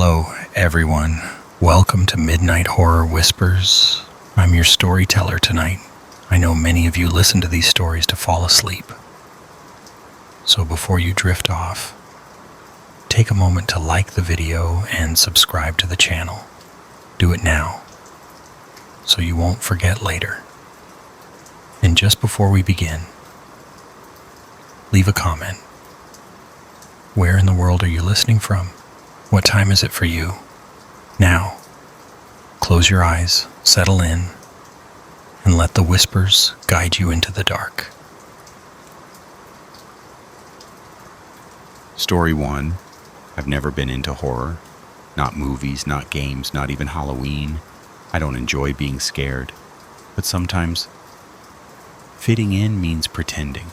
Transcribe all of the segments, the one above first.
Hello, everyone. Welcome to Midnight Horror Whispers. I'm your storyteller tonight. I know many of you listen to these stories to fall asleep. So before you drift off, take a moment to like the video and subscribe to the channel. Do it now, so you won't forget later. And just before we begin, leave a comment. Where in the world are you listening from? What time is it for you? Now, close your eyes, settle in, and let the whispers guide you into the dark. Story 1. I've never been into horror. Not movies, not games, not even Halloween. I don't enjoy being scared. But sometimes, fitting in means pretending.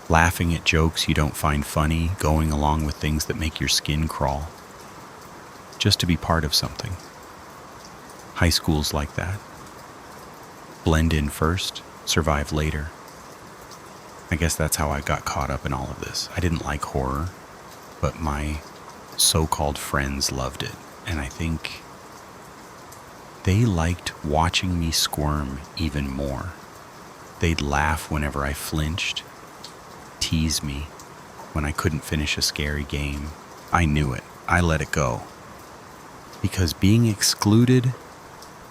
Laughing at jokes you don't find funny, going along with things that make your skin crawl. Just to be part of something. High school's like that. Blend in first, survive later. I guess that's how I got caught up in all of this. I didn't like horror, but my so-called friends loved it. And I think they liked watching me squirm even more. They'd laugh whenever I flinched, tease me when I couldn't finish a scary game. I knew it. I let it go. Because being excluded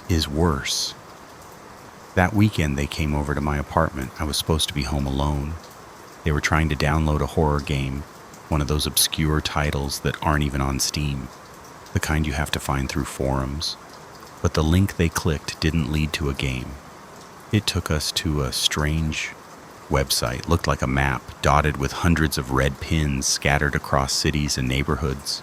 is worse. That weekend they came over to my apartment. I was supposed to be home alone. They were trying to download a horror game, one of those obscure titles that aren't even on Steam, the kind you have to find through forums. But the link they clicked didn't lead to a game. It took us to a strange website. Looked like a map, dotted with hundreds of red pins scattered across cities and neighborhoods.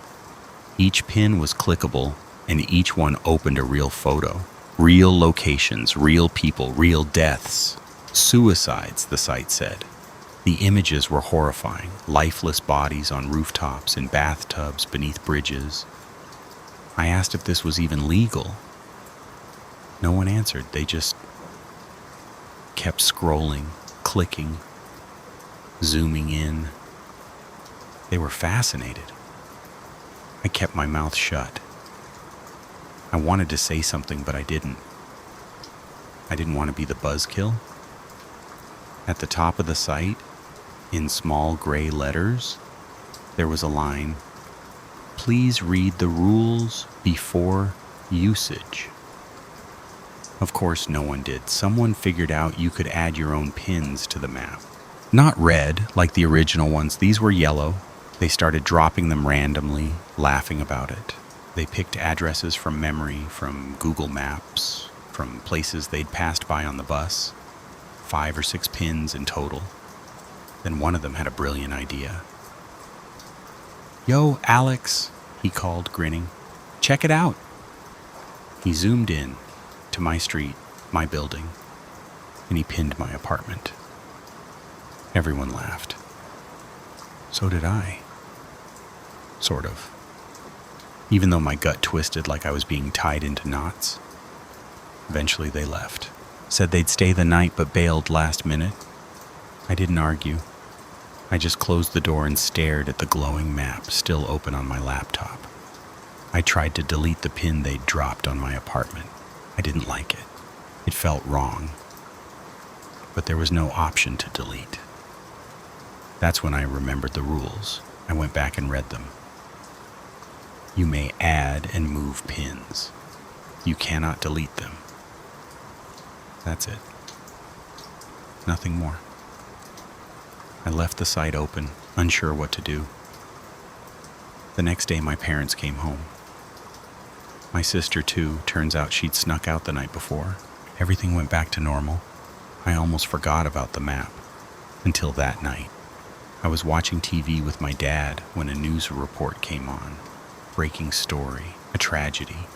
Each pin was clickable, and each one opened a real photo. Real locations, real people, real deaths. Suicides, the site said. The images were horrifying. Lifeless bodies on rooftops, in bathtubs, beneath bridges. I asked if this was even legal. No one answered. They just kept scrolling, clicking, zooming in. They were fascinated. I kept my mouth shut. I wanted to say something, but I didn't. I didn't want to be the buzzkill. At the top of the site, in small gray letters, there was a line, "Please read the rules before usage." Of course, no one did. Someone figured out you could add your own pins to the map. Not red, like the original ones. These were yellow. They started dropping them randomly, laughing about it. They picked addresses from memory, from Google Maps, from places they'd passed by on the bus. 5 or 6 pins in total. Then one of them had a brilliant idea. "Yo, Alex," he called, grinning. "Check it out." He zoomed in to my street, my building, and he pinned my apartment. Everyone laughed. So did I. Sort of. Even though my gut twisted like I was being tied into knots. Eventually they left. Said they'd stay the night but bailed last minute. I didn't argue. I just closed the door and stared at the glowing map still open on my laptop. I tried to delete the pin they'd dropped on my apartment. I didn't like it. It felt wrong. But there was no option to delete. That's when I remembered the rules. I went back and read them. You may add and move pins. You cannot delete them. That's it. Nothing more. I left the site open, unsure what to do. The next day my parents came home. My sister too. Turns out she'd snuck out the night before. Everything went back to normal. I almost forgot about the map. Until that night. I was watching TV with my dad when a news report came on. Breaking story. A tragedy.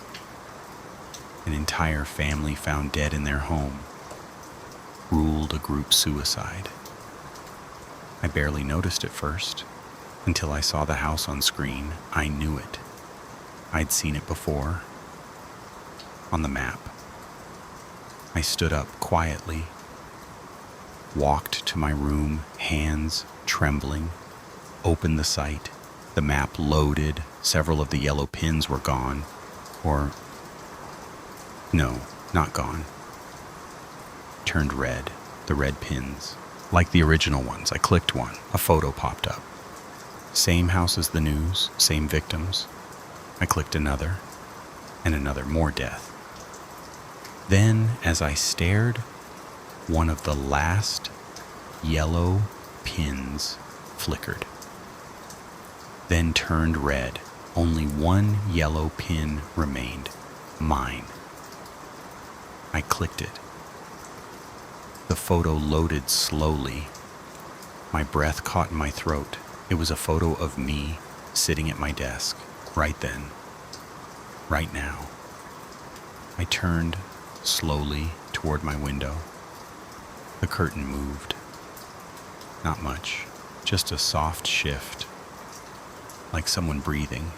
An entire family found dead in their home. Ruled a group suicide. I barely noticed at first. Until I saw the house on screen. I knew it. I'd seen it before. On the map. I stood up quietly. Walked to my room, hands trembling. Opened the site. The map loaded, several of the yellow pins were gone. Or, no, not gone. Turned red, the red pins. Like the original ones, I clicked one, a photo popped up. Same house as the news, same victims. I clicked another, and another, more death. Then, as I stared, one of the last yellow pins flickered. Then turned red. Only one yellow pin remained. Mine. I clicked it. The photo loaded slowly. My breath caught in my throat. It was a photo of me sitting at my desk, right then, right now. I turned slowly toward my window. The curtain moved. Not much, just a soft shift, like someone breathing.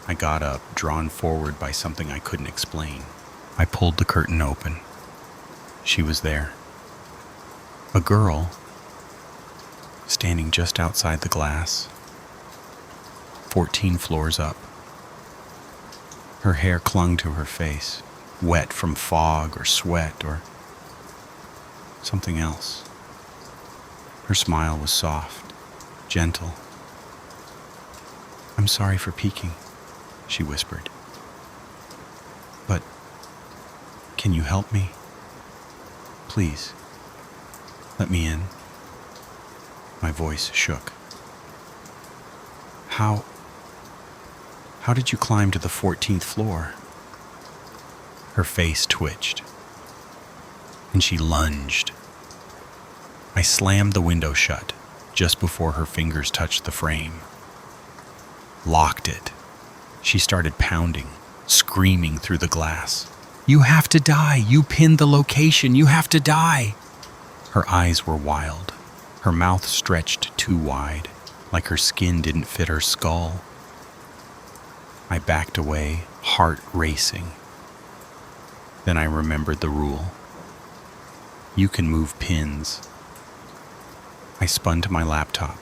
I got up, drawn forward by something I couldn't explain. I pulled the curtain open. She was there. A girl, standing just outside the glass, 14 floors up. Her hair clung to her face, wet from fog or sweat or something else. Her smile was soft, gentle. "I'm sorry for peeking," she whispered. "But can you help me? Please, let me in." My voice shook. How did you climb to the 14th floor?" Her face twitched, and she lunged. I slammed the window shut just before her fingers touched the frame. Locked it. She started pounding, screaming through the glass. "You have to die! You pinned the location! You have to die!" Her eyes were wild. Her mouth stretched too wide, like her skin didn't fit her skull. I backed away, heart racing. Then I remembered the rule. You can move pins. I spun to my laptop,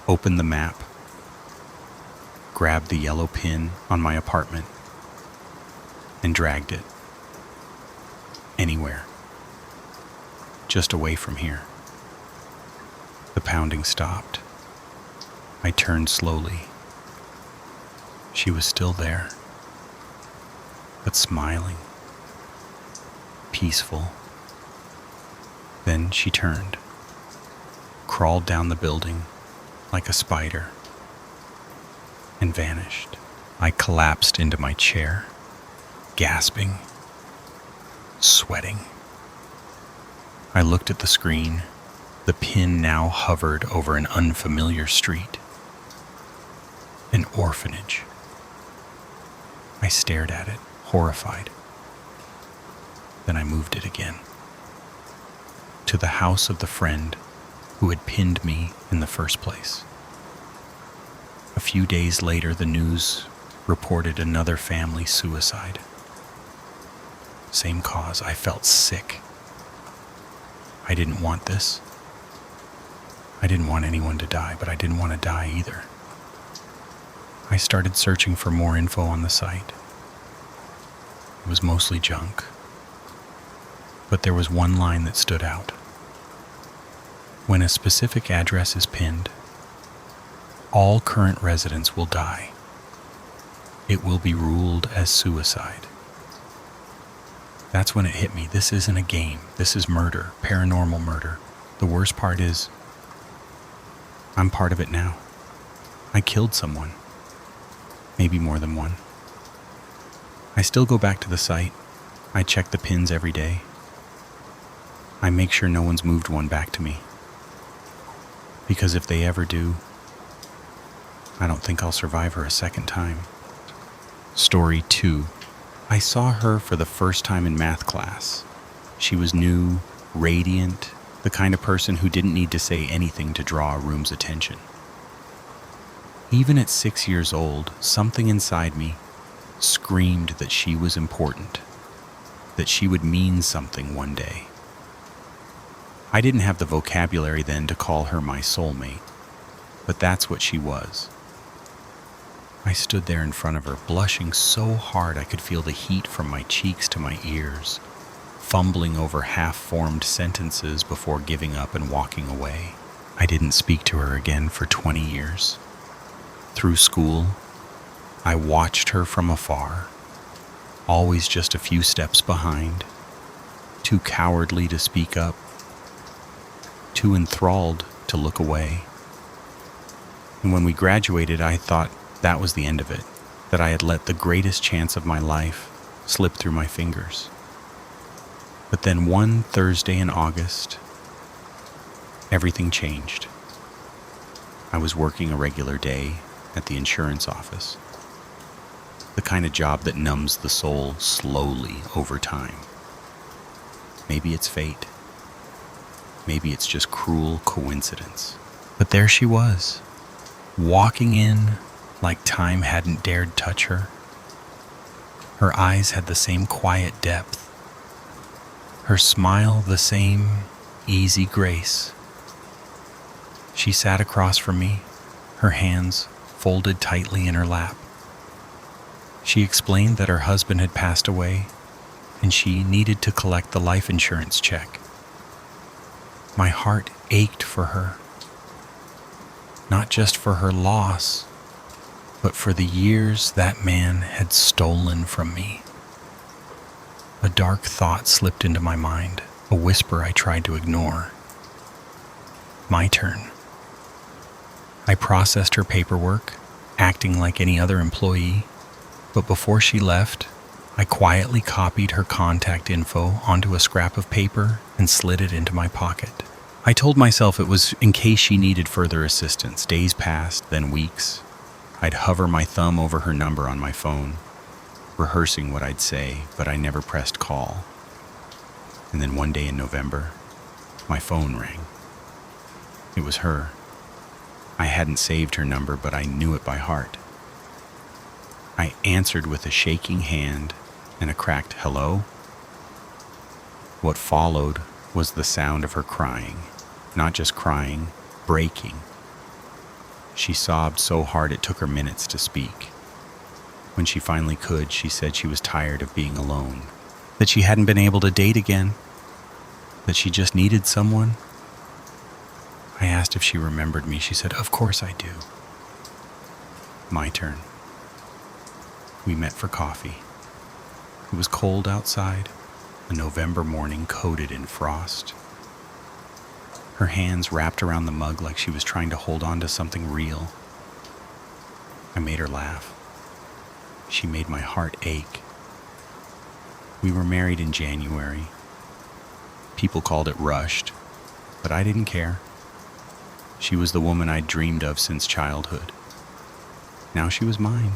opened the map, grabbed the yellow pin on my apartment, and dragged it. Anywhere. Just away from here. The pounding stopped. I turned slowly. She was still there, but smiling, peaceful. Then she turned, crawled down the building like a spider, and vanished. I collapsed into my chair, gasping, sweating. I looked at the screen. The pin now hovered over an unfamiliar street. An orphanage. I stared at it, horrified. Then I moved it again. To the house of the friend who had pinned me in the first place. A few days later, the news reported another family suicide. Same cause. I felt sick. I didn't want this. I didn't want anyone to die, but I didn't want to die either. I started searching for more info on the site. It was mostly junk. But there was one line that stood out. When a specific address is pinned, all current residents will die. It will be ruled as suicide. That's when it hit me. This isn't a game. This is murder, paranormal murder. The worst part is, I'm part of it now. I killed someone. Maybe more than one. I still go back to the site. I check the pins every day. I make sure no one's moved one back to me. Because if they ever do, I don't think I'll survive her a second time. Story 2. I saw her for the first time in math class. She was new, radiant, the kind of person who didn't need to say anything to draw a room's attention. Even at 6 years old, something inside me screamed that she was important, that she would mean something one day. I didn't have the vocabulary then to call her my soulmate, but that's what she was. I stood there in front of her, blushing so hard I could feel the heat from my cheeks to my ears, fumbling over half-formed sentences before giving up and walking away. I didn't speak to her again for 20 years. Through school, I watched her from afar, always just a few steps behind, too cowardly to speak up, too enthralled to look away. And when we graduated, I thought that was the end of it, that I had let the greatest chance of my life slip through my fingers. But then one Thursday in August, everything changed. I was working a regular day at the insurance office, the kind of job that numbs the soul slowly over time. Maybe it's fate. Maybe it's just cruel coincidence. But there she was, walking in like time hadn't dared touch her. Her eyes had the same quiet depth, her smile the same easy grace. She sat across from me, her hands folded tightly in her lap. She explained that her husband had passed away and she needed to collect the life insurance check. My heart ached for her, not just for her loss, but for the years that man had stolen from me. A dark thought slipped into my mind, a whisper I tried to ignore. My turn. I processed her paperwork, acting like any other employee, but before she left, I quietly copied her contact info onto a scrap of paper and slid it into my pocket. I told myself it was in case she needed further assistance. Days passed, then weeks. I'd hover my thumb over her number on my phone, rehearsing what I'd say, but I never pressed call. And then one day in November, my phone rang. It was her. I hadn't saved her number, but I knew it by heart. I answered with a shaking hand and a cracked hello. What followed was the sound of her crying, not just crying, breaking. She sobbed so hard it took her minutes to speak. When she finally could, she said she was tired of being alone, that she hadn't been able to date again, that she just needed someone. I asked if she remembered me. She said, "Of course I do." My turn. We met for coffee. It was cold outside, a November morning coated in frost. Her hands wrapped around the mug like she was trying to hold on to something real. I made her laugh. She made my heart ache. We were married in January. People called it rushed, but I didn't care. She was the woman I'd dreamed of since childhood. Now she was mine.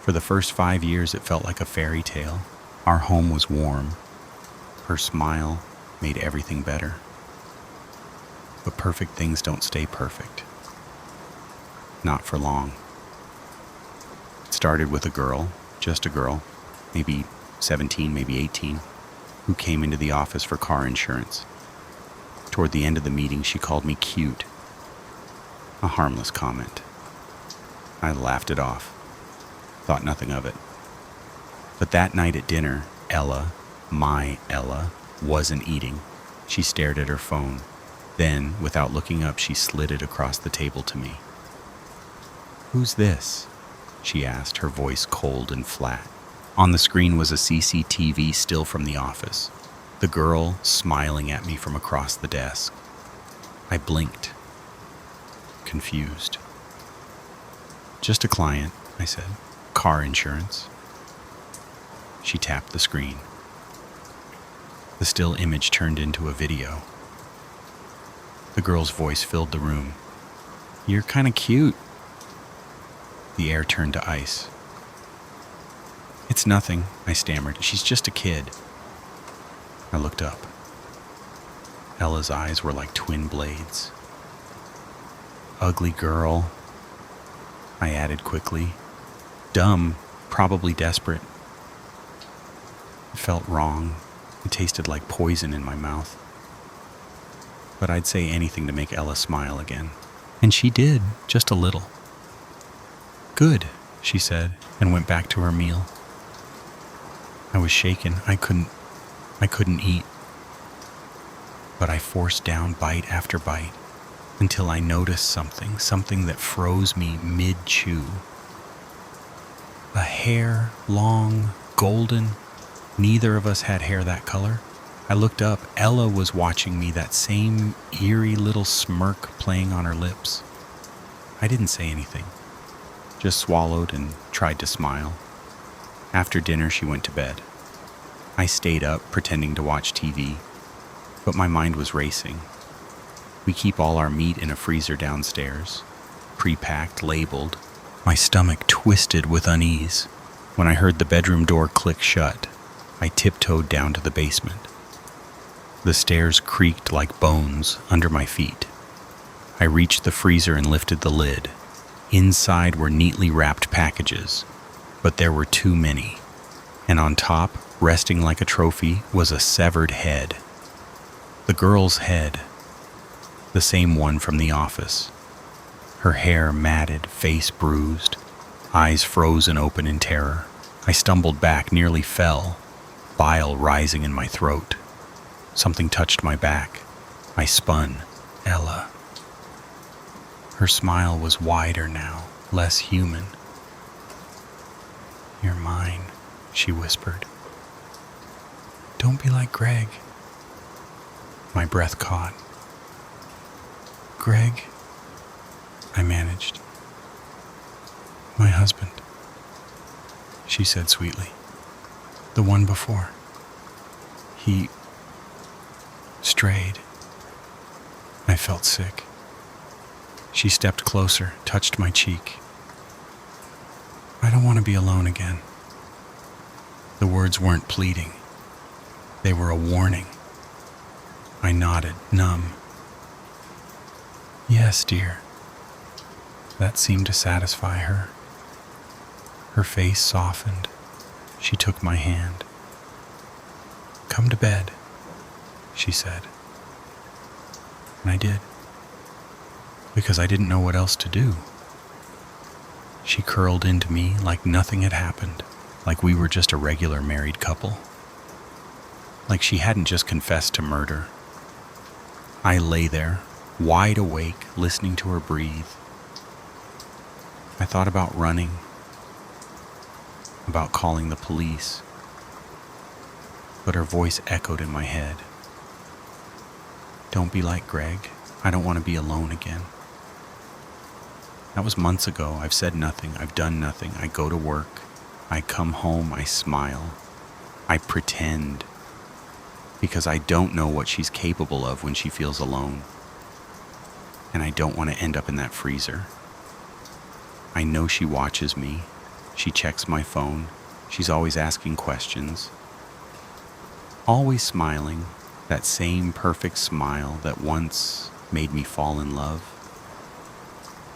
For the first 5 years, it felt like a fairy tale. Our home was warm. Her smile made everything better. But perfect things don't stay perfect. Not for long. It started with a girl, just a girl, maybe 17, maybe 18, who came into the office for car insurance. Toward the end of the meeting, she called me cute. A harmless comment. I laughed it off, thought nothing of it. But that night at dinner, Ella, my Ella, wasn't eating. She stared at her phone. Then, without looking up, she slid it across the table to me. "Who's this?" she asked, her voice cold and flat. On the screen was a CCTV still from the office, the girl smiling at me from across the desk. I blinked, confused. "Just a client," I said. "Car insurance." She tapped the screen. The still image turned into a video. The girl's voice filled the room. "You're kind of cute." The air turned to ice. "It's nothing," I stammered. "She's just a kid." I looked up. Ella's eyes were like twin blades. "Ugly girl," I added quickly. "Dumb, probably desperate." It felt wrong. It tasted like poison in my mouth. But I'd say anything to make Ella smile again. And she did, just a little. "Good," she said, and went back to her meal. I was shaken. I couldn't eat. But I forced down bite after bite until I noticed something that froze me mid-chew. A hair, long, golden. Neither of us had hair that color. I looked up. Ella was watching me, that same eerie little smirk playing on her lips. I didn't say anything, just swallowed and tried to smile. After dinner, she went to bed. I stayed up, pretending to watch TV, but my mind was racing. We keep all our meat in a freezer downstairs, pre-packed, labeled. My stomach twisted with unease. When I heard the bedroom door click shut, I tiptoed down to the basement. The stairs creaked like bones under my feet. I reached the freezer and lifted the lid. Inside were neatly wrapped packages, but there were too many. And on top, resting like a trophy, was a severed head. The girl's head, the same one from the office. Her hair matted, face bruised, eyes frozen open in terror. I stumbled back, nearly fell, bile rising in my throat. Something touched my back. I spun. Ella. Her smile was wider now, less human. "You're mine," she whispered. "Don't be like Greg." My breath caught. "Greg," I managed. "My husband," she said sweetly. "The one before. He strayed." I felt sick. She stepped closer, touched my cheek. "I don't want to be alone again." The words weren't pleading. They were a warning. I nodded, numb. "Yes, dear." That seemed to satisfy her. Her face softened. She took my hand. "Come to bed," she said. And I did, because I didn't know what else to do. She curled into me like nothing had happened, like we were just a regular married couple, like she hadn't just confessed to murder. I lay there, wide awake, listening to her breathe. I thought about running, about calling the police, but her voice echoed in my head. "Don't be like Greg. I don't want to be alone again." That was months ago. I've said nothing. I've done nothing. I go to work. I come home. I smile. I pretend. Because I don't know what she's capable of when she feels alone. And I don't want to end up in that freezer. I know she watches me. She checks my phone. She's always asking questions. Always smiling. That same perfect smile that once made me fall in love,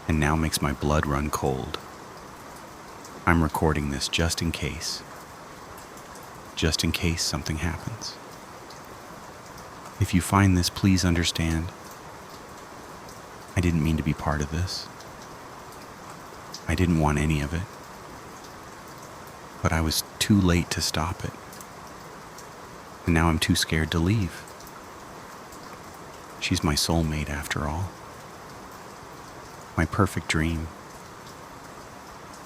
and now makes my blood run cold. I'm recording this just in case something happens. If you find this, please understand, I didn't mean to be part of this. I didn't want any of it, but I was too late to stop it. And now I'm too scared to leave. She's my soulmate after all. My perfect dream.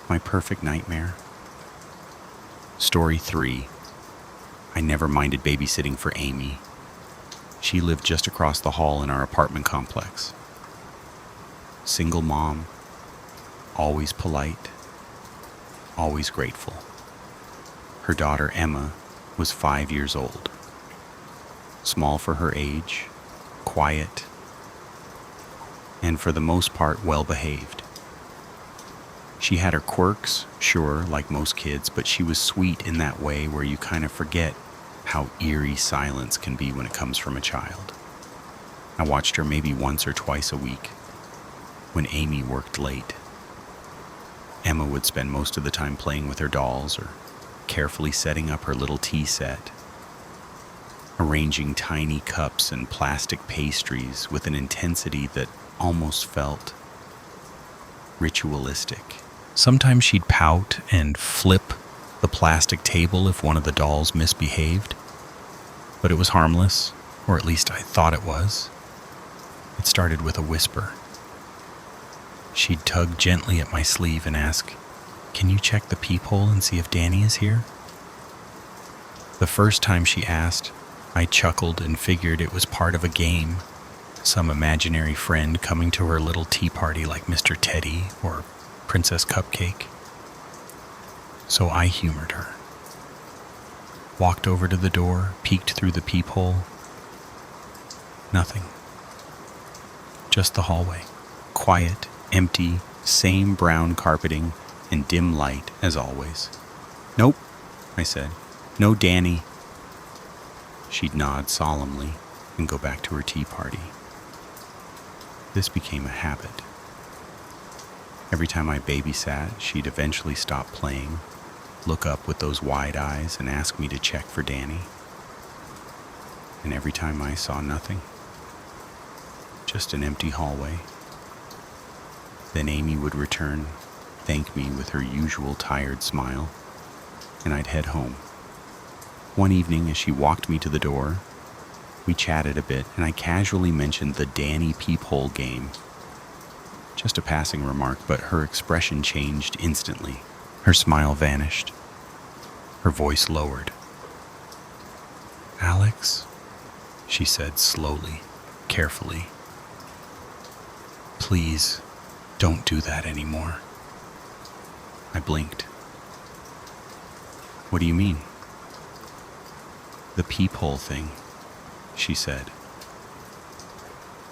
My perfect nightmare. Story 3. I never minded babysitting for Amy. She lived just across the hall in our apartment complex. Single mom, always polite, always grateful. Her daughter Emma was 5 years old. Small for her age, quiet, and for the most part well-behaved. She had her quirks, sure, like most kids, but she was sweet in that way where you kind of forget how eerie silence can be when it comes from a child. I watched her maybe once or twice a week when Amy worked late. Emma would spend most of the time playing with her dolls or carefully setting up her little tea set, arranging tiny cups and plastic pastries with an intensity that almost felt ritualistic. Sometimes she'd pout and flip the plastic table if one of the dolls misbehaved. But it was harmless, or at least I thought it was. It started with a whisper. She'd tug gently at my sleeve and ask, "Can you check the peephole and see if Danny is here?" The first time she asked, I chuckled and figured it was part of a game, some imaginary friend coming to her little tea party like Mr. Teddy or Princess Cupcake. So I humored her. Walked over to the door, peeked through the peephole. Nothing. Just the hallway. Quiet, empty, same brown carpeting, and dim light as always. "Nope," I said. "No Danny." She'd nod solemnly and go back to her tea party. This became a habit. Every time I babysat, she'd eventually stop playing, look up with those wide eyes and ask me to check for Danny. And every time I saw nothing, just an empty hallway. Then Amy would return, thank me with her usual tired smile, and I'd head home. One evening, as she walked me to the door, we chatted a bit, and I casually mentioned the Danny peephole game. Just a passing remark, but her expression changed instantly. Her smile vanished. Her voice lowered. "Alex," she said slowly, carefully. "Please, don't do that anymore." I blinked. "What do you mean?" "The peephole thing," she said.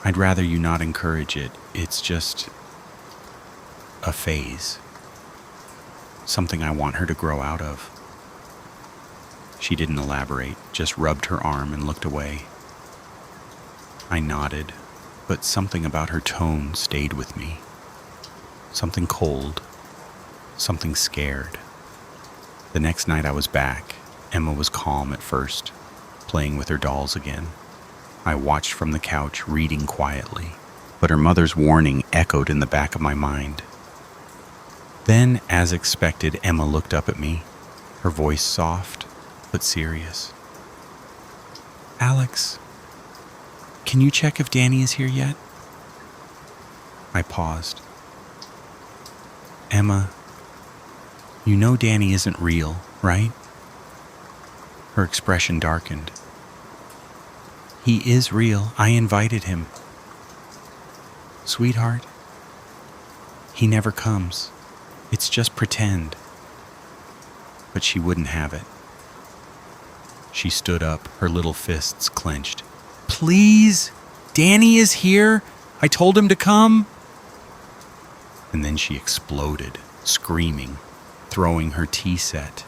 "I'd rather you not encourage it. It's just a phase. Something I want her to grow out of." She didn't elaborate, just rubbed her arm and looked away. I nodded, but something about her tone stayed with me. Something cold, something scared. The next night I was back. Emma was calm at first, playing with her dolls again. I watched from the couch, reading quietly, but her mother's warning echoed in the back of my mind. Then, as expected, Emma looked up at me, her voice soft but serious. "Alex, can you check if Danny is here yet?" I paused. "Emma, you know Danny isn't real, right?" Her expression darkened. "He is real. I invited him." "Sweetheart, he never comes. It's just pretend." But she wouldn't have it. She stood up, her little fists clenched. "Please, Danny is here. I told him to come." And then she exploded, screaming, throwing her tea set,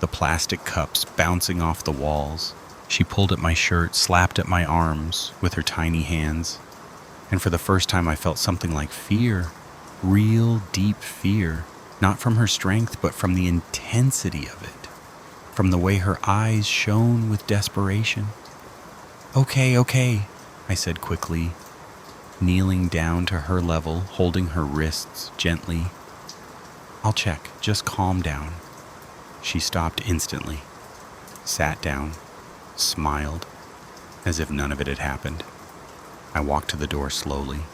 the plastic cups bouncing off the walls. She pulled at my shirt, slapped at my arms with her tiny hands, and for the first time I felt something like fear, real deep fear, not from her strength, but from the intensity of it, from the way her eyes shone with desperation. Okay, I said quickly, kneeling down to her level, holding her wrists gently. "I'll check, just calm down." She stopped instantly, sat down, smiled, as if none of it had happened. I walked to the door slowly,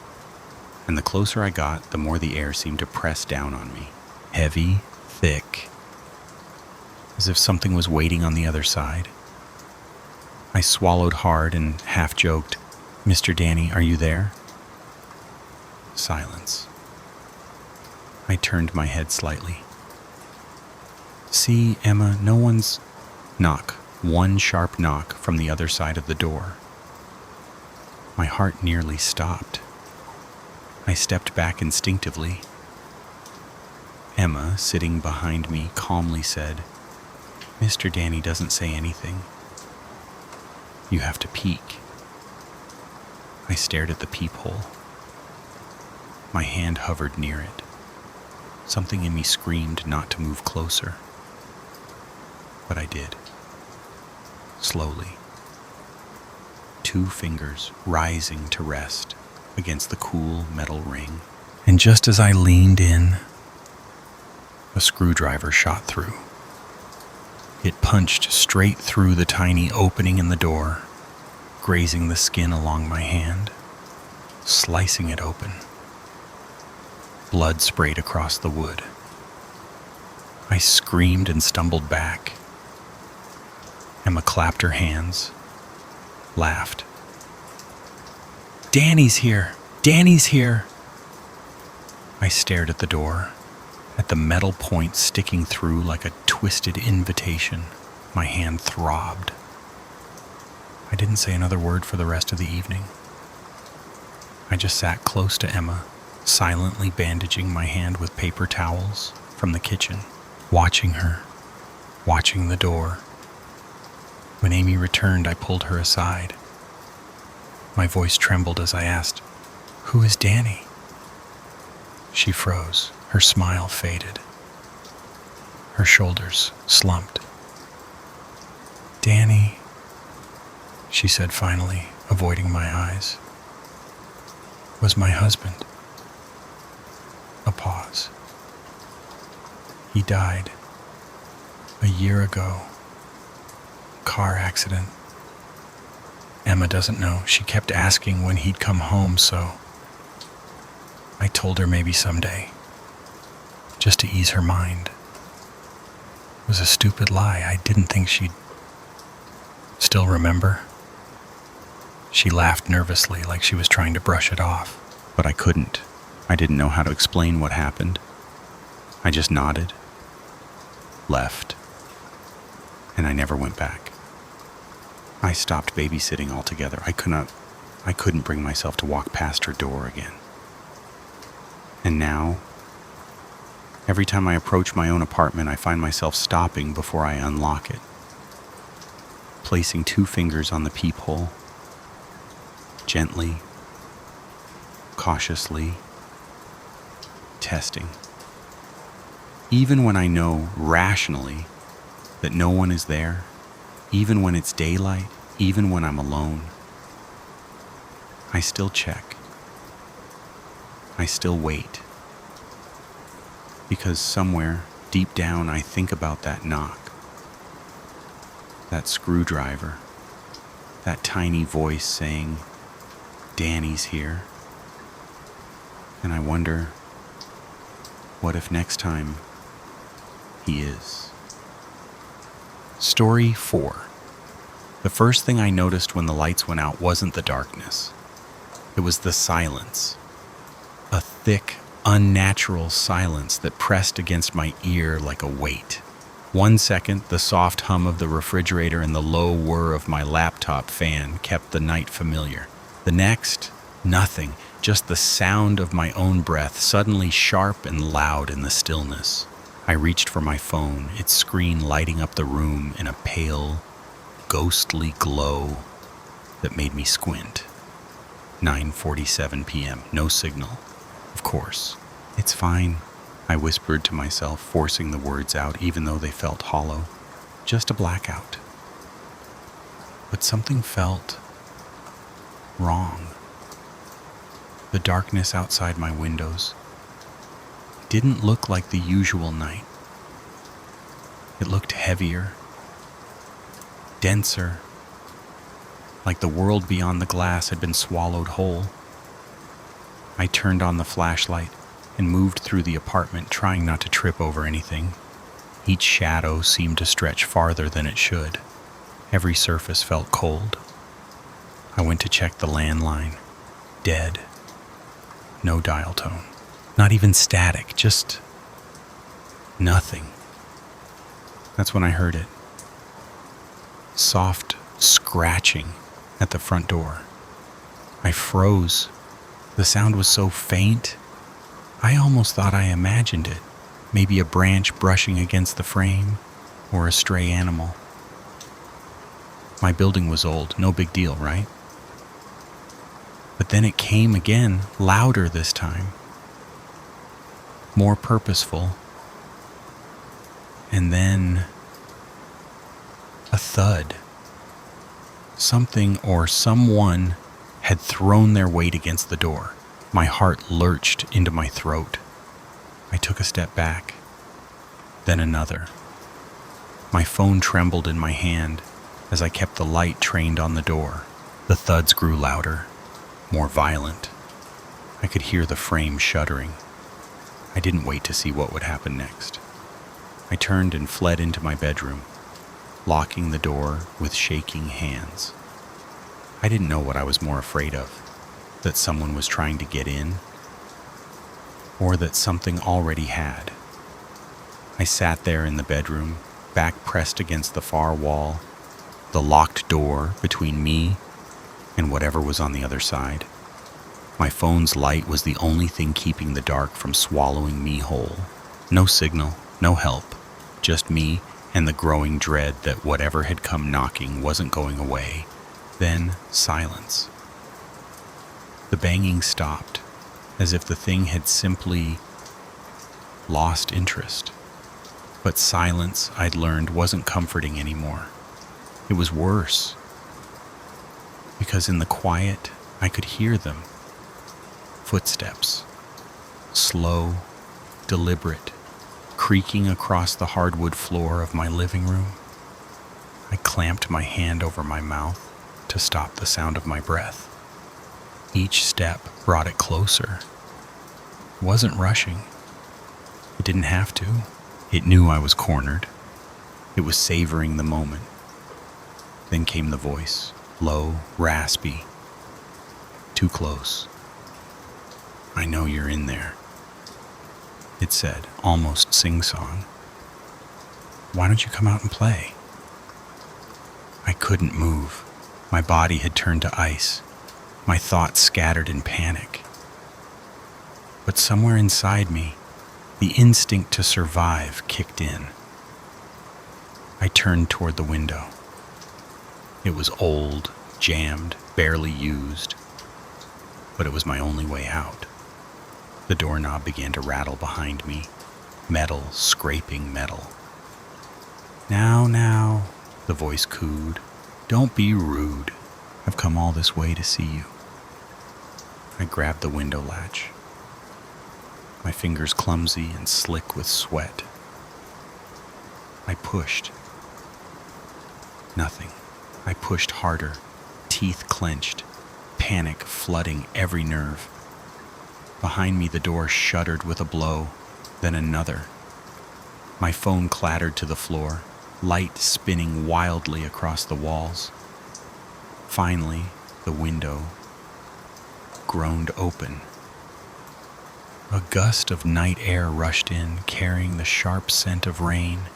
and the closer I got, the more the air seemed to press down on me. Heavy, thick, as if something was waiting on the other side. I swallowed hard and half joked, "Mr. Danny, are you there?" Silence. I turned my head slightly. "See, Emma, no one's..." Knock. One sharp knock from the other side of the door. My heart nearly stopped. I stepped back instinctively. Emma, sitting behind me, calmly said, "Mr. Danny doesn't say anything. You have to peek." I stared at the peephole. My hand hovered near it. Something in me screamed not to move closer. But I did. Slowly. 2 fingers rising to rest against the cool metal ring. And just as I leaned in, A screwdriver shot through. It punched straight through the tiny opening in the door, grazing the skin along my hand, slicing it open. Blood sprayed across the wood. I screamed and stumbled back. Emma clapped her hands, laughed. "Danny's here! Danny's here!" I stared at the door, at the metal point sticking through like a twisted invitation. My hand throbbed. I didn't say another word for the rest of the evening. I just sat close to Emma, silently bandaging my hand with paper towels from the kitchen, watching her, watching the door. When Amy returned, I pulled her aside. My voice trembled as I asked, "Who is Danny?" She froze. Her smile faded. Her shoulders slumped. "Danny," she said finally, avoiding my eyes, "was my husband." A pause. "He died a year ago. Car accident. Emma doesn't know. She kept asking when he'd come home, so I told her maybe someday, just to ease her mind. It was a stupid lie. I didn't think she'd still remember." She laughed nervously, like she was trying to brush it off. But I couldn't. I didn't know how to explain what happened. I just nodded, left, and I never went back. I stopped babysitting altogether. I couldn't bring myself to walk past her door again. And now, every time I approach my own apartment, I find myself stopping before I unlock it, placing 2 fingers on the peephole, gently, cautiously, testing. Even when I know rationally that no one is there, even when it's daylight, even when I'm alone, I still check. I still wait. Because somewhere deep down I think about that knock, that screwdriver, that tiny voice saying, "Danny's here." And I wonder, what if next time he is? Story 4. The first thing I noticed when the lights went out wasn't the darkness. It was the silence. A thick, unnatural silence that pressed against my ear like a weight. 1 second, the soft hum of the refrigerator and the low whir of my laptop fan kept the night familiar. The next, nothing, just the sound of my own breath, suddenly sharp and loud in the stillness. I reached for my phone, its screen lighting up the room in a pale, ghostly glow that made me squint. 9:47 p.m., no signal. Of course. "It's fine," I whispered to myself, forcing the words out even though they felt hollow. "Just a blackout." But something felt wrong. The darkness outside my windows didn't look like the usual night. It looked heavier, denser, like the world beyond the glass had been swallowed whole. I turned on the flashlight and moved through the apartment, trying not to trip over anything. Each shadow seemed to stretch farther than it should. Every surface felt cold. I went to check the landline. Dead. No dial tone. Not even static, just nothing. That's when I heard it. Soft scratching at the front door. I froze. The sound was so faint, I almost thought I imagined it. Maybe a branch brushing against the frame, or a stray animal. My building was old, no big deal, right? But then it came again, louder this time. More purposeful. And then a thud. Something or someone had thrown their weight against the door. My heart lurched into my throat. I took a step back. then another. My phone trembled in my hand as I kept the light trained on the door. The thuds grew louder, more violent. I could hear the frame shuddering. I didn't wait to see what would happen next. I turned and fled into my bedroom, locking the door with shaking hands. I didn't know what I was more afraid of, that someone was trying to get in, or that something already had. I sat there in the bedroom, back pressed against the far wall, the locked door between me and whatever was on the other side. My phone's light was the only thing keeping the dark from swallowing me whole. No signal, no help, just me and the growing dread that whatever had come knocking wasn't going away. Then silence. The banging stopped, as if the thing had simply lost interest. But silence, I'd learned, wasn't comforting anymore. It was worse. Because in the quiet, I could hear them. Footsteps. Slow, deliberate, creaking across the hardwood floor of my living room. I clamped my hand over my mouth to stop the sound of my breath. Each step brought it closer. It wasn't rushing. It didn't have to. It knew I was cornered. It was savoring the moment. Then came the voice, low, raspy. Too close. "I know you're in there," it said, almost sing-song. "Why don't you come out and play?" I couldn't move. My body had turned to ice. My thoughts scattered in panic. But somewhere inside me, the instinct to survive kicked in. I turned toward the window. It was old, jammed, barely used, but it was my only way out. The doorknob began to rattle behind me, metal scraping metal. Now, the voice cooed. "Don't be rude. I've come all this way to see you." I grabbed the window latch, my fingers clumsy and slick with sweat. I pushed. Nothing. I pushed harder, teeth clenched, panic flooding every nerve. Behind me, the door shuddered with a blow, then another. My phone clattered to the floor, light spinning wildly across the walls. Finally, the window groaned open. A gust of night air rushed in, carrying the sharp scent of rain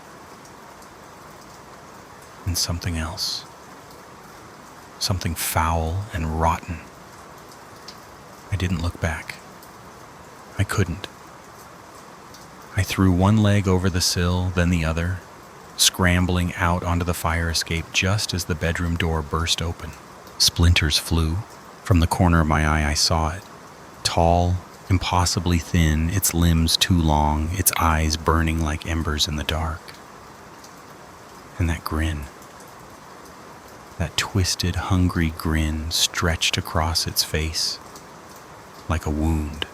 and something else. Something foul and rotten. I didn't look back. I couldn't. I threw one leg over the sill, then the other, scrambling out onto the fire escape just as the bedroom door burst open. Splinters flew. From the corner of my eye, I saw it. Tall, impossibly thin, its limbs too long, its eyes burning like embers in the dark. And that grin. That twisted, hungry grin stretched across its face like a wound.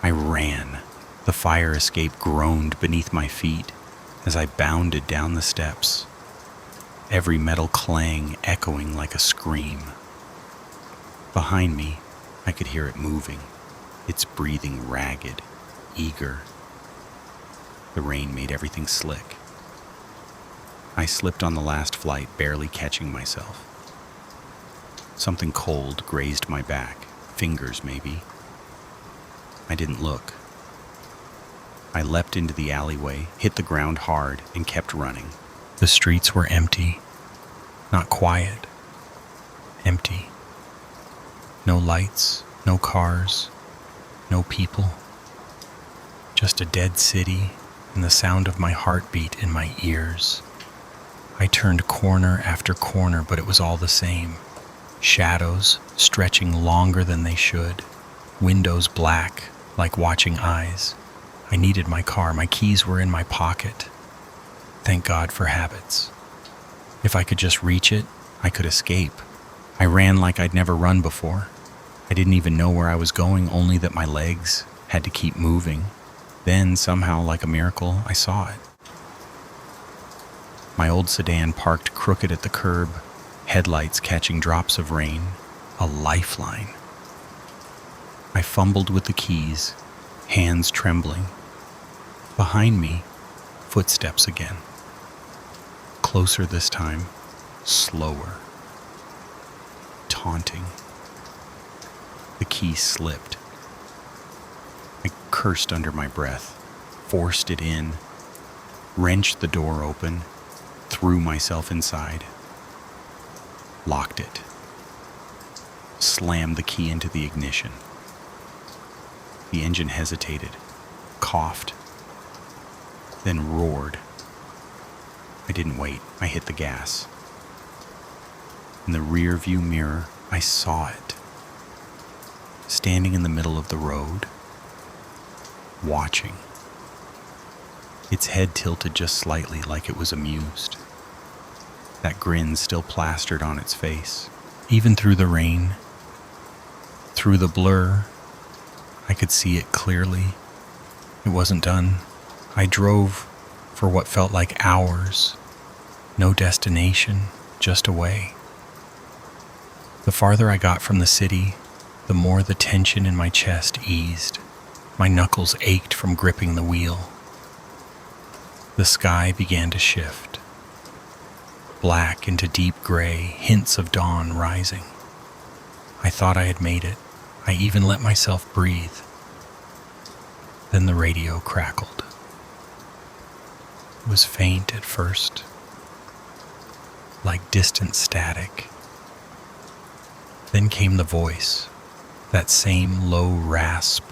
I ran. The fire escape groaned beneath my feet as I bounded down the steps, every metal clang echoing like a scream. Behind me, I could hear it moving, its breathing ragged, eager. The rain made everything slick. I slipped on the last flight, barely catching myself. Something cold grazed my back, fingers maybe. I didn't look. I leapt into the alleyway, hit the ground hard, and kept running. The streets were empty, not quiet, empty. No lights, no cars, no people. Just a dead city and the sound of my heartbeat in my ears. I turned corner after corner, but it was all the same. Shadows stretching longer than they should. Windows black, like watching eyes. I needed my car. My keys were in my pocket. Thank God for habits. If I could just reach it, I could escape. I ran like I'd never run before. I didn't even know where I was going, only that my legs had to keep moving. Then, somehow, like a miracle, I saw it. My old sedan parked crooked at the curb, headlights catching drops of rain, a lifeline. I fumbled with the keys, hands trembling. Behind me, footsteps again. Closer this time, slower, taunting. The key slipped. I cursed under my breath, forced it in, wrenched the door open, threw myself inside, locked it, slammed the key into the ignition. The engine hesitated, coughed, then roared. I didn't wait. I hit the gas. In the rear view mirror, I saw it. Standing in the middle of the road, watching. Its head tilted just slightly like it was amused. That grin still plastered on its face. Even through the rain, through the blur, I could see it clearly. It wasn't done. I drove for what felt like hours. No destination, just away. The farther I got from the city, the more the tension in my chest eased. My knuckles ached from gripping the wheel. The sky began to shift. Black into deep gray, hints of dawn rising. I thought I had made it. I even let myself breathe. Then the radio crackled. It was faint at first, like distant static. Then came the voice, that same low rasp,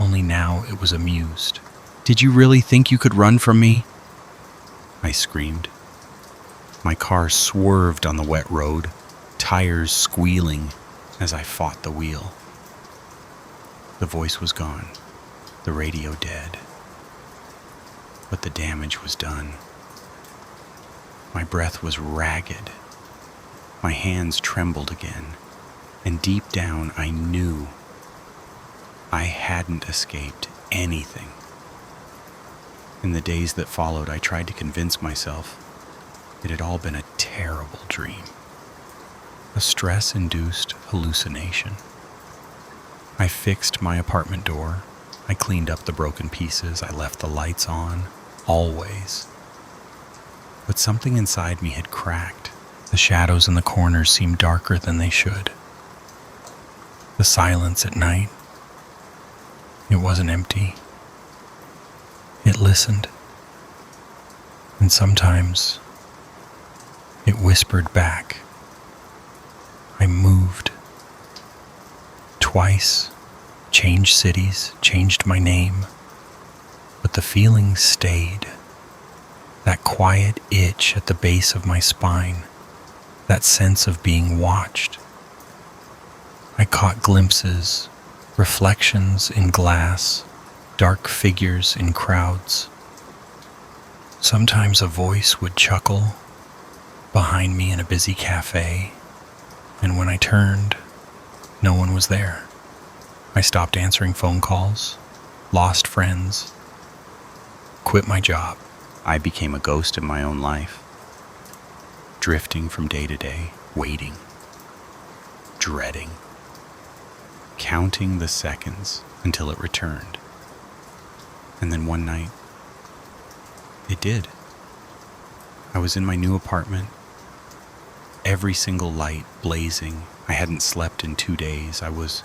only now it was amused. "Did you really think you could run from me?" I screamed. My car swerved on the wet road, tires squealing as I fought the wheel. The voice was gone, the radio dead. But the damage was done. My breath was ragged. My hands trembled again, and deep down I knew I hadn't escaped anything. In the days that followed, I tried to convince myself it had all been a terrible dream, a stress-induced hallucination. I fixed my apartment door. I cleaned up the broken pieces. I left the lights on, always. But something inside me had cracked. The shadows in the corners seemed darker than they should. The silence at night, it wasn't empty. It listened. And sometimes it whispered back. I moved. Twice, changed cities, changed my name. But the feeling stayed. That quiet itch at the base of my spine. That sense of being watched. I caught glimpses, reflections in glass, dark figures in crowds. Sometimes a voice would chuckle behind me in a busy cafe, and when I turned, no one was there. I stopped answering phone calls, lost friends, quit my job. I became a ghost in my own life, drifting from day to day, waiting, dreading, counting the seconds until it returned. And then one night, it did. I was in my new apartment, every single light blazing. I hadn't slept in 2 days. I was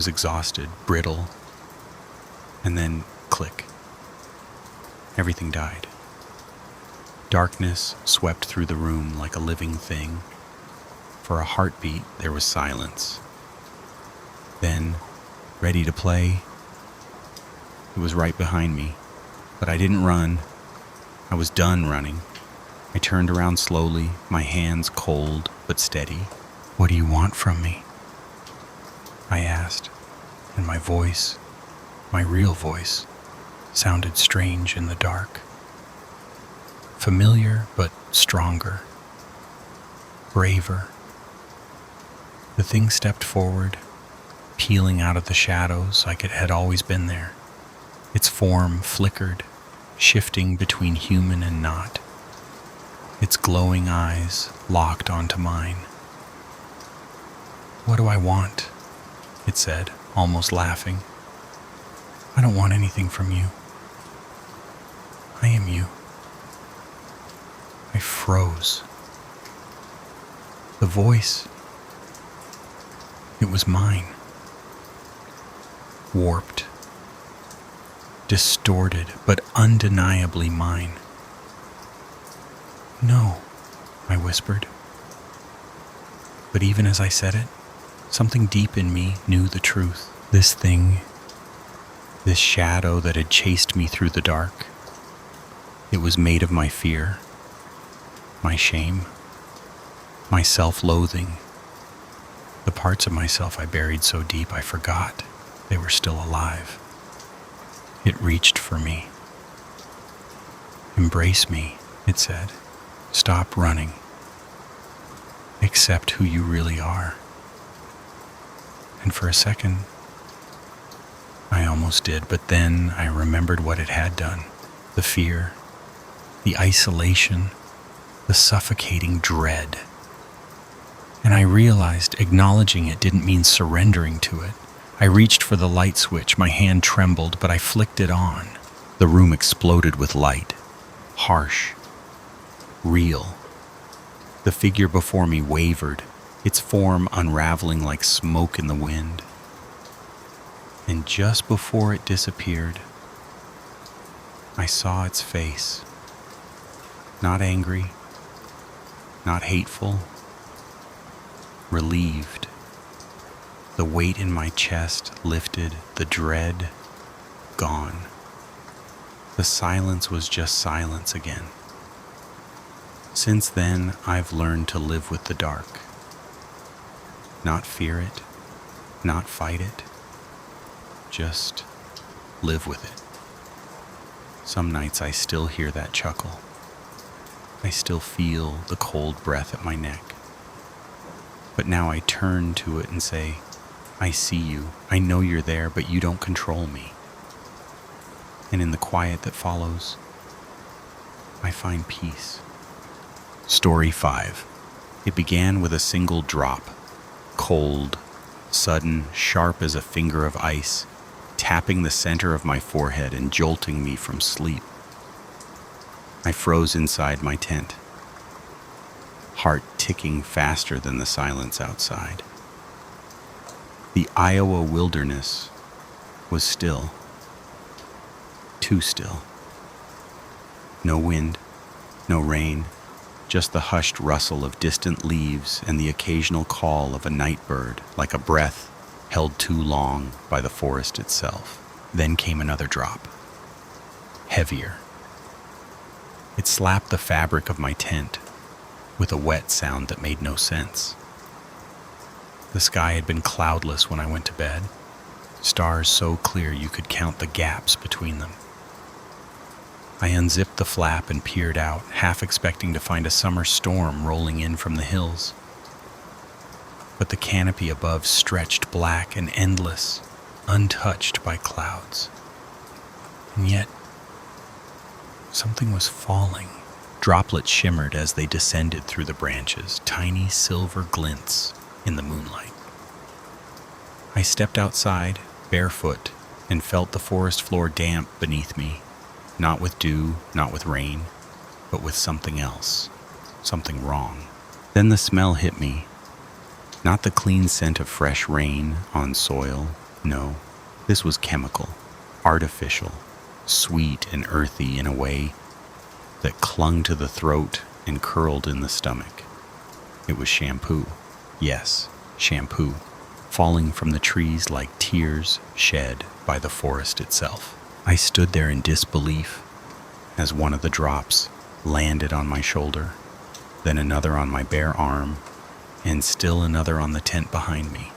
exhausted, brittle. And then, click. Everything died. Darkness swept through the room like a living thing. For a heartbeat, there was silence. Then, ready to play, it was right behind me. But I didn't run. I was done running. I turned around slowly, my hands cold but steady. "What do you want from me?" I asked, and my voice, my real voice, sounded strange in the dark. Familiar but stronger, braver. The thing stepped forward, peeling out of the shadows like it had always been there. Its form flickered, shifting between human and not. Its glowing eyes locked onto mine. "What do I want?" it said, almost laughing. "I don't want anything from you. I am you." I froze. The voice, it was mine. Warped, distorted, but undeniably mine. "No," I whispered. But even as I said it, something deep in me knew the truth. This thing, this shadow that had chased me through the dark, it was made of my fear, my shame, my self-loathing, the parts of myself I buried so deep I forgot they were still alive. It reached for me. "Embrace me," it said. "Stop running. Accept who you really are." And for a second, I almost did, but then I remembered what it had done. The fear, the isolation, the suffocating dread. And I realized acknowledging it didn't mean surrendering to it. I reached for the light switch. My hand trembled, but I flicked it on. The room exploded with light, harsh, real. The figure before me wavered, its form unraveling like smoke in the wind. And just before it disappeared, I saw its face. Not angry, not hateful, relieved. The weight in my chest lifted, the dread gone. The silence was just silence again. Since then, I've learned to live with the dark. Not fear it, not fight it, just live with it. Some nights I still hear that chuckle. I still feel the cold breath at my neck. But now I turn to it and say, "I see you. I know you're there, but you don't control me." And in the quiet that follows, I find peace. Story 5. It began with a single drop. Cold, sudden, sharp as a finger of ice, tapping the center of my forehead and jolting me from sleep. I froze inside my tent, heart ticking faster than the silence outside. The Iowa wilderness was still, too still. No wind, no rain, just the hushed rustle of distant leaves and the occasional call of a night bird, like a breath held too long by the forest itself. Then came another drop, heavier. It slapped the fabric of my tent with a wet sound that made no sense. The sky had been cloudless when I went to bed, stars so clear you could count the gaps between them. I unzipped the flap and peered out, half expecting to find a summer storm rolling in from the hills. But the canopy above stretched black and endless, untouched by clouds. And yet, something was falling. Droplets shimmered as they descended through the branches, tiny silver glints in the moonlight. I stepped outside, barefoot, and felt the forest floor damp beneath me, not with dew, not with rain, but with something else, something wrong. Then the smell hit me, not the clean scent of fresh rain on soil, no, this was chemical, artificial, sweet and earthy in a way that clung to the throat and curled in the stomach. It was shampoo. Yes, shampoo, falling from the trees like tears shed by the forest itself. I stood there in disbelief as one of the drops landed on my shoulder, then another on my bare arm, and still another on the tent behind me,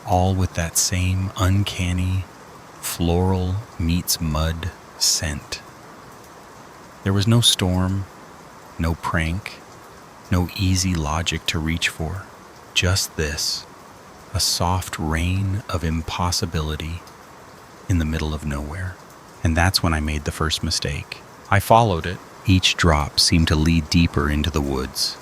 all with that same uncanny floral meets mud scent. There was no storm, no prank, no easy logic to reach for, just this, a soft rain of impossibility in the middle of nowhere. And that's when I made the first mistake. I followed it. Each drop seemed to lead deeper into the woods.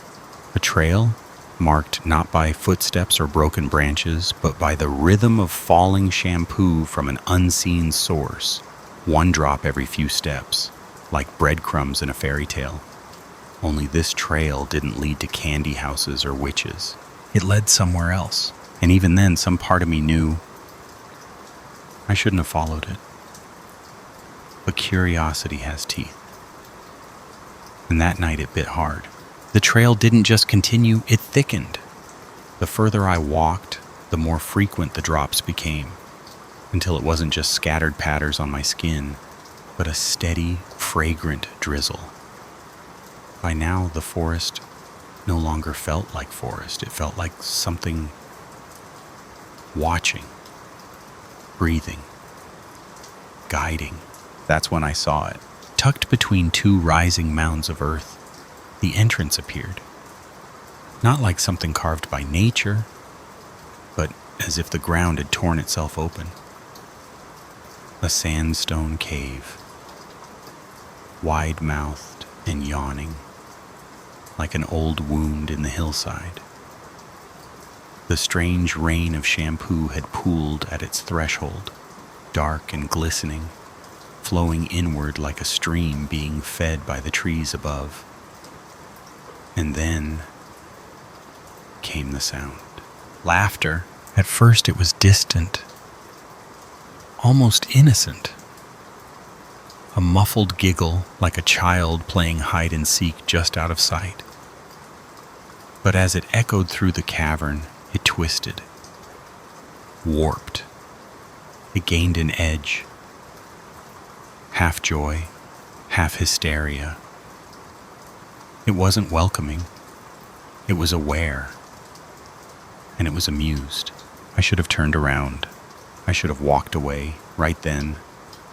A trail marked not by footsteps or broken branches, but by the rhythm of falling shampoo from an unseen source. One drop every few steps, like breadcrumbs in a fairy tale. Only this trail didn't lead to candy houses or witches. It led somewhere else. And even then, some part of me knew I shouldn't have followed it. But curiosity has teeth. And that night it bit hard. The trail didn't just continue, it thickened. The further I walked, the more frequent the drops became, until it wasn't just scattered patters on my skin, but a steady, fragrant drizzle. By now, the forest no longer felt like forest. It felt like something watching, breathing, guiding. That's when I saw it. Tucked between two rising mounds of earth, the entrance appeared. Not like something carved by nature, but as if the ground had torn itself open. A sandstone cave, wide-mouthed and yawning, like an old wound in the hillside. The strange rain of shampoo had pooled at its threshold, dark and glistening, flowing inward like a stream being fed by the trees above. And then came the sound. Laughter. At first it was distant, almost innocent. A muffled giggle like a child playing hide and seek just out of sight. But as it echoed through the cavern, it twisted, warped. It gained an edge. Half joy, half hysteria. It wasn't welcoming. It was aware. And it was amused. I should have turned around. I should have walked away right then.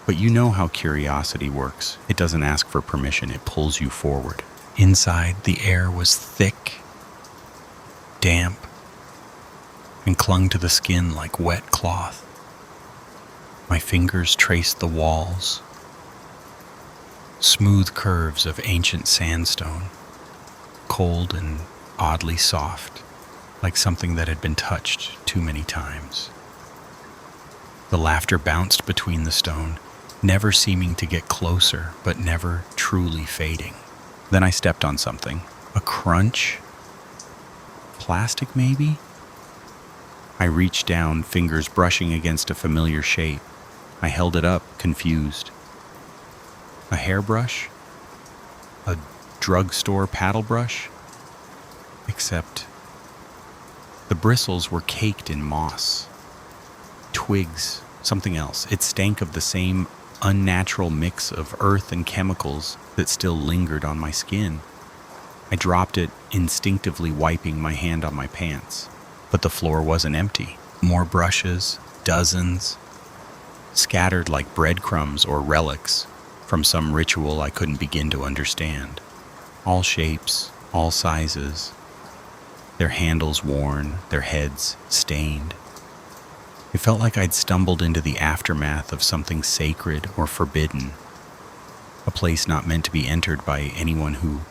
But you know how curiosity works. It doesn't ask for permission. It pulls you forward. Inside, the air was thick, damp, and clung to the skin like wet cloth. My fingers traced the walls, smooth curves of ancient sandstone, cold and oddly soft, like something that had been touched too many times. The laughter bounced between the stone, never seeming to get closer, but never truly fading. Then I stepped on something. A crunch? Plastic, maybe? I reached down, fingers brushing against a familiar shape. I held it up, confused. A hairbrush? A drugstore paddle brush? Except the bristles were caked in moss. Twigs, something else. It stank of the same unnatural mix of earth and chemicals that still lingered on my skin. I dropped it, instinctively wiping my hand on my pants. But the floor wasn't empty. More brushes, dozens, scattered like breadcrumbs or relics from some ritual I couldn't begin to understand. All shapes, all sizes, their handles worn, their heads stained. It felt like I'd stumbled into the aftermath of something sacred or forbidden, a place not meant to be entered by anyone who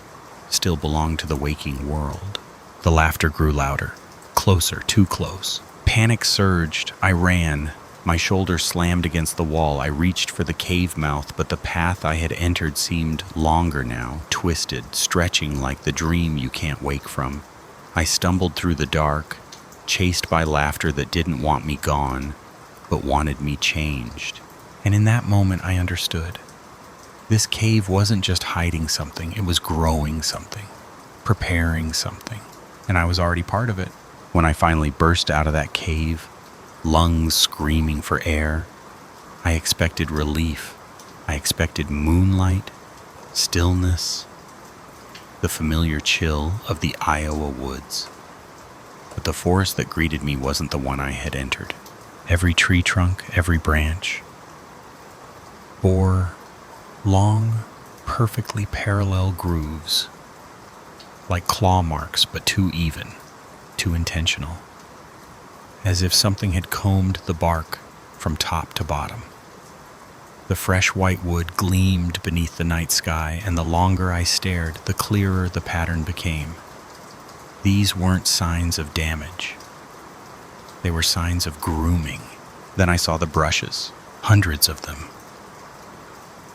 still belonged to the waking world. The laughter grew louder, closer, too close. Panic surged. I ran. My shoulder slammed against the wall. I reached for the cave mouth, but the path I had entered seemed longer now, twisted, stretching like the dream you can't wake from. I stumbled through the dark, chased by laughter that didn't want me gone, but wanted me changed. And in that moment, I understood. This cave wasn't just hiding something, it was growing something, preparing something, and I was already part of it. When I finally burst out of that cave, lungs screaming for air, I expected relief. I expected moonlight, stillness, the familiar chill of the Iowa woods. But the forest that greeted me wasn't the one I had entered. Every tree trunk, every branch, bore long, perfectly parallel grooves, like claw marks, but too even, too intentional, as if something had combed the bark from top to bottom. The fresh white wood gleamed beneath the night sky, and the longer I stared, the clearer the pattern became. These weren't signs of damage. They were signs of grooming. Then I saw the brushes, hundreds of them,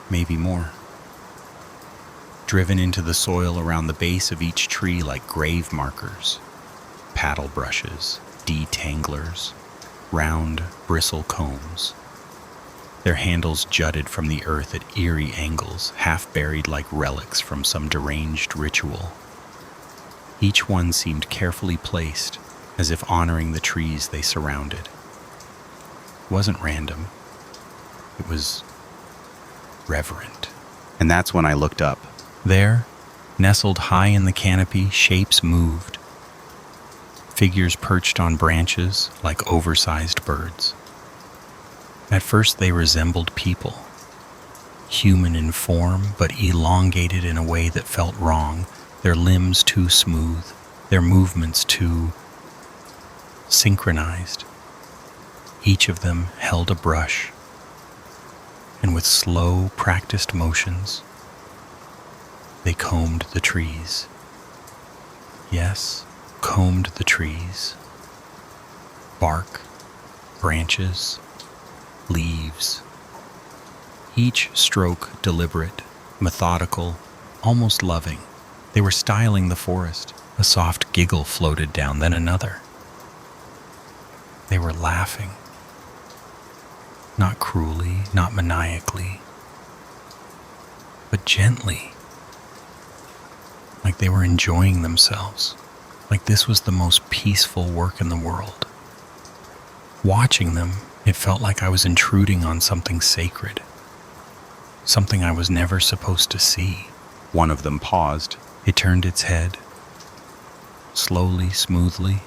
maybe more, driven into the soil around the base of each tree like grave markers. Paddle brushes, detanglers, round bristle combs. Their handles jutted from the earth at eerie angles, half buried like relics from some deranged ritual. Each one seemed carefully placed, as if honoring the trees they surrounded. It wasn't random. It was reverent. And that's when I looked up. There, nestled high in the canopy, shapes moved. Figures perched on branches like oversized birds. At first they resembled people, human in form but elongated in a way that felt wrong, their limbs too smooth, their movements too synchronized. Each of them held a brush, and with slow, practiced motions, they combed the trees. Yes, combed the trees. Bark, branches, leaves. Each stroke deliberate, methodical, almost loving. They were styling the forest. A soft giggle floated down, then another. They were laughing. Not cruelly, not maniacally, but gently. Like they were enjoying themselves. Like this was the most peaceful work in the world. Watching them, it felt like I was intruding on something sacred, something I was never supposed to see. One of them paused. It turned its head, slowly, smoothly,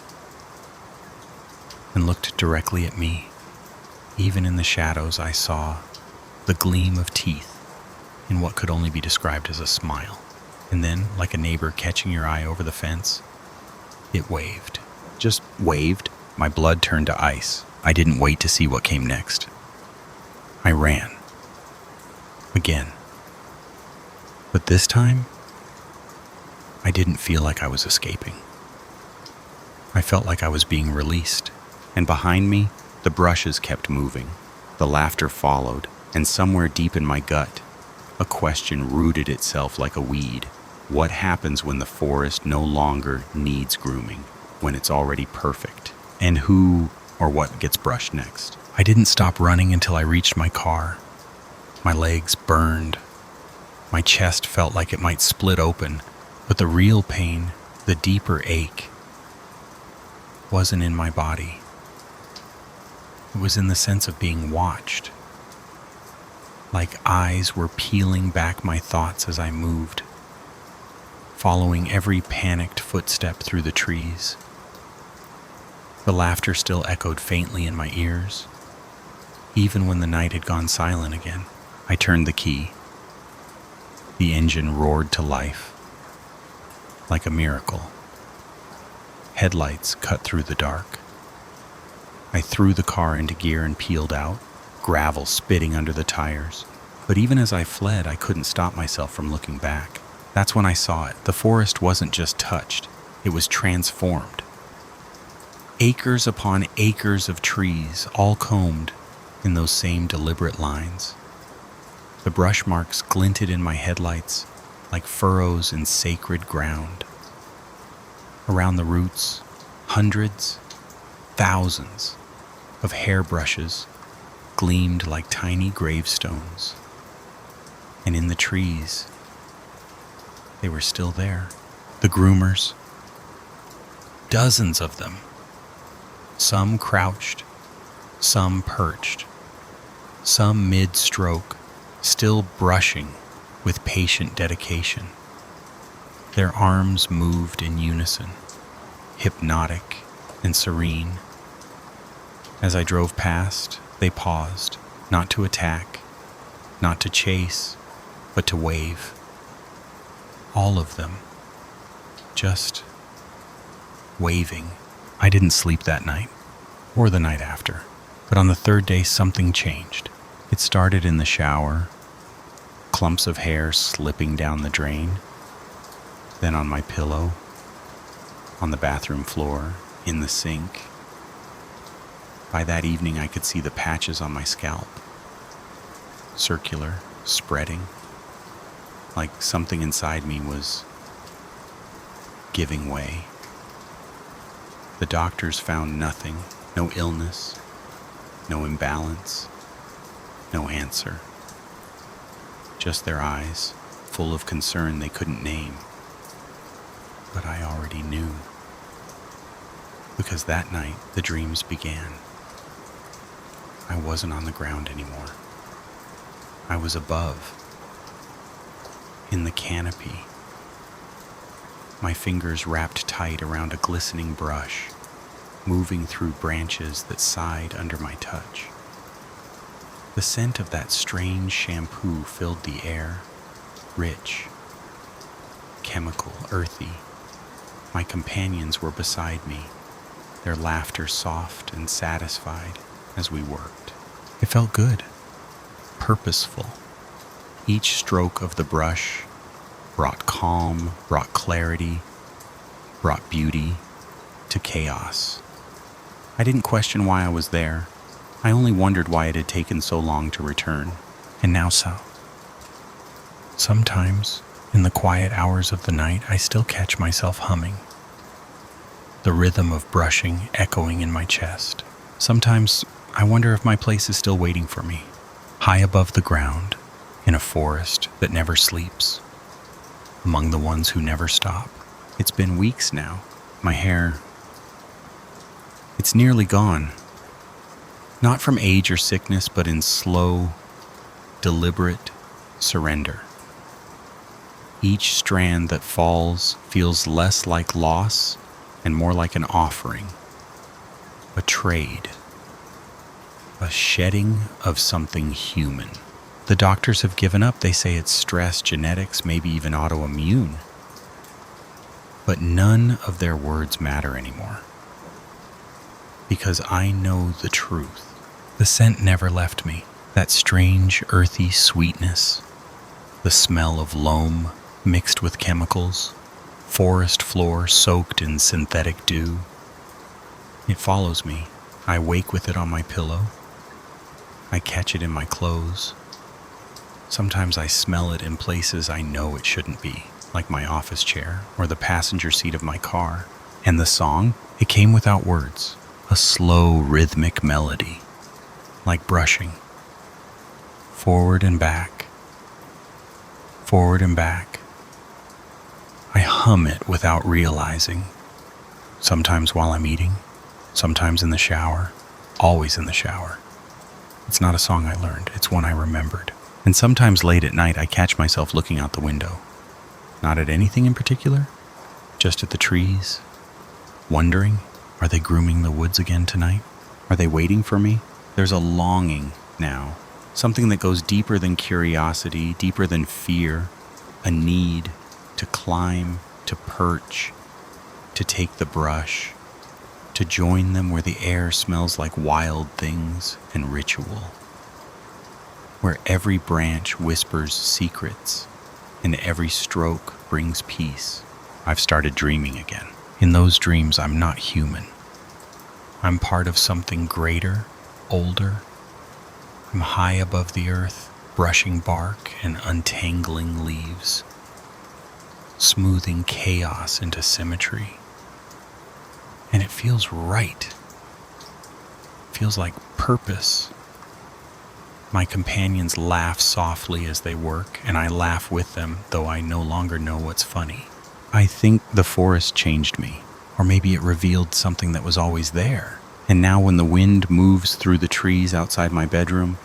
and looked directly at me. Even in the shadows, I saw the gleam of teeth in what could only be described as a smile. And then, like a neighbor catching your eye over the fence, it waved. Just waved. My blood turned to ice. I didn't wait to see what came next. I ran. Again. But this time, I didn't feel like I was escaping. I felt like I was being released. And behind me, the brushes kept moving. The laughter followed, and somewhere deep in my gut, a question rooted itself like a weed. What happens when the forest no longer needs grooming, when it's already perfect? And who or what gets brushed next? I didn't stop running until I reached my car. My legs burned. My chest felt like it might split open, but the real pain, the deeper ache, wasn't in my body. It was in the sense of being watched. Like eyes were peeling back my thoughts as I moved, following every panicked footstep through the trees. The laughter still echoed faintly in my ears. Even when the night had gone silent again, I turned the key. The engine roared to life, like a miracle. Headlights cut through the dark. I threw the car into gear and peeled out, gravel spitting under the tires. But even as I fled, I couldn't stop myself from looking back. That's when I saw it. The forest wasn't just touched, it was transformed. Acres upon acres of trees, all combed in those same deliberate lines. The brush marks glinted in my headlights like furrows in sacred ground. Around the roots, hundreds, thousands of hairbrushes gleamed like tiny gravestones. And in the trees, they were still there. The groomers, dozens of them. Some crouched, some perched, some mid-stroke, still brushing with patient dedication. Their arms moved in unison, hypnotic and serene. As I drove past, they paused, not to attack, not to chase, but to wave. All of them, just waving. I didn't sleep that night, or the night after, but on the third day something changed. It started in the shower, clumps of hair slipping down the drain, then on my pillow, on the bathroom floor, in the sink. By that evening, I could see the patches on my scalp, circular, spreading, like something inside me was giving way. The doctors found nothing, no illness, no imbalance, no answer. Just their eyes, full of concern they couldn't name. But I already knew. Because that night, the dreams began. I wasn't on the ground anymore. I was above, in the canopy, my fingers wrapped tight around a glistening brush, moving through branches that sighed under my touch. The scent of that strange shampoo filled the air, rich, chemical, earthy. My companions were beside me, their laughter soft and satisfied as we worked. It felt good, purposeful. Each stroke of the brush brought calm, brought clarity, brought beauty to chaos. I didn't question why I was there. I only wondered why it had taken so long to return. And now so. Sometimes, in the quiet hours of the night, I still catch myself humming, the rhythm of brushing echoing in my chest. Sometimes I wonder if my place is still waiting for me, high above the ground, in a forest that never sleeps, among the ones who never stop. It's been weeks now. My hair, it's nearly gone. Not from age or sickness, but in slow, deliberate surrender. Each strand that falls feels less like loss and more like an offering, a trade, a shedding of something human. The doctors have given up. They say it's stress, genetics, maybe even autoimmune. But none of their words matter anymore. Because I know the truth. The scent never left me. That strange, earthy sweetness. The smell of loam mixed with chemicals. Forest floor soaked in synthetic dew. It follows me. I wake with it on my pillow. I catch it in my clothes. Sometimes I smell it in places I know it shouldn't be, like my office chair or the passenger seat of my car. And the song, it came without words, a slow rhythmic melody, like brushing. Forward and back, forward and back. I hum it without realizing, sometimes while I'm eating, sometimes in the shower, always in the shower. It's not a song I learned, it's one I remembered. And sometimes late at night, I catch myself looking out the window. Not at anything in particular, just at the trees, wondering, are they grooming the woods again tonight? Are they waiting for me? There's a longing now, something that goes deeper than curiosity, deeper than fear, a need to climb, to perch, to take the brush, to join them where the air smells like wild things and ritual, where every branch whispers secrets and every stroke brings peace. I've started dreaming again. In those dreams, I'm not human. I'm part of something greater, older. I'm high above the earth, brushing bark and untangling leaves, smoothing chaos into symmetry. And it feels right. It feels like purpose. My companions laugh softly as they work, and I laugh with them, though I no longer know what's funny. I think the forest changed me, or maybe it revealed something that was always there. And now when the wind moves through the trees outside my bedroom,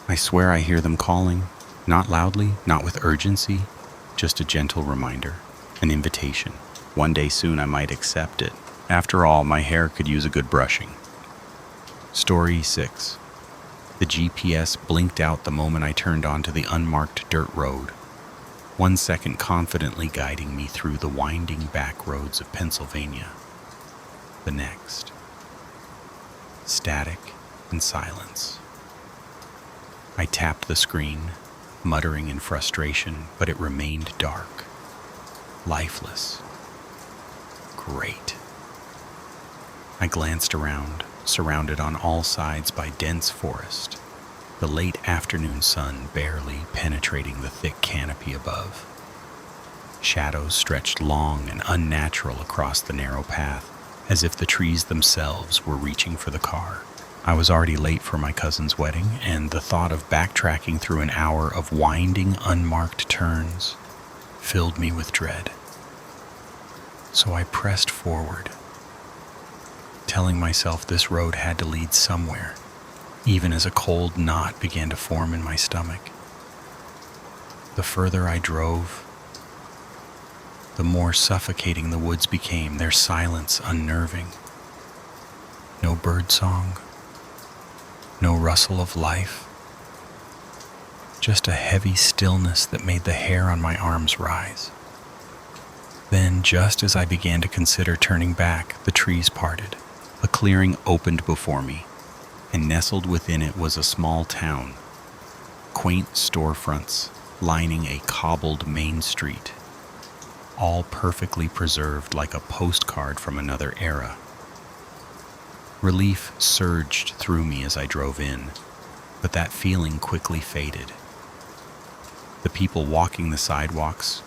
I swear I hear them calling, not loudly, not with urgency, just a gentle reminder, an invitation. One day soon I might accept it. After all, my hair could use a good brushing. Story 6. The GPS blinked out the moment I turned onto the unmarked dirt road, 1 second confidently guiding me through the winding back roads of Pennsylvania. The next, static and silence. I tapped the screen, muttering in frustration, but it remained dark, lifeless. Great. I glanced around, surrounded on all sides by dense forest, the late afternoon sun barely penetrating the thick canopy above. Shadows stretched long and unnatural across the narrow path, as if the trees themselves were reaching for the car. I was already late for my cousin's wedding, and the thought of backtracking through an hour of winding, unmarked turns filled me with dread. So I pressed forward, telling myself this road had to lead somewhere, even as a cold knot began to form in my stomach. The further I drove, the more suffocating the woods became, their silence unnerving. No birdsong, no rustle of life, just a heavy stillness that made the hair on my arms rise. Then, just as I began to consider turning back, the trees parted. A clearing opened before me, and nestled within it was a small town. Quaint storefronts lining a cobbled main street, all perfectly preserved like a postcard from another era. Relief surged through me as I drove in, but that feeling quickly faded. The people walking the sidewalks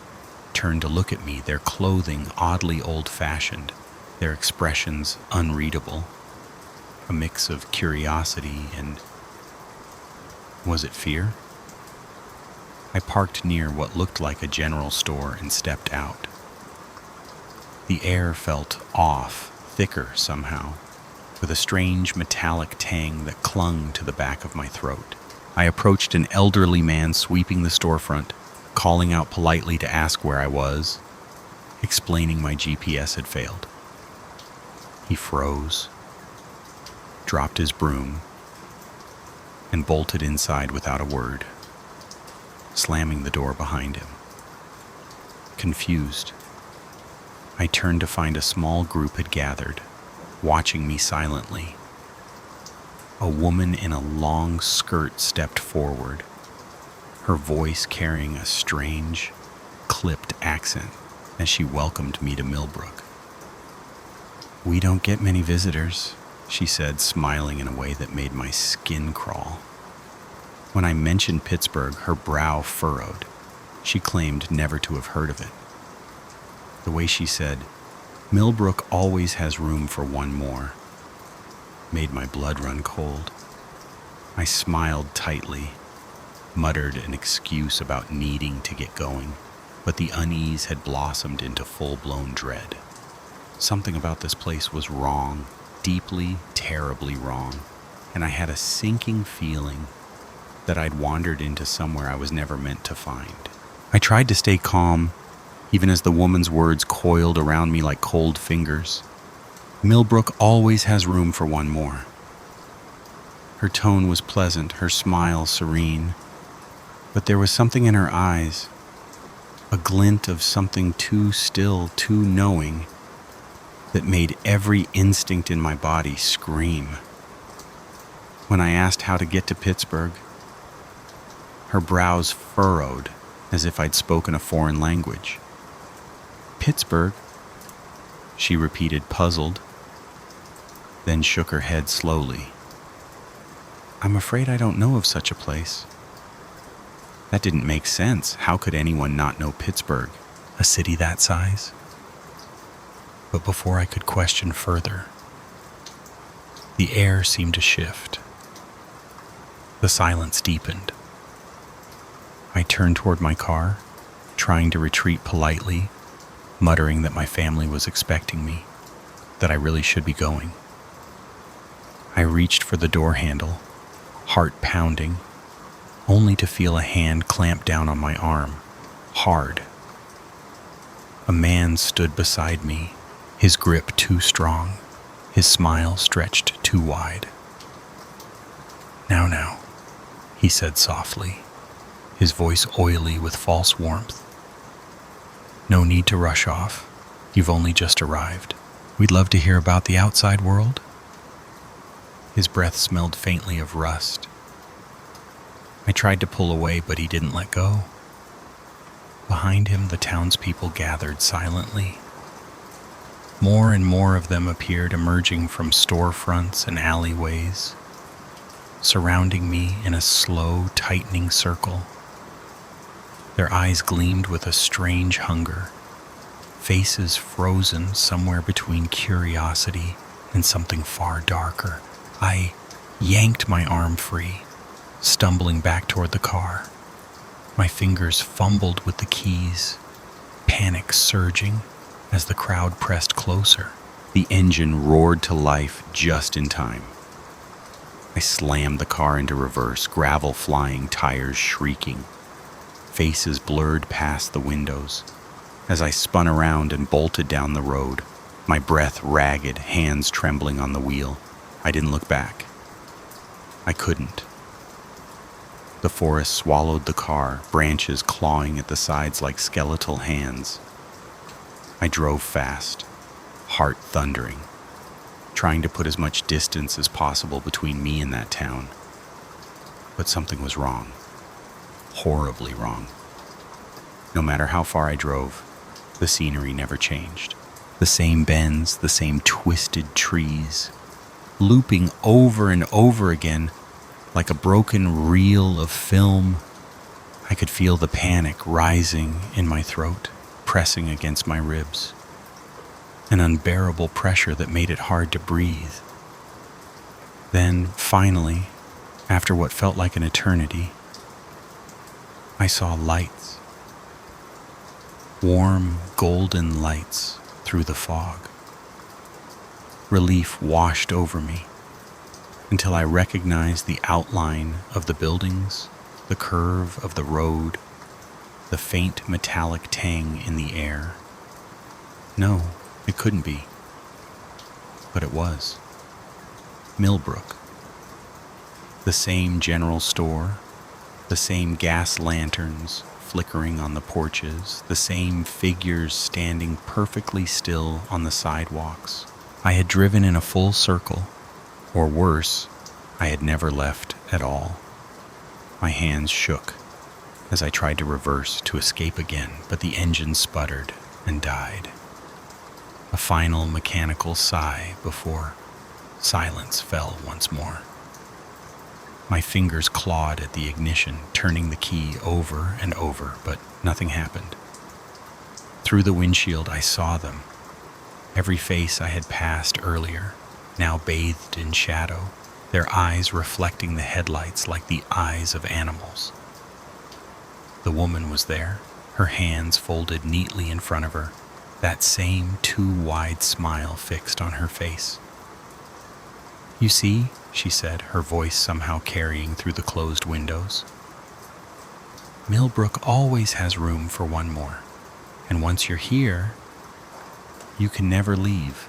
turned to look at me, their clothing oddly old-fashioned, their expressions unreadable, a mix of curiosity and, was it fear? I parked near what looked like a general store and stepped out. The air felt off, thicker somehow, with a strange metallic tang that clung to the back of my throat. I approached an elderly man sweeping the storefront, calling out politely to ask where I was, explaining my GPS had failed. He froze, dropped his broom, and bolted inside without a word, slamming the door behind him. Confused, I turned to find a small group had gathered, watching me silently. A woman in a long skirt stepped forward, her voice carrying a strange, clipped accent as she welcomed me to Millbrook. "We don't get many visitors," she said, smiling in a way that made my skin crawl. When I mentioned Pittsburgh, her brow furrowed. She claimed never to have heard of it. The way she said, "Millbrook always has room for one more," made my blood run cold. I smiled tightly, muttered an excuse about needing to get going, but the unease had blossomed into full-blown dread. Something about this place was wrong, deeply, terribly wrong, and I had a sinking feeling that I'd wandered into somewhere I was never meant to find. I tried to stay calm, even as the woman's words coiled around me like cold fingers. "Millbrook always has room for one more." Her tone was pleasant, her smile serene, but there was something in her eyes, a glint of something too still, too knowing, that made every instinct in my body scream. When I asked how to get to Pittsburgh, her brows furrowed as if I'd spoken a foreign language. "Pittsburgh?" she repeated, puzzled, then shook her head slowly. "I'm afraid I don't know of such a place." That didn't make sense. How could anyone not know Pittsburgh, a city that size? But before I could question further, the air seemed to shift. The silence deepened. I turned toward my car, trying to retreat politely, muttering that my family was expecting me, that I really should be going. I reached for the door handle, heart pounding, only to feel a hand clamp down on my arm, hard. A man stood beside me, his grip too strong, his smile stretched too wide. Now, he said softly, his voice oily with false warmth. "No need to rush off. You've only just arrived. We'd love to hear about the outside world." His breath smelled faintly of rust. I tried to pull away, but he didn't let go. Behind him, the townspeople gathered silently. More and more of them appeared, emerging from storefronts and alleyways, surrounding me in a slow, tightening circle. Their eyes gleamed with a strange hunger, faces frozen somewhere between curiosity and something far darker. I yanked my arm free, stumbling back toward the car. My fingers fumbled with the keys, panic surging as the crowd pressed closer. The engine roared to life just in time. I slammed the car into reverse, gravel flying, tires shrieking. Faces blurred past the windows. As I spun around and bolted down the road, my breath ragged, hands trembling on the wheel, I didn't look back. I couldn't. The forest swallowed the car, branches clawing at the sides like skeletal hands. I drove fast, heart thundering, trying to put as much distance as possible between me and that town. But something was wrong. Horribly wrong. No matter how far I drove, the scenery never changed. The same bends, the same twisted trees, looping over and over again like a broken reel of film. I could feel the panic rising in my throat, pressing against my ribs, an unbearable pressure that made it hard to breathe. Then, finally, after what felt like an eternity, I saw lights. Warm, golden lights through the fog. Relief washed over me until I recognized the outline of the buildings, the curve of the road, the faint metallic tang in the air. No, it couldn't be. But it was. Millbrook. The same general store, the same gas lanterns flickering on the porches, the same figures standing perfectly still on the sidewalks. I had driven in a full circle, or worse, I had never left at all. My hands shook as I tried to reverse to escape again, but the engine sputtered and died. A final mechanical sigh before silence fell once more. My fingers clawed at the ignition, turning the key over and over, but nothing happened. Through the windshield, I saw them. Every face I had passed earlier, now bathed in shadow, their eyes reflecting the headlights like the eyes of animals. The woman was there, her hands folded neatly in front of her, that same too wide smile fixed on her face. "You see," she said, her voice somehow carrying through the closed windows. "Millbrook always has room for one more, and once you're here, you can never leave."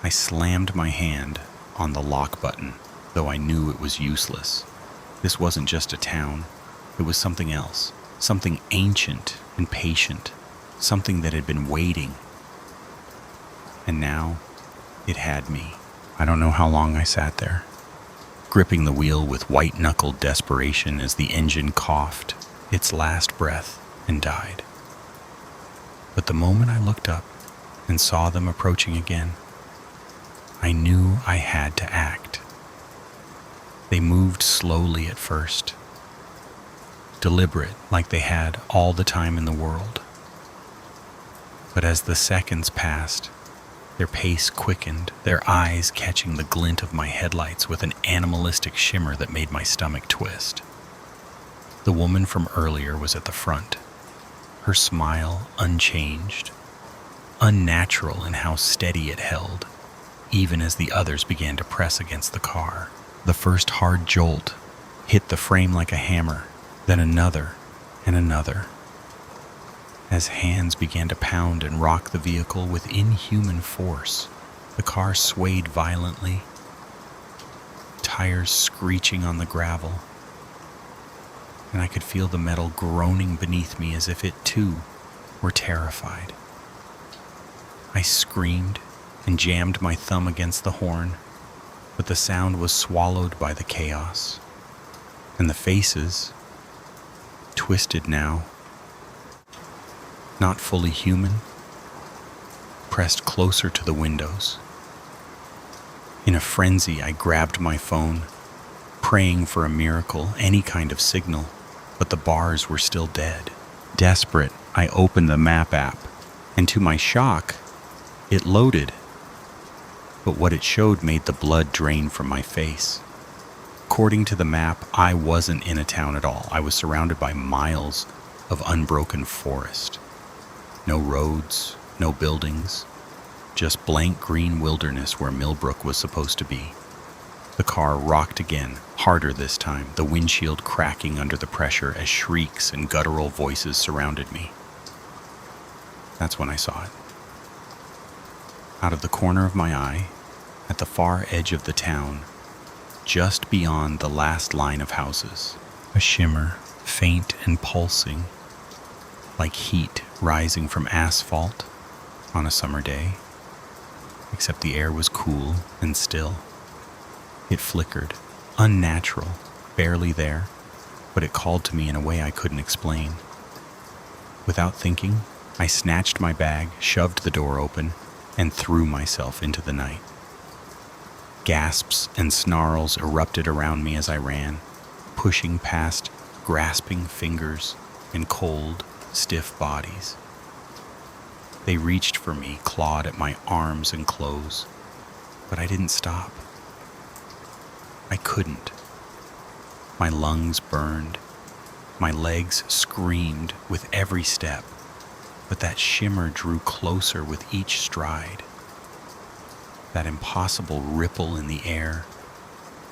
I slammed my hand on the lock button, though I knew it was useless. This wasn't just a town. It was something else, something ancient and patient, something that had been waiting. And now it had me. I don't know how long I sat there, gripping the wheel with white-knuckled desperation as the engine coughed its last breath and died. But the moment I looked up and saw them approaching again, I knew I had to act. They moved slowly at first, deliberate like they had all the time in the world. But as the seconds passed, their pace quickened, their eyes catching the glint of my headlights with an animalistic shimmer that made my stomach twist. The woman from earlier was at the front, her smile unchanged, unnatural in how steady it held, even as the others began to press against the car. The first hard jolt hit the frame like a hammer, then another and another. As hands began to pound and rock the vehicle with inhuman force, the car swayed violently, tires screeching on the gravel, and I could feel the metal groaning beneath me as if it too were terrified. I screamed and jammed my thumb against the horn, but the sound was swallowed by the chaos. And the faces, twisted now, not fully human, pressed closer to the windows. In a frenzy, I grabbed my phone, praying for a miracle, any kind of signal, but the bars were still dead. Desperate, I opened the map app, and to my shock, it loaded. But what it showed made the blood drain from my face. According to the map, I wasn't in a town at all. I was surrounded by miles of unbroken forest. No roads, no buildings, just blank green wilderness where Millbrook was supposed to be. The car rocked again, harder this time, the windshield cracking under the pressure as shrieks and guttural voices surrounded me. That's when I saw it. Out of the corner of my eye, at the far edge of the town, just beyond the last line of houses, a shimmer, faint and pulsing, like heat rising from asphalt on a summer day, except the air was cool and still. It flickered, unnatural, barely there, but it called to me in a way I couldn't explain. Without thinking, I snatched my bag, shoved the door open, and threw myself into the night. Gasps and snarls erupted around me as I ran, pushing past grasping fingers and cold, stiff bodies. They reached for me, clawed at my arms and clothes, but I didn't stop. I couldn't. My lungs burned. My legs screamed with every step, but that shimmer drew closer with each stride. That impossible ripple in the air,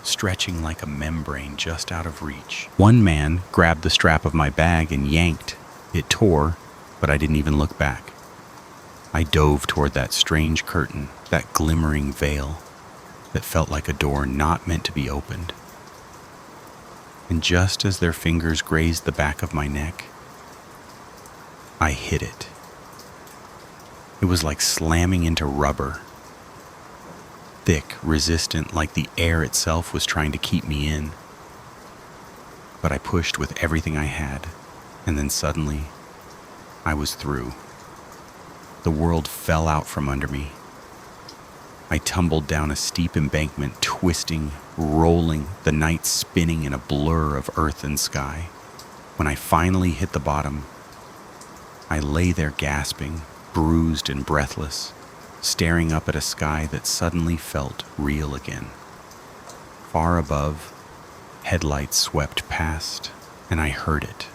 stretching like a membrane just out of reach. One man grabbed the strap of my bag and yanked. It tore, but I didn't even look back. I dove toward that strange curtain, that glimmering veil that felt like a door not meant to be opened. And just as their fingers grazed the back of my neck, I hit it. It was like slamming into rubber. Thick, resistant, like the air itself was trying to keep me in. But I pushed with everything I had, and then suddenly, I was through. The world fell out from under me. I tumbled down a steep embankment, twisting, rolling, the night spinning in a blur of earth and sky. When I finally hit the bottom, I lay there gasping, bruised and breathless, staring up at a sky that suddenly felt real again. Far above, headlights swept past, and I heard it.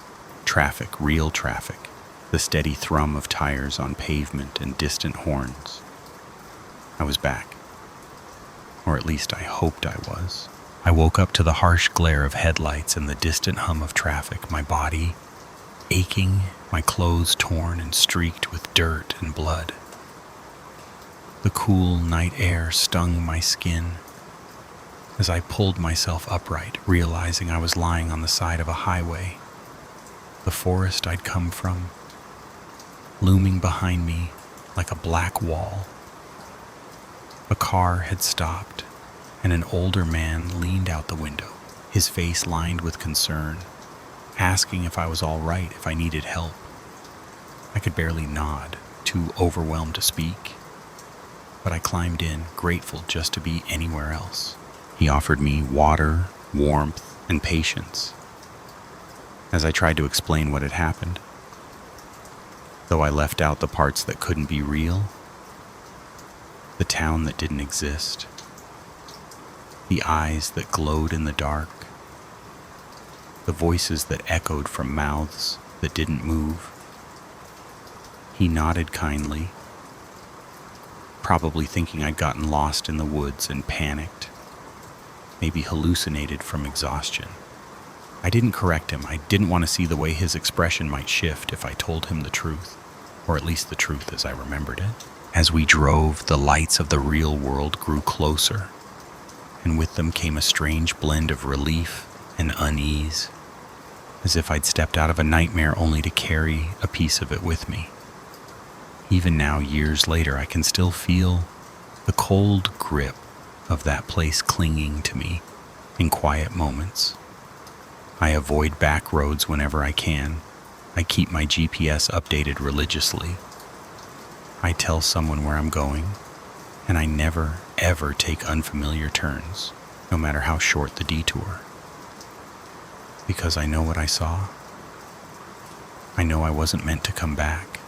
Traffic, real traffic, the steady thrum of tires on pavement and distant horns. I was back. Or at least I hoped I was. I woke up to the harsh glare of headlights and the distant hum of traffic, my body aching, my clothes torn and streaked with dirt and blood. The cool night air stung my skin as I pulled myself upright, realizing I was lying on the side of a highway. The forest I'd come from, looming behind me like a black wall. A car had stopped, and an older man leaned out the window, his face lined with concern, asking if I was all right, if I needed help. I could barely nod, too overwhelmed to speak, but I climbed in, grateful just to be anywhere else. He offered me water, warmth, and patience as I tried to explain what had happened. Though I left out the parts that couldn't be real, the town that didn't exist, the eyes that glowed in the dark, the voices that echoed from mouths that didn't move. He nodded kindly, probably thinking I'd gotten lost in the woods and panicked, maybe hallucinated from exhaustion. I didn't correct him. I didn't want to see the way his expression might shift if I told him the truth, or at least the truth as I remembered it. As we drove, the lights of the real world grew closer, and with them came a strange blend of relief and unease, as if I'd stepped out of a nightmare only to carry a piece of it with me. Even now, years later, I can still feel the cold grip of that place clinging to me in quiet moments. I avoid back roads whenever I can. I keep my GPS updated religiously. I tell someone where I'm going, and I never, ever take unfamiliar turns, no matter how short the detour. Because I know what I saw. I know I wasn't meant to come back.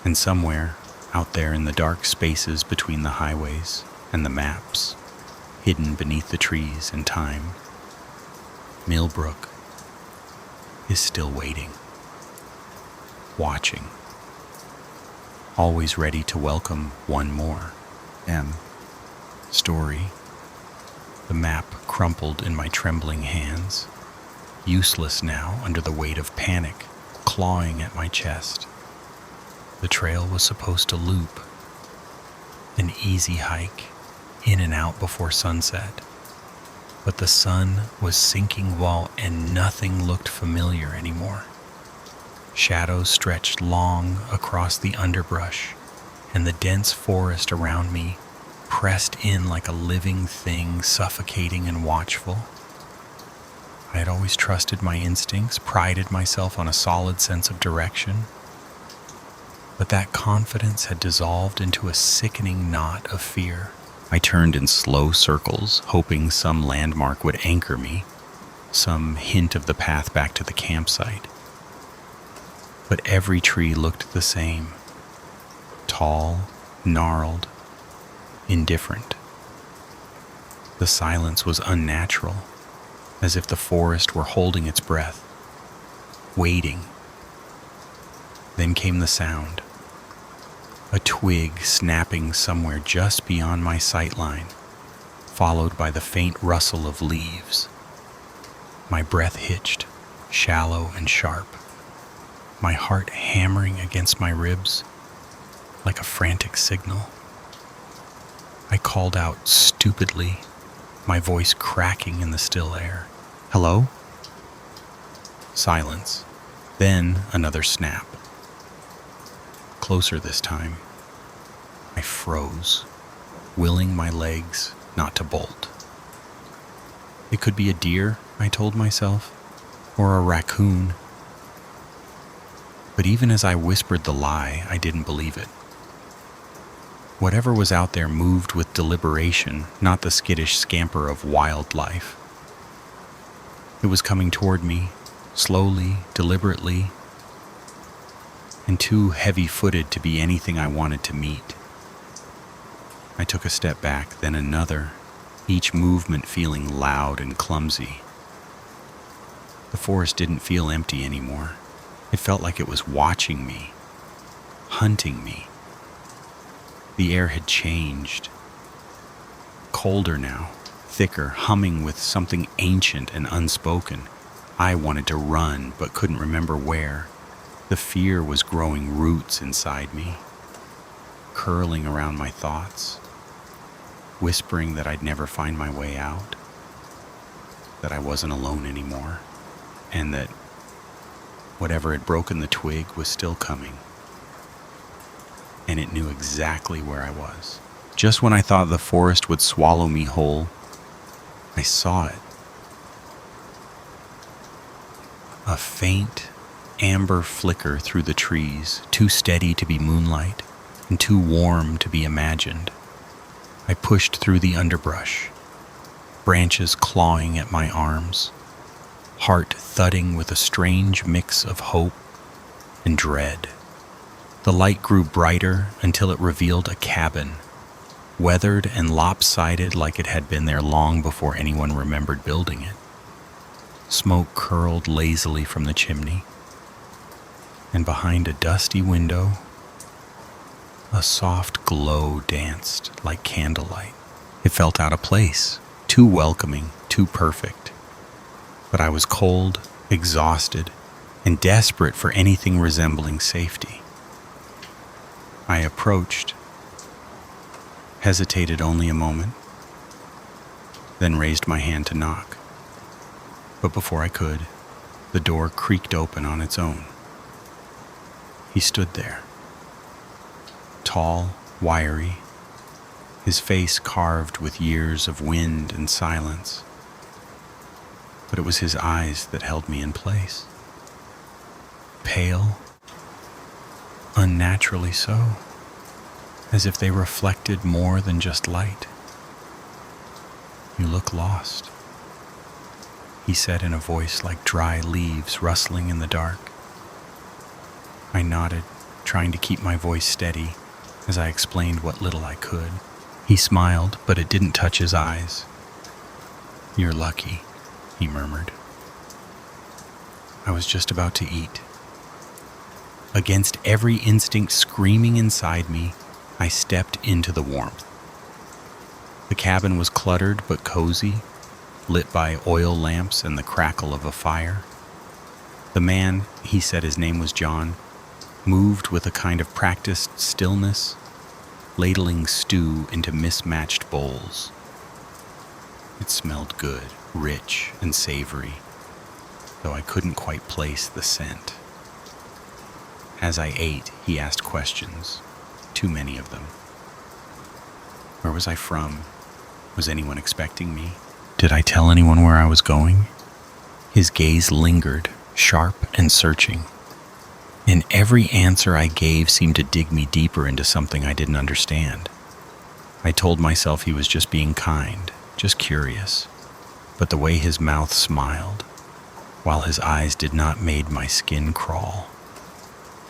And somewhere, out there in the dark spaces between the highways and the maps, hidden beneath the trees and time, Millbrook is still waiting, watching, always ready to welcome one more story. The map crumpled in my trembling hands, useless now under the weight of panic clawing at my chest. The trail was supposed to loop, an easy hike, in and out before sunset. But the sun was sinking low and nothing looked familiar anymore. Shadows stretched long across the underbrush, and the dense forest around me pressed in like a living thing, suffocating and watchful. I had always trusted my instincts, prided myself on a solid sense of direction. But that confidence had dissolved into a sickening knot of fear. I turned in slow circles, hoping some landmark would anchor me, some hint of the path back to the campsite. But every tree looked the same, tall, gnarled, indifferent. The silence was unnatural, as if the forest were holding its breath, waiting. Then came the sound. A twig snapping somewhere just beyond my sight line, followed by the faint rustle of leaves. My breath hitched, shallow and sharp, my heart hammering against my ribs like a frantic signal. I called out stupidly, my voice cracking in the still air. "Hello?" Silence. Then another snap. Closer this time. I froze, willing my legs not to bolt. It could be a deer, I told myself, or a raccoon. But even as I whispered the lie, I didn't believe it. Whatever was out there moved with deliberation, not the skittish scamper of wildlife. It was coming toward me, slowly, deliberately, and too heavy-footed to be anything I wanted to meet. I took a step back, then another, each movement feeling loud and clumsy. The forest didn't feel empty anymore. It felt like it was watching me, hunting me. The air had changed. Colder now, thicker, humming with something ancient and unspoken. I wanted to run, but couldn't remember where. The fear was growing roots inside me, curling around my thoughts, whispering that I'd never find my way out, that I wasn't alone anymore, and that whatever had broken the twig was still coming. And it knew exactly where I was. Just when I thought the forest would swallow me whole, I saw it. A faint, amber flicker through the trees, too steady to be moonlight and too warm to be imagined. I pushed through the underbrush, branches clawing at my arms, heart thudding with a strange mix of hope and dread. The light grew brighter until it revealed a cabin, weathered and lopsided like it had been there long before anyone remembered building it. Smoke curled lazily from the chimney, and behind a dusty window, a soft glow danced like candlelight. It felt out of place, too welcoming, too perfect. But I was cold, exhausted, and desperate for anything resembling safety. I approached, hesitated only a moment, then raised my hand to knock. But before I could, the door creaked open on its own. He stood there, tall, wiry, his face carved with years of wind and silence. but it was his eyes that held me in place. Pale, unnaturally so, as if they reflected more than just light. "You look lost," he said in a voice like dry leaves rustling in the dark. I nodded, trying to keep my voice steady as I explained what little I could. He smiled, but it didn't touch his eyes. "You're lucky," he murmured. I was just about to eat. Against every instinct screaming inside me, I stepped into the warmth. The cabin was cluttered but cozy, lit by oil lamps and the crackle of a fire. The man, he said his name was John, moved with a kind of practiced stillness, ladling stew into mismatched bowls. It smelled good, rich, and savory, though I couldn't quite place the scent. As I ate, he asked questions, too many of them. Where was I from? Was anyone expecting me? Did I tell anyone where I was going? His gaze lingered, sharp and searching, and every answer I gave seemed to dig me deeper into something I didn't understand. I told myself he was just being kind, just curious, but the way his mouth smiled, while his eyes did not make my skin crawl.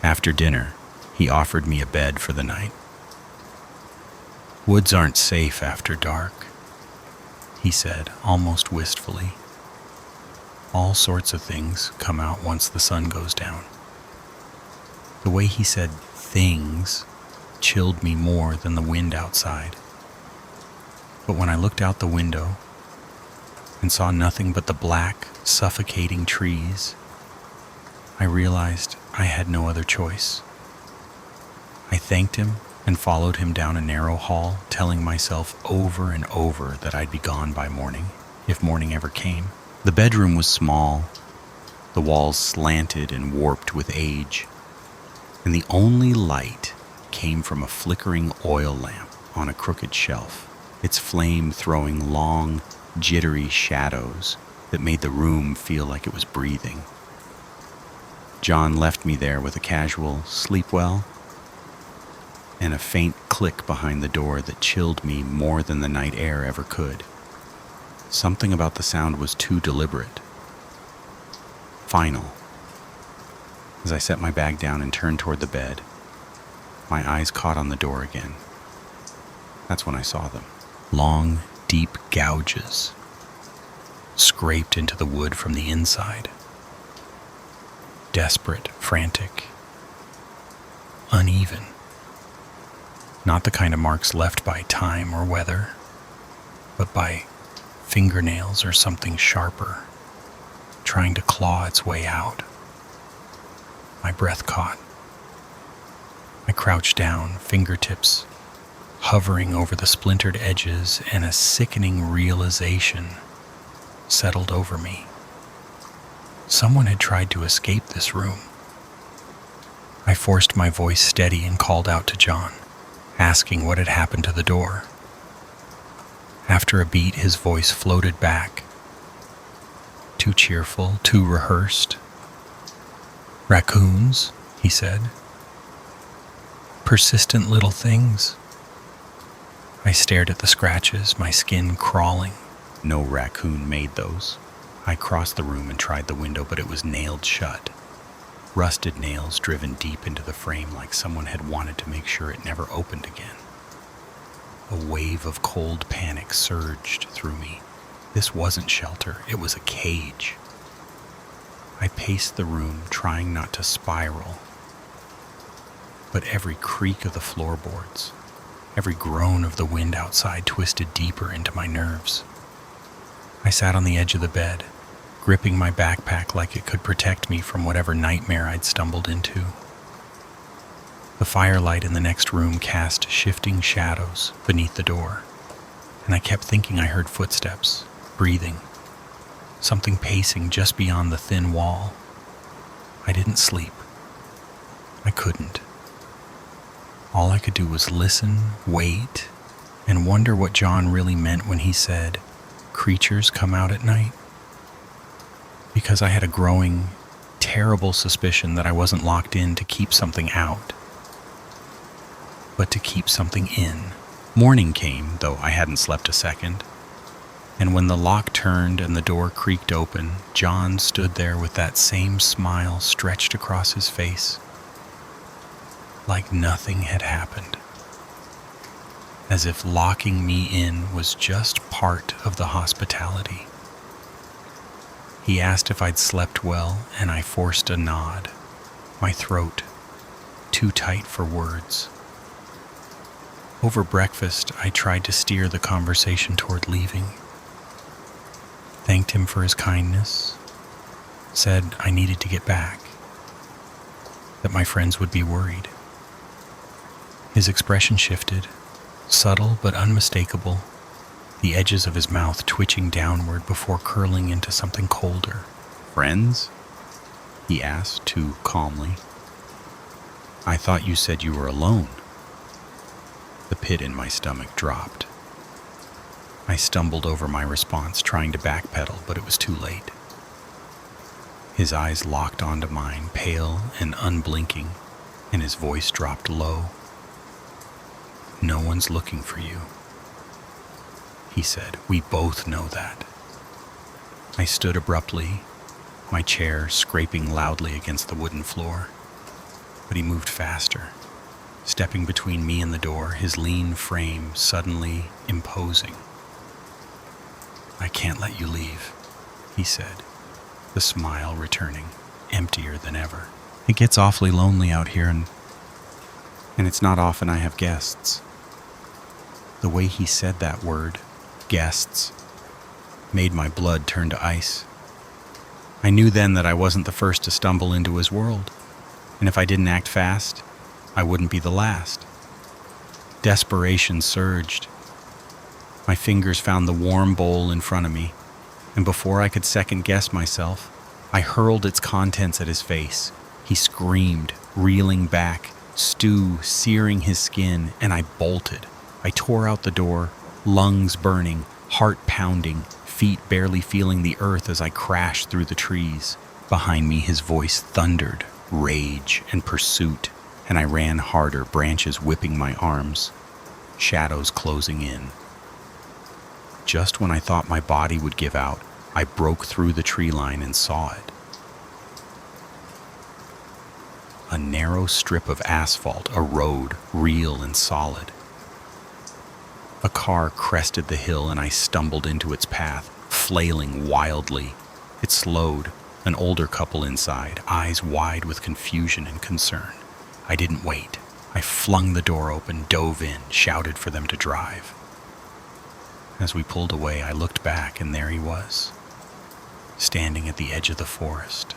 After dinner, he offered me a bed for the night. "Woods aren't safe after dark," he said, almost wistfully. "All sorts of things come out once the sun goes down." The way he said "things" chilled me more than the wind outside. But when I looked out the window and saw nothing but the black, suffocating trees, I realized I had no other choice. I thanked him and followed him down a narrow hall, telling myself over and over that I'd be gone by morning, if morning ever came. The bedroom was small, the walls slanted and warped with age, and the only light came from a flickering oil lamp on a crooked shelf, its flame throwing long, jittery shadows that made the room feel like it was breathing. John left me there with a casual "sleep well" and a faint click behind the door that chilled me more than the night air ever could. Something about the sound was too deliberate, final. As I set my bag down and turned toward the bed, my eyes caught on the door again. That's when I saw them. Long, deep gouges scraped into the wood from the inside. Desperate, frantic, uneven. Not the kind of marks left by time or weather, but by fingernails or something sharper, trying to claw its way out. My breath caught. I crouched down, fingertips hovering over the splintered edges, and a sickening realization settled over me. Someone had tried to escape this room. I forced my voice steady and called out to John, asking what had happened to the door. After a beat, his voice floated back. Too cheerful, too rehearsed. "Raccoons," he said. "Persistent little things." I stared at the scratches, my skin crawling. No raccoon made those. I crossed the room and tried the window, but it was nailed shut. Rusted nails driven deep into the frame like someone had wanted to make sure it never opened again. A wave of cold panic surged through me. This wasn't shelter, it was a cage. I paced the room, trying not to spiral. But every creak of the floorboards, every groan of the wind outside twisted deeper into my nerves. I sat on the edge of the bed, gripping my backpack like it could protect me from whatever nightmare I'd stumbled into. The firelight in the next room cast shifting shadows beneath the door, and I kept thinking I heard footsteps, breathing, something pacing just beyond the thin wall. I didn't sleep. I couldn't. All I could do was listen, wait, and wonder what John really meant when he said, "Creatures come out at night." because I had a growing, terrible suspicion that I wasn't locked in to keep something out, but to keep something in. Morning came, though I hadn't slept a second, and when the lock turned and the door creaked open, John stood there with that same smile stretched across his face, like nothing had happened, as if locking me in was just part of the hospitality. He asked if I'd slept well, and I forced a nod, my throat too tight for words. Over breakfast, I tried to steer the conversation toward leaving. Thanked him for his kindness, said I needed to get back, that my friends would be worried. His expression shifted, subtle but unmistakable, the edges of his mouth twitching downward before curling into something colder. Friends? He asked, too calmly. I thought you said you were alone. The pit in my stomach dropped. I stumbled over my response, trying to backpedal, but it was too late. His eyes locked onto mine, pale and unblinking, and his voice dropped low. No one's looking for you, he said. We both know that. I stood abruptly, my chair scraping loudly against the wooden floor, but he moved faster, stepping between me and the door, his lean frame suddenly imposing. I can't let you leave, he said, the smile returning, emptier than ever. It gets awfully lonely out here, and it's not often I have guests. The way he said that word, guests, made my blood turn to ice. I knew then that I wasn't the first to stumble into his world, and if I didn't act fast, I wouldn't be the last. Desperation surged. My fingers found the warm bowl in front of me, and before I could second-guess myself, I hurled its contents at his face. He screamed, reeling back, stew searing his skin, and I bolted. I tore out the door, lungs burning, heart pounding, feet barely feeling the earth as I crashed through the trees. Behind me, his voice thundered, rage and pursuit, and I ran harder, branches whipping my arms, shadows closing in. Just when I thought my body would give out, I broke through the tree line and saw it. A narrow strip of asphalt, a road, real and solid. A car crested the hill and I stumbled into its path, flailing wildly. It slowed, an older couple inside, eyes wide with confusion and concern. I didn't wait. I flung the door open, dove in, shouted for them to drive. As we pulled away, I looked back, and there he was, standing at the edge of the forest,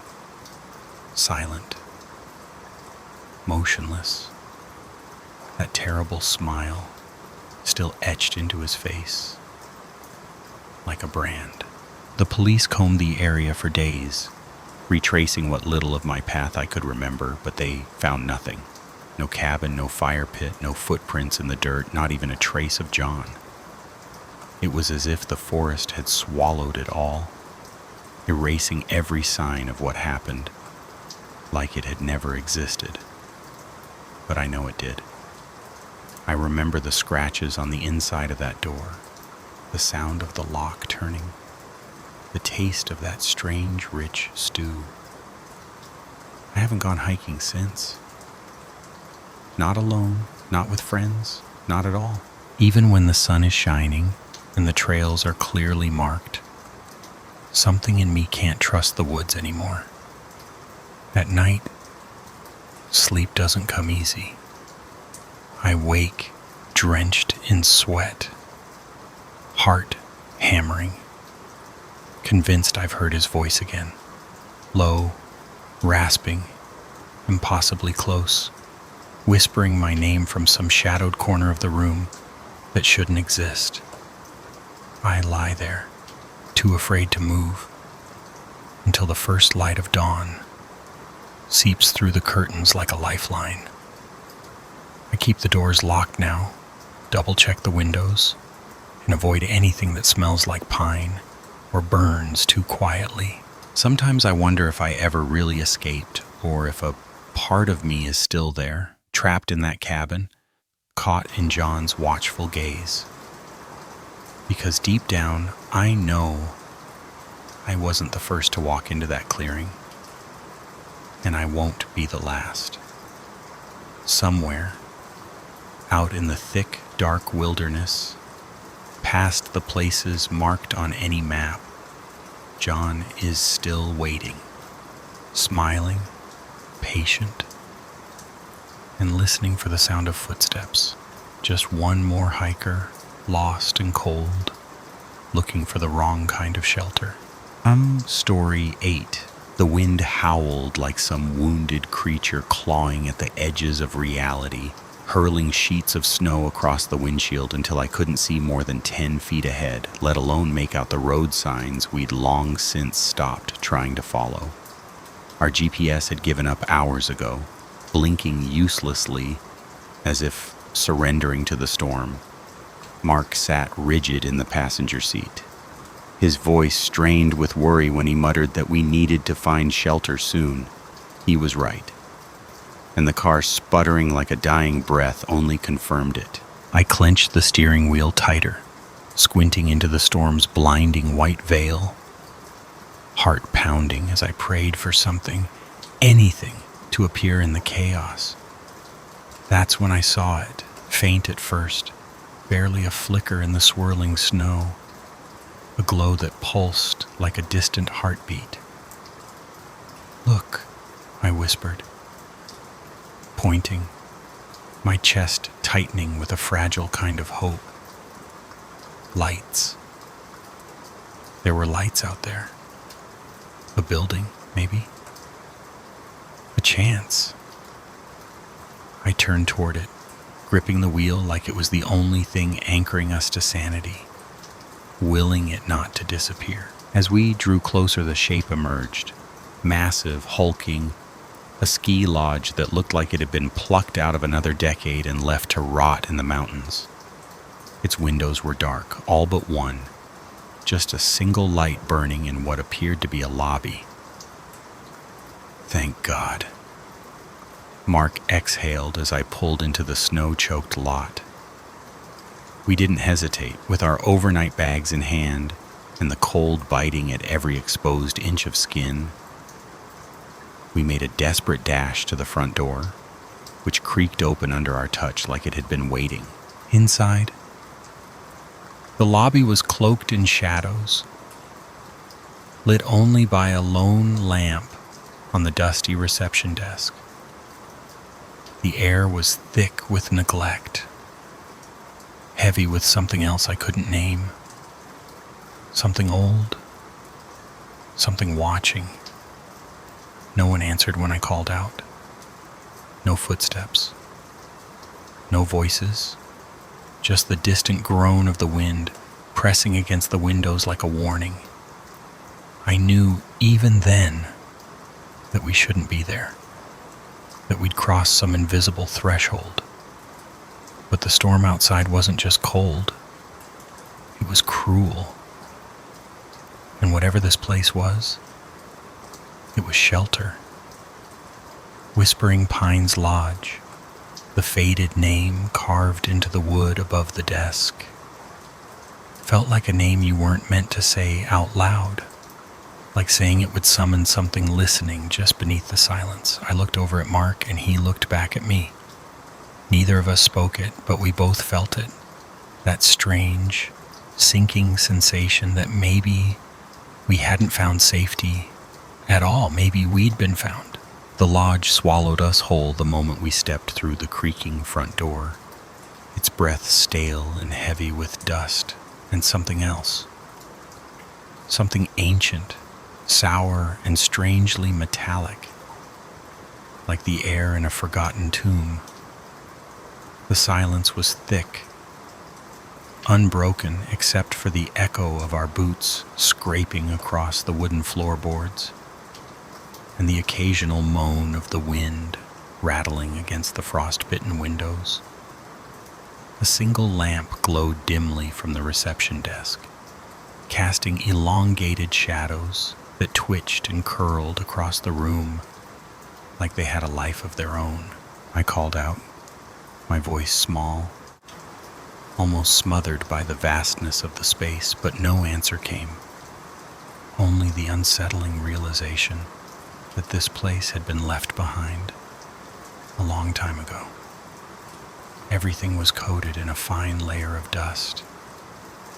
silent, motionless, that terrible smile still etched into his face, like a brand. The police combed the area for days, retracing what little of my path I could remember, but they found nothing. No cabin, no fire pit, no footprints in the dirt, not even a trace of John. It was as if the forest had swallowed it all, erasing every sign of what happened, like it had never existed. But I know it did. I remember the scratches on the inside of that door, the sound of the lock turning, the taste of that strange, rich stew. I haven't gone hiking since. Not alone, not with friends, not at all. Even when the sun is shining and the trails are clearly marked, something in me can't trust the woods anymore. At night, sleep doesn't come easy. I wake drenched in sweat, heart hammering, convinced I've heard his voice again, low, rasping, impossibly close, whispering my name from some shadowed corner of the room that shouldn't exist. I lie there, too afraid to move, until the first light of dawn seeps through the curtains like a lifeline. I keep the doors locked now, double-check the windows, and avoid anything that smells like pine or burns too quietly. Sometimes I wonder if I ever really escaped, or if a part of me is still there, trapped in that cabin, caught in John's watchful gaze. Because deep down, I know I wasn't the first to walk into that clearing, and I won't be the last. Somewhere, out in the thick, dark wilderness, past the places marked on any map, John is still waiting, smiling, patient, and listening for the sound of footsteps. Just one more hiker, lost and cold, looking for the wrong kind of shelter. Story 8. The wind howled like some wounded creature clawing at the edges of reality, hurling sheets of snow across the windshield until I couldn't see more than 10 feet ahead, let alone make out the road signs we'd long since stopped trying to follow. Our GPS had given up hours ago, blinking uselessly as if surrendering to the storm. Mark sat rigid in the passenger seat, his voice strained with worry when he muttered that we needed to find shelter soon. He was right, and the car sputtering like a dying breath only confirmed it. I clenched the steering wheel tighter, squinting into the storm's blinding white veil, heart pounding as I prayed for something, anything, to appear in the chaos. That's when I saw it, faint at first, barely a flicker in the swirling snow, a glow that pulsed like a distant heartbeat. "Look," I whispered, pointing, my chest tightening with a fragile kind of hope. Lights. There were lights out there. A building, maybe. A chance. I turned toward it, gripping the wheel like it was the only thing anchoring us to sanity, willing it not to disappear. As we drew closer, the shape emerged, massive, hulking, a ski lodge that looked like it had been plucked out of another decade and left to rot in the mountains. Its windows were dark, all but one, just a single light burning in what appeared to be a lobby. Thank God. Mark exhaled as I pulled into the snow-choked lot. We didn't hesitate, with our overnight bags in hand and the cold biting at every exposed inch of skin. We made a desperate dash to the front door, which creaked open under our touch like it had been waiting. Inside, the lobby was cloaked in shadows, lit only by a lone lamp on the dusty reception desk. The air was thick with neglect, heavy with something else I couldn't name. Something old, something watching. No one answered when I called out. No footsteps. No voices. Just the distant groan of the wind pressing against the windows like a warning. I knew even then that we shouldn't be there, that we'd crossed some invisible threshold. But the storm outside wasn't just cold. It was cruel. And whatever this place was, it was shelter. Whispering Pines Lodge, the faded name carved into the wood above the desk, felt like a name you weren't meant to say out loud, like saying it would summon something listening just beneath the silence. I looked over at Mark and he looked back at me. Neither of us spoke it, but we both felt it. That strange, sinking sensation that maybe we hadn't found safety at all. Maybe we'd been found. The lodge swallowed us whole the moment we stepped through the creaking front door, its breath stale and heavy with dust and something else. Something ancient, sour and strangely metallic, like the air in a forgotten tomb. The silence was thick, unbroken except for the echo of our boots scraping across the wooden floorboards, and the occasional moan of the wind rattling against the frost-bitten windows. A single lamp glowed dimly from the reception desk, casting elongated shadows that twitched and curled across the room like they had a life of their own. I called out, my voice small, almost smothered by the vastness of the space, but no answer came. Only the unsettling realization that this place had been left behind a long time ago. Everything was coated in a fine layer of dust,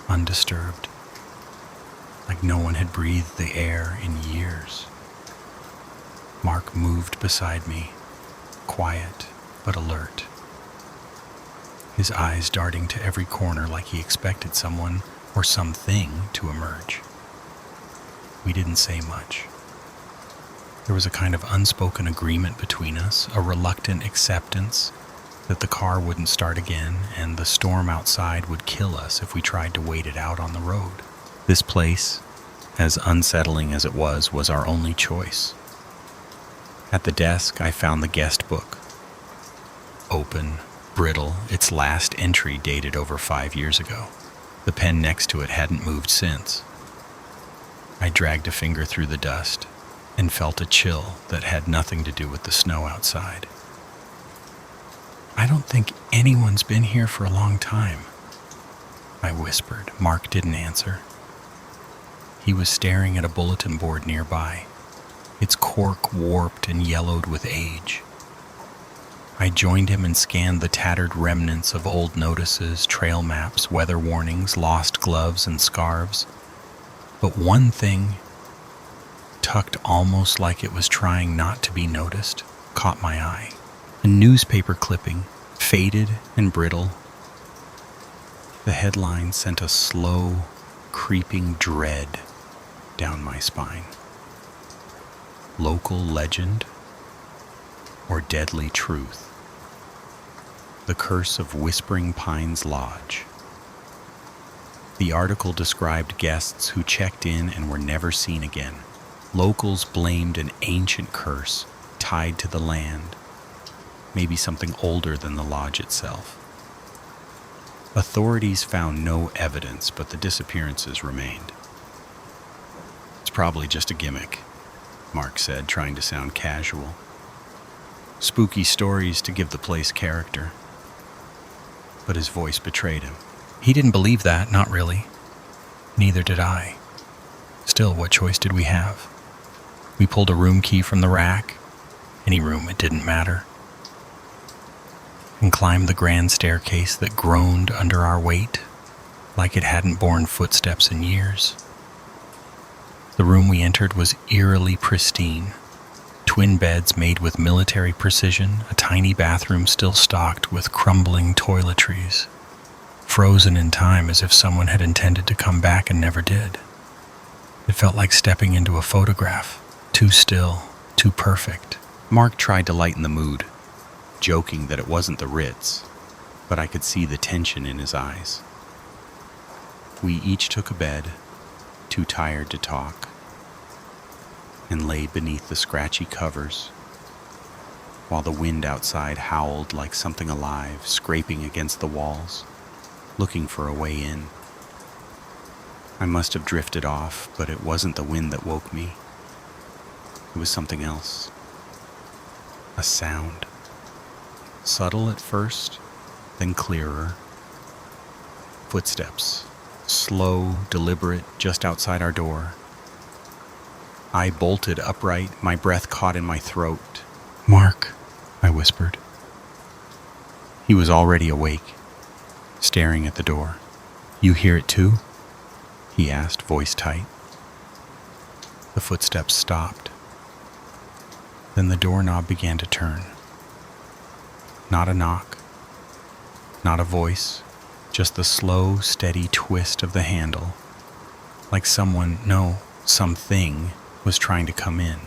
undisturbed, like no one had breathed the air in years. Mark moved beside me, quiet but alert, his eyes darting to every corner like he expected someone or something to emerge. We didn't say much. There was a kind of unspoken agreement between us, a reluctant acceptance that the car wouldn't start again and the storm outside would kill us if we tried to wait it out on the road. This place, as unsettling as it was our only choice. At the desk, I found the guest book. Open, brittle, its last entry dated over 5 years ago. The pen next to it hadn't moved since. I dragged a finger through the dust and felt a chill that had nothing to do with the snow outside. I don't think anyone's been here for a long time, I whispered. Mark didn't answer. He was staring at a bulletin board nearby, its cork warped and yellowed with age. I joined him and scanned the tattered remnants of old notices, trail maps, weather warnings, lost gloves and scarves. But one thing, tucked almost like it was trying not to be noticed, caught my eye. A newspaper clipping, faded and brittle. The headline sent a slow, creeping dread down my spine. Local legend or deadly truth? The Curse of Whispering Pines Lodge. The article described guests who checked in and were never seen again. Locals blamed an ancient curse tied to the land, maybe something older than the lodge itself. Authorities found no evidence, but the disappearances remained. It's probably just a gimmick, Mark said, trying to sound casual. Spooky stories to give the place character. But his voice betrayed him. He didn't believe that, not really. Neither did I. Still, what choice did we have? We pulled a room key from the rack, any room, it didn't matter, and climbed the grand staircase that groaned under our weight like it hadn't borne footsteps in years. The room we entered was eerily pristine. Twin beds made with military precision, a tiny bathroom still stocked with crumbling toiletries, frozen in time as if someone had intended to come back and never did. It felt like stepping into a photograph, too still, too perfect. Mark tried to lighten the mood, joking that it wasn't the Ritz, but I could see the tension in his eyes. We each took a bed, too tired to talk, and lay beneath the scratchy covers, while the wind outside howled like something alive, scraping against the walls, looking for a way in. I must have drifted off, but it wasn't the wind that woke me. It was something else. A sound. Subtle at first, then clearer. Footsteps. Slow, deliberate, just outside our door. I bolted upright, my breath caught in my throat. "Mark," I whispered. He was already awake, staring at the door. "You hear it too?" he asked, voice tight. The footsteps stopped. Then the doorknob began to turn. Not a knock, not a voice, just the slow, steady twist of the handle, like something was trying to come in.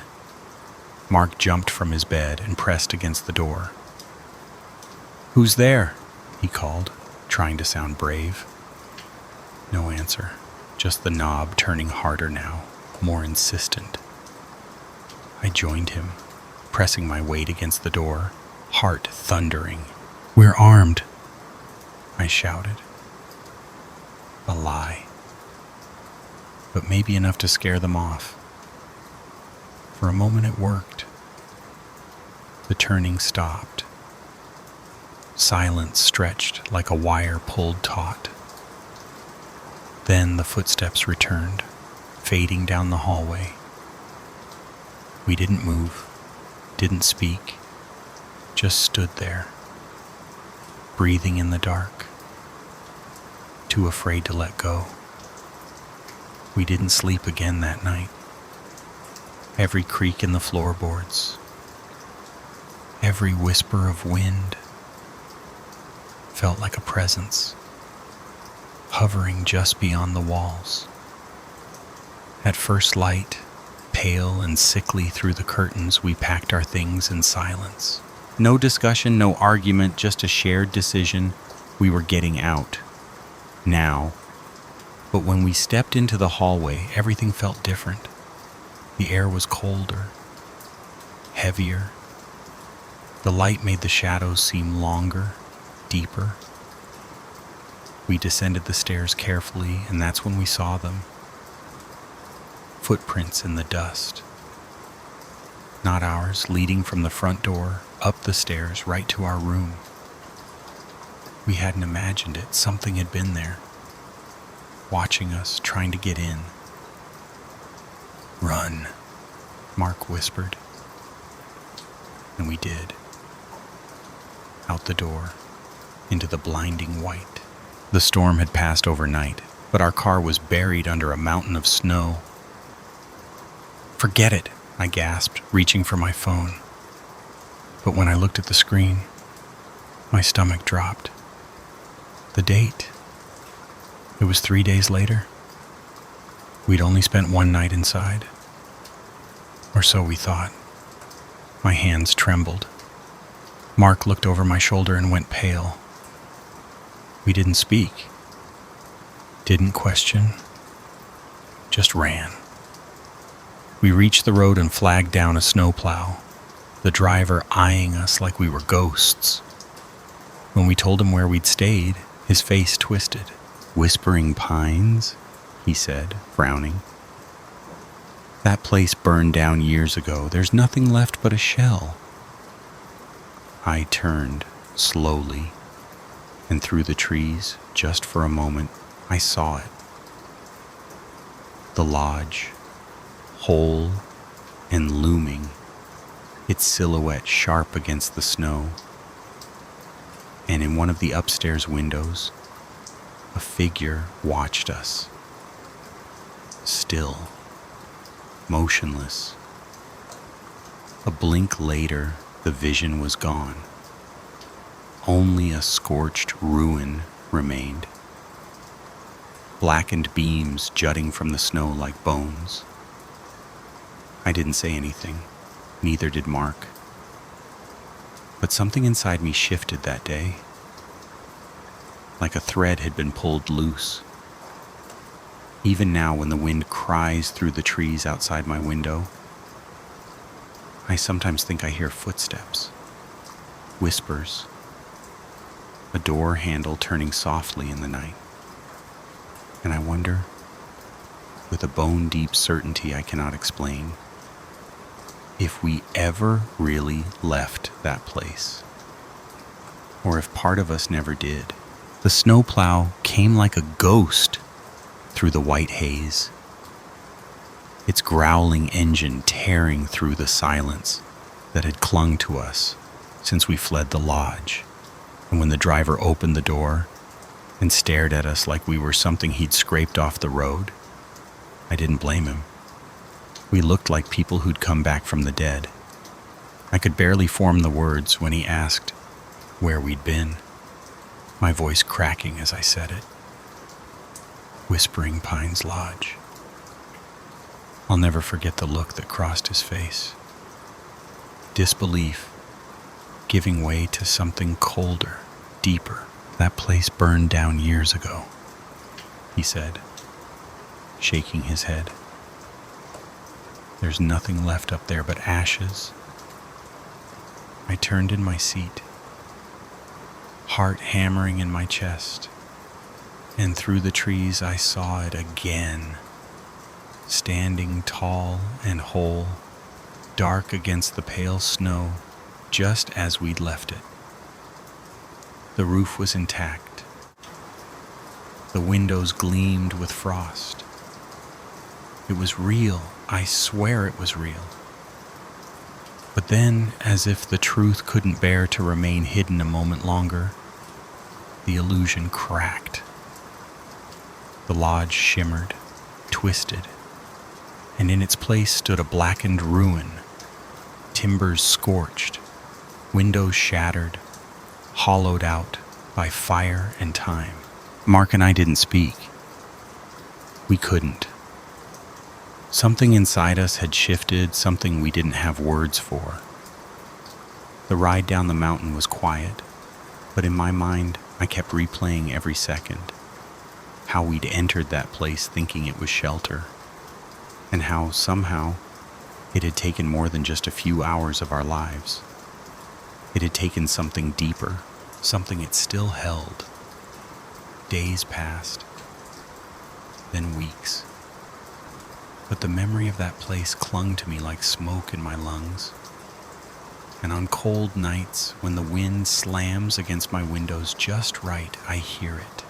Mark jumped from his bed and pressed against the door. "Who's there?" he called, trying to sound brave. No answer, just the knob turning harder now, more insistent. I joined him, pressing my weight against the door, heart thundering. "We're armed," I shouted. A lie, but maybe enough to scare them off. For a moment it worked. The turning stopped. Silence stretched like a wire pulled taut. Then the footsteps returned, fading down the hallway. We didn't move, didn't speak, just stood there, breathing in the dark, too afraid to let go. We didn't sleep again that night. Every creak in the floorboards, every whisper of wind felt like a presence, hovering just beyond the walls. At first light, pale and sickly through the curtains, we packed our things in silence. No discussion, no argument, just a shared decision. We were getting out. Now. But when we stepped into the hallway, everything felt different. The air was colder, heavier. The light made the shadows seem longer, deeper. We descended the stairs carefully, and that's when we saw them. Footprints in the dust. Not ours, leading from the front door, up the stairs, right to our room. We hadn't imagined it. Something had been there, watching us, trying to get in. "Run," Mark whispered. And we did. Out the door, into the blinding white. The storm had passed overnight, but our car was buried under a mountain of snow. "Forget it," I gasped, reaching for my phone. But when I looked at the screen, my stomach dropped. The date. It was 3 days later. We'd only spent one night inside. Or so we thought. My hands trembled. Mark looked over my shoulder and went pale. We didn't speak. Didn't question. Just ran. We reached the road and flagged down a snowplow, the driver eyeing us like we were ghosts. When we told him where we'd stayed, his face twisted. "Whispering Pines?" he said, frowning. "That place burned down years ago. There's nothing left but a shell." I turned slowly, and through the trees, just for a moment, I saw it. The lodge, whole and looming, its silhouette sharp against the snow. And in one of the upstairs windows, a figure watched us. Still, motionless. A blink later, the vision was gone. Only a scorched ruin remained. Blackened beams jutting from the snow like bones. I didn't say anything, neither did Mark. But something inside me shifted that day, like a thread had been pulled loose. Even now, when the wind cries through the trees outside my window, I sometimes think I hear footsteps, whispers, a door handle turning softly in the night. And I wonder, with a bone-deep certainty I cannot explain, if we ever really left that place, or if part of us never did. The snowplow came like a ghost through the white haze, its growling engine tearing through the silence that had clung to us since we fled the lodge. And when the driver opened the door and stared at us like we were something he'd scraped off the road, I didn't blame him. We looked like people who'd come back from the dead. I could barely form the words when he asked where we'd been, my voice cracking as I said it. Whispering Pines Lodge. I'll never forget the look that crossed his face. Disbelief, giving way to something colder, deeper. "That place burned down years ago," he said, shaking his head. "There's nothing left up there but ashes." I turned in my seat, heart hammering in my chest, and through the trees I saw it again, standing tall and whole, dark against the pale snow, just as we'd left it. The roof was intact. The windows gleamed with frost. It was real. I swear it was real. But then, as if the truth couldn't bear to remain hidden a moment longer, the illusion cracked. The lodge shimmered, twisted, and in its place stood a blackened ruin, timbers scorched, windows shattered, hollowed out by fire and time. Mark and I didn't speak. We couldn't. Something inside us had shifted, something we didn't have words for. The ride down the mountain was quiet, but in my mind, I kept replaying every second. How we'd entered that place thinking it was shelter, and how, somehow, it had taken more than just a few hours of our lives. It had taken something deeper, something it still held. Days passed, then weeks. But the memory of that place clung to me like smoke in my lungs. And on cold nights, when the wind slams against my windows just right, I hear it.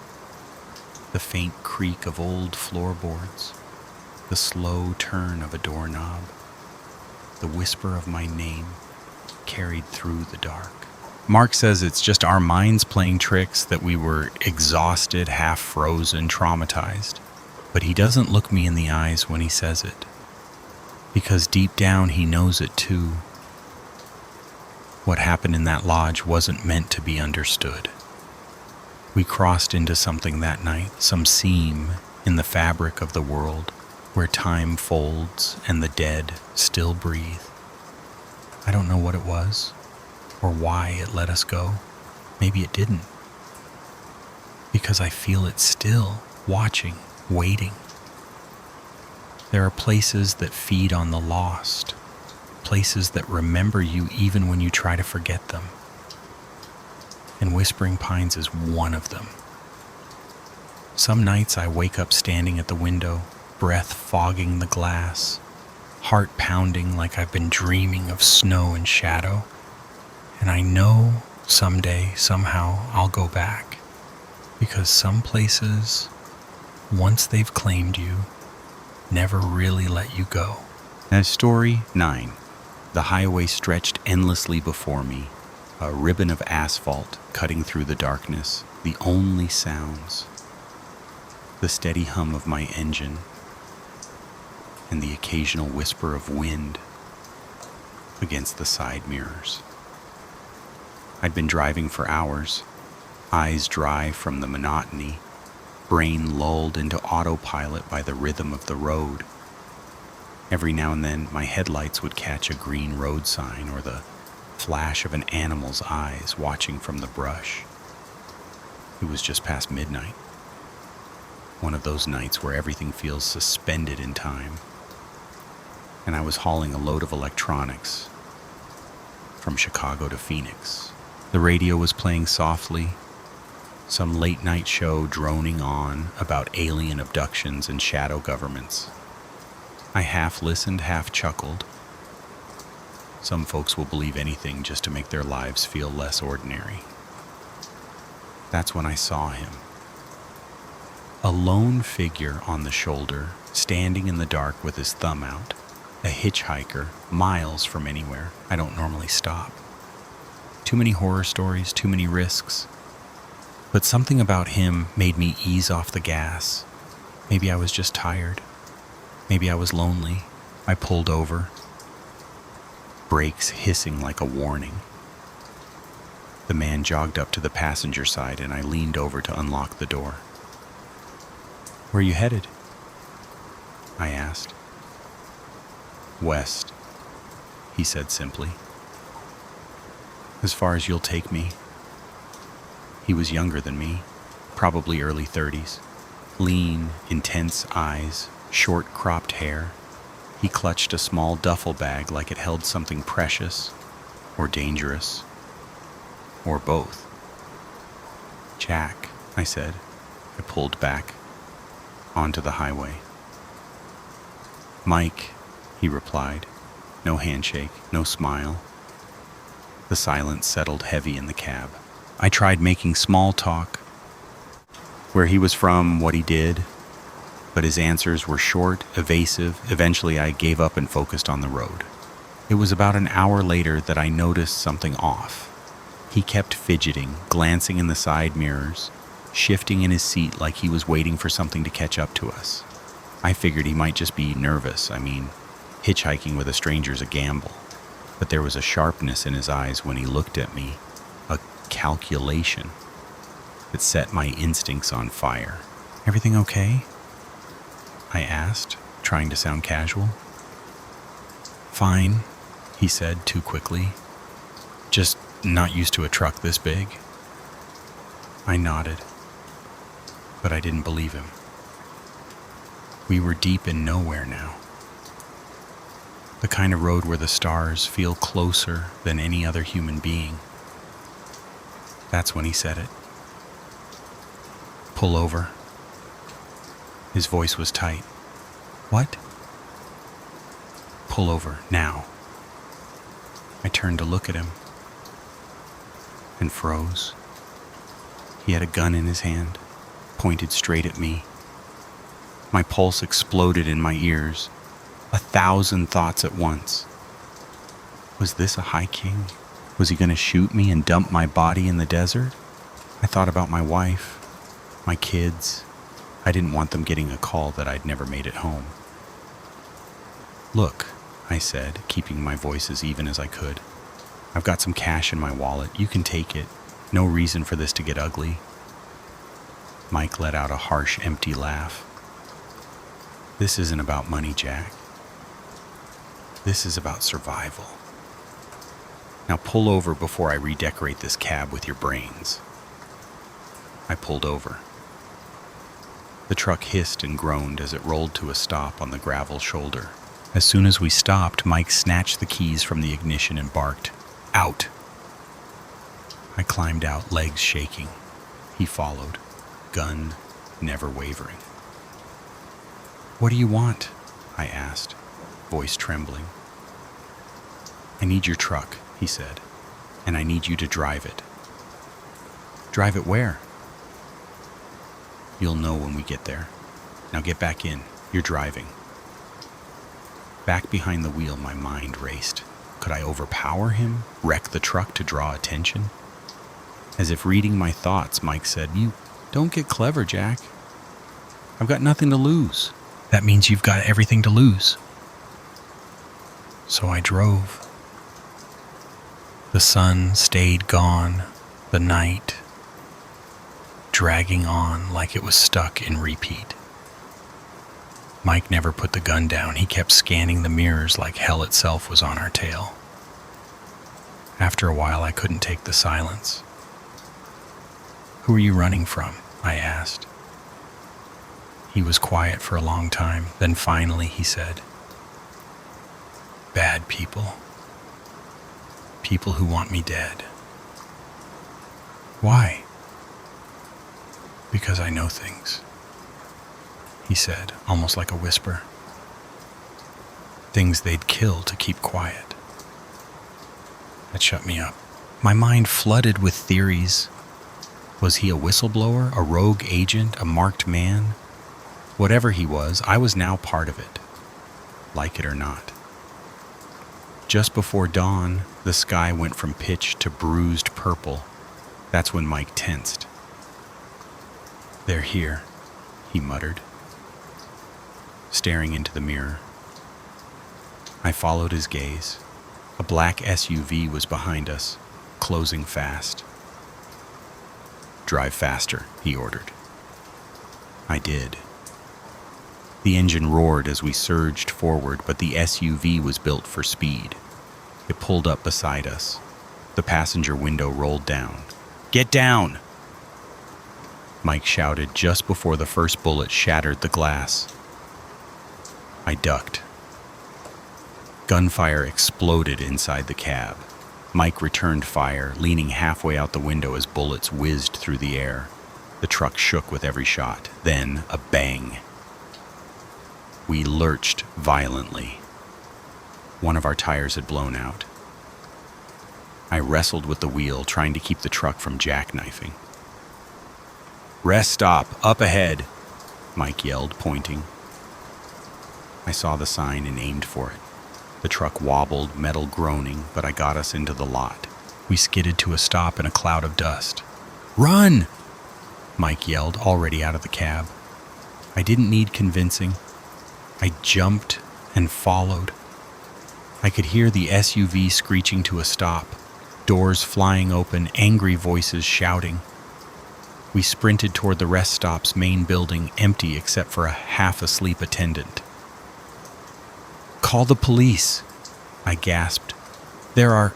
The faint creak of old floorboards, the slow turn of a doorknob, the whisper of my name carried through the dark. Mark says it's just our minds playing tricks, that we were exhausted, half frozen, traumatized. But he doesn't look me in the eyes when he says it, because deep down he knows it too. What happened in that lodge wasn't meant to be understood. We crossed into something that night, some seam in the fabric of the world, where time folds and the dead still breathe. I don't know what it was, or why it let us go. Maybe it didn't. Because I feel it still, watching, waiting. There are places that feed on the lost, places that remember you even when you try to forget them. And Whispering Pines is one of them. Some nights I wake up standing at the window, breath fogging the glass, heart pounding like I've been dreaming of snow and shadow. And I know someday, somehow, I'll go back. Because some places, once they've claimed you, never really let you go. Now, story 9. The highway stretched endlessly before me, a ribbon of asphalt cutting through the darkness, the only sounds. The steady hum of my engine, and the occasional whisper of wind against the side mirrors. I'd been driving for hours, eyes dry from the monotony, brain lulled into autopilot by the rhythm of the road. Every now and then, my headlights would catch a green road sign or the flash of an animal's eyes watching from the brush. It was just past midnight. One of those nights where everything feels suspended in time. And I was hauling a load of electronics from Chicago to Phoenix. The radio was playing softly, some late-night show droning on about alien abductions and shadow governments. I half listened, half chuckled. Some folks will believe anything just to make their lives feel less ordinary. That's when I saw him. A lone figure on the shoulder, standing in the dark with his thumb out. A hitchhiker, miles from anywhere. I don't normally stop. Too many horror stories, too many risks. But something about him made me ease off the gas. Maybe I was just tired. Maybe I was lonely. I pulled over. Brakes hissing like a warning. The man jogged up to the passenger side and I leaned over to unlock the door. "Where are you headed?" I asked. "West," he said simply. "As far as you'll take me." He was younger than me, probably early 30s. Lean, intense eyes, short cropped hair. He clutched a small duffel bag like it held something precious, or dangerous, or both. "Jack," I said. I pulled back onto the highway. "Mike," he replied. No handshake, no smile. The silence settled heavy in the cab. I tried making small talk, where he was from, what he did, but his answers were short, evasive. Eventually, I gave up and focused on the road. It was about an hour later that I noticed something off. He kept fidgeting, glancing in the side mirrors, shifting in his seat like he was waiting for something to catch up to us. I figured he might just be nervous. Hitchhiking with a stranger's a gamble. But there was a sharpness in his eyes when he looked at me, a calculation that set my instincts on fire. "Everything okay?" I asked, trying to sound casual. "Fine," he said too quickly. "Just not used to a truck this big." I nodded, but I didn't believe him. We were deep in nowhere now. The kind of road where the stars feel closer than any other human being. That's when he said it. "Pull over." His voice was tight. "What?" "Pull over, now." I turned to look at him and froze. He had a gun in his hand, pointed straight at me. My pulse exploded in my ears, 1,000 thoughts at once. Was this a high king? Was he going to shoot me and dump my body in the desert? I thought about my wife, my kids. I didn't want them getting a call that I'd never made it home. "Look," I said, keeping my voice as even as I could. "I've got some cash in my wallet. You can take it. No reason for this to get ugly." Mike let out a harsh, empty laugh. "This isn't about money, Jack. This is about survival. Now pull over before I redecorate this cab with your brains." I pulled over. The truck hissed and groaned as it rolled to a stop on the gravel shoulder. As soon as we stopped, Mike snatched the keys from the ignition and barked, "Out!" I climbed out, legs shaking. He followed, gun never wavering. "What do you want?" I asked, voice trembling. "I need your truck," he said, "and I need you to drive it." "Drive it where?" "You'll know when we get there. Now get back in. You're driving." Back behind the wheel, my mind raced. Could I overpower him? Wreck the truck to draw attention? As if reading my thoughts, Mike said, "You don't get clever, Jack. I've got nothing to lose." "That means you've got everything to lose." So I drove. The sun stayed gone, the night dragging on like it was stuck in repeat. Mike never put the gun down. He kept scanning the mirrors like hell itself was on our tail. After a while, I couldn't take the silence. "Who are you running from?" I asked. He was quiet for a long time. Then finally he said, "Bad people. People who want me dead." "Why?" "Because I know things," he said, almost like a whisper. "Things they'd kill to keep quiet." That shut me up. My mind flooded with theories. Was he a whistleblower, a rogue agent, a marked man? Whatever he was, I was now part of it, like it or not. Just before dawn, the sky went from pitch to bruised purple. That's when Mike tensed. "They're here," he muttered, staring into the mirror. I followed his gaze. A black SUV was behind us, closing fast. "Drive faster," he ordered. I did. The engine roared as we surged forward, but the SUV was built for speed. It pulled up beside us. The passenger window rolled down. "Get down!" Mike shouted just before the first bullet shattered the glass. I ducked. Gunfire exploded inside the cab. Mike returned fire, leaning halfway out the window as bullets whizzed through the air. The truck shook with every shot. Then a bang. We lurched violently. One of our tires had blown out. I wrestled with the wheel, trying to keep the truck from jackknifing. "Rest stop, up ahead," Mike yelled, pointing. I saw the sign and aimed for it. The truck wobbled, metal groaning, but I got us into the lot. We skidded to a stop in a cloud of dust. "Run!" Mike yelled, already out of the cab. I didn't need convincing. I jumped and followed. I could hear the SUV screeching to a stop, doors flying open, angry voices shouting. We sprinted toward the rest stop's main building, empty except for a half-asleep attendant. "Call the police," I gasped. "There are—"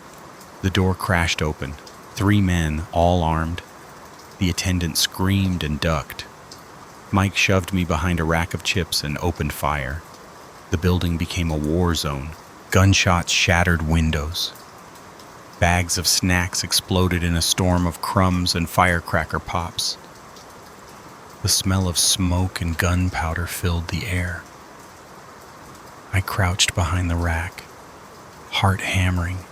The door crashed open. 3 men, all armed. The attendant screamed and ducked. Mike shoved me behind a rack of chips and opened fire. The building became a war zone. Gunshots shattered windows. Bags of snacks exploded in a storm of crumbs and firecracker pops. The smell of smoke and gunpowder filled the air. I crouched behind the rack, heart hammering.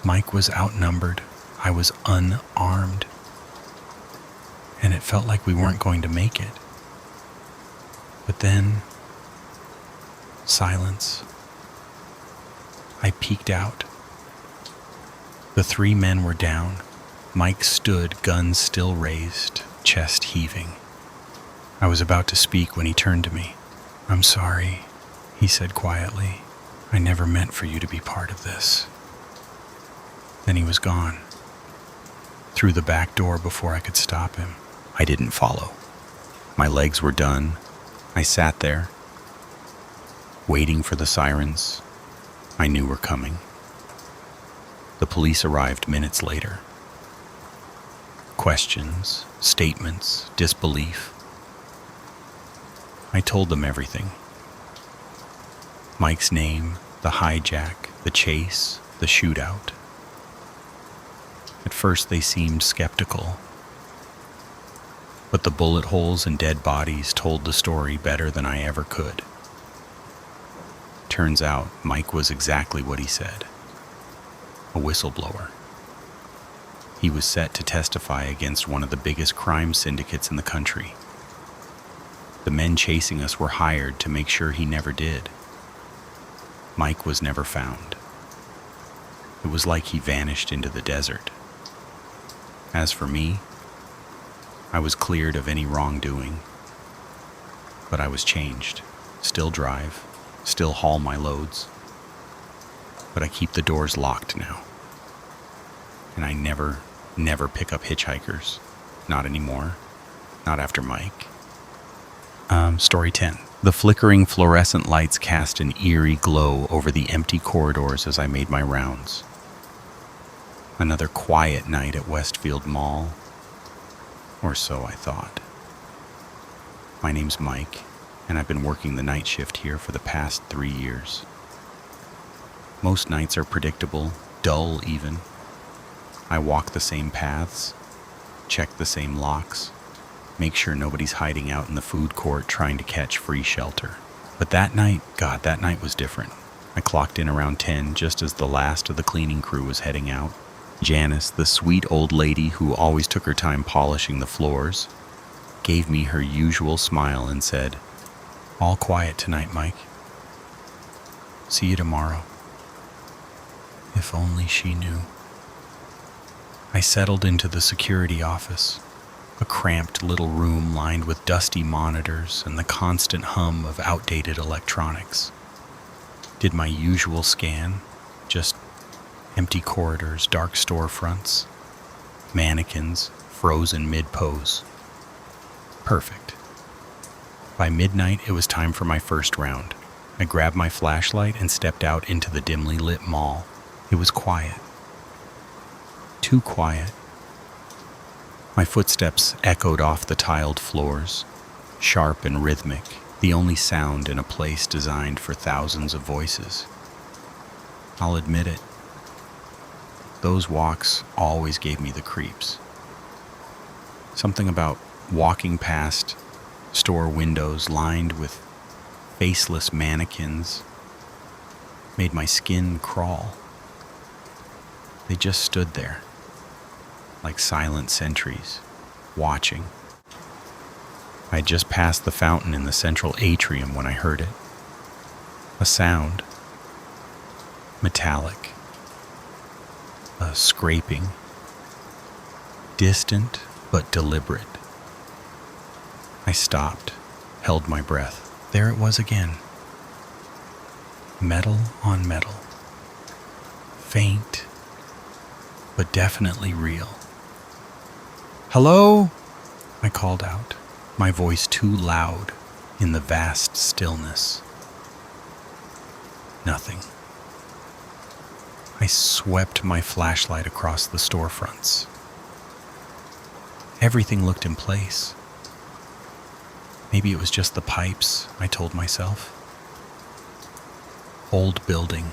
Mike was outnumbered. I was unarmed. And it felt like we weren't going to make it. But then, silence. I peeked out. The 3 men were down. Mike stood, guns still raised, chest heaving. I was about to speak when he turned to me. "I'm sorry," he said quietly. "I never meant for you to be part of this." Then he was gone, through the back door before I could stop him. I didn't follow. My legs were done. I sat there, waiting for the sirens I knew were coming. The police arrived minutes later. Questions, statements, disbelief. I told them everything. Mike's name, the hijack, the chase, the shootout. At first they seemed skeptical, but the bullet holes and dead bodies told the story better than I ever could. Turns out Mike was exactly what he said. A whistleblower. He was set to testify against one of the biggest crime syndicates in the country. The men chasing us were hired to make sure he never did. Mike was never found. It was like he vanished into the desert. As for me, I was cleared of any wrongdoing, but I was changed. Still drive, still haul my loads, but I keep the doors locked now. And I never pick up hitchhikers. Not anymore. Not after Mike. Story 10. The flickering fluorescent lights cast an eerie glow over the empty corridors as I made my rounds. Another quiet night at Westfield Mall. Or so I thought. My name's Mike, and I've been working the night shift here for the past 3 years. Most nights are predictable, dull even. I walk the same paths, check the same locks, make sure nobody's hiding out in the food court trying to catch free shelter. But that night was different. I clocked in around 10 just as the last of the cleaning crew was heading out. Janice, the sweet old lady who always took her time polishing the floors, gave me her usual smile and said, "All quiet tonight, Mike. See you tomorrow." If only she knew. I settled into the security office, a cramped little room lined with dusty monitors and the constant hum of outdated electronics. Did my usual scan, just empty corridors, dark storefronts, mannequins, frozen mid-pose. Perfect. By midnight, it was time for my first round. I grabbed my flashlight and stepped out into the dimly lit mall. It was quiet. Too quiet. My footsteps echoed off the tiled floors, sharp and rhythmic, the only sound in a place designed for thousands of voices. I'll admit it. Those walks always gave me the creeps. Something about walking past store windows lined with faceless mannequins, made my skin crawl. They just stood there, like silent sentries, watching. I had just passed the fountain in the central atrium when I heard it. A sound, metallic, a scraping, distant but deliberate. I stopped, held my breath. There it was again. Metal on metal. Faint, but definitely real. "Hello?" I called out, my voice too loud in the vast stillness. Nothing. I swept my flashlight across the storefronts. Everything looked in place. Maybe it was just the pipes, I told myself. Old building.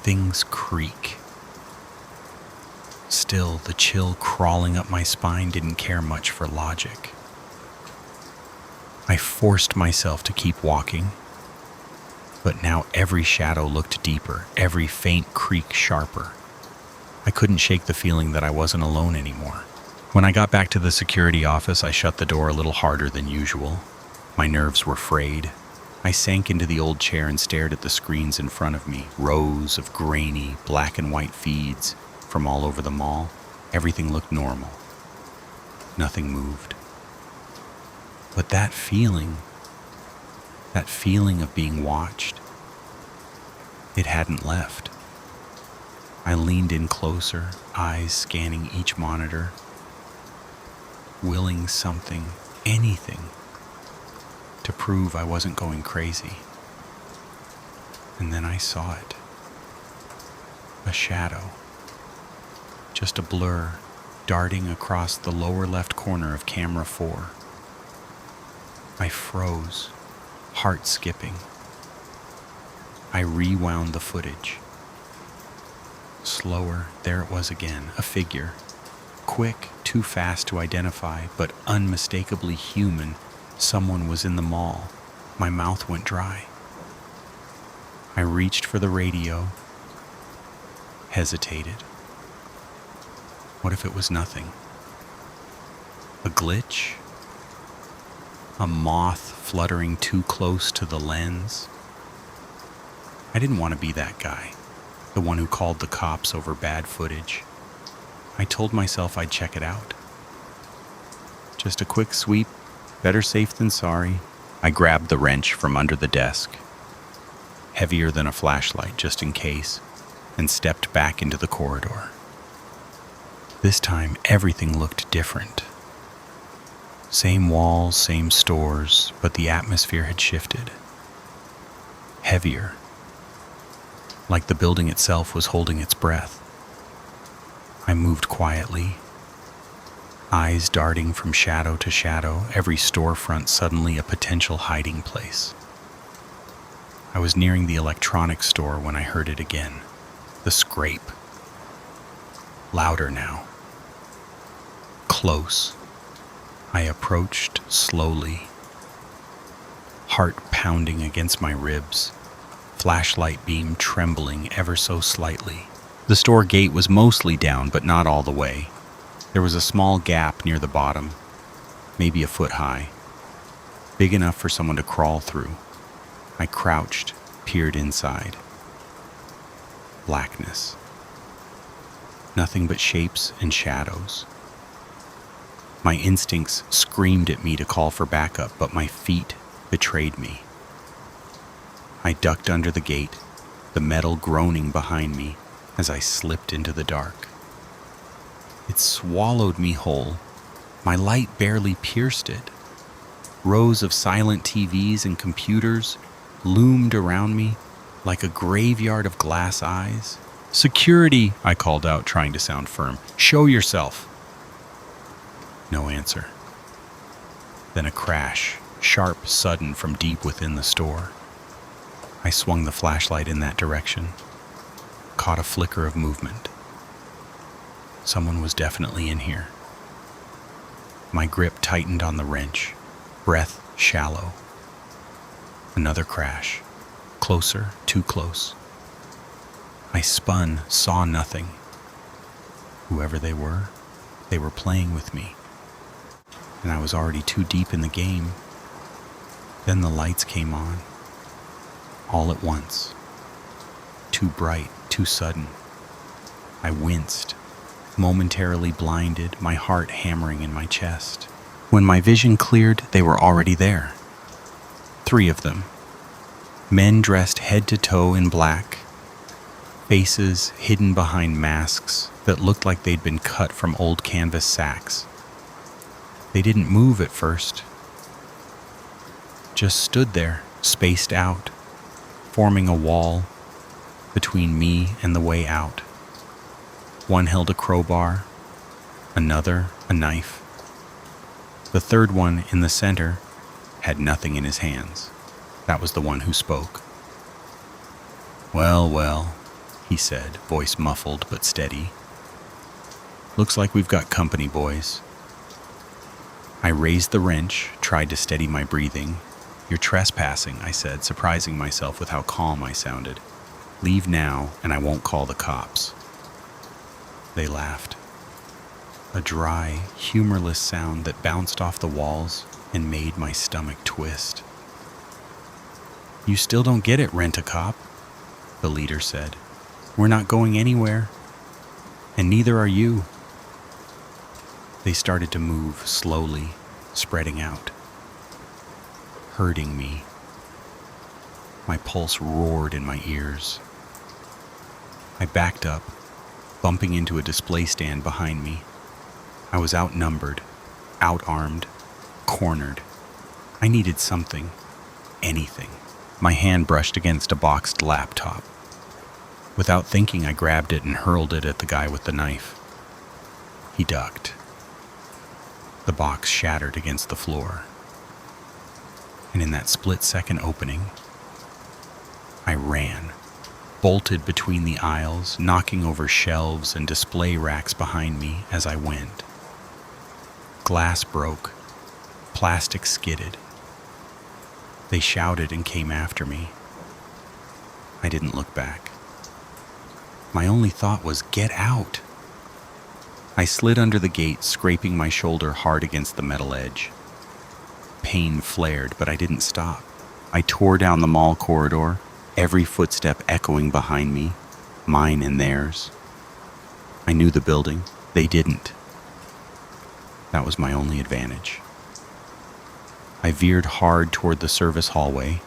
Things creak. Still, the chill crawling up my spine didn't care much for logic. I forced myself to keep walking, but now every shadow looked deeper, every faint creak sharper. I couldn't shake the feeling that I wasn't alone anymore. When I got back to the security office, I shut the door a little harder than usual. My nerves were frayed. I sank into the old chair and stared at the screens in front of me, rows of grainy black and white feeds from all over the mall. Everything looked normal. Nothing moved. But that feeling of being watched, it hadn't left. I leaned in closer, eyes scanning each monitor, willing something, anything, to prove I wasn't going crazy. And then I saw it. A shadow. Just a blur, darting across the lower left corner of camera 4. I froze, heart skipping. I rewound the footage. Slower, there it was again, a figure. Quick, too fast to identify, but unmistakably human. Someone was in the mall. My mouth went dry. I reached for the radio, hesitated. What if it was nothing? A glitch? A moth fluttering too close to the lens? I didn't want to be that guy, the one who called the cops over bad footage. I told myself I'd check it out. Just a quick sweep, better safe than sorry. I grabbed the wrench from under the desk, heavier than a flashlight just in case, and stepped back into the corridor. This time, everything looked different. Same walls, same stores, but the atmosphere had shifted. Heavier, like the building itself was holding its breath. I moved quietly, eyes darting from shadow to shadow, every storefront suddenly a potential hiding place. I was nearing the electronics store when I heard it again, the scrape. Louder now. Close. I approached slowly, heart pounding against my ribs, flashlight beam trembling ever so slightly. The store gate was mostly down, but not all the way. There was a small gap near the bottom, maybe a foot high, big enough for someone to crawl through. I crouched, peered inside. Blackness. Nothing but shapes and shadows. My instincts screamed at me to call for backup, but my feet betrayed me. I ducked under the gate, the metal groaning behind me as I slipped into the dark. It swallowed me whole. My light barely pierced it. Rows of silent TVs and computers loomed around me like a graveyard of glass eyes. "Security," I called out, trying to sound firm. "Show yourself." No answer. Then a crash, sharp, sudden, from deep within the store. I swung the flashlight in that direction, caught a flicker of movement. Someone was definitely in here. My grip tightened on the wrench, breath shallow. Another crash, Closer, too close. I spun, saw nothing. Whoever they were playing with me. And I was already too deep in the game. Then the lights came on. All at once. Too bright, too sudden. I winced, momentarily blinded, my heart hammering in my chest. When my vision cleared, they were already there. 3 of them. Men dressed head to toe in black, faces hidden behind masks that looked like they'd been cut from old canvas sacks. They didn't move at first, just stood there, spaced out, forming a wall between me and the way out. One held a crowbar, another a knife. The third one in the center had nothing in his hands. That was the one who spoke. Well, he said, voice muffled but steady. Looks like we've got company, boys. I raised the wrench, tried to steady my breathing. You're trespassing, I said, surprising myself with how calm I sounded. Leave now, and I won't call the cops. They laughed. A dry, humorless sound that bounced off the walls and made my stomach twist. You still don't get it, Rent-A-Cop, the leader said. We're not going anywhere, and neither are you. They started to move slowly, spreading out, hurting me. My pulse roared in my ears. I backed up, bumping into a display stand behind me. I was outnumbered, outarmed, cornered. I needed something, anything. My hand brushed against a boxed laptop. Without thinking, I grabbed it and hurled it at the guy with the knife. He ducked. The box shattered against the floor. And in that split-second opening, I ran, bolted between the aisles, knocking over shelves and display racks behind me as I went. Glass broke, plastic skidded. They shouted and came after me. I didn't look back. My only thought was, get out. I slid under the gate, scraping my shoulder hard against the metal edge. Pain flared, but I didn't stop. I tore down the mall corridor, every footstep echoing behind me, mine and theirs. I knew the building. They didn't. That was my only advantage. I veered hard toward the service hallway,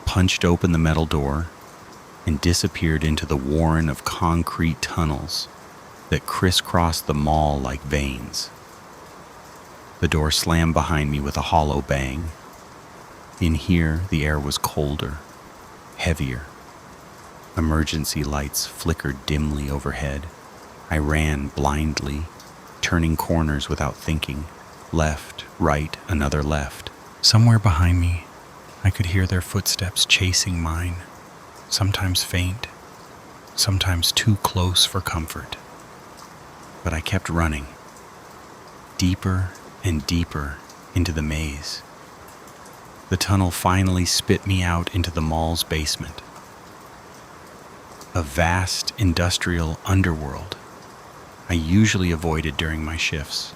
punched open the metal door, and disappeared into the warren of concrete tunnels that crisscrossed the mall like veins. The door slammed behind me with a hollow bang. In here, the air was colder, heavier. Emergency lights flickered dimly overhead. I ran blindly, turning corners without thinking. Left, right, another left. Somewhere behind me, I could hear their footsteps chasing mine, sometimes faint, sometimes too close for comfort. But I kept running, deeper and deeper into the maze. The tunnel finally spit me out into the mall's basement. A vast industrial underworld I usually avoided during my shifts.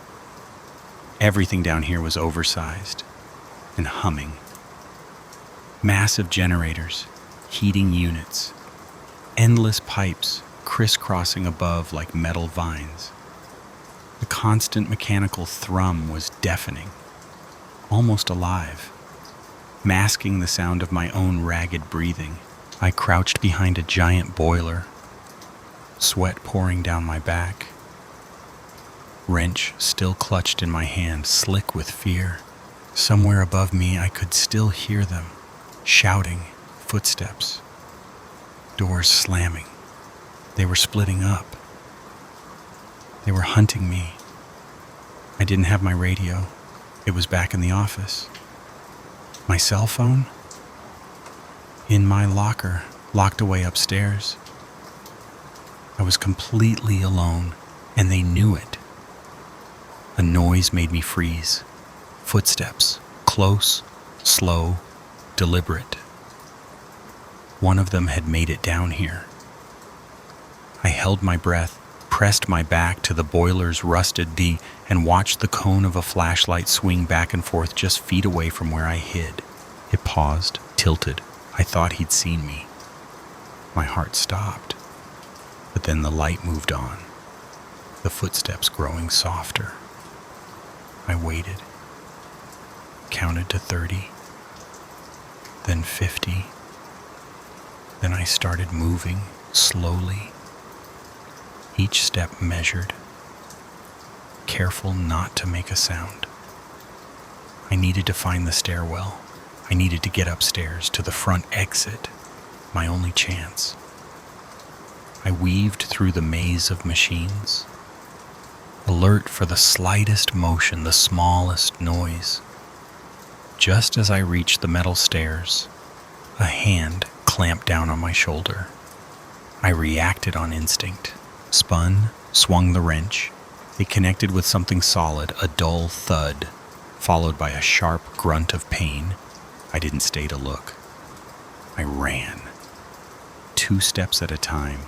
Everything down here was oversized and humming. Massive generators, heating units, endless pipes crisscrossing above like metal vines. The constant mechanical thrum was deafening, almost alive, masking the sound of my own ragged breathing. I crouched behind a giant boiler, sweat pouring down my back, wrench still clutched in my hand, slick with fear. Somewhere above me, I could still hear them, shouting, footsteps, doors slamming. They were splitting up. They were hunting me. I didn't have my radio. It was back in the office. My cell phone? In my locker, locked away upstairs. I was completely alone, and they knew it. A noise made me freeze. Footsteps, close, slow, deliberate. One of them had made it down here. I held my breath, pressed my back to the boiler's rusted D, and watched the cone of a flashlight swing back and forth just feet away from where I hid. It paused, tilted. I thought he'd seen me. My heart stopped. But then the light moved on, the footsteps growing softer. I waited, counted to 30, then 50. Then I started moving slowly, each step measured, careful not to make a sound. I needed to find the stairwell. I needed to get upstairs to the front exit, my only chance. I weaved through the maze of machines, alert for the slightest motion, the smallest noise. Just as I reached the metal stairs, a hand clamped down on my shoulder. I reacted on instinct, spun, swung the wrench. It connected with something solid, a dull thud, followed by a sharp grunt of pain. I didn't stay to look. I ran, 2 steps at a time,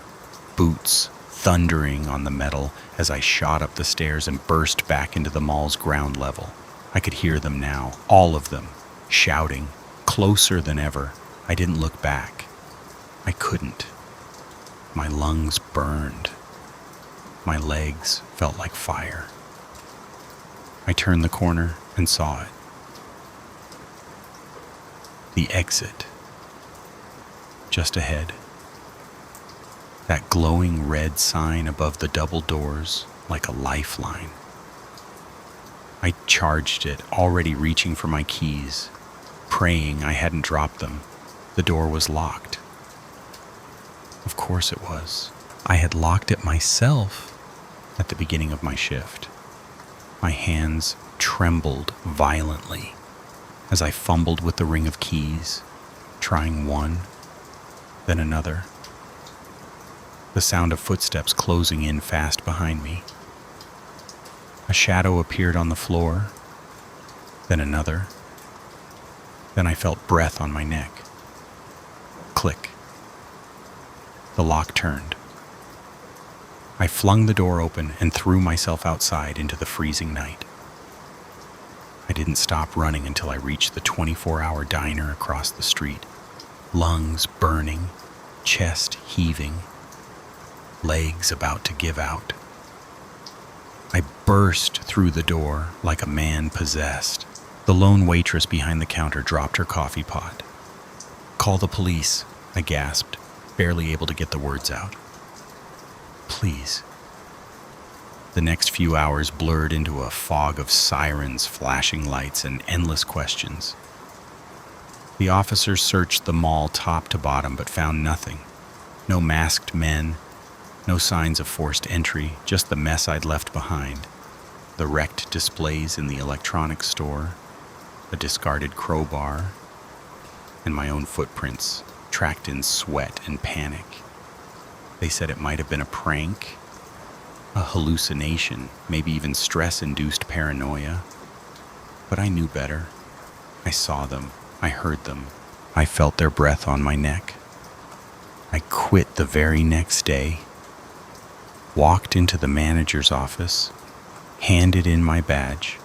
boots thundering on the metal as I shot up the stairs and burst back into the mall's ground level. I could hear them now, all of them, shouting, closer than ever. I didn't look back. I couldn't. My lungs burned. My legs felt like fire. I turned the corner and saw it. The exit. Just ahead. That glowing red sign above the double doors like a lifeline. I charged it, already reaching for my keys, praying I hadn't dropped them. The door was locked. Of course it was. I had locked it myself at the beginning of my shift. My hands trembled violently as I fumbled with the ring of keys, trying one, then another. The sound of footsteps closing in fast behind me. A shadow appeared on the floor, then another. Then I felt breath on my neck. Click. The lock turned. I flung the door open and threw myself outside into the freezing night. I didn't stop running until I reached the 24-hour diner across the street, lungs burning, chest heaving, legs about to give out. I burst through the door like a man possessed. The lone waitress behind the counter dropped her coffee pot. "Call the police," I gasped, barely able to get the words out. "Please." The next few hours blurred into a fog of sirens, flashing lights, and endless questions. The officers searched the mall top to bottom but found nothing. No masked men, no signs of forced entry, just the mess I'd left behind. The wrecked displays in the electronics store, a discarded crowbar, and my own footprints, tracked in sweat and panic. They said it might have been a prank, a hallucination, maybe even stress-induced paranoia. But I knew better. I saw them. I heard them. I felt their breath on my neck. I quit the very next day, walked into the manager's office, handed in my badge,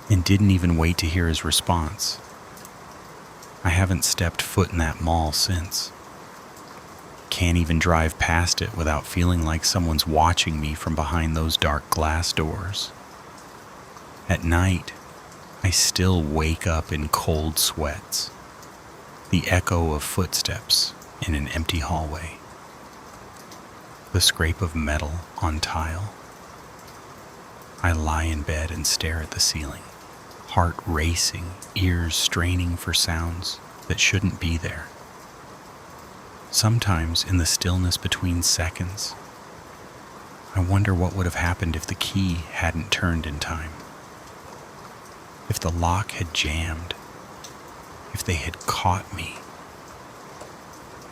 and didn't even wait to hear his response. I haven't stepped foot in that mall since. Can't even drive past it without feeling like someone's watching me from behind those dark glass doors. At night, I still wake up in cold sweats, the echo of footsteps in an empty hallway, the scrape of metal on tile. I lie in bed and stare at the ceiling, heart racing, ears straining for sounds that shouldn't be there. Sometimes, in the stillness between seconds, I wonder what would have happened if the key hadn't turned in time. If the lock had jammed, if they had caught me.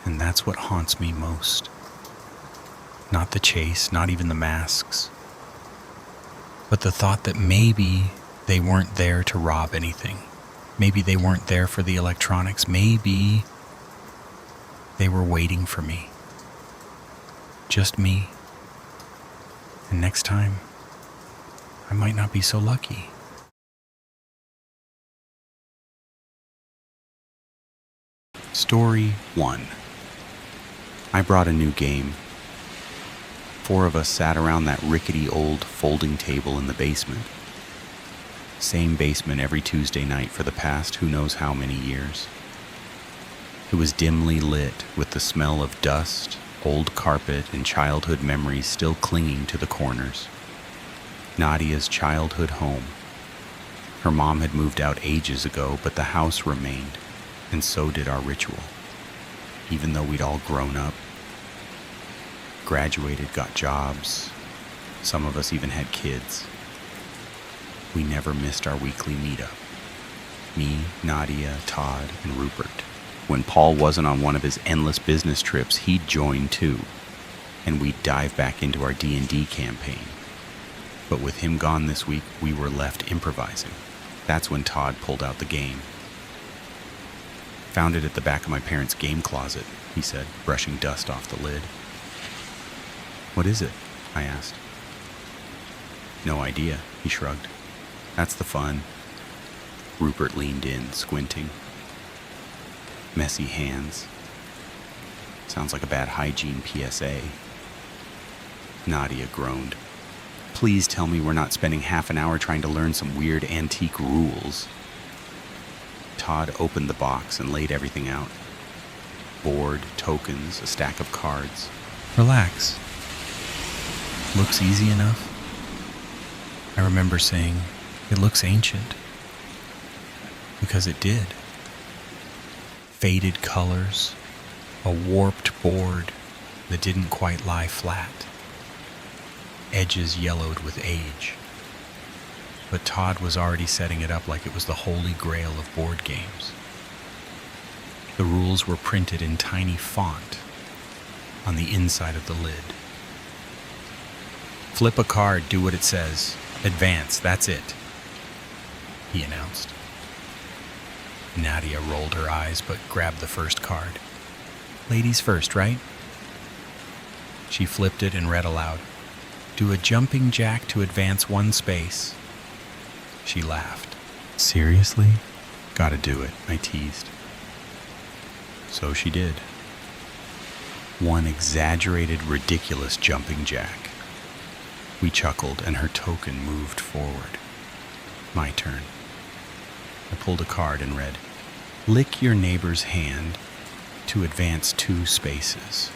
And that's what haunts me most. Not the chase, not even the masks, but the thought that maybe they weren't there to rob anything. Maybe they weren't there for the electronics. Maybe They were waiting for me. Just me. And next time, I might not be so lucky. Story 1. I brought a new game. 4 of us sat around that rickety old folding table in the basement. Same basement every Tuesday night for the past who knows how many years. It was dimly lit with the smell of dust, old carpet, and childhood memories still clinging to the corners. Nadia's childhood home. Her mom had moved out ages ago, but the house remained, and so did our ritual. Even though we'd all grown up, graduated, got jobs, some of us even had kids, we never missed our weekly meetup. Me, Nadia, Todd, and Rupert. When Paul wasn't on one of his endless business trips, he'd join too, and we'd dive back into our D&D campaign. But with him gone this week, we were left improvising. That's when Todd pulled out the game. "Found it at the back of my parents' game closet," he said, brushing dust off the lid. "What is it?" I asked. "No idea," he shrugged. "That's the fun." Rupert leaned in, squinting. "Messy hands. Sounds like a bad hygiene PSA. Nadia groaned. "Please tell me we're not spending half an hour trying to learn some weird antique rules." Todd opened the box and laid everything out. Board, tokens, a stack of cards. Relax. Looks easy enough. I remember saying, it looks ancient. Because it did. Faded colors, a warped board that didn't quite lie flat, edges yellowed with age. But Todd was already setting it up like it was the holy grail of board games. The rules were printed in tiny font on the inside of the lid. "Flip a card, do what it says. Advance, that's it," he announced. Nadia rolled her eyes but grabbed the first card. "Ladies first, right?" She flipped it and read aloud, "Do a jumping jack to advance 1 space." She laughed. "Seriously?" "Gotta do it," I teased. So she did. One exaggerated, ridiculous jumping jack. We chuckled and her token moved forward. My turn. I pulled a card and read, "Lick your neighbor's hand to advance 2 spaces."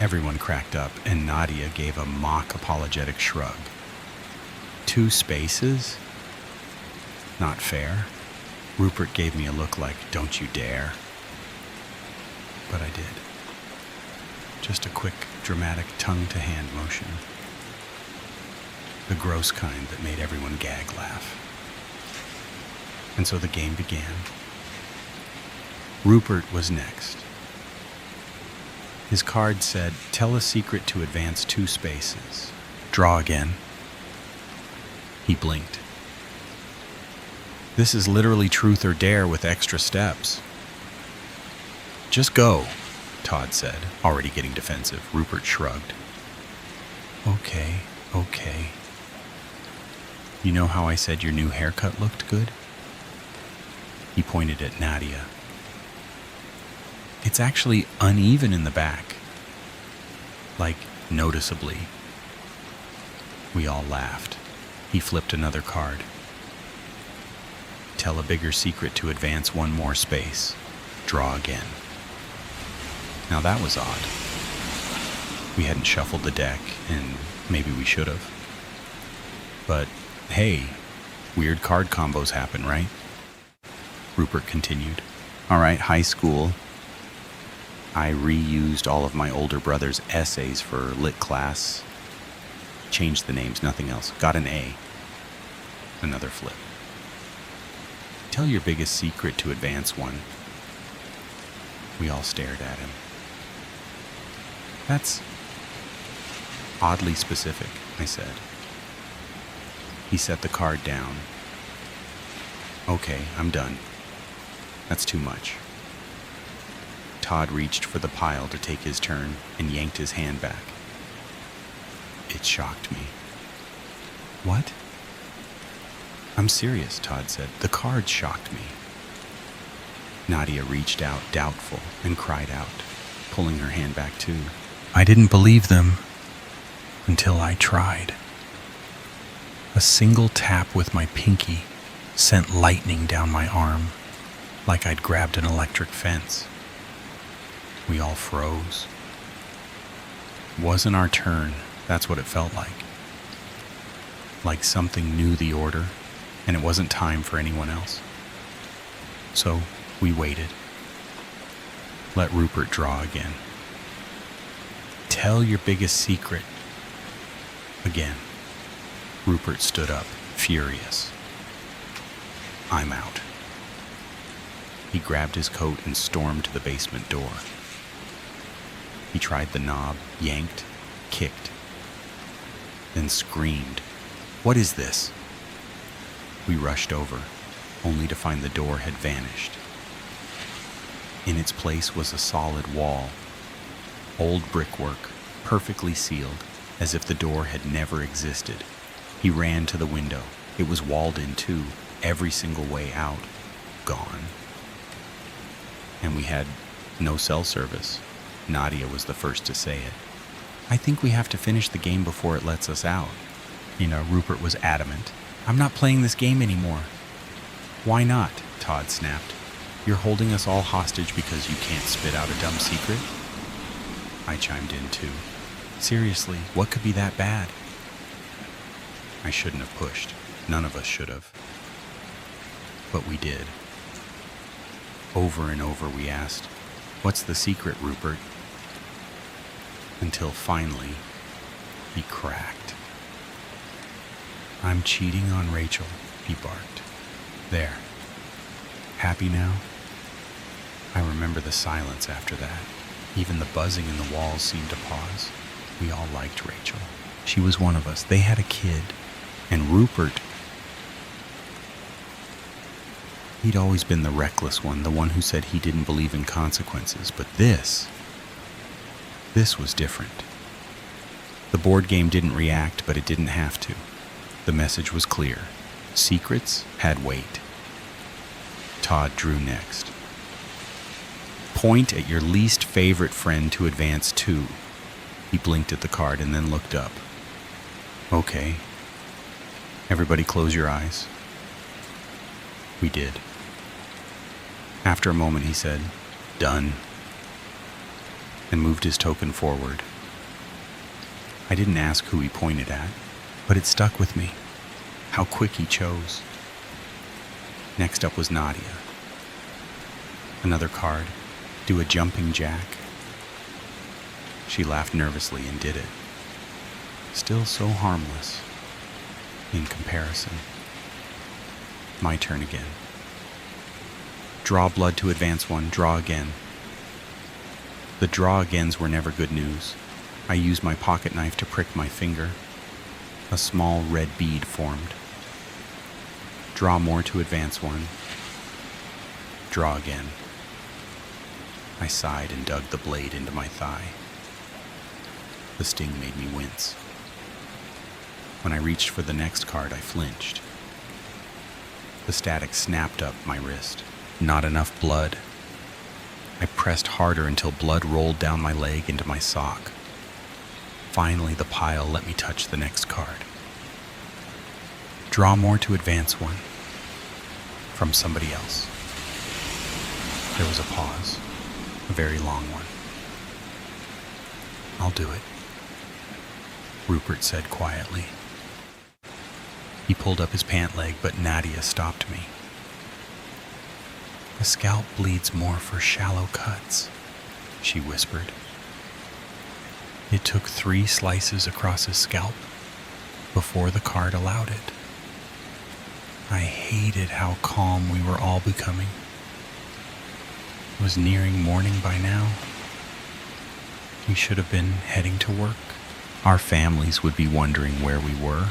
Everyone cracked up, and Nadia gave a mock apologetic shrug. 2 spaces? Not fair. Rupert gave me a look like, "Don't you dare." But I did. Just a quick, dramatic tongue-to-hand motion. The gross kind that made everyone gag laugh. And so the game began. Rupert was next. His card said, "Tell a secret to advance 2 spaces. Draw again." He blinked. "This is literally truth or dare with extra steps." "Just go," Todd said, already getting defensive. Rupert shrugged. Okay. "You know how I said your new haircut looked good?" He pointed at Nadia. "It's actually uneven in the back. Like, noticeably." We all laughed. He flipped another card. "Tell a bigger secret to advance 1 more space. Draw again." Now that was odd. We hadn't shuffled the deck, and maybe we should have. But hey, weird card combos happen, right? Rupert continued. "All right, high school. I reused all of my older brother's essays for lit class. Changed the names, nothing else. Got an A." Another flip. "Tell your biggest secret to advance 1. We all stared at him. "That's oddly specific," I said. He set the card down. "Okay, I'm done. That's too much." Todd reached for the pile to take his turn and yanked his hand back. It shocked me. What? I'm serious, Todd said. The card shocked me. Nadia reached out, doubtful, and cried out, pulling her hand back too. I didn't believe them until I tried. A single tap with my pinky sent lightning down my arm, like I'd grabbed an electric fence. We all froze. It wasn't our turn, that's what it felt like. Like something knew the order, and it wasn't time for anyone else. So we waited. Let Rupert draw again. Tell your biggest secret. Again. Rupert stood up, furious. I'm out. He grabbed his coat and stormed to the basement door. He tried the knob, yanked, kicked, then screamed, "What is this?" We rushed over, only to find the door had vanished. In its place was a solid wall, old brickwork, perfectly sealed, as if the door had never existed. He ran to the window. It was walled in too, every single way out, gone. And we had no cell service. Nadia was the first to say it. I think we have to finish the game before it lets us out. Rupert was adamant. I'm not playing this game anymore. Why not? Todd snapped. You're holding us all hostage because you can't spit out a dumb secret? I chimed in too. Seriously, what could be that bad? I shouldn't have pushed. None of us should have. But we did. Over and over we asked, "What's the secret, Rupert?" Until finally, he cracked. I'm cheating on Rachel, he barked. There. Happy now? I remember the silence after that. Even the buzzing in the walls seemed to pause. We all liked Rachel. She was one of us. They had a kid. And Rupert, he'd always been the reckless one, the one who said he didn't believe in consequences. But this was different. The board game didn't react, but it didn't have to. The message was clear. Secrets had weight. Todd drew next. Point at your least favorite friend to advance 2. He blinked at the card and then looked up. Okay. Everybody close your eyes. We did. After a moment he said, "Done," and moved his token forward. I didn't ask who he pointed at, but it stuck with me. How quick he chose. Next up was Nadia. Another card. Do a jumping jack. She laughed nervously and did it. Still so harmless in comparison. My turn again. Draw blood to advance 1, draw again. The draw agains were never good news. I used my pocket knife to prick my finger. A small red bead formed. Draw more to advance 1. Draw again. I sighed and dug the blade into my thigh. The sting made me wince. When I reached for the next card, I flinched. The static snapped up my wrist. Not enough blood. I pressed harder until blood rolled down my leg into my sock. Finally, the pile let me touch the next card. Draw more to advance 1. From somebody else. There was a pause. A very long one. I'll do it, Rupert said quietly. He pulled up his pant leg, but Nadia stopped me. The scalp bleeds more for shallow cuts, she whispered. It took 3 slices across his scalp before the card allowed it. I hated how calm we were all becoming. It was nearing morning by now. We should have been heading to work. Our families would be wondering where we were.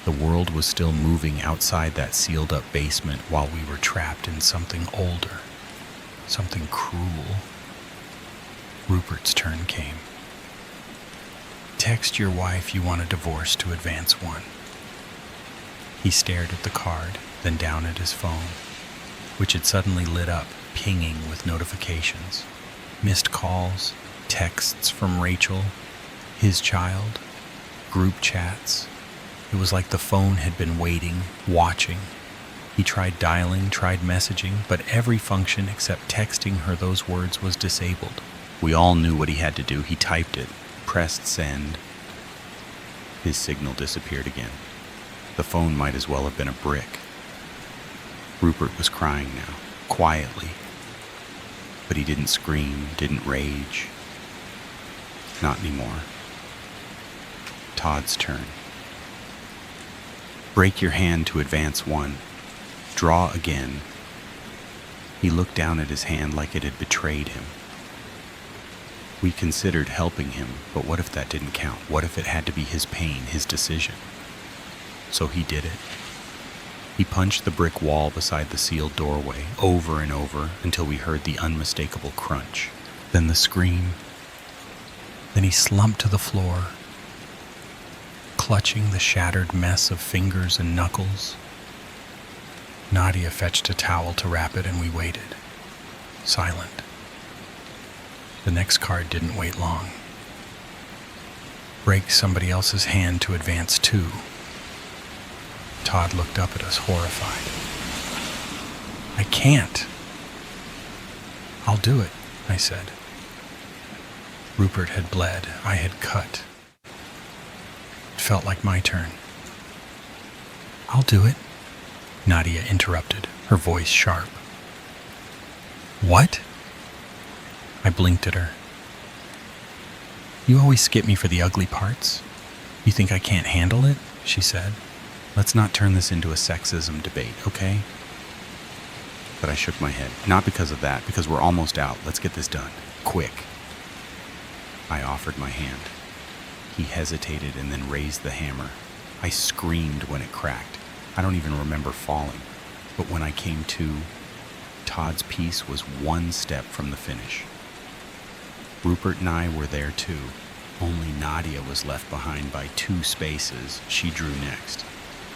The world was still moving outside that sealed-up basement while we were trapped in something older, something cruel. Rupert's turn came. Text your wife you want a divorce to advance one. He stared at the card, then down at his phone, which had suddenly lit up, pinging with notifications. Missed calls, texts from Rachel, his child, group chats. It was like the phone had been waiting, watching. He tried dialing, tried messaging, but every function except texting her those words was disabled. We all knew what he had to do. He typed it, pressed send. His signal disappeared again. The phone might as well have been a brick. Rupert was crying now, quietly. But he didn't scream, didn't rage. Not anymore. Todd's turn. Break your hand to advance one. Draw again. He looked down at his hand like it had betrayed him. We considered helping him, but what if that didn't count? What if it had to be his pain, his decision? So he did it. He punched the brick wall beside the sealed doorway over and over until we heard the unmistakable crunch. Then the scream. Then he slumped to the floor, clutching the shattered mess of fingers and knuckles. Nadia fetched a towel to wrap it and we waited, silent. The next card didn't wait long. Break somebody else's hand to advance two. Todd looked up at us, horrified. I can't. I'll do it, I said. Rupert had bled. I had cut. It felt like my turn. I'll do it, Nadia interrupted, her voice sharp. What? I blinked at her. You always skip me for the ugly parts. You think I can't handle it? She said. Let's not turn this into a sexism debate, okay? But I shook my head. Not because of that, because we're almost out. Let's get this done. Quick. I offered my hand. He hesitated and then raised the hammer. I screamed when it cracked. I don't even remember falling. But when I came to, Todd's piece was one step from the finish. Rupert and I were there too. Only Nadia was left behind by 2 spaces. She drew next.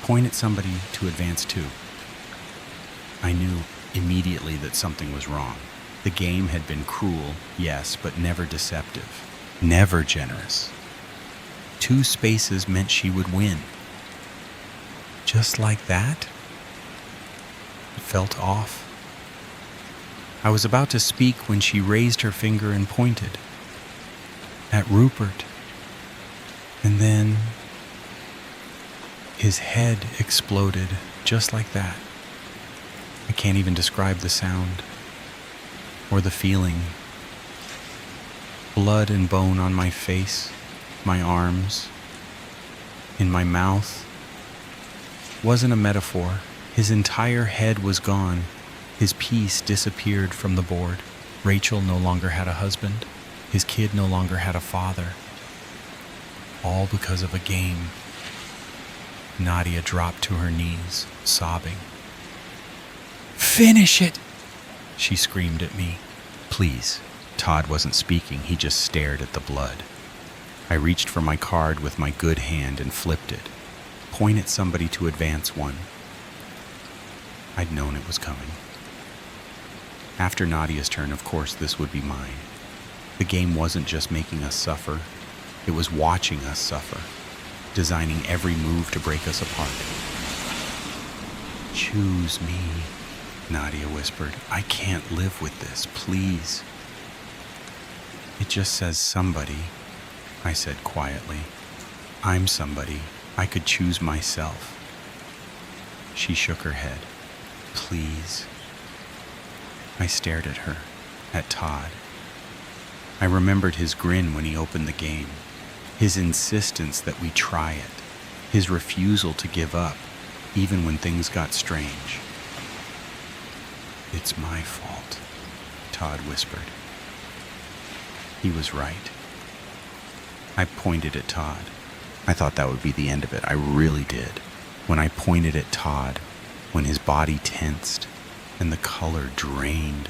Point at somebody to advance 2. I knew immediately that something was wrong. The game had been cruel, yes, but never deceptive. Never generous. 2 spaces meant she would win. Just like that? It felt off. I was about to speak when she raised her finger and pointed at Rupert. And then his head exploded just like that. I can't even describe the sound or the feeling. Blood and bone on my face, my arms, in my mouth. Wasn't a metaphor. His entire head was gone. His piece disappeared from the board. Rachel no longer had a husband. His kid no longer had a father. All because of a game. Nadia dropped to her knees, sobbing. Finish it! She screamed at me. Please. Todd wasn't speaking, he just stared at the blood. I reached for my card with my good hand and flipped it. Point at somebody to advance one. I'd known it was coming. After Nadia's turn, of course, this would be mine. The game wasn't just making us suffer, it was watching us suffer, designing every move to break us apart. Choose me, Nadia whispered. I can't live with this, please. It just says somebody, I said quietly. I'm somebody. I could choose myself. She shook her head. Please. I stared at her, at Todd. I remembered his grin when he opened the game, his insistence that we try it, his refusal to give up, even when things got strange. It's my fault, Todd whispered. He was right. I pointed at Todd. I thought that would be the end of it. I really did. When I pointed at Todd, when his body tensed and the color drained,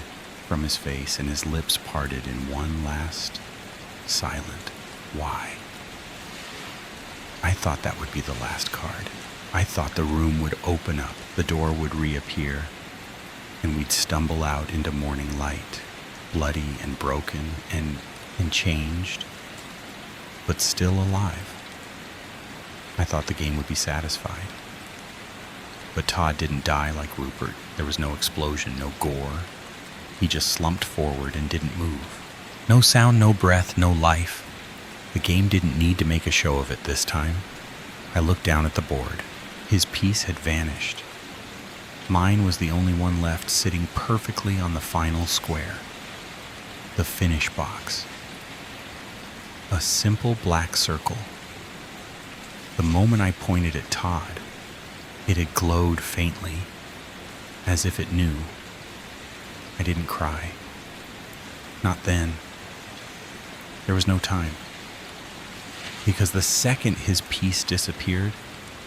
from his face and his lips parted in one last silent why. I thought that would be the last card. I thought the room would open up, the door would reappear, and we'd stumble out into morning light, bloody and broken and changed, but still alive. I thought the game would be satisfied. But Todd didn't die like Rupert. There was no explosion, no gore. He just slumped forward and didn't move. No sound, no breath, no life. The game didn't need to make a show of it this time. I looked down at the board. His piece had vanished. Mine was the only one left, sitting perfectly on the final square. The finish box. A simple black circle. The moment I pointed at Todd, it had glowed faintly, as if it knew. I didn't cry. Not then. There was no time. Because the second his piece disappeared,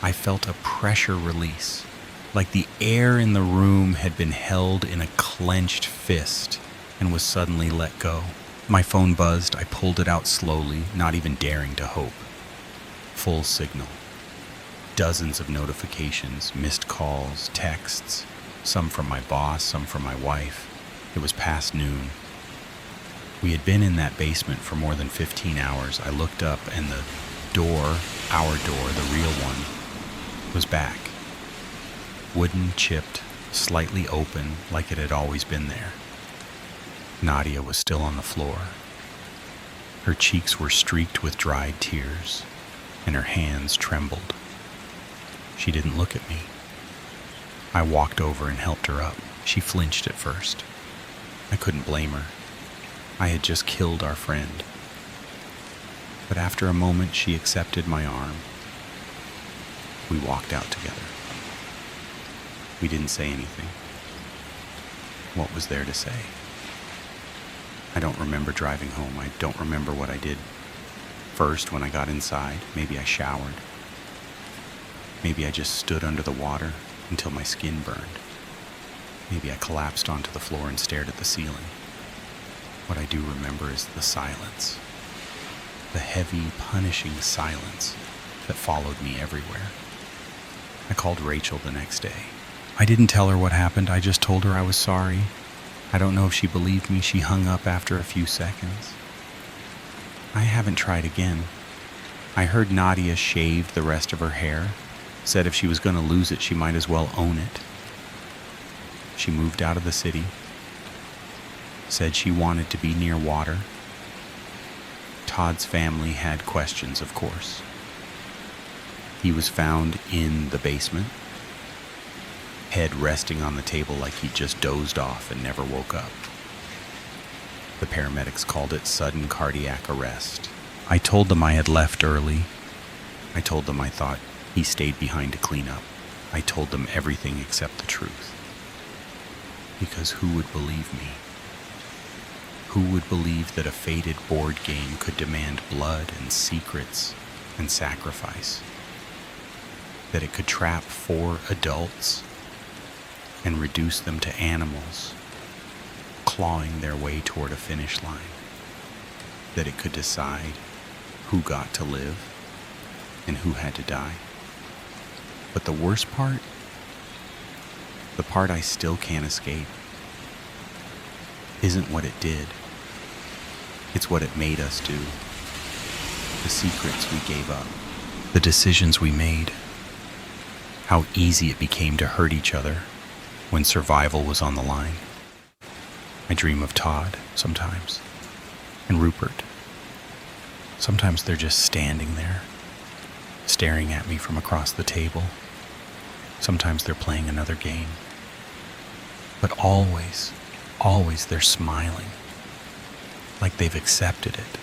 I felt a pressure release, like the air in the room had been held in a clenched fist and was suddenly let go. My phone buzzed. I pulled it out slowly, not even daring to hope. Full signal. Dozens of notifications, missed calls, texts, some from my boss, some from my wife. It was past noon. We had been in that basement for more than 15 hours. I looked up and the door, our door, the real one, was back. Wooden, chipped, slightly open, like it had always been there. Nadia was still on the floor. Her cheeks were streaked with dried tears, and her hands trembled. She didn't look at me. I walked over and helped her up. She flinched at first. I couldn't blame her. I had just killed our friend. But after a moment, she accepted my arm. We walked out together. We didn't say anything. What was there to say? I don't remember driving home. I don't remember what I did first when I got inside. Maybe I showered. Maybe I just stood under the water until my skin burned. Maybe I collapsed onto the floor and stared at the ceiling. What I do remember is the silence. The heavy, punishing silence that followed me everywhere. I called Rachel the next day. I didn't tell her what happened. I just told her I was sorry. I don't know if she believed me. She hung up after a few seconds. I haven't tried again. I heard Nadia shaved the rest of her hair. Said if she was going to lose it, she might as well own it. She moved out of the city. Said she wanted to be near water. Todd's family had questions, of course. He was found in the basement, head resting on the table like he just dozed off and never woke up. The paramedics called it sudden cardiac arrest. I told them I had left early. I told them I thought he stayed behind to clean up. I told them everything except the truth. Because who would believe me? Who would believe that a fated board game could demand blood and secrets and sacrifice? That it could trap 4 adults and reduce them to animals, clawing their way toward a finish line? That it could decide who got to live and who had to die? But the worst part, the part I still can't escape, isn't what it did. It's what it made us do. The secrets we gave up. The decisions we made. How easy it became to hurt each other when survival was on the line. I dream of Todd sometimes, and Rupert. Sometimes they're just standing there, staring at me from across the table. Sometimes they're playing another game. But always, always they're smiling. Like they've accepted it.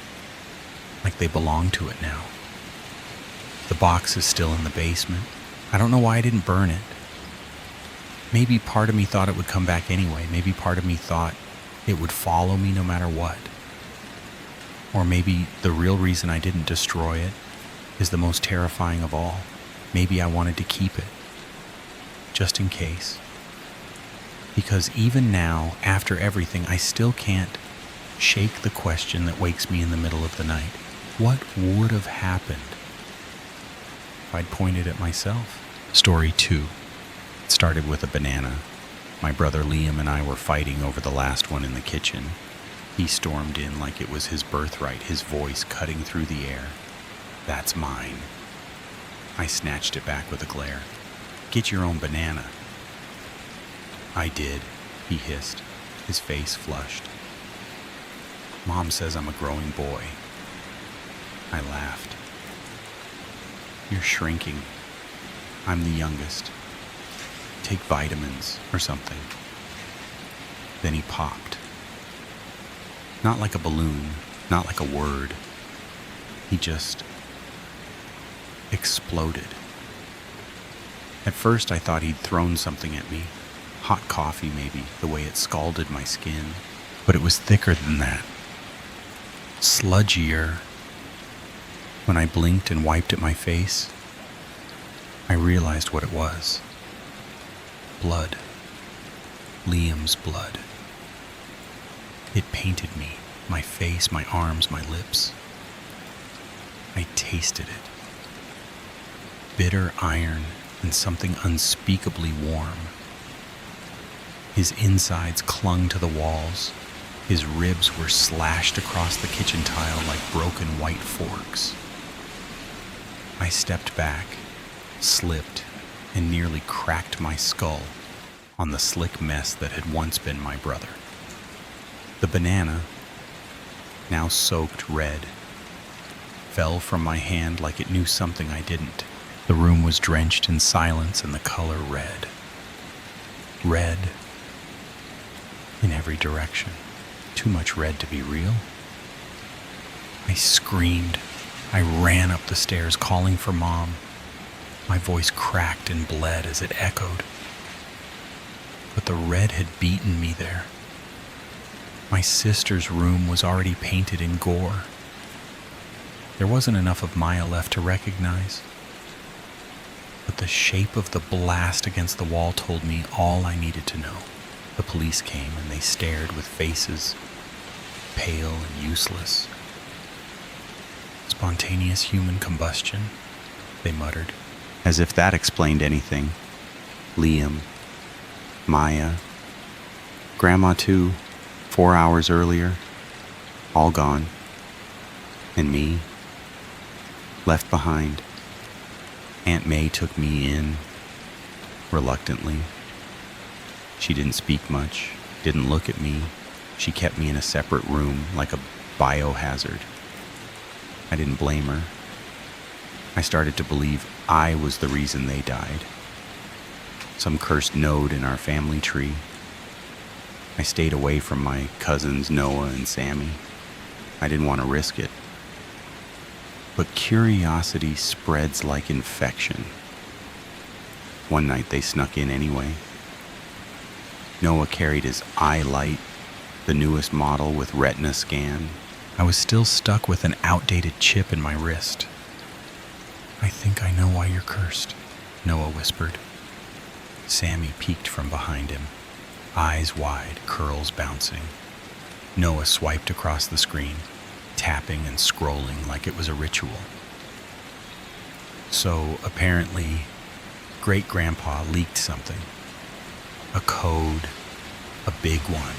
Like they belong to it now. The box is still in the basement. I don't know why I didn't burn it. Maybe part of me thought it would come back anyway. Maybe part of me thought it would follow me no matter what. Or maybe the real reason I didn't destroy it is the most terrifying of all. Maybe I wanted to keep it. Just in case. Because even now, after everything, I still can't shake the question that wakes me in the middle of the night. What would have happened if I'd pointed at myself? Story 2. It started with a banana. My brother Liam and I were fighting over the last one in the kitchen. He stormed in like it was his birthright, his voice cutting through the air. "That's mine." I snatched it back with a glare. "Get your own banana." "I did," he hissed, his face flushed. "Mom says I'm a growing boy." I laughed. "You're shrinking. I'm the youngest. Take vitamins or something." Then he popped. Not like a balloon, not like a word. He just exploded. At first I thought he'd thrown something at me. Hot coffee maybe, the way it scalded my skin. But it was thicker than that. Sludgier. When I blinked and wiped at my face, I realized what it was. Blood. Liam's blood. It painted me, my face, my arms, my lips. I tasted it. Bitter iron and something unspeakably warm. His insides clung to the walls. His ribs were slashed across the kitchen tile like broken white forks. I stepped back, slipped, and nearly cracked my skull on the slick mess that had once been my brother. The banana, now soaked red, fell from my hand like it knew something I didn't. The room was drenched in silence and the color red. Red in every direction. Too much red to be real. I screamed. I ran up the stairs calling for Mom. My voice cracked and bled as it echoed. But the red had beaten me there. My sister's room was already painted in gore. There wasn't enough of Maya left to recognize. But the shape of the blast against the wall told me all I needed to know. The police came and they stared with faces pale and useless. "Spontaneous human combustion," they muttered. As if that explained anything. Liam, Maya, Grandma too, 4 hours earlier, all gone. And me, left behind. Aunt May took me in, reluctantly. She didn't speak much, didn't look at me. She kept me in a separate room like a biohazard. I didn't blame her. I started to believe I was the reason they died. Some cursed node in our family tree. I stayed away from my cousins Noah and Sammy. I didn't want to risk it. But curiosity spreads like infection. One night they snuck in anyway. Noah carried his eye light, the newest model with retina scan. I was still stuck with an outdated chip in my wrist. "I think I know why you're cursed," Noah whispered. Sammy peeked from behind him, eyes wide, curls bouncing. Noah swiped across the screen, tapping and scrolling like it was a ritual. So, apparently, Great-Grandpa leaked something. A code, a big one.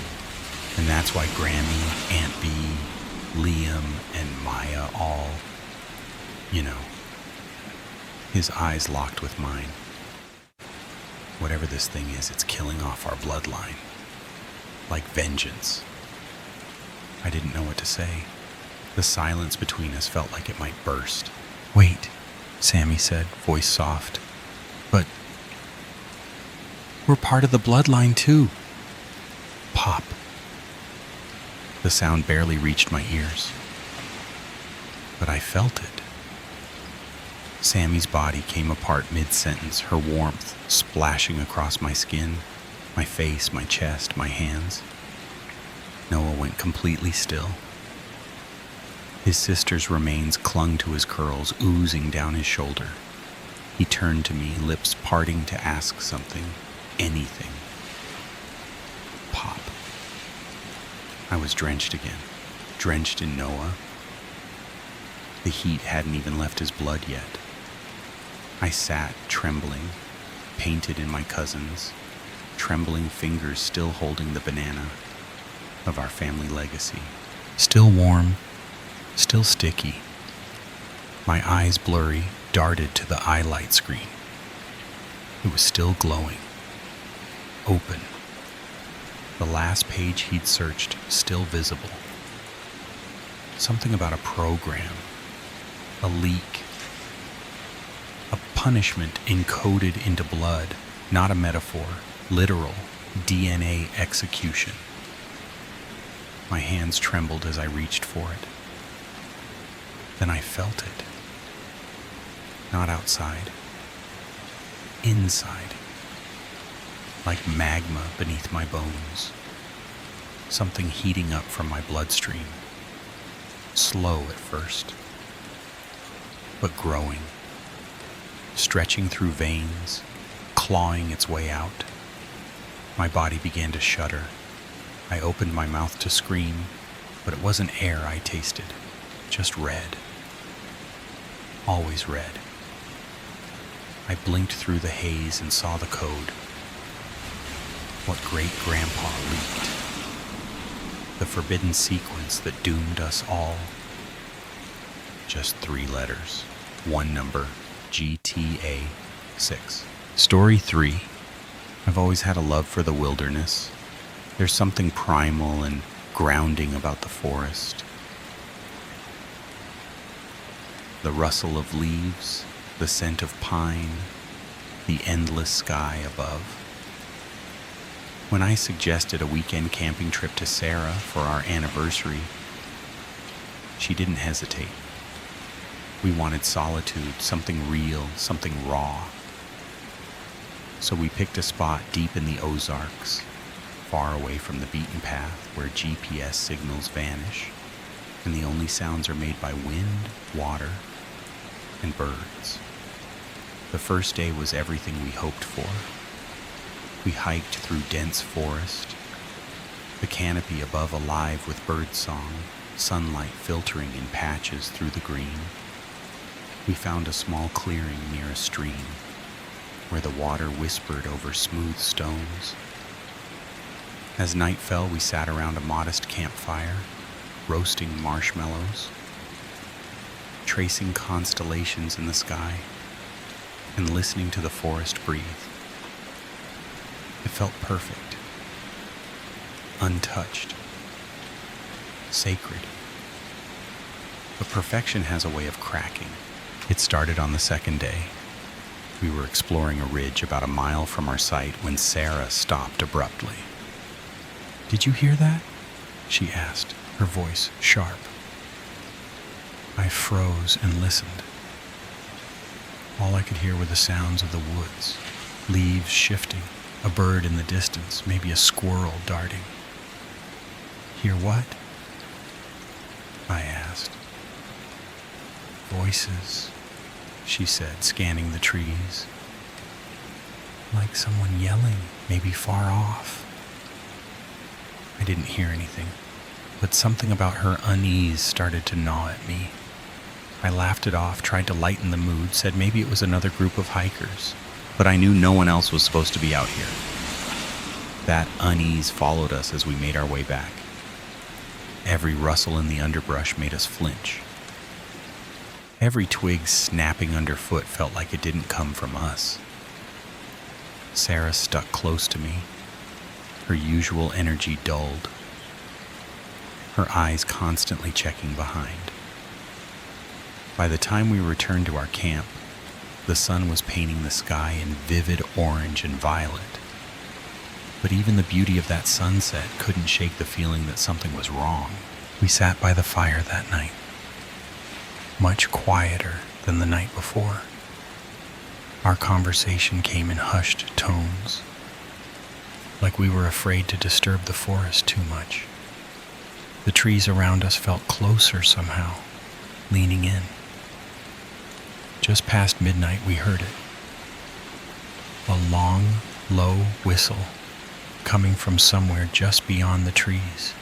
And that's why Grammy, Aunt B, Liam, and Maya all, His eyes locked with mine. Whatever this thing is, it's killing off our bloodline. Like vengeance. I didn't know what to say. The silence between us felt like it might burst. "Wait," Sammy said, voice soft. "But we're part of the bloodline too." Pop. The sound barely reached my ears. But I felt it. Sammy's body came apart mid-sentence, her warmth splashing across my skin, my face, my chest, my hands. Noah went completely still. His sister's remains clung to his curls, oozing down his shoulder. He turned to me, lips parting to ask something, anything. pop. I was drenched again, drenched in Noah. The heat hadn't even left his blood yet. I sat, trembling, painted in my cousins, trembling fingers still holding the banana of our family legacy. Still warm, still sticky. My eyes blurry, darted to the iLight screen. It was still glowing. Open. The last page he'd searched, still visible. Something about a program, a leak, a punishment encoded into blood, not a metaphor, literal DNA execution. My hands trembled as I reached for it. Then I felt it. Not outside, inside. Like magma beneath my bones. Something heating up from my bloodstream. Slow at first, but growing. Stretching through veins, clawing its way out. My body began to shudder. I opened my mouth to scream, but it wasn't air I tasted, just red. Always red. I blinked through the haze and saw the code. What great-grandpa leaked. The forbidden sequence that doomed us all. Just 3 letters. 1 number. GTA 6. Story 3. I've always had a love for the wilderness. There's something primal and grounding about the forest. The rustle of leaves, the scent of pine, the endless sky above. When I suggested a weekend camping trip to Sarah for our anniversary, she didn't hesitate. We wanted solitude, something real, something raw. So we picked a spot deep in the Ozarks, far away from the beaten path where GPS signals vanish, and the only sounds are made by wind, water, and birds. The first day was everything we hoped for. We hiked through dense forest, the canopy above alive with birdsong, sunlight filtering in patches through the green. We found a small clearing near a stream, where the water whispered over smooth stones. As night fell, we sat around a modest campfire, roasting marshmallows, tracing constellations in the sky, and listening to the forest breathe. It felt perfect, untouched, sacred. But perfection has a way of cracking. It started on the second day. We were exploring a ridge about a mile from our site when Sarah stopped abruptly. "Did you hear that?" she asked, her voice sharp. I froze and listened. All I could hear were the sounds of the woods, leaves shifting, a bird in the distance, maybe a squirrel darting. "Hear what?" I asked. "Voices," she said, scanning the trees. "Like someone yelling, maybe far off." I didn't hear anything, but something about her unease started to gnaw at me. I laughed it off, tried to lighten the mood, said maybe it was another group of hikers, but I knew no one else was supposed to be out here. That unease followed us as we made our way back. Every rustle in the underbrush made us flinch. Every twig snapping underfoot felt like it didn't come from us. Sarah stuck close to me, her usual energy dulled, her eyes constantly checking behind. By the time we returned to our camp, the sun was painting the sky in vivid orange and violet. But even the beauty of that sunset couldn't shake the feeling that something was wrong. We sat by the fire that night, much quieter than the night before. Our conversation came in hushed tones, like we were afraid to disturb the forest too much. The trees around us felt closer somehow, leaning in. Just past midnight, we heard it. A long, low whistle, coming from somewhere just beyond the trees.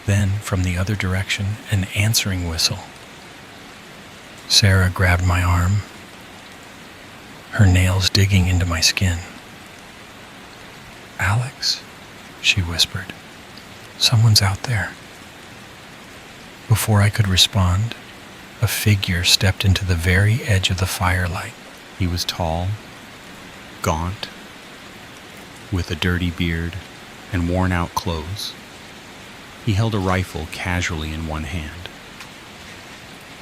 Then, from the other direction, an answering whistle. Sarah grabbed my arm, her nails digging into my skin. "Alex," she whispered, "someone's out there." Before I could respond, a figure stepped into the very edge of the firelight. He was tall, gaunt, with a dirty beard and worn-out clothes. He held a rifle casually in one hand.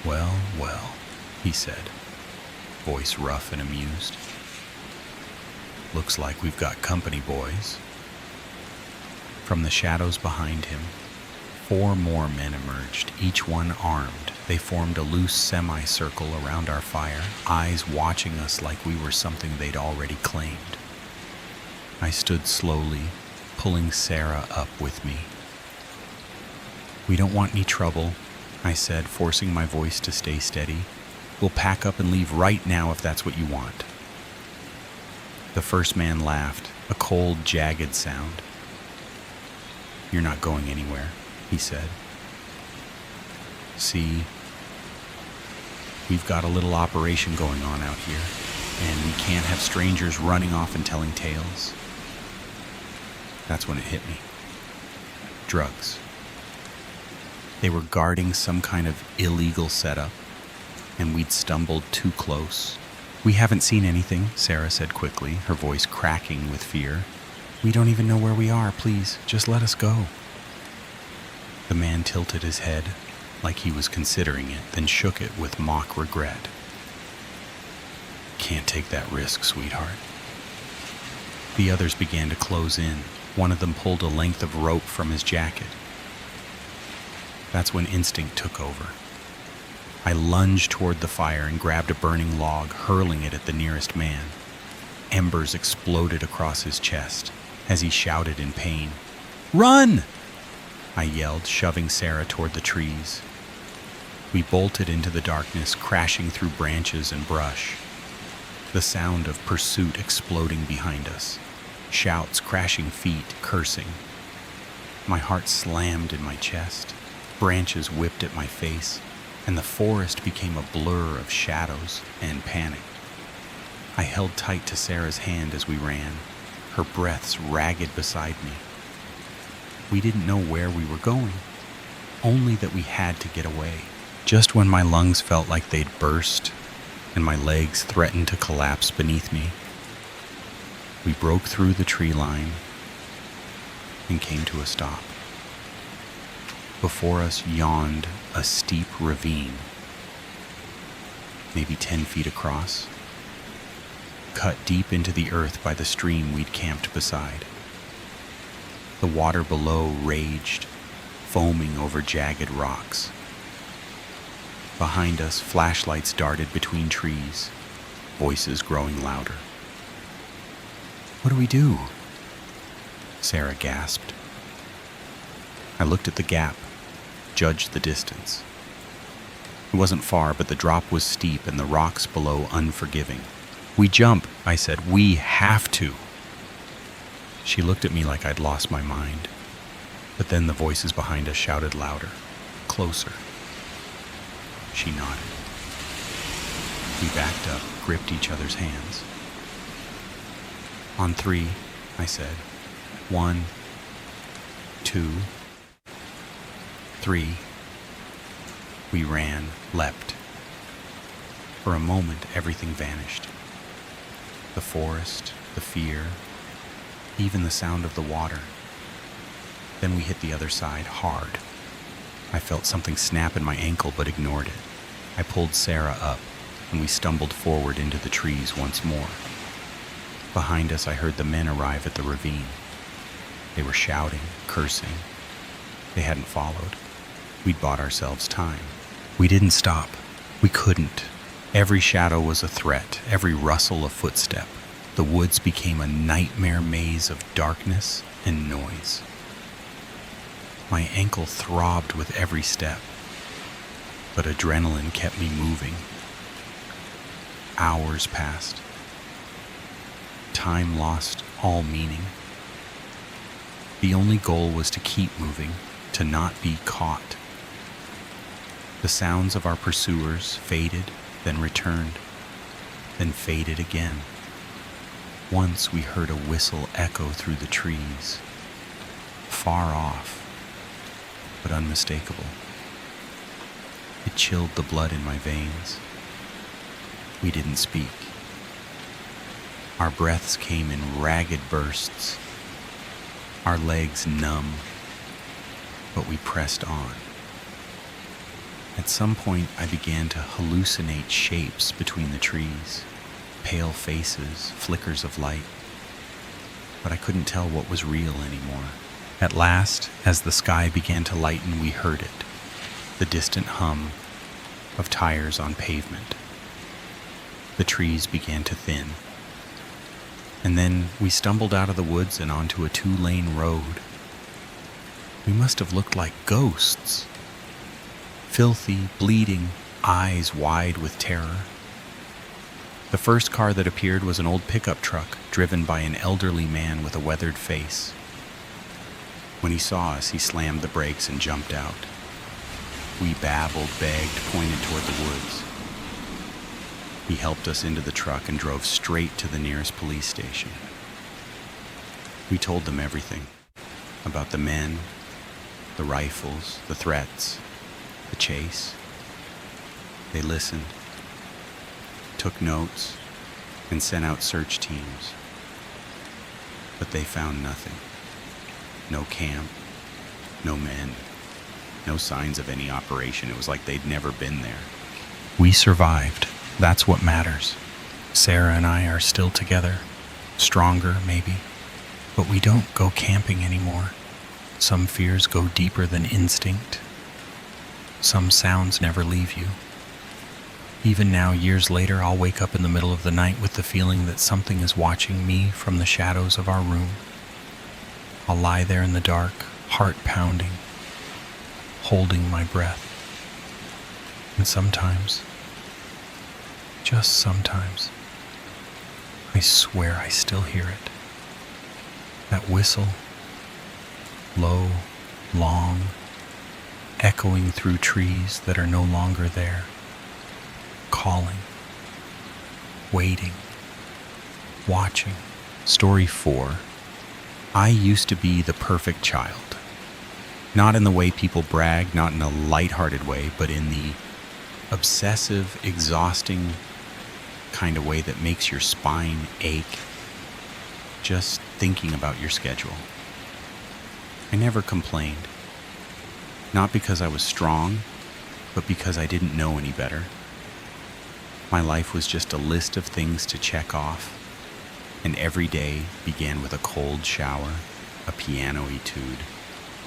"Well, well," he said, voice rough and amused. "Looks like we've got company, boys." From the shadows behind him, 4 more men emerged, each one armed. They formed a loose semicircle around our fire, eyes watching us like we were something they'd already claimed. I stood slowly, pulling Sarah up with me. "We don't want any trouble," I said, forcing my voice to stay steady. "We'll pack up and leave right now if that's what you want." The first man laughed, a cold, jagged sound. "You're not going anywhere," he said. "See, we've got a little operation going on out here, and we can't have strangers running off and telling tales." That's when it hit me. Drugs. They were guarding some kind of illegal setup, and we'd stumbled too close. "We haven't seen anything," Sarah said quickly, her voice cracking with fear. "We don't even know where we are. Please, just let us go." The man tilted his head like he was considering it, then shook it with mock regret. "Can't take that risk, sweetheart." The others began to close in. One of them pulled a length of rope from his jacket. That's when instinct took over. I lunged toward the fire and grabbed a burning log, hurling it at the nearest man. Embers exploded across his chest as he shouted in pain. "Run!" I yelled, shoving Sarah toward the trees. We bolted into the darkness, crashing through branches and brush. The sound of pursuit exploding behind us. Shouts, crashing feet, cursing. My heart slammed in my chest. Branches whipped at my face, and the forest became a blur of shadows and panic. I held tight to Sarah's hand as we ran, her breaths ragged beside me. We didn't know where we were going, only that we had to get away. Just when my lungs felt like they'd burst and my legs threatened to collapse beneath me, we broke through the tree line and came to a stop. Before us yawned a steep ravine, maybe 10 feet across, cut deep into the earth by the stream we'd camped beside. The water below raged, foaming over jagged rocks. Behind us, flashlights darted between trees, voices growing louder. "What do we do?" Sarah gasped. I looked at the gap, judged the distance. It wasn't far, but the drop was steep and the rocks below unforgiving. "We jump," I said. "We have to." She looked at me like I'd lost my mind. But then the voices behind us shouted louder, closer. She nodded. We backed up, gripped each other's hands. "On 3, I said. 1, 2, 3. We ran, leapt. For a moment, everything vanished. The forest, the fear, even the sound of the water. Then we hit the other side, hard. I felt something snap in my ankle but ignored it. I pulled Sarah up, and we stumbled forward into the trees once more. Behind us, I heard the men arrive at the ravine. They were shouting, cursing. They hadn't followed. We'd bought ourselves time. We didn't stop. We couldn't. Every shadow was a threat, every rustle a footstep. The woods became a nightmare maze of darkness and noise. My ankle throbbed with every step, but adrenaline kept me moving. Hours passed. Time lost all meaning. The only goal was to keep moving, to not be caught. The sounds of our pursuers faded, then returned, then faded again. Once we heard a whistle echo through the trees, far off, but unmistakable. It chilled the blood in my veins. We didn't speak. Our breaths came in ragged bursts, our legs numb, but we pressed on. At some point, I began to hallucinate shapes between the trees, pale faces, flickers of light, but I couldn't tell what was real anymore. At last, as the sky began to lighten, we heard it, the distant hum of tires on pavement. The trees began to thin, and then we stumbled out of the woods and onto a 2-lane road. We must have looked like ghosts. Filthy, bleeding, eyes wide with terror. The first car that appeared was an old pickup truck driven by an elderly man with a weathered face. When he saw us, he slammed the brakes and jumped out. We babbled, begged, pointed toward the woods. He helped us into the truck and drove straight to the nearest police station. We told them everything about the men, the rifles, the threats, the chase. They listened, took notes, and sent out search teams. But they found nothing. No camp, no men, no signs of any operation. It was like they'd never been there. We survived. That's what matters. Sarah and I are still together. Stronger, maybe. But we don't go camping anymore. Some fears go deeper than instinct. Some sounds never leave you. Even now, years later, I'll wake up in the middle of the night with the feeling that something is watching me from the shadows of our room. I'll lie there in the dark, heart pounding, holding my breath. And sometimes, just sometimes, I swear I still hear it. That whistle, low, long, echoing through trees that are no longer there, calling, waiting, watching. Story 4. I used to be the perfect child. Not in the way people brag, not in a lighthearted way, but in the obsessive, exhausting kind of way that makes your spine ache just thinking about your schedule. I never complained. Not because I was strong, but because I didn't know any better. My life was just a list of things to check off, and every day began with a cold shower, a piano etude,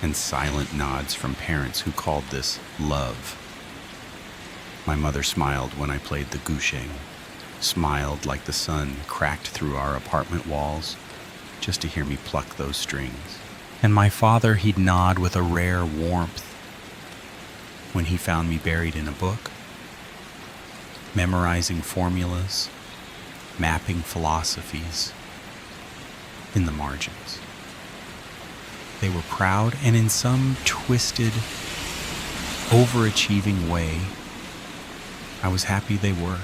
and silent nods from parents who called this love. My mother smiled when I played the guzheng, smiled like the sun cracked through our apartment walls just to hear me pluck those strings. And my father, he'd nod with a rare warmth when he found me buried in a book, memorizing formulas, mapping philosophies in the margins. They were proud, and in some twisted, overachieving way, I was happy they were.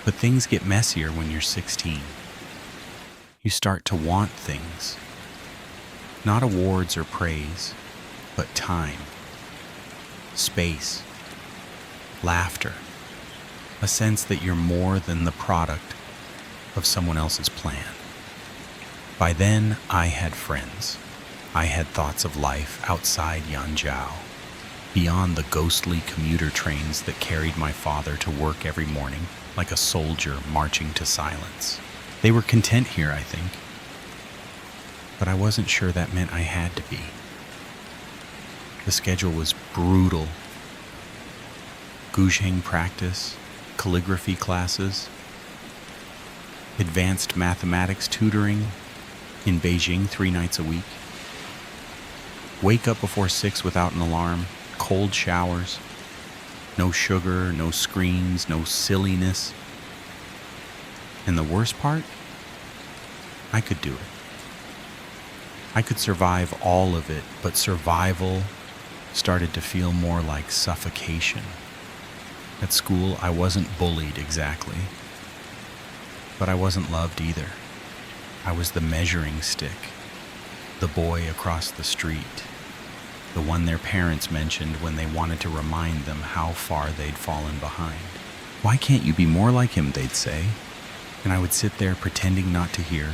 But things get messier when you're 16. You start to want things. Not awards or praise, but time, space, laughter, a sense that you're more than the product of someone else's plan. By then, I had friends. I had thoughts of life outside Yanjiao, beyond the ghostly commuter trains that carried my father to work every morning like a soldier marching to silence. They were content here, I think, but I wasn't sure that meant I had to be. The schedule was brutal. Guzheng practice, calligraphy classes, advanced mathematics tutoring in Beijing 3 nights a week. Wake up before 6 without an alarm, cold showers, no sugar, no screens, no silliness. And the worst part? I could do it. I could survive all of it, but survival started to feel more like suffocation. At school, I wasn't bullied exactly, but I wasn't loved either. I was the measuring stick, the boy across the street, the one their parents mentioned when they wanted to remind them how far they'd fallen behind. "Why can't you be more like him?" they'd say, and I would sit there pretending not to hear,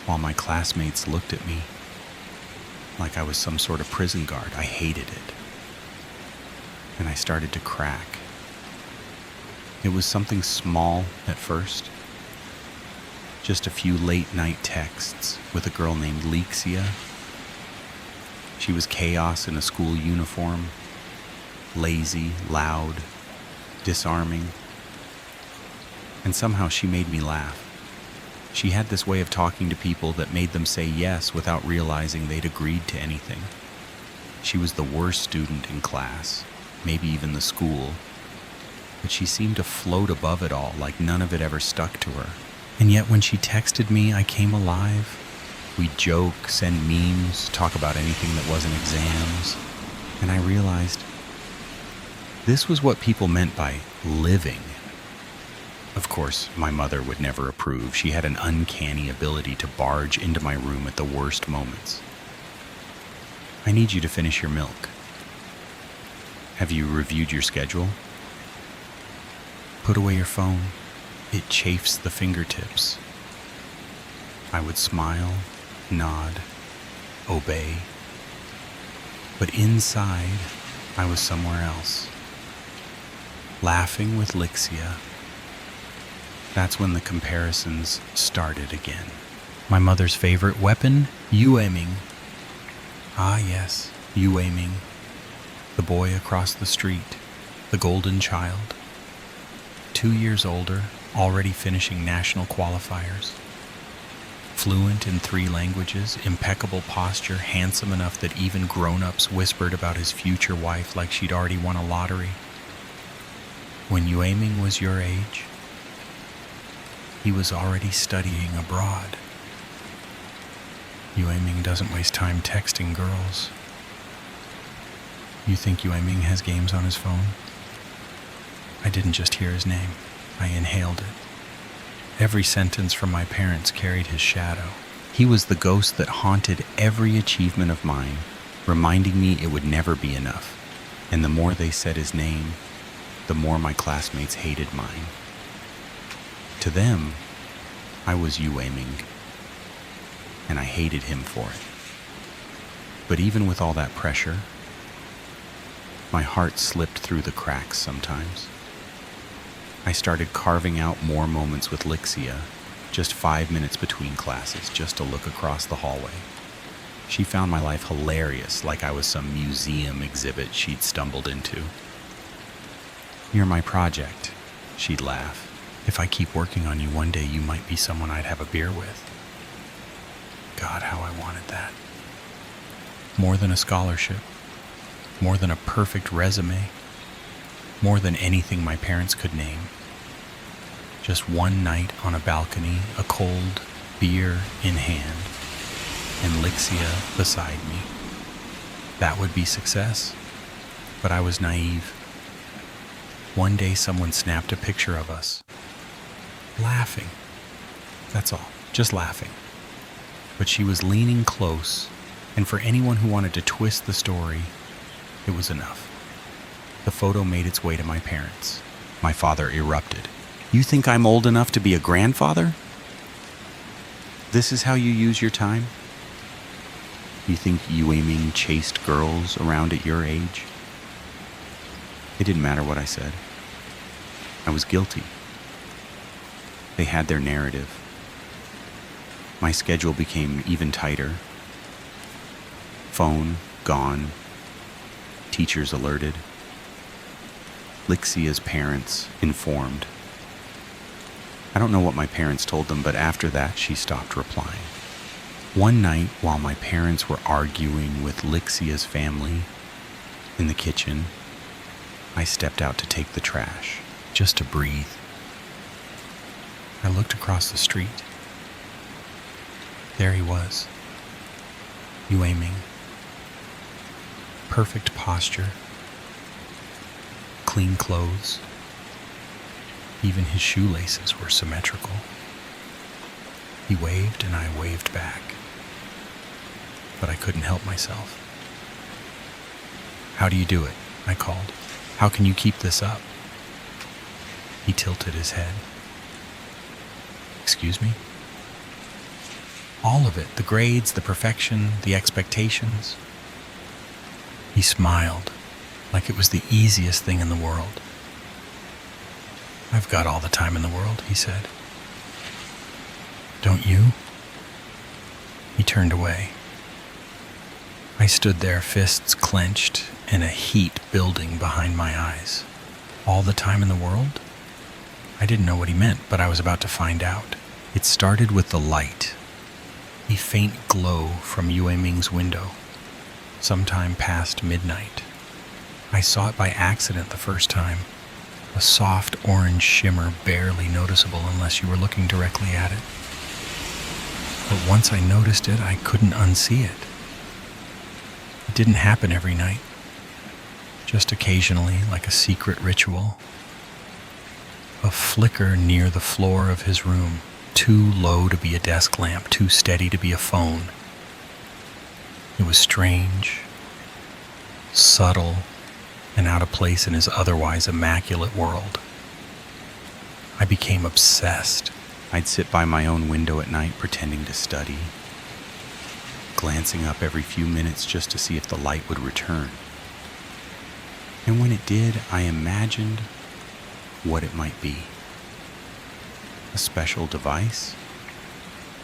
while my classmates looked at me like I was some sort of prison guard. I hated it. And I started to crack. It was something small at first. Just a few late night texts with a girl named Lexia. She was chaos in a school uniform. Lazy, loud, disarming. And somehow she made me laugh. She had this way of talking to people that made them say yes without realizing they'd agreed to anything. She was the worst student in class, maybe even the school, but she seemed to float above it all, like none of it ever stuck to her. And yet when she texted me, I came alive. We'd joke, send memes, talk about anything that wasn't exams, and I realized this was what people meant by living. Of course, my mother would never approve. She had an uncanny ability to barge into my room at the worst moments. "I need you to finish your milk. Have you reviewed your schedule? Put away your phone. It chafes the fingertips." I would smile, nod, obey. But inside, I was somewhere else. Laughing with Lexia. That's when the comparisons started again. My mother's favorite weapon? Yueming. Ah yes, Yueming. The boy across the street. The golden child. 2 years older, already finishing national qualifiers. Fluent in 3 languages, impeccable posture, handsome enough that even grown-ups whispered about his future wife like she'd already won a lottery. When Yueming was your age, he was already studying abroad. Yueming doesn't waste time texting girls. You think Yueming has games on his phone? I didn't just hear his name. I inhaled it. Every sentence from my parents carried his shadow. He was the ghost that haunted every achievement of mine, reminding me it would never be enough. And the more they said his name, the more my classmates hated mine. To them, I was Yueming, and I hated him for it. But even with all that pressure, my heart slipped through the cracks sometimes. I started carving out more moments with Lexia, just 5 minutes between classes, just to look across the hallway. She found my life hilarious, like I was some museum exhibit she'd stumbled into. "You're my project," she'd laugh. "If I keep working on you, one day you might be someone I'd have a beer with." God, how I wanted that. More than a scholarship, more than a perfect resume, more than anything my parents could name. Just one night on a balcony, a cold beer in hand, and Lexia beside me. That would be success, but I was naive. One day someone snapped a picture of us, laughing. That's all, just laughing. But she was leaning close, and for anyone who wanted to twist the story, it was enough. The photo made its way to my parents. My father erupted. "You think I'm old enough to be a grandfather? This is how you use your time? You think Yueming chased girls around at your age?" It didn't matter what I said. I was guilty. They had their narrative. My schedule became even tighter. Phone gone. Teachers alerted. Lexia's parents informed. I don't know what my parents told them, but after that, she stopped replying. One night, while my parents were arguing with Lexia's family in the kitchen, I stepped out to take the trash, just to breathe. I looked across the street. There he was, Yu Ming. Perfect posture, clean clothes. Even his shoelaces were symmetrical. He waved and I waved back, but I couldn't help myself. "How do you do it?" I called. "How can you keep this up?" He tilted his head. "Excuse me?" "All of it, the grades, the perfection, the expectations." He smiled like it was the easiest thing in the world. "I've got all the time in the world," he said. "Don't you?" He turned away. I stood there, fists clenched and a heat building behind my eyes. All the time in the world? I didn't know what he meant, but I was about to find out. It started with the light, a faint glow from Yu Ming's window, sometime past midnight. I saw it by accident the first time, a soft orange shimmer barely noticeable unless you were looking directly at it. But once I noticed it, I couldn't unsee it. It didn't happen every night, just occasionally, like a secret ritual. A flicker near the floor of his room, too low to be a desk lamp, too steady to be a phone. It was strange, subtle, and out of place in his otherwise immaculate world. I became obsessed. I'd sit by my own window at night pretending to study, glancing up every few minutes just to see if the light would return. And when it did, I imagined what it might be. A special device?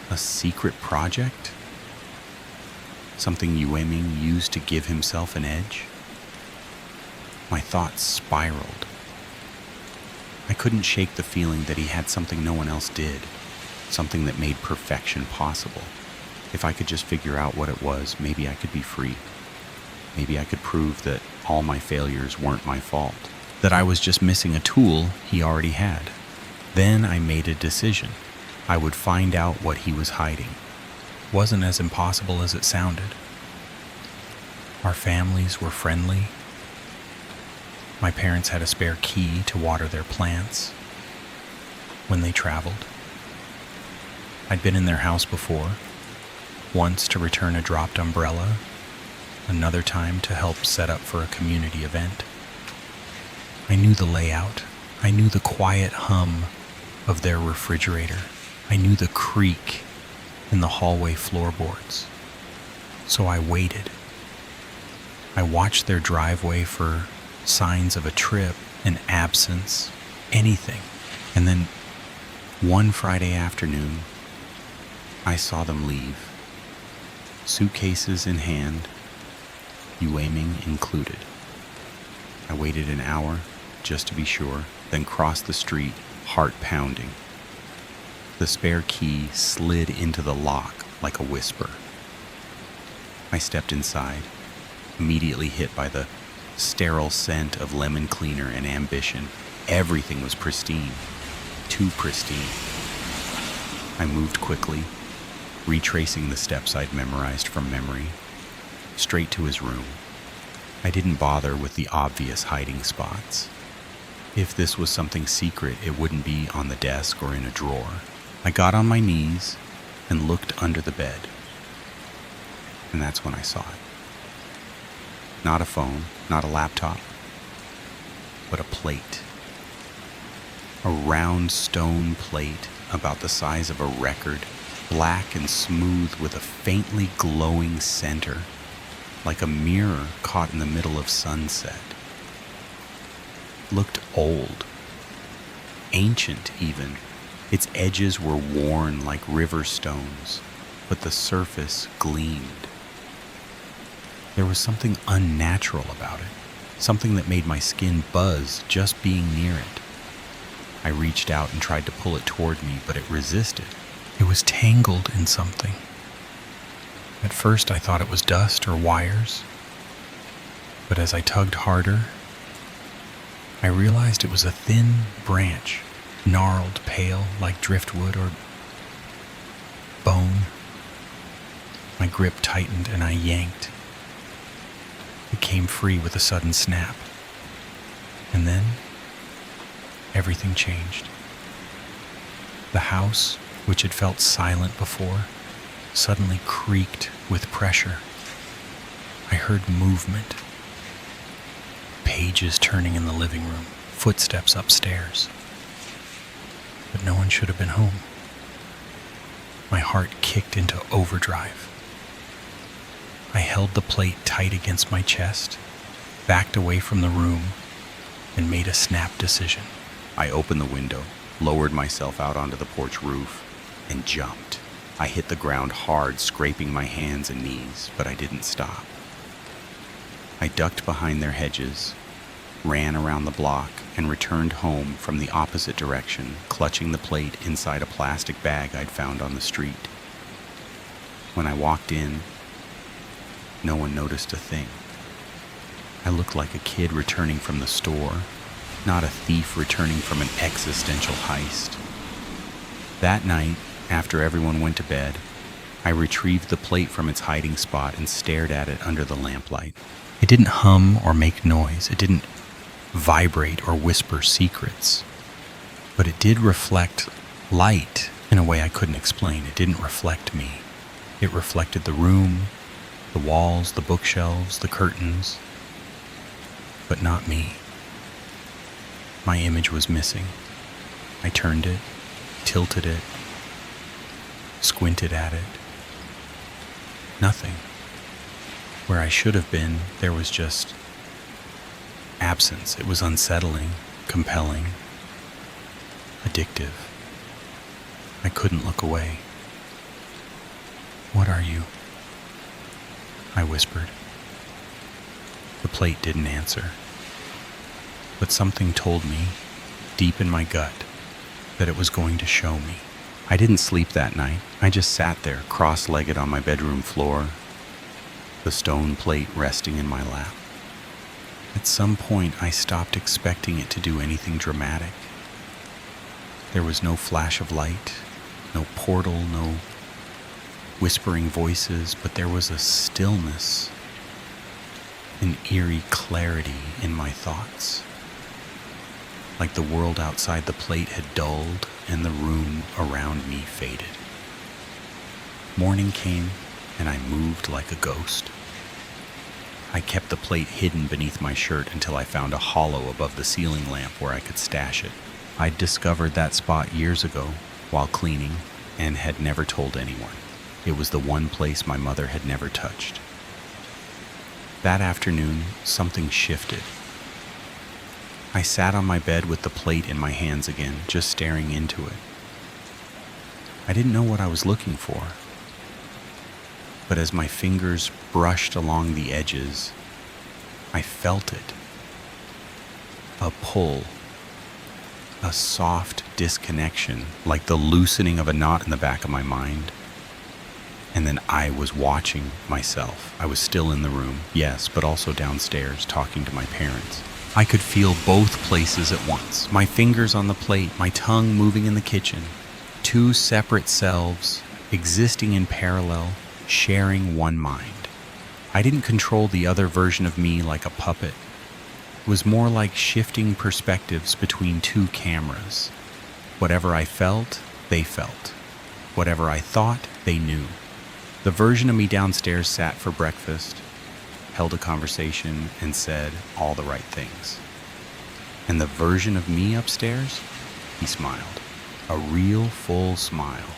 A secret project? Something Yu Ming used to give himself an edge? My thoughts spiraled. I couldn't shake the feeling that he had something no one else did, something that made perfection possible. If I could just figure out what it was, maybe I could be free. Maybe I could prove that all my failures weren't my fault, that I was just missing a tool he already had. Then I made a decision. I would find out what he was hiding. Wasn't as impossible as it sounded. Our families were friendly. My parents had a spare key to water their plants when they traveled. I'd been in their house before, once to return a dropped umbrella, another time to help set up for a community event. I knew the layout. I knew the quiet hum of their refrigerator. I knew the creak in the hallway floorboards. So I waited. I watched their driveway for signs of a trip, an absence, anything. And then one Friday afternoon, I saw them leave, suitcases in hand, Yu Ming included. I waited an hour just to be sure, then crossed the street, heart pounding. The spare key slid into the lock like a whisper. I stepped inside, immediately hit by the sterile scent of lemon cleaner and ambition. Everything was pristine, too pristine. I moved quickly, retracing the steps I'd memorized from memory, straight to his room. I didn't bother with the obvious hiding spots. If this was something secret, it wouldn't be on the desk or in a drawer. I got on my knees and looked under the bed. And that's when I saw it. Not a phone, not a laptop, but a plate. A round stone plate about the size of a record, black and smooth with a faintly glowing center, like a mirror caught in the middle of sunset. Looked old, ancient even. Its edges were worn like river stones, but the surface gleamed. There was something unnatural about it, something that made my skin buzz just being near it. I reached out and tried to pull it toward me, but it resisted. It was tangled in something. At first I thought it was dust or wires, but as I tugged harder, I realized it was a thin branch, gnarled, pale, like driftwood or bone. My grip tightened and I yanked. It came free with a sudden snap. And then, everything changed. The house, which had felt silent before, suddenly creaked with pressure. I heard movement. Pages turning in the living room, footsteps upstairs. But no one should have been home. My heart kicked into overdrive. I held the plate tight against my chest, backed away from the room, and made a snap decision. I opened the window, lowered myself out onto the porch roof, and jumped. I hit the ground hard, scraping my hands and knees, but I didn't stop. I ducked behind their hedges, ran around the block, and returned home from the opposite direction, clutching the plate inside a plastic bag I'd found on the street. When I walked in, no one noticed a thing. I looked like a kid returning from the store, not a thief returning from an existential heist. That night, after everyone went to bed, I retrieved the plate from its hiding spot and stared at it under the lamplight. It didn't hum or make noise. It didn't vibrate or whisper secrets. But it did reflect light in a way I couldn't explain. It didn't reflect me. It reflected the room, the walls, the bookshelves, the curtains, but not me. My image was missing. I turned it, tilted it, squinted at it. Nothing. Where I should have been, there was just absence. It was unsettling, compelling, addictive. I couldn't look away. "What are you?" I whispered. The plate didn't answer, but something told me, deep in my gut, that it was going to show me. I didn't sleep that night. I just sat there, cross-legged on my bedroom floor, the stone plate resting in my lap. At some point, I stopped expecting it to do anything dramatic. There was no flash of light, no portal, no whispering voices, but there was a stillness, an eerie clarity in my thoughts. Like the world outside the plate had dulled and the room around me faded. Morning came and I moved like a ghost. I kept the plate hidden beneath my shirt until I found a hollow above the ceiling lamp where I could stash it. I'd discovered that spot years ago while cleaning and had never told anyone. It was the one place my mother had never touched. That afternoon, something shifted. I sat on my bed with the plate in my hands again, just staring into it. I didn't know what I was looking for, but as my fingers brushed along the edges, I felt it. A pull, a soft disconnection, like the loosening of a knot in the back of my mind. And then I was watching myself. I was still in the room, yes, but also downstairs talking to my parents. I could feel both places at once. My fingers on the plate, my tongue moving in the kitchen. Two separate selves, existing in parallel, sharing one mind. I didn't control the other version of me like a puppet. It was more like shifting perspectives between two cameras. Whatever I felt, they felt. Whatever I thought, they knew. The version of me downstairs sat for breakfast, held a conversation, and said all the right things. And the version of me upstairs, he smiled. A real full smile.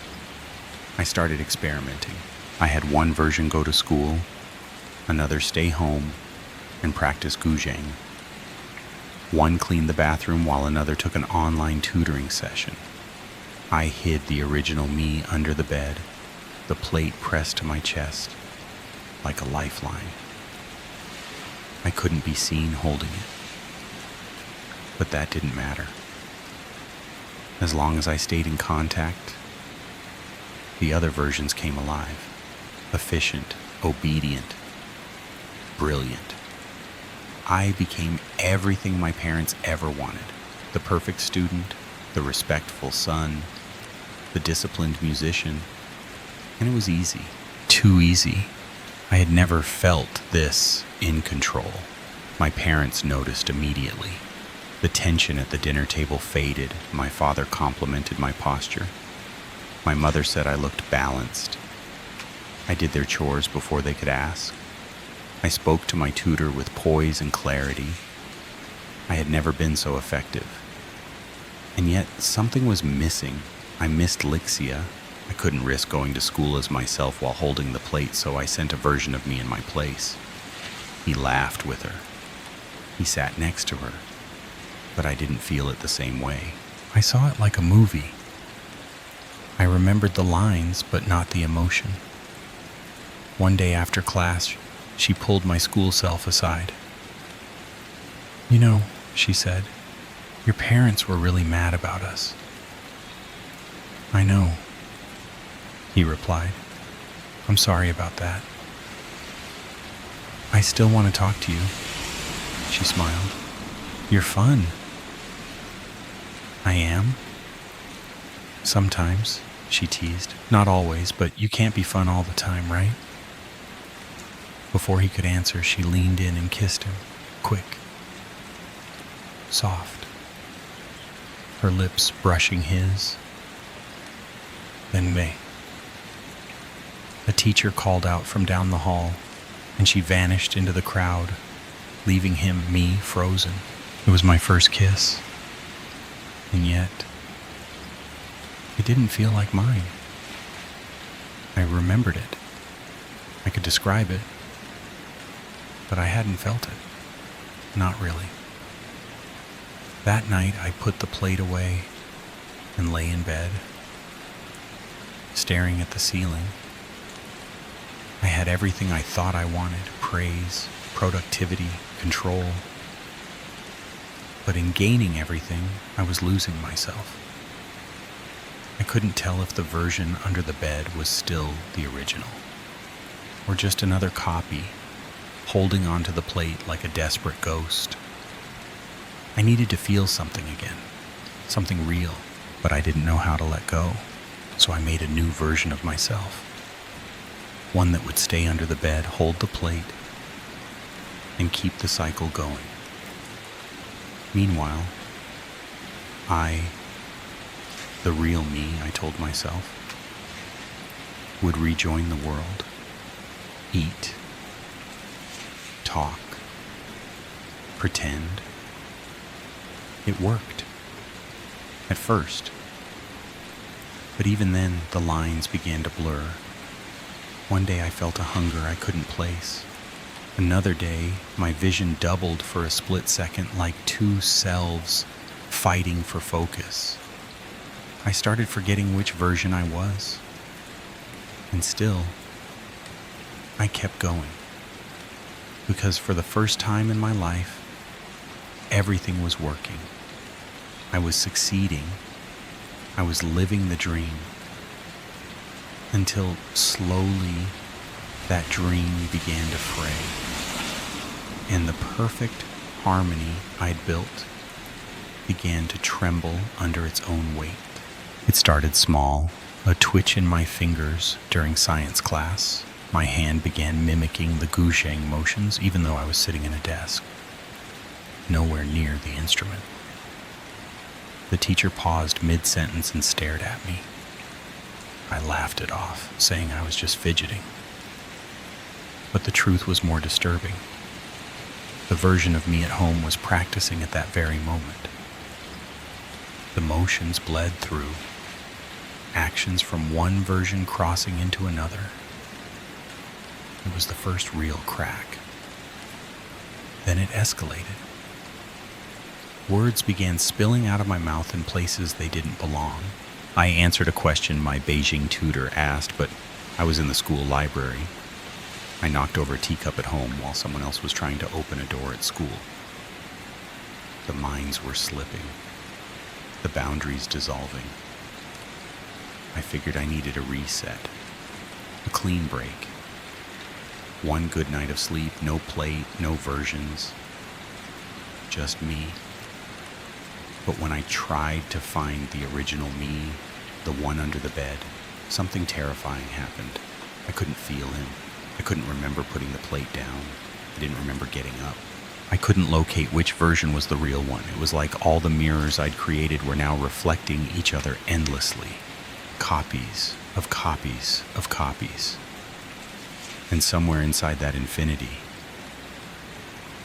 I started experimenting. I had one version go to school, another stay home and practice guzheng. One cleaned the bathroom while another took an online tutoring session. I hid the original me under the bed, the plate pressed to my chest like a lifeline. I couldn't be seen holding it, but that didn't matter. As long as I stayed in contact, the other versions came alive. Efficient, obedient, brilliant. I became everything my parents ever wanted. The perfect student, the respectful son, the disciplined musician, and it was easy. too easy. I had never felt this in control. My parents noticed immediately. The tension at the dinner table faded. My father complimented my posture. My mother said I looked balanced. I did their chores before they could ask. I spoke to my tutor with poise and clarity. I had never been so effective. And yet, something was missing. I missed Lixia. I couldn't risk going to school as myself while holding the plate, so I sent a version of me in my place. He laughed with her. He sat next to her, but I didn't feel it the same way. I saw it like a movie. I remembered the lines, but not the emotion. One day after class, she pulled my school self aside. "You know," she said, "your parents were really mad about us." "I know," he replied. "I'm sorry about that." "I still want to talk to you," she smiled. "You're fun." "I am?" "Sometimes," she teased. "Not always, but you can't be fun all the time, right?" Before he could answer, she leaned in and kissed him, quick, soft, her lips brushing his. Then a teacher called out from down the hall, and she vanished into the crowd, leaving me, frozen. It was my first kiss, and yet it didn't feel like mine. I remembered it. I could describe it, but I hadn't felt it. Not really. That night, I put the plate away and lay in bed, staring at the ceiling. I had everything I thought I wanted: praise, productivity, control. But in gaining everything, I was losing myself. I couldn't tell if the version under the bed was still the original, or just another copy, holding onto the plate like a desperate ghost. I needed to feel something again, something real, but I didn't know how to let go, so I made a new version of myself. One that would stay under the bed, hold the plate, and keep the cycle going. Meanwhile, the real me, I told myself, would rejoin the world, eat, talk, pretend. It worked. At first. But even then, the lines began to blur. One day I felt a hunger I couldn't place. Another day, my vision doubled for a split second, like two selves fighting for focus. I started forgetting which version I was. And still, I kept going. Because for the first time in my life, everything was working. I was succeeding. I was living the dream. Until slowly, that dream began to fray. And the perfect harmony I'd built began to tremble under its own weight. It started small, a twitch in my fingers during science class. My hand began mimicking the guzheng motions, even though I was sitting in a desk, nowhere near the instrument. The teacher paused mid-sentence and stared at me. I laughed it off, saying I was just fidgeting. But the truth was more disturbing. The version of me at home was practicing at that very moment. The motions bled through, actions from one version crossing into another. It was the first real crack. Then it escalated. Words began spilling out of my mouth in places they didn't belong. I answered a question my Beijing tutor asked, but I was in the school library. I knocked over a teacup at home while someone else was trying to open a door at school. The minds were slipping, the boundaries dissolving. I figured I needed a reset, a clean break. One good night of sleep, no plate, no versions, just me. But when I tried to find the original me, the one under the bed, something terrifying happened. I couldn't feel him. I couldn't remember putting the plate down. I didn't remember getting up. I couldn't locate which version was the real one. It was like all the mirrors I'd created were now reflecting each other endlessly. Copies of copies of copies. And somewhere inside that infinity,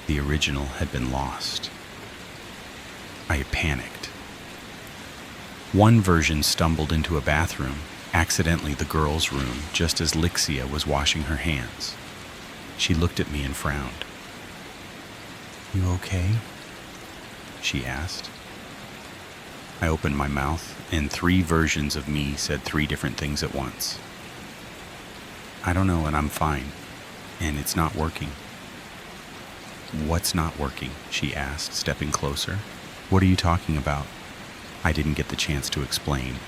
the original had been lost. I had panicked. One version stumbled into a bathroom, accidentally the girls' room, just as Lixia was washing her hands. She looked at me and frowned. "You okay?" she asked. I opened my mouth, and 3 versions of me said 3 different things at once. "I don't know, and I'm fine, and it's not working." "What's not working?" she asked, stepping closer. "What are you talking about?" I didn't get the chance to explain.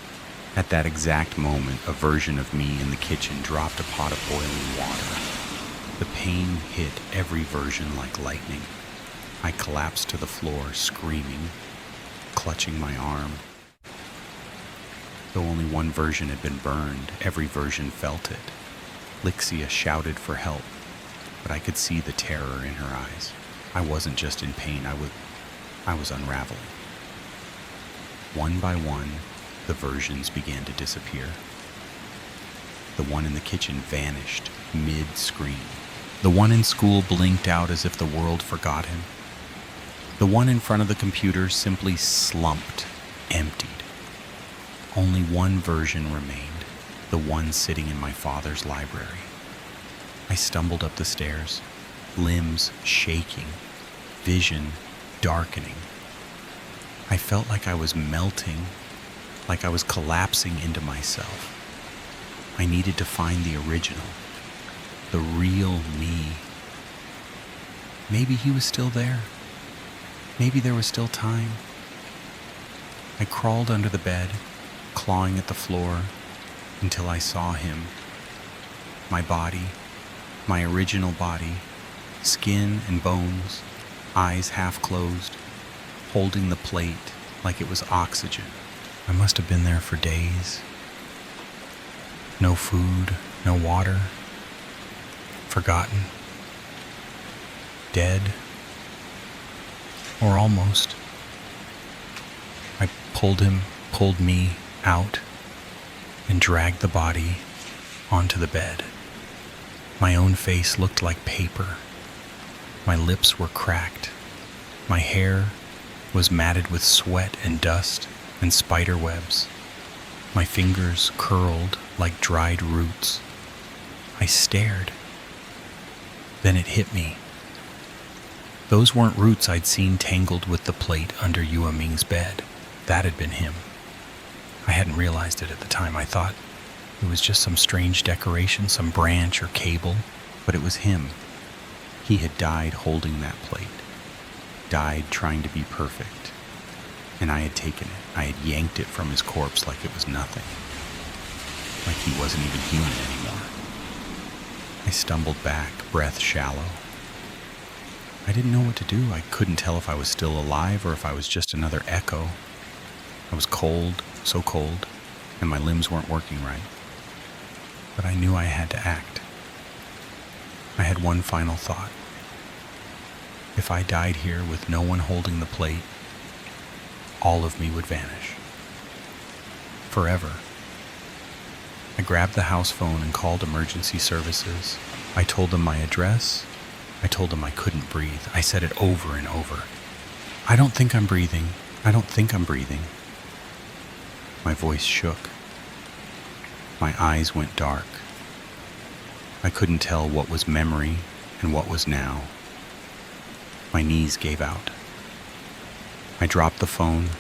At that exact moment, a version of me in the kitchen dropped a pot of boiling water. The pain hit every version like lightning. I collapsed to the floor, screaming, clutching my arm. Though only one version had been burned, every version felt it. Lixia shouted for help, but I could see the terror in her eyes. I wasn't just in pain, I was unraveling. One by one, the versions began to disappear. The one in the kitchen vanished mid-scream. The one in school blinked out as if the world forgot him. The one in front of the computer simply slumped, emptied. Only one version remained, the one sitting in my father's library. I stumbled up the stairs, limbs shaking, vision darkening. I felt like I was melting, like I was collapsing into myself. I needed to find the original, the real me. Maybe he was still there. Maybe there was still time. I crawled under the bed, clawing at the floor, until I saw him. My body, my original body, skin and bones, eyes half closed, holding the plate like it was oxygen. I must have been there for days. No food, no water. Forgotten. Dead. Or almost. I pulled me out and dragged the body onto the bed. My own face looked like paper. My lips were cracked. My hair was matted with sweat and dust and spider webs. My fingers curled like dried roots. I stared. Then it hit me. Those weren't roots I'd seen tangled with the plate under Yua Ming's bed. That had been him. I hadn't realized it at the time. I thought it was just some strange decoration, some branch or cable, but it was him. He had died holding that plate, died trying to be perfect, and I had taken it. I had yanked it from his corpse like it was nothing, like he wasn't even human anymore. I stumbled back, breath shallow. I didn't know what to do. I couldn't tell if I was still alive or if I was just another echo. I was cold, so cold, and my limbs weren't working right. But I knew I had to act. I had one final thought. If I died here with no one holding the plate, all of me would vanish. Forever. I grabbed the house phone and called emergency services. I told them my address. I told them I couldn't breathe. I said it over and over. "I don't think I'm breathing. I don't think I'm breathing." My voice shook. My eyes went dark. I couldn't tell what was memory and what was now. My knees gave out. I dropped the phone.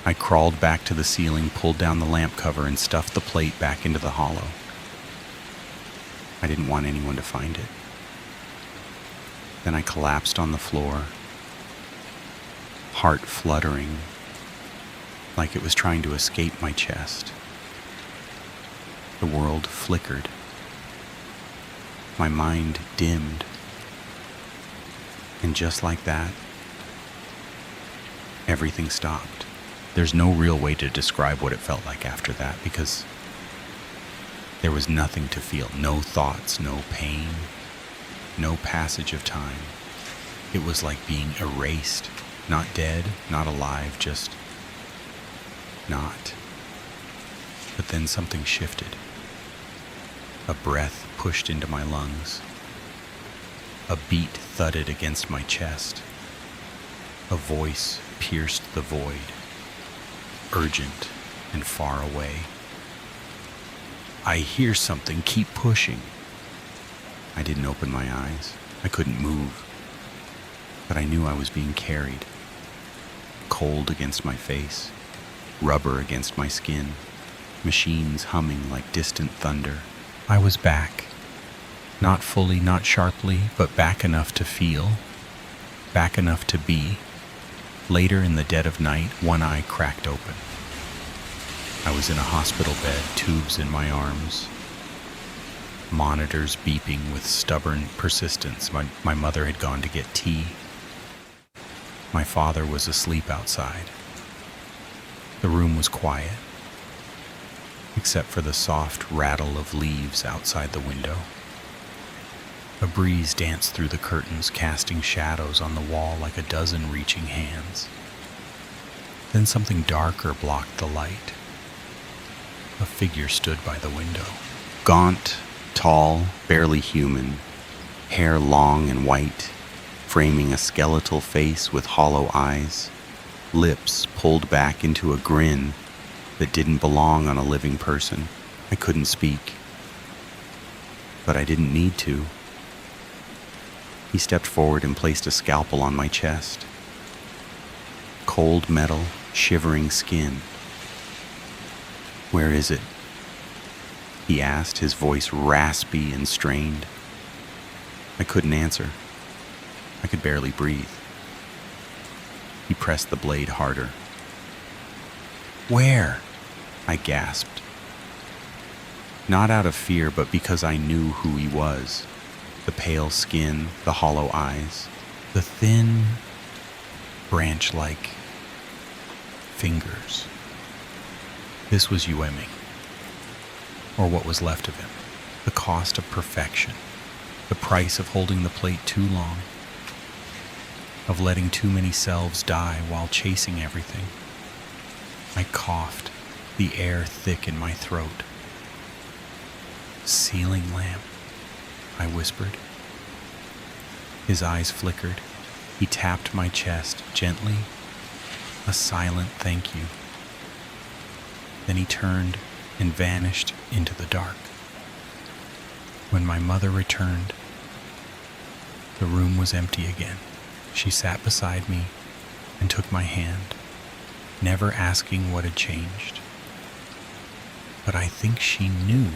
I crawled back to the ceiling, pulled down the lamp cover, and stuffed the plate back into the hollow. I didn't want anyone to find it. Then I collapsed on the floor, heart fluttering, like it was trying to escape my chest. The world flickered. My mind dimmed. And just like that, everything stopped. There's no real way to describe what it felt like after that, because There was nothing to feel, no thoughts, no pain, no passage of time. It was like being erased, not dead, not alive, just not. But then something shifted. A breath pushed into my lungs. A beat thudded against my chest. A voice pierced the void, urgent and far away. I hear something, keep pushing. I didn't open my eyes. I couldn't move. But I knew I was being carried. Cold against my face, rubber against my skin, machines humming like distant thunder. I was back. Not fully, not sharply, but back enough to feel, back enough to be. Later in the dead of night, one eye cracked open. I was in a hospital bed, tubes in my arms, monitors beeping with stubborn persistence. My mother had gone to get tea. My father was asleep outside. The room was quiet, except for the soft rattle of leaves outside the window. A breeze danced through the curtains, casting shadows on the wall like a dozen reaching hands. Then something darker blocked the light. A figure stood by the window. Gaunt, tall, barely human, hair long and white, framing a skeletal face with hollow eyes, lips pulled back into a grin that didn't belong on a living person. I couldn't speak, but I didn't need to. He stepped forward and placed a scalpel on my chest. Cold metal, shivering skin. "Where is it?" he asked, his voice raspy and strained. I couldn't answer. I could barely breathe. He pressed the blade harder. "Where?" I gasped. Not out of fear, but because I knew who he was. The pale skin, the hollow eyes, the thin, branch-like fingers. This was Yueming, or what was left of him. The cost of perfection, the price of holding the plate too long, of letting too many selves die while chasing everything. I coughed, the air thick in my throat. "Ceiling lamp," I whispered. His eyes flickered. He tapped my chest gently, a silent thank you. Then he turned and vanished into the dark. When my mother returned, the room was empty again. She sat beside me and took my hand, never asking what had changed. But I think she knew.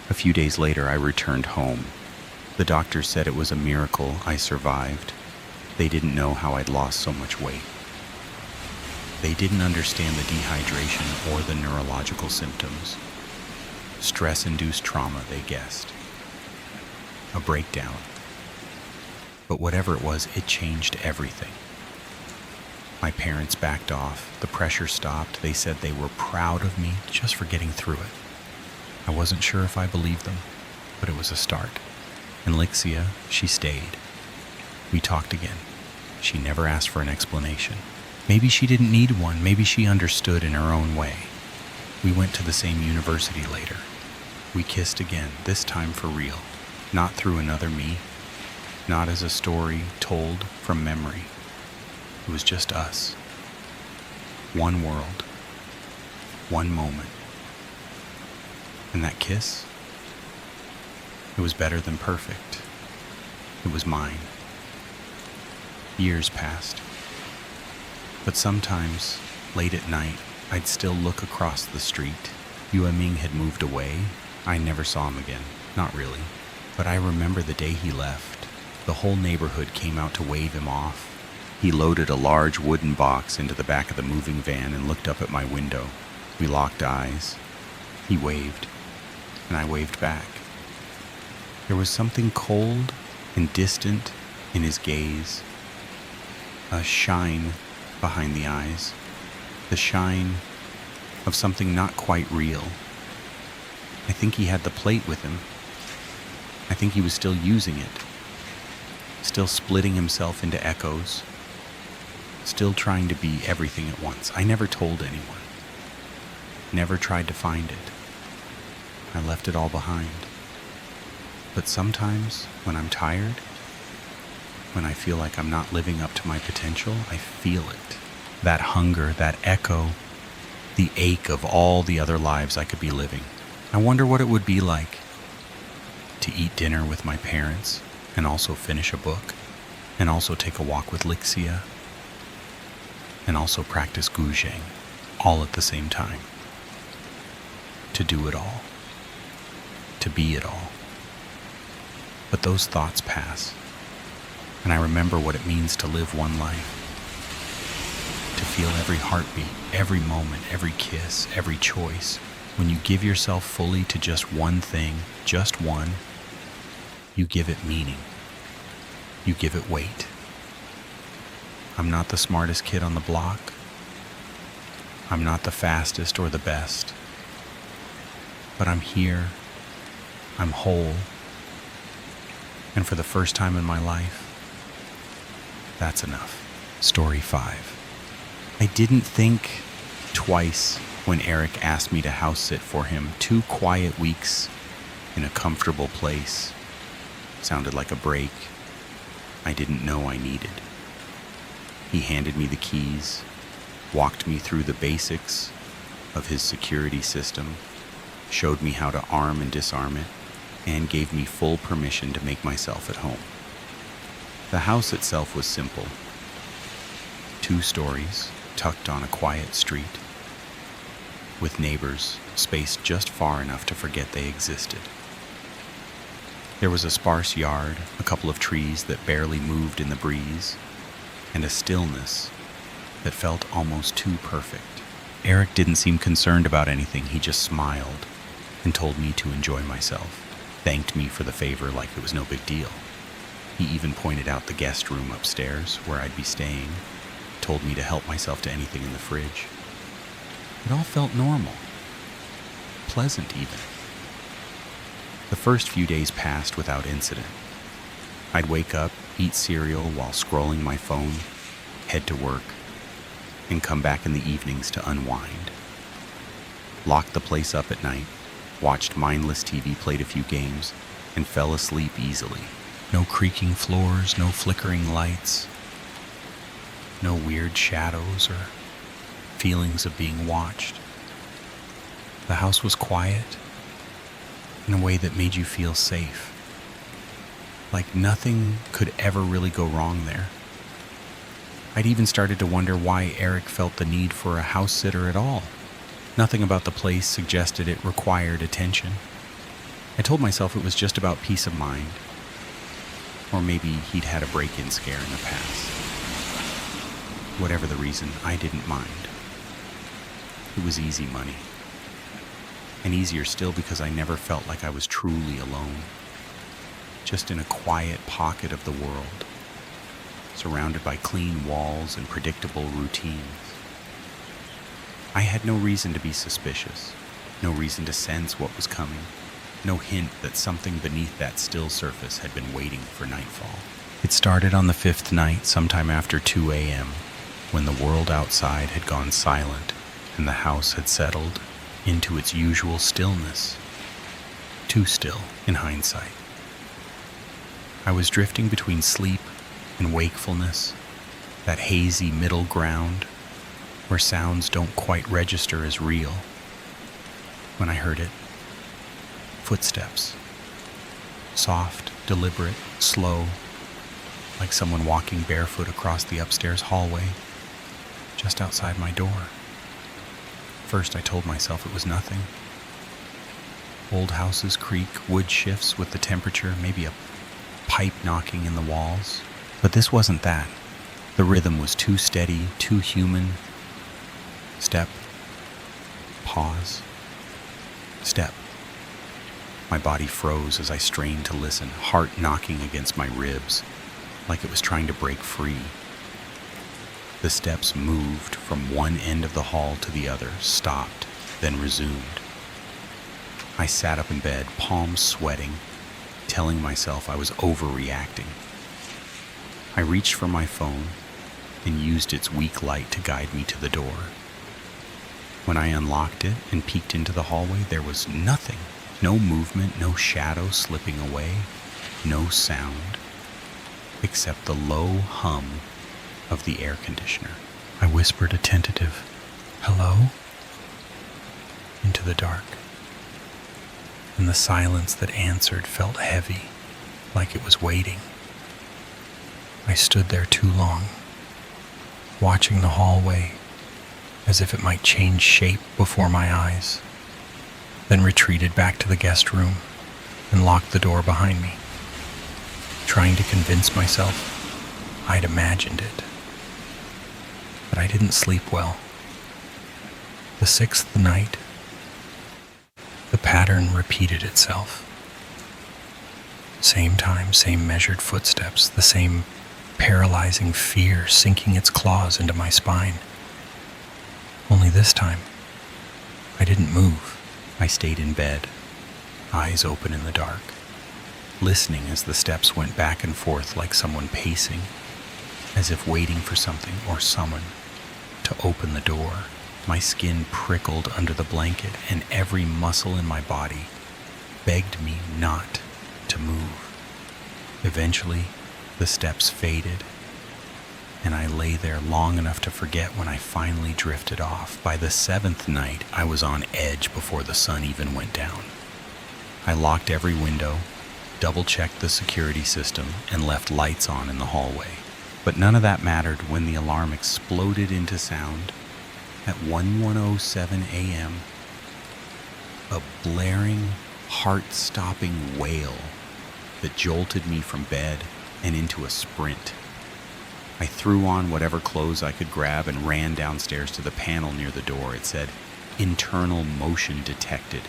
A few days later, I returned home. The doctor said it was a miracle I survived. They didn't know how I'd lost so much weight. They didn't understand the dehydration or the neurological symptoms. Stress-induced trauma, they guessed. A breakdown. But whatever it was, it changed everything. My parents backed off. The pressure stopped. They said they were proud of me just for getting through it. I wasn't sure if I believed them, but it was a start. And Lixia, she stayed. We talked again. She never asked for an explanation. Maybe she didn't need one. Maybe she understood in her own way. We went to the same university later. We kissed again, this time for real. Not through another me. Not as a story told from memory. It was just us. One world. One moment. And that kiss? It was better than perfect. It was mine. Years passed. But sometimes, late at night, I'd still look across the street. Yueming had moved away. I never saw him again. Not really. But I remember the day he left. The whole neighborhood came out to wave him off. He loaded a large wooden box into the back of the moving van and looked up at my window. We locked eyes. He waved, and I waved back. There was something cold and distant in his gaze, a shine behind the eyes, the shine of something not quite real. I think he had the plate with him. I think he was still using it, still splitting himself into echoes, still trying to be everything at once. I never told anyone, never tried to find it. I left it all behind. But sometimes, when I'm tired, when I feel like I'm not living up to my potential, I feel it. That hunger, that echo, the ache of all the other lives I could be living. I wonder what it would be like to eat dinner with my parents and also finish a book and also take a walk with Lixia and also practice Guzheng all at the same time. To do it all. To be it all. But those thoughts pass, and I remember what it means to live one life. To feel every heartbeat, every moment, every kiss, every choice. When you give yourself fully to just one thing, just one, you give it meaning. You give it weight. I'm not the smartest kid on the block. I'm not the fastest or the best. But I'm here. I'm whole. And for the first time in my life, that's enough. Story 5. I didn't think twice when Eric asked me to house sit for him. 2 quiet weeks in a comfortable place sounded like a break I didn't know I needed. He handed me the keys, walked me through the basics of his security system, showed me how to arm and disarm it, and gave me full permission to make myself at home. The house itself was simple. 2 stories, tucked on a quiet street, with neighbors spaced just far enough to forget they existed. There was a sparse yard, a couple of trees that barely moved in the breeze, and a stillness that felt almost too perfect. Eric didn't seem concerned about anything. He just smiled and told me to enjoy myself, thanked me for the favor like it was no big deal. He even pointed out the guest room upstairs where I'd be staying, told me to help myself to anything in the fridge. It all felt normal, pleasant even. The first few days passed without incident. I'd wake up, eat cereal while scrolling my phone, head to work, and come back in the evenings to unwind. Locked the place up at night, watched mindless TV, played a few games, and fell asleep easily. No creaking floors, no flickering lights, no weird shadows or feelings of being watched. The house was quiet in a way that made you feel safe. Like nothing could ever really go wrong there. I'd even started to wonder why Eric felt the need for a house sitter at all. Nothing about the place suggested it required attention. I told myself it was just about peace of mind. Or maybe he'd had a break-in scare in the past. Whatever the reason, I didn't mind. It was easy money. And easier still because I never felt like I was truly alone. Just in a quiet pocket of the world, surrounded by clean walls and predictable routines. I had no reason to be suspicious, no reason to sense what was coming, no hint that something beneath that still surface had been waiting for nightfall. It started on the 5th night, sometime after 2 a.m., when the world outside had gone silent and the house had settled into its usual stillness. Too still, in hindsight. I was drifting between sleep and wakefulness, that hazy middle ground where sounds don't quite register as real. When I heard it, footsteps. Soft, deliberate, slow, like someone walking barefoot across the upstairs hallway, just outside my door. First, I told myself it was nothing. Old houses creak, wood shifts with the temperature, maybe a pipe knocking in the walls. But this wasn't that. The rhythm was too steady, too human. Step. Pause. Step. My body froze as I strained to listen, heart knocking against my ribs, like it was trying to break free. The steps moved from one end of the hall to the other, stopped, then resumed. I sat up in bed, palms sweating, telling myself I was overreacting. I reached for my phone and used its weak light to guide me to the door. When I unlocked it and peeked into the hallway, there was nothing. No movement, no shadow slipping away, no sound, except the low hum of the air conditioner. I whispered a tentative, "Hello?" into the dark, and the silence that answered felt heavy, like it was waiting. I stood there too long, watching the hallway as if it might change shape before my eyes, then retreated back to the guest room and locked the door behind me, trying to convince myself I'd imagined it. But I didn't sleep well. The sixth night, the pattern repeated itself. Same time, same measured footsteps, the same paralyzing fear sinking its claws into my spine. Only this time, I didn't move. I stayed in bed, eyes open in the dark, listening as the steps went back and forth like someone pacing, as if waiting for something or someone to open the door. My skin prickled under the blanket, and every muscle in my body begged me not to move. Eventually, the steps faded, and I lay there long enough to forget when I finally drifted off. By the seventh night, I was on edge before the sun even went down. I locked every window, double-checked the security system, and left lights on in the hallway. But none of that mattered when the alarm exploded into sound at 11:07 a.m. A blaring, heart-stopping wail that jolted me from bed and into a sprint. I threw on whatever clothes I could grab and ran downstairs to the panel near the door. It said, "Internal motion detected,"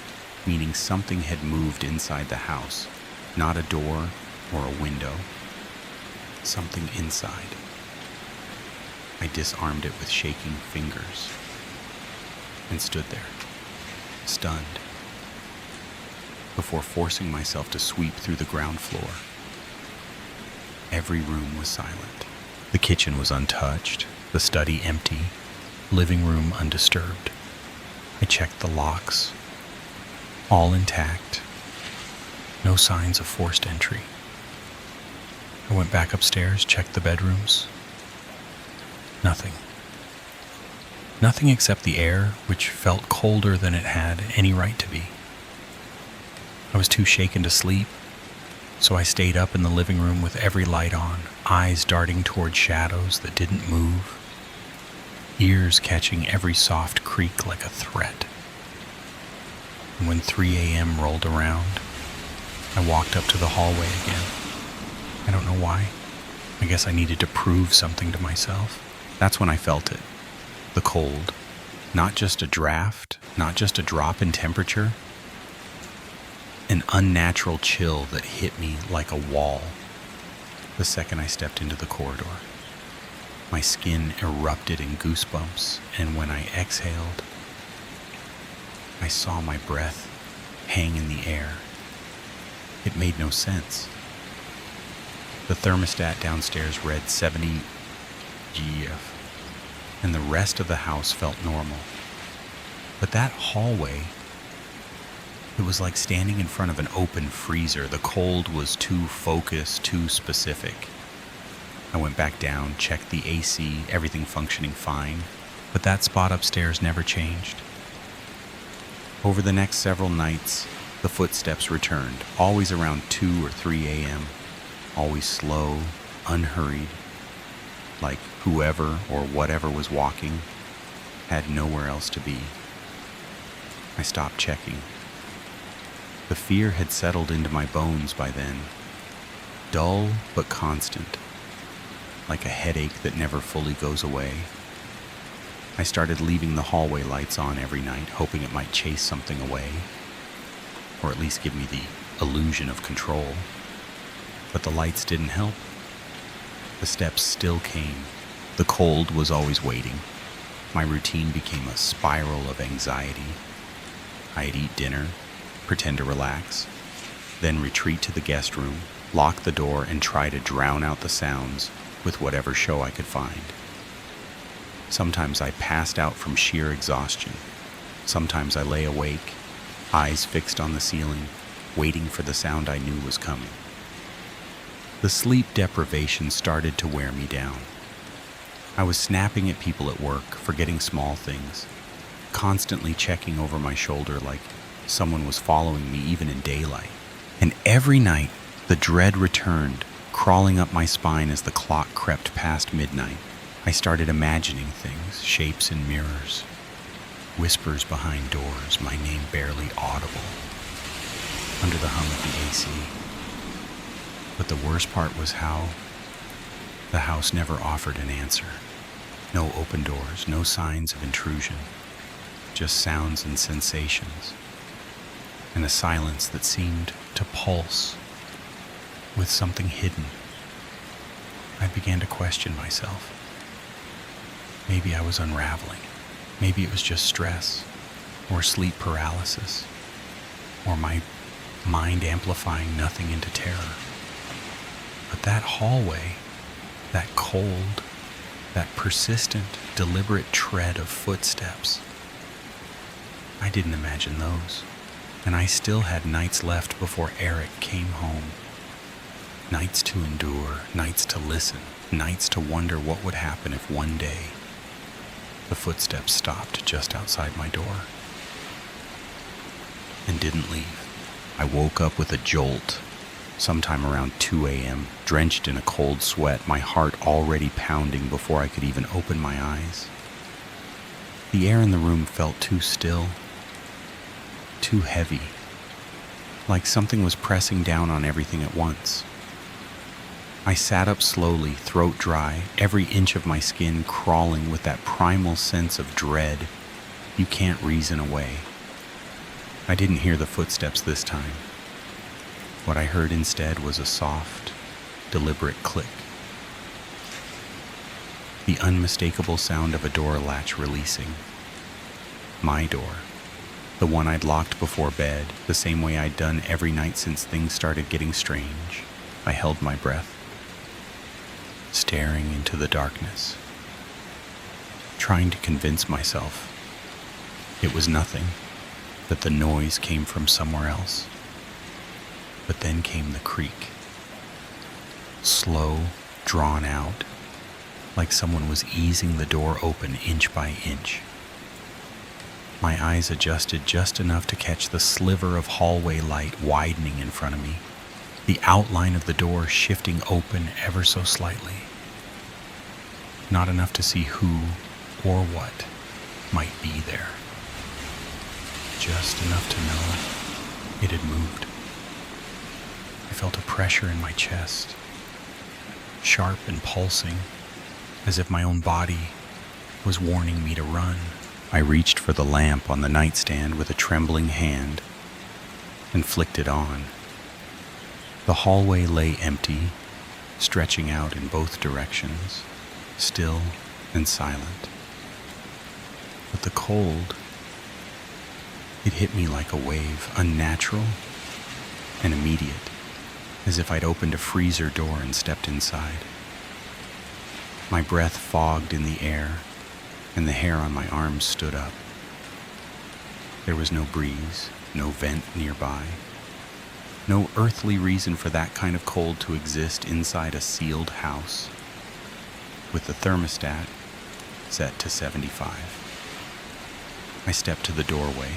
meaning something had moved inside the house, not a door or a window. Something inside. I disarmed it with shaking fingers and stood there, stunned, before forcing myself to sweep through the ground floor. Every room was silent. The kitchen was untouched, the study empty, living room undisturbed. I checked the locks, all intact, no signs of forced entry. I went back upstairs, checked the bedrooms. Nothing. Nothing except the air, which felt colder than it had any right to be. I was too shaken to sleep, so I stayed up in the living room with every light on, eyes darting toward shadows that didn't move, ears catching every soft creak like a threat. And when 3 a.m. rolled around, I walked up to the hallway again. I don't know why. I guess I needed to prove something to myself. That's when I felt it. The cold. Not just a draft, not just a drop in temperature. An unnatural chill that hit me like a wall the second I stepped into the corridor. My skin erupted in goosebumps, and when I exhaled, I saw my breath hang in the air. It made no sense. The thermostat downstairs read 70 GF, and the rest of the house felt normal. But that hallway, it was like standing in front of an open freezer. The cold was too focused, too specific. I went back down, checked the AC, everything functioning fine, but that spot upstairs never changed. Over the next several nights, the footsteps returned, always around 2 or 3 a.m., always slow, unhurried, like whoever or whatever was walking had nowhere else to be. I stopped checking. The fear had settled into my bones by then, dull but constant, like a headache that never fully goes away. I started leaving the hallway lights on every night, hoping it might chase something away, or at least give me the illusion of control. But the lights didn't help. The steps still came. The cold was always waiting. My routine became a spiral of anxiety. I'd eat dinner, pretend to relax, then retreat to the guest room, lock the door, and try to drown out the sounds with whatever show I could find. Sometimes I passed out from sheer exhaustion. Sometimes I lay awake, eyes fixed on the ceiling, waiting for the sound I knew was coming. The sleep deprivation started to wear me down. I was snapping at people at work, forgetting small things, constantly checking over my shoulder like someone was following me even in daylight. And every night, the dread returned, crawling up my spine as the clock crept past midnight. I started imagining things, shapes in mirrors, whispers behind doors, my name barely audible, under the hum of the AC. But the worst part was how the house never offered an answer. No open doors, no signs of intrusion, just sounds and sensations, and a silence that seemed to pulse with something hidden. I began to question myself. Maybe I was unraveling. Maybe it was just stress, or sleep paralysis, or my mind amplifying nothing into terror. But that hallway, that cold, that persistent, deliberate tread of footsteps, I didn't imagine those. And I still had nights left before Eric came home. Nights to endure, nights to listen, nights to wonder what would happen if one day the footsteps stopped just outside my door and didn't leave. I woke up with a jolt sometime around 2 a.m., drenched in a cold sweat, my heart already pounding before I could even open my eyes. The air in the room felt too still, too heavy, like something was pressing down on everything at once. I sat up slowly, throat dry, every inch of my skin crawling with that primal sense of dread you can't reason away. I didn't hear the footsteps this time. What I heard instead was a soft, deliberate click. The unmistakable sound of a door latch releasing. My door. The one I'd locked before bed, the same way I'd done every night since things started getting strange. I held my breath, staring into the darkness, trying to convince myself it was nothing, that the noise came from somewhere else. But then came the creak, slow, drawn out, like someone was easing the door open inch by inch. My eyes adjusted just enough to catch the sliver of hallway light widening in front of me, the outline of the door shifting open ever so slightly. Not enough to see who or what might be there. Just enough to know it had moved. I felt a pressure in my chest, sharp and pulsing, as if my own body was warning me to run. I reached for the lamp on the nightstand with a trembling hand and flicked it on. The hallway lay empty, stretching out in both directions, still and silent. But the cold, it hit me like a wave, unnatural and immediate, as if I'd opened a freezer door and stepped inside. My breath fogged in the air, and the hair on my arms stood up. There was no breeze, no vent nearby, no earthly reason for that kind of cold to exist inside a sealed house, with the thermostat set to 75. I stepped to the doorway,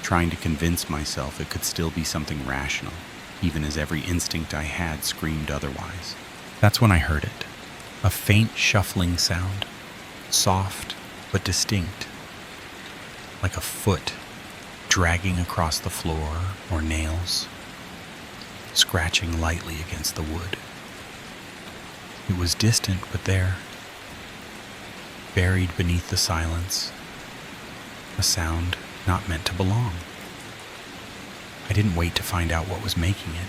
trying to convince myself it could still be something rational, even as every instinct I had screamed otherwise. That's when I heard it, a faint shuffling sound, soft but distinct, like a foot dragging across the floor or nails, scratching lightly against the wood. It was distant but there, buried beneath the silence, a sound not meant to belong. I didn't wait to find out what was making it.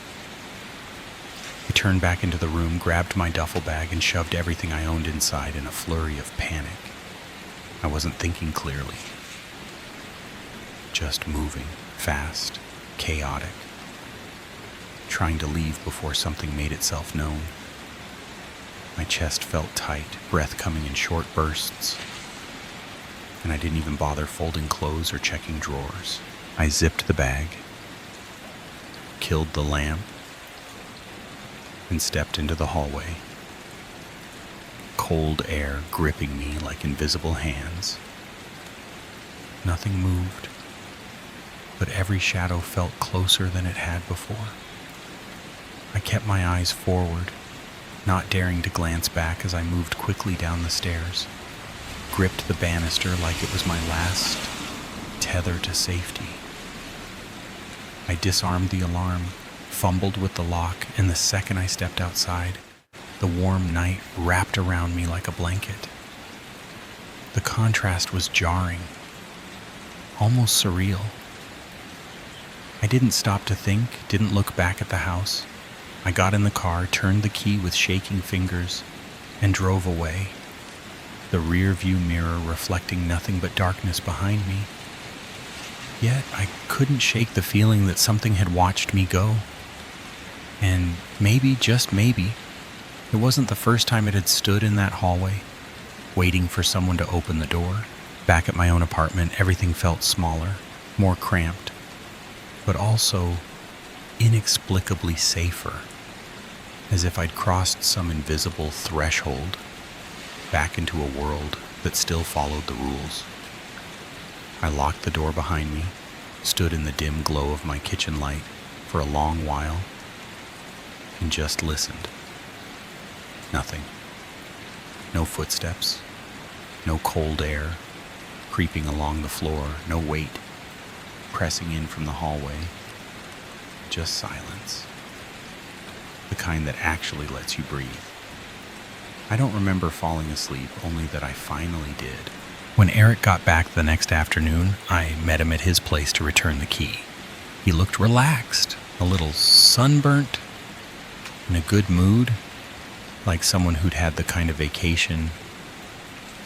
I turned back into the room, grabbed my duffel bag, and shoved everything I owned inside in a flurry of panic. I wasn't thinking clearly, just moving. fast, chaotic, trying to leave before something made itself known. My chest felt tight, breath coming in short bursts, and I didn't even bother folding clothes or checking drawers. I zipped the bag, killed the lamp, and stepped into the hallway. Cold air gripping me like invisible hands. Nothing moved, but every shadow felt closer than it had before. I kept my eyes forward, not daring to glance back as I moved quickly down the stairs, gripped the banister like it was my last tether to safety. I disarmed the alarm, fumbled with the lock, and the second I stepped outside, the warm night wrapped around me like a blanket. The contrast was jarring, almost surreal. I didn't stop to think, didn't look back at the house. I got in the car, turned the key with shaking fingers, and drove away, the rear view mirror reflecting nothing but darkness behind me. Yet I couldn't shake the feeling that something had watched me go. And maybe, just maybe, it wasn't the first time it had stood in that hallway, waiting for someone to open the door. Back at my own apartment, everything felt smaller, more cramped, but also inexplicably safer, as if I'd crossed some invisible threshold back into a world that still followed the rules. I locked the door behind me, stood in the dim glow of my kitchen light for a long while, and just listened. Nothing. No footsteps, no cold air creeping along the floor, no weight pressing in from the hallway, just silence. The kind that actually lets you breathe. I don't remember falling asleep, only that I finally did. When Eric got back the next afternoon, I met him at his place to return the key. He looked relaxed, a little sunburnt, in a good mood, like someone who'd had the kind of vacation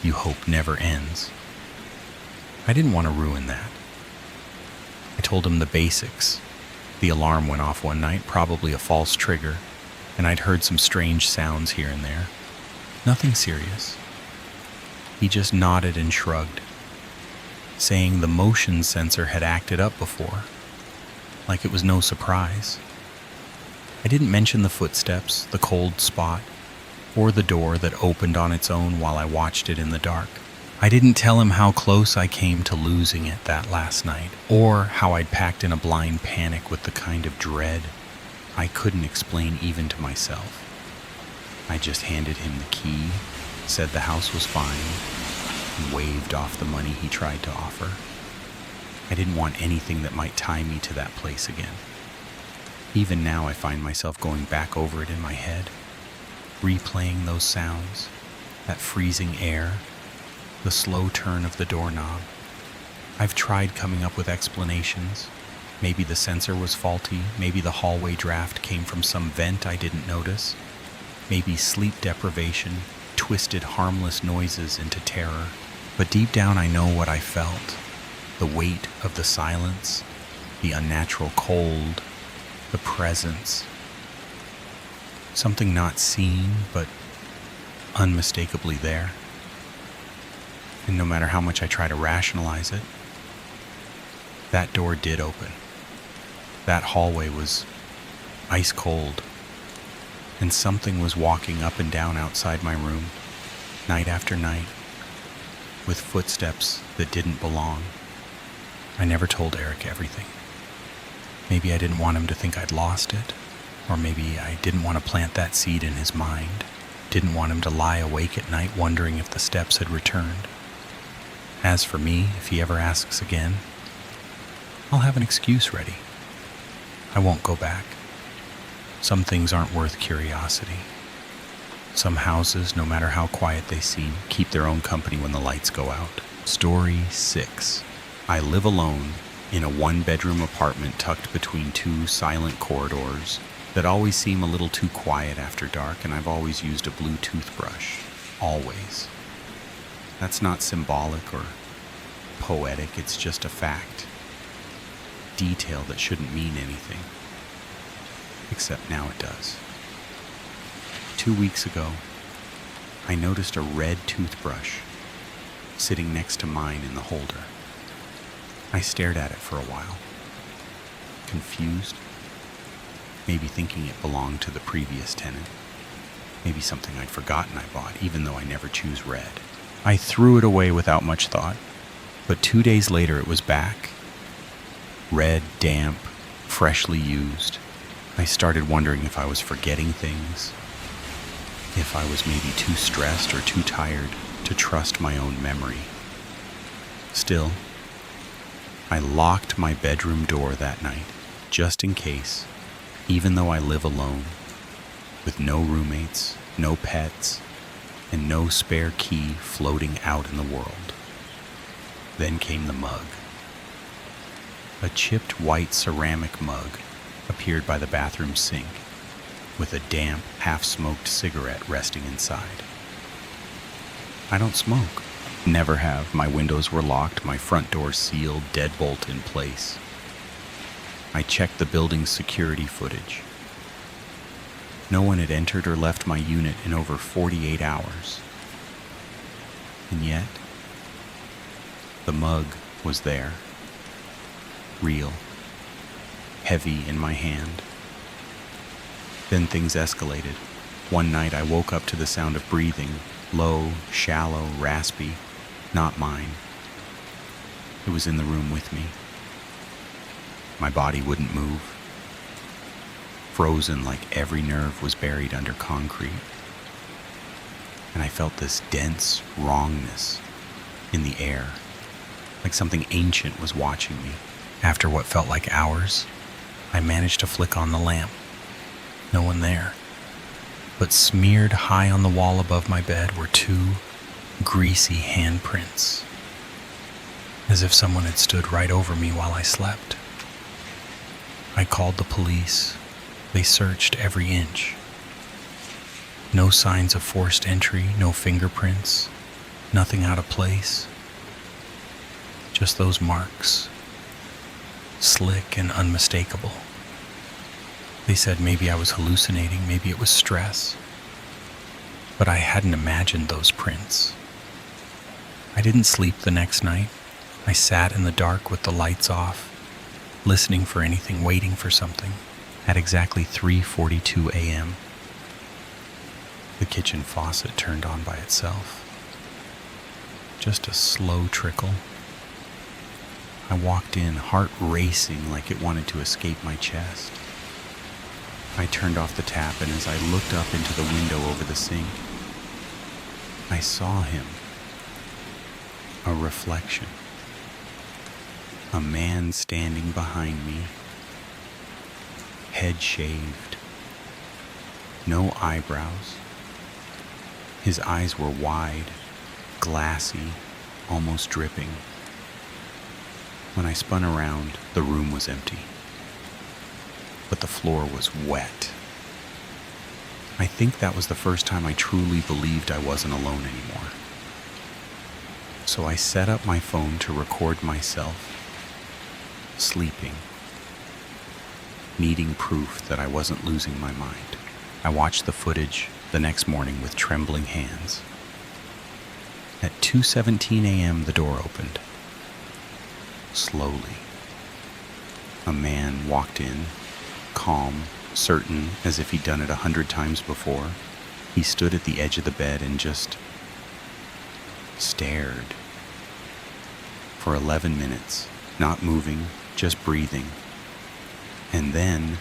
you hope never ends. I didn't want to ruin that. I told him the basics. The alarm went off one night, probably a false trigger, and I'd heard some strange sounds here and there. Nothing serious. He just nodded and shrugged, saying the motion sensor had acted up before, like it was no surprise. I didn't mention the footsteps, the cold spot, or the door that opened on its own while I watched it in the dark. I didn't tell him how close I came to losing it that last night, or how I'd packed in a blind panic with the kind of dread I couldn't explain even to myself. I just handed him the key, said the house was fine, and waved off the money he tried to offer. I didn't want anything that might tie me to that place again. Even now I find myself going back over it in my head, replaying those sounds, that freezing air, the slow turn of the doorknob. I've tried coming up with explanations. Maybe the sensor was faulty, maybe the hallway draft came from some vent I didn't notice, maybe sleep deprivation twisted harmless noises into terror. But deep down I know what I felt. The weight of the silence, the unnatural cold, the presence. Something not seen, but unmistakably there. And no matter how much I try to rationalize it, that door did open. That hallway was ice cold, and something was walking up and down outside my room, night after night, with footsteps that didn't belong. I never told Eric everything. Maybe I didn't want him to think I'd lost it, or maybe I didn't want to plant that seed in his mind, didn't want him to lie awake at night wondering if the steps had returned. As for me, if he ever asks again, I'll have an excuse ready. I won't go back. Some things aren't worth curiosity. Some houses, no matter how quiet they seem, keep their own company when the lights go out. Story 6. I live alone in a one-bedroom apartment tucked between two silent corridors that always seem a little too quiet after dark, and I've always used a blue toothbrush. Always. That's not symbolic or poetic, it's just a fact. detail that shouldn't mean anything. Except now it does. 2 weeks ago, I noticed a red toothbrush sitting next to mine in the holder. I stared at it for a while, confused, maybe thinking it belonged to the previous tenant, maybe something I'd forgotten I bought, even though I never choose red. I threw it away without much thought, but 2 days later it was back. Red, damp, freshly used. I started wondering if I was forgetting things, if I was maybe too stressed or too tired to trust my own memory. Still, I locked my bedroom door that night, just in case, even though I live alone, with no roommates, no pets, and no spare key floating out in the world. Then came the mug. A chipped white ceramic mug appeared by the bathroom sink, with a damp, half-smoked cigarette resting inside. I don't smoke. Never have. My windows were locked, my front door sealed, deadbolt in place. I checked the building's security footage. No one had entered or left my unit in over 48 hours. And yet, the mug was there. Real. Heavy in my hand. Then things escalated. One night I woke up to the sound of breathing, low, shallow, raspy, not mine. It was in the room with me. My body wouldn't move. Frozen like every nerve was buried under concrete. And I felt this dense wrongness in the air, like something ancient was watching me. After what felt like hours, I managed to flick on the lamp. No one there. But smeared high on the wall above my bed were 2 greasy handprints, as if someone had stood right over me while I slept. I called the police. They searched every inch. No signs of forced entry, no fingerprints, nothing out of place. Just those marks, slick and unmistakable. They said maybe I was hallucinating, maybe it was stress. But I hadn't imagined those prints. I didn't sleep the next night. I sat in the dark with the lights off, listening for anything, waiting for something. At exactly 3:42 a.m., the kitchen faucet turned on by itself. Just a slow trickle. I walked in, heart racing like it wanted to escape my chest. I turned off the tap, and as I looked up into the window over the sink, I saw him. A reflection. A man standing behind me, head shaved, no eyebrows. His eyes were wide, glassy, almost dripping. When I spun around, the room was empty, but the floor was wet. I think that was the first time I truly believed I wasn't alone anymore. So I set up my phone to record myself sleeping, needing proof that I wasn't losing my mind. I watched the footage the next morning with trembling hands. At 2:17 a.m., the door opened. Slowly. A man walked in, calm, certain, as if he'd done it 100 times before. He stood at the edge of the bed and just stared. For 11 minutes, not moving, just breathing. And then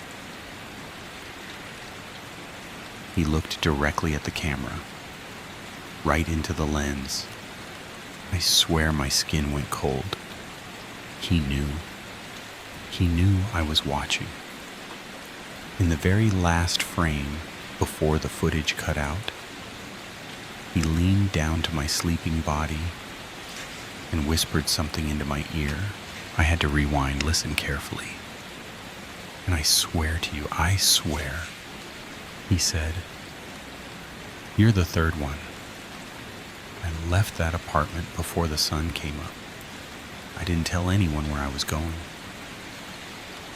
he looked directly at the camera, right into the lens. I swear my skin went cold. He knew. He knew I was watching. In the very last frame, before the footage cut out, he leaned down to my sleeping body and whispered something into my ear. I had to rewind, listen carefully. And I swear to you, I swear, he said, "You're the third one. I left that apartment before the sun came up. I didn't tell anyone where I was going.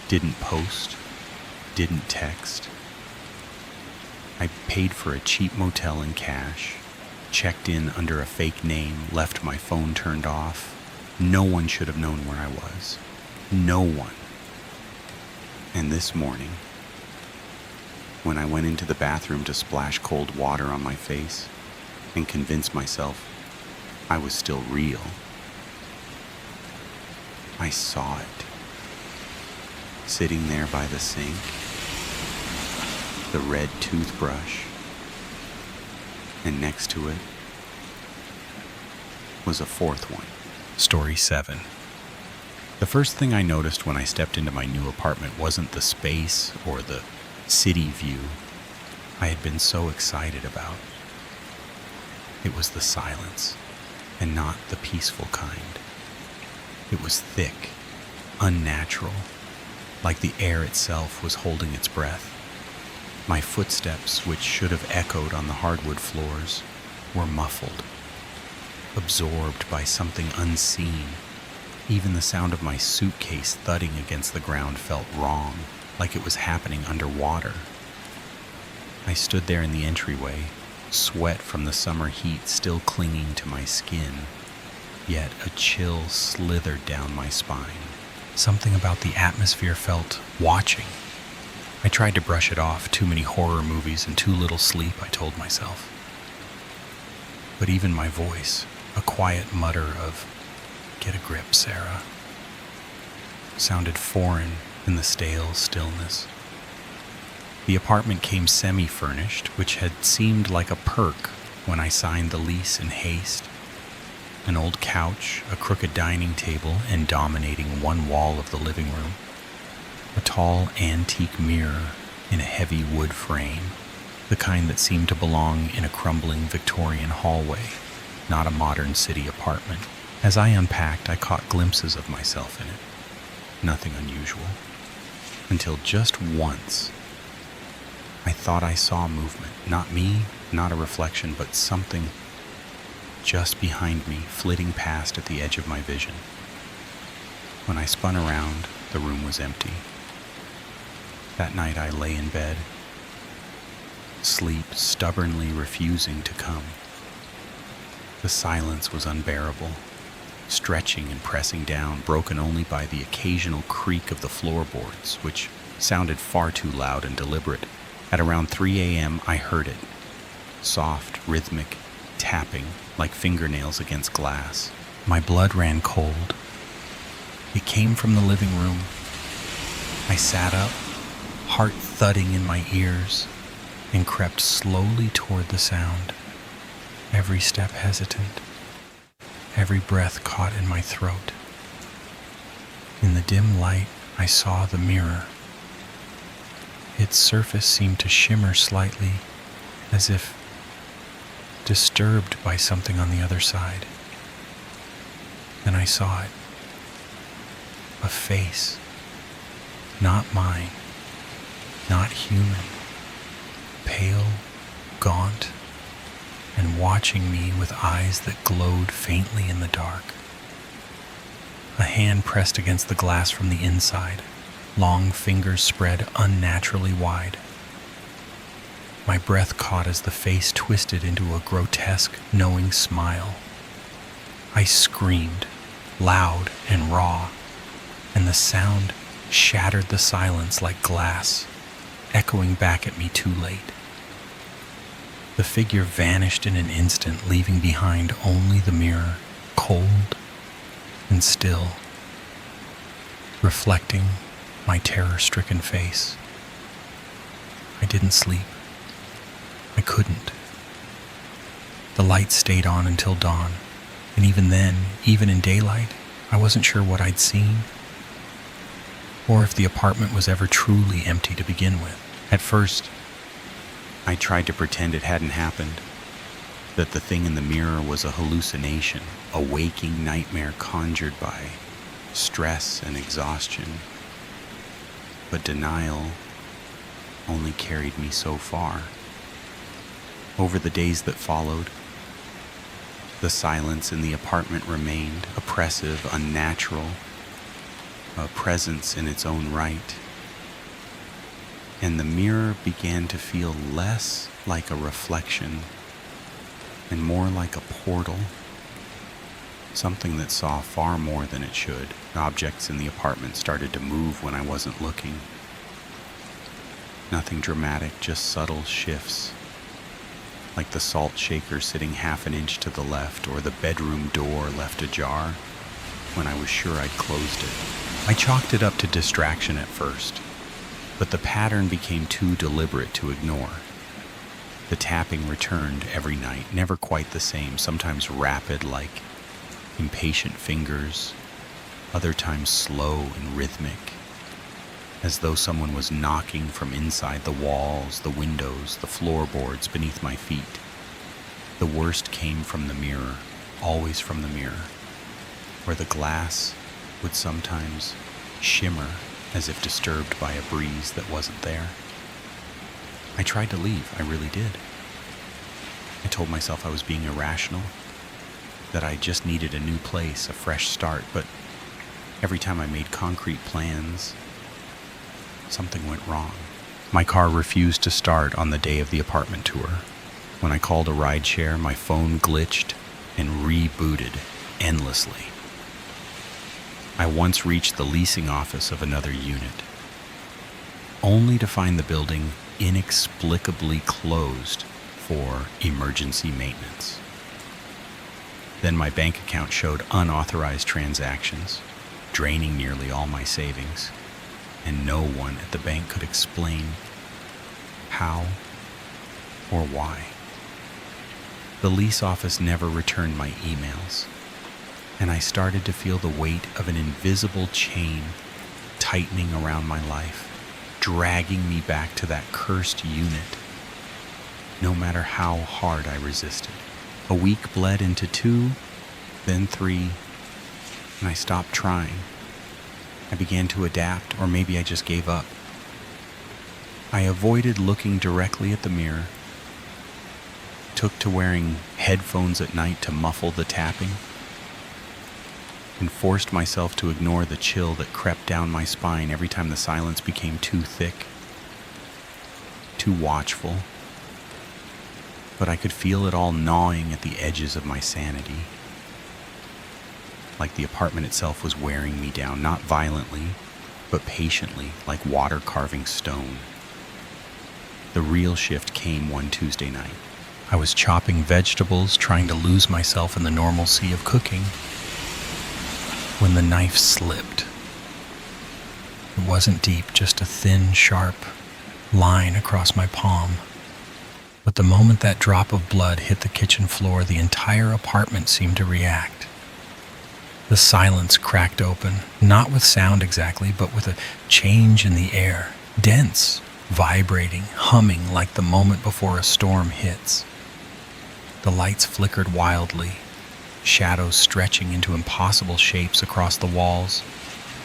Didn't post, didn't text. I paid for a cheap motel in cash, checked in under a fake name, left my phone turned off. No one should have known where I was. No one. And this morning, when I went into the bathroom to splash cold water on my face and convince myself I was still real, I saw it. Sitting there by the sink, the red toothbrush, and next to it was a fourth one. Story 7. The first thing I noticed when I stepped into my new apartment wasn't the space or the city view I had been so excited about. It was the silence, and not the peaceful kind. It was thick, unnatural, like the air itself was holding its breath. My footsteps, which should have echoed on the hardwood floors, were muffled, absorbed by something unseen. Even the sound of my suitcase thudding against the ground felt wrong, like it was happening underwater. I stood there in the entryway, sweat from the summer heat still clinging to my skin, yet a chill slithered down my spine. Something about the atmosphere felt watching. I tried to brush it off. Too many horror movies and too little sleep, I told myself. But even my voice, a quiet mutter of, "Get a grip, Sarah," sounded foreign in the stale stillness. The apartment came semi-furnished, which had seemed like a perk when I signed the lease in haste. An old couch, a crooked dining table, and dominating one wall of the living room, a tall antique mirror in a heavy wood frame, the kind that seemed to belong in a crumbling Victorian hallway, not a modern city apartment. As I unpacked, I caught glimpses of myself in it. Nothing unusual. Until just once, I thought I saw movement. Not me, not a reflection, but something just behind me, flitting past at the edge of my vision. When I spun around, the room was empty. That night I lay in bed, sleep stubbornly refusing to come. The silence was unbearable, stretching and pressing down, broken only by the occasional creak of the floorboards, which sounded far too loud and deliberate. At around 3 a.m. I heard it, soft, rhythmic, tapping like fingernails against glass. My blood ran cold. It came from the living room. I sat up, heart thudding in my ears, and crept slowly toward the sound, every step hesitant, every breath caught in my throat. In the dim light, I saw the mirror. Its surface seemed to shimmer slightly, as if disturbed by something on the other side. Then I saw it. A face. Not mine. Not human. Pale, gaunt, and watching me with eyes that glowed faintly in the dark. A hand pressed against the glass from the inside, long fingers spread unnaturally wide. My breath caught as the face twisted into a grotesque, knowing smile. I screamed, loud and raw, and the sound shattered the silence like glass, echoing back at me too late. The figure vanished in an instant, leaving behind only the mirror, cold and still, reflecting my terror-stricken face. I didn't sleep. I couldn't. The light stayed on until dawn, and even then, even in daylight, I wasn't sure what I'd seen, or if the apartment was ever truly empty to begin with. At first, I tried to pretend it hadn't happened, that the thing in the mirror was a hallucination, a waking nightmare conjured by stress and exhaustion. But denial only carried me so far. Over the days that followed, the silence in the apartment remained oppressive, unnatural, a presence in its own right. And the mirror began to feel less like a reflection and more like a portal, something that saw far more than it should. Objects in the apartment started to move when I wasn't looking. Nothing dramatic, just subtle shifts, like the salt shaker sitting half an inch to the left or the bedroom door left ajar when I was sure I'd closed it. I chalked it up to distraction at first, but the pattern became too deliberate to ignore. The tapping returned every night, never quite the same, sometimes rapid like impatient fingers, other times slow and rhythmic, as though someone was knocking from inside the walls, the windows, the floorboards beneath my feet. The worst came from the mirror, always from the mirror, where the glass would sometimes shimmer as if disturbed by a breeze that wasn't there. I tried to leave, I really did. I told myself I was being irrational, that I just needed a new place, a fresh start, but every time I made concrete plans, something went wrong. My car refused to start on the day of the apartment tour. When I called a rideshare, my phone glitched and rebooted endlessly. I once reached the leasing office of another unit, only to find the building inexplicably closed for emergency maintenance. Then my bank account showed unauthorized transactions, draining nearly all my savings, and no one at the bank could explain how or why. The lease office never returned my emails, and I started to feel the weight of an invisible chain tightening around my life, dragging me back to that cursed unit, no matter how hard I resisted. A week bled into 2, then 3, and I stopped trying. I began to adapt, or maybe I just gave up. I avoided looking directly at the mirror, took to wearing headphones at night to muffle the tapping, and forced myself to ignore the chill that crept down my spine every time the silence became too thick, too watchful. But I could feel it all gnawing at the edges of my sanity, like the apartment itself was wearing me down, not violently, but patiently, like water carving stone. The real shift came one Tuesday night. I was chopping vegetables, trying to lose myself in the normalcy of cooking, when the knife slipped. It wasn't deep, just a thin, sharp line across my palm. But the moment that drop of blood hit the kitchen floor, the entire apartment seemed to react. The silence cracked open, not with sound exactly, but with a change in the air, dense, vibrating, humming like the moment before a storm hits. The lights flickered wildly, shadows stretching into impossible shapes across the walls,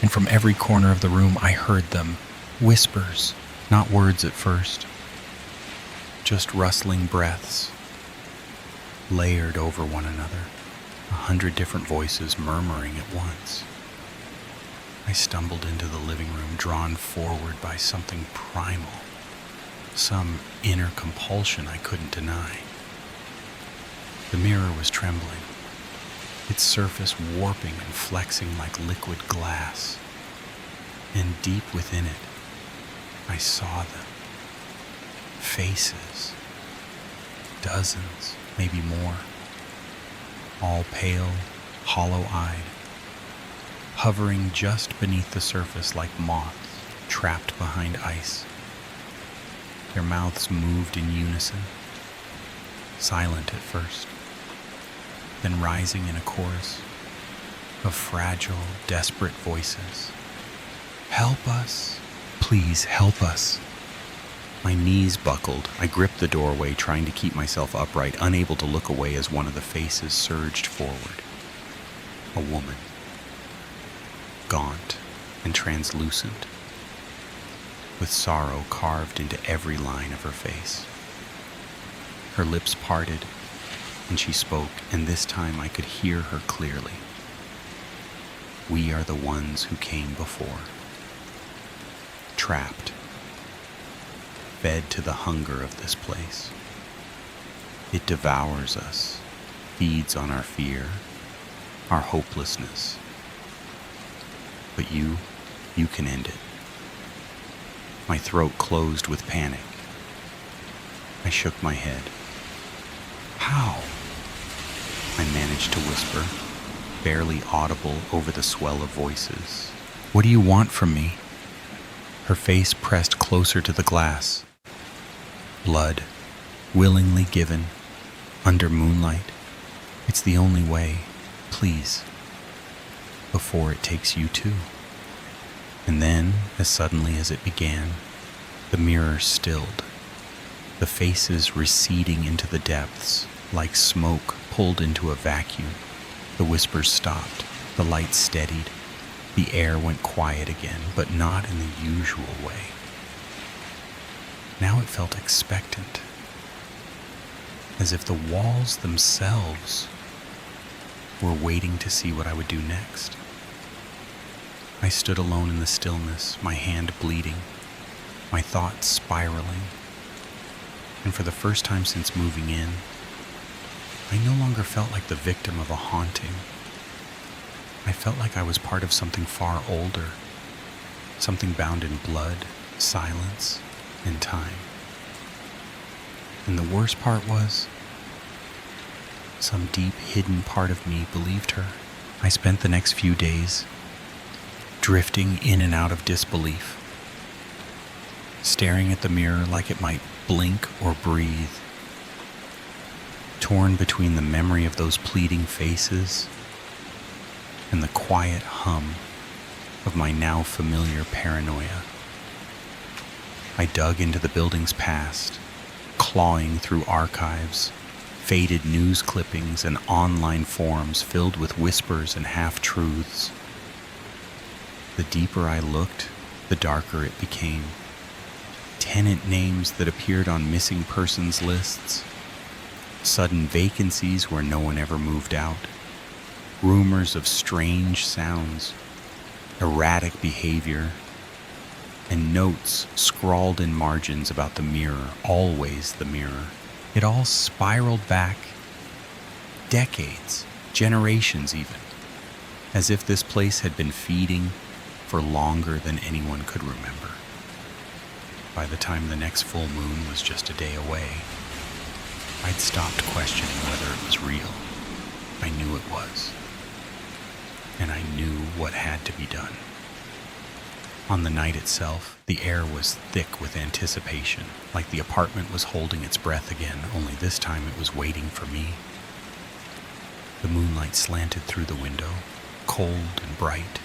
and from every corner of the room I heard them, whispers, not words at first, just rustling breaths, layered over one another, 100 different voices murmuring at once. I stumbled into the living room, drawn forward by something primal, some inner compulsion I couldn't deny. The mirror was trembling, its surface warping and flexing like liquid glass, and deep within it, I saw them. Faces, dozens, maybe more, all pale, hollow-eyed, hovering just beneath the surface like moths trapped behind ice. Their mouths moved in unison, silent at first, then rising in a chorus of fragile, desperate voices. "Help us! Please help us!" My knees buckled. I gripped the doorway, trying to keep myself upright, unable to look away as one of the faces surged forward. A woman, gaunt and translucent, with sorrow carved into every line of her face. Her lips parted, and she spoke, and this time I could hear her clearly. we are the ones who came before. Trapped, fed to the hunger of this place. It devours us, feeds on our fear, our hopelessness. But you can end it. My throat closed with panic. I shook my head. How? I managed to whisper, barely audible over the swell of voices. What do you want from me? Her face pressed closer to the glass. Blood, willingly given, under moonlight. It's the only way, please, before it takes you too. And then, as suddenly as it began, the mirror stilled, the faces receding into the depths like smoke pulled into a vacuum. The whispers stopped, the light steadied, the air went quiet again, but not in the usual way. Now it felt expectant, as if the walls themselves were waiting to see what I would do next. I stood alone in the stillness, my hand bleeding, my thoughts spiraling, and for the first time since moving in, I no longer felt like the victim of a haunting. I felt like I was part of something far older, something bound in blood, silence, and time. And the worst part was, some deep hidden part of me believed her. I spent the next few days drifting in and out of disbelief, staring at the mirror like it might blink or breathe, torn between the memory of those pleading faces and the quiet hum of my now familiar paranoia. I dug into the building's past, clawing through archives, faded news clippings, and online forums filled with whispers and half-truths. The deeper I looked, the darker it became. Tenant names that appeared on missing persons lists, sudden vacancies where no one ever moved out, rumors of strange sounds, erratic behavior, and notes scrawled in margins about the mirror, always the mirror. It all spiraled back decades, generations even, as if this place had been feeding for longer than anyone could remember. By the time the next full moon was just a day away, I'd stopped questioning whether it was real. I knew it was. And I knew what had to be done. On the night itself, the air was thick with anticipation, like the apartment was holding its breath again, only this time it was waiting for me. The moonlight slanted through the window, cold and bright,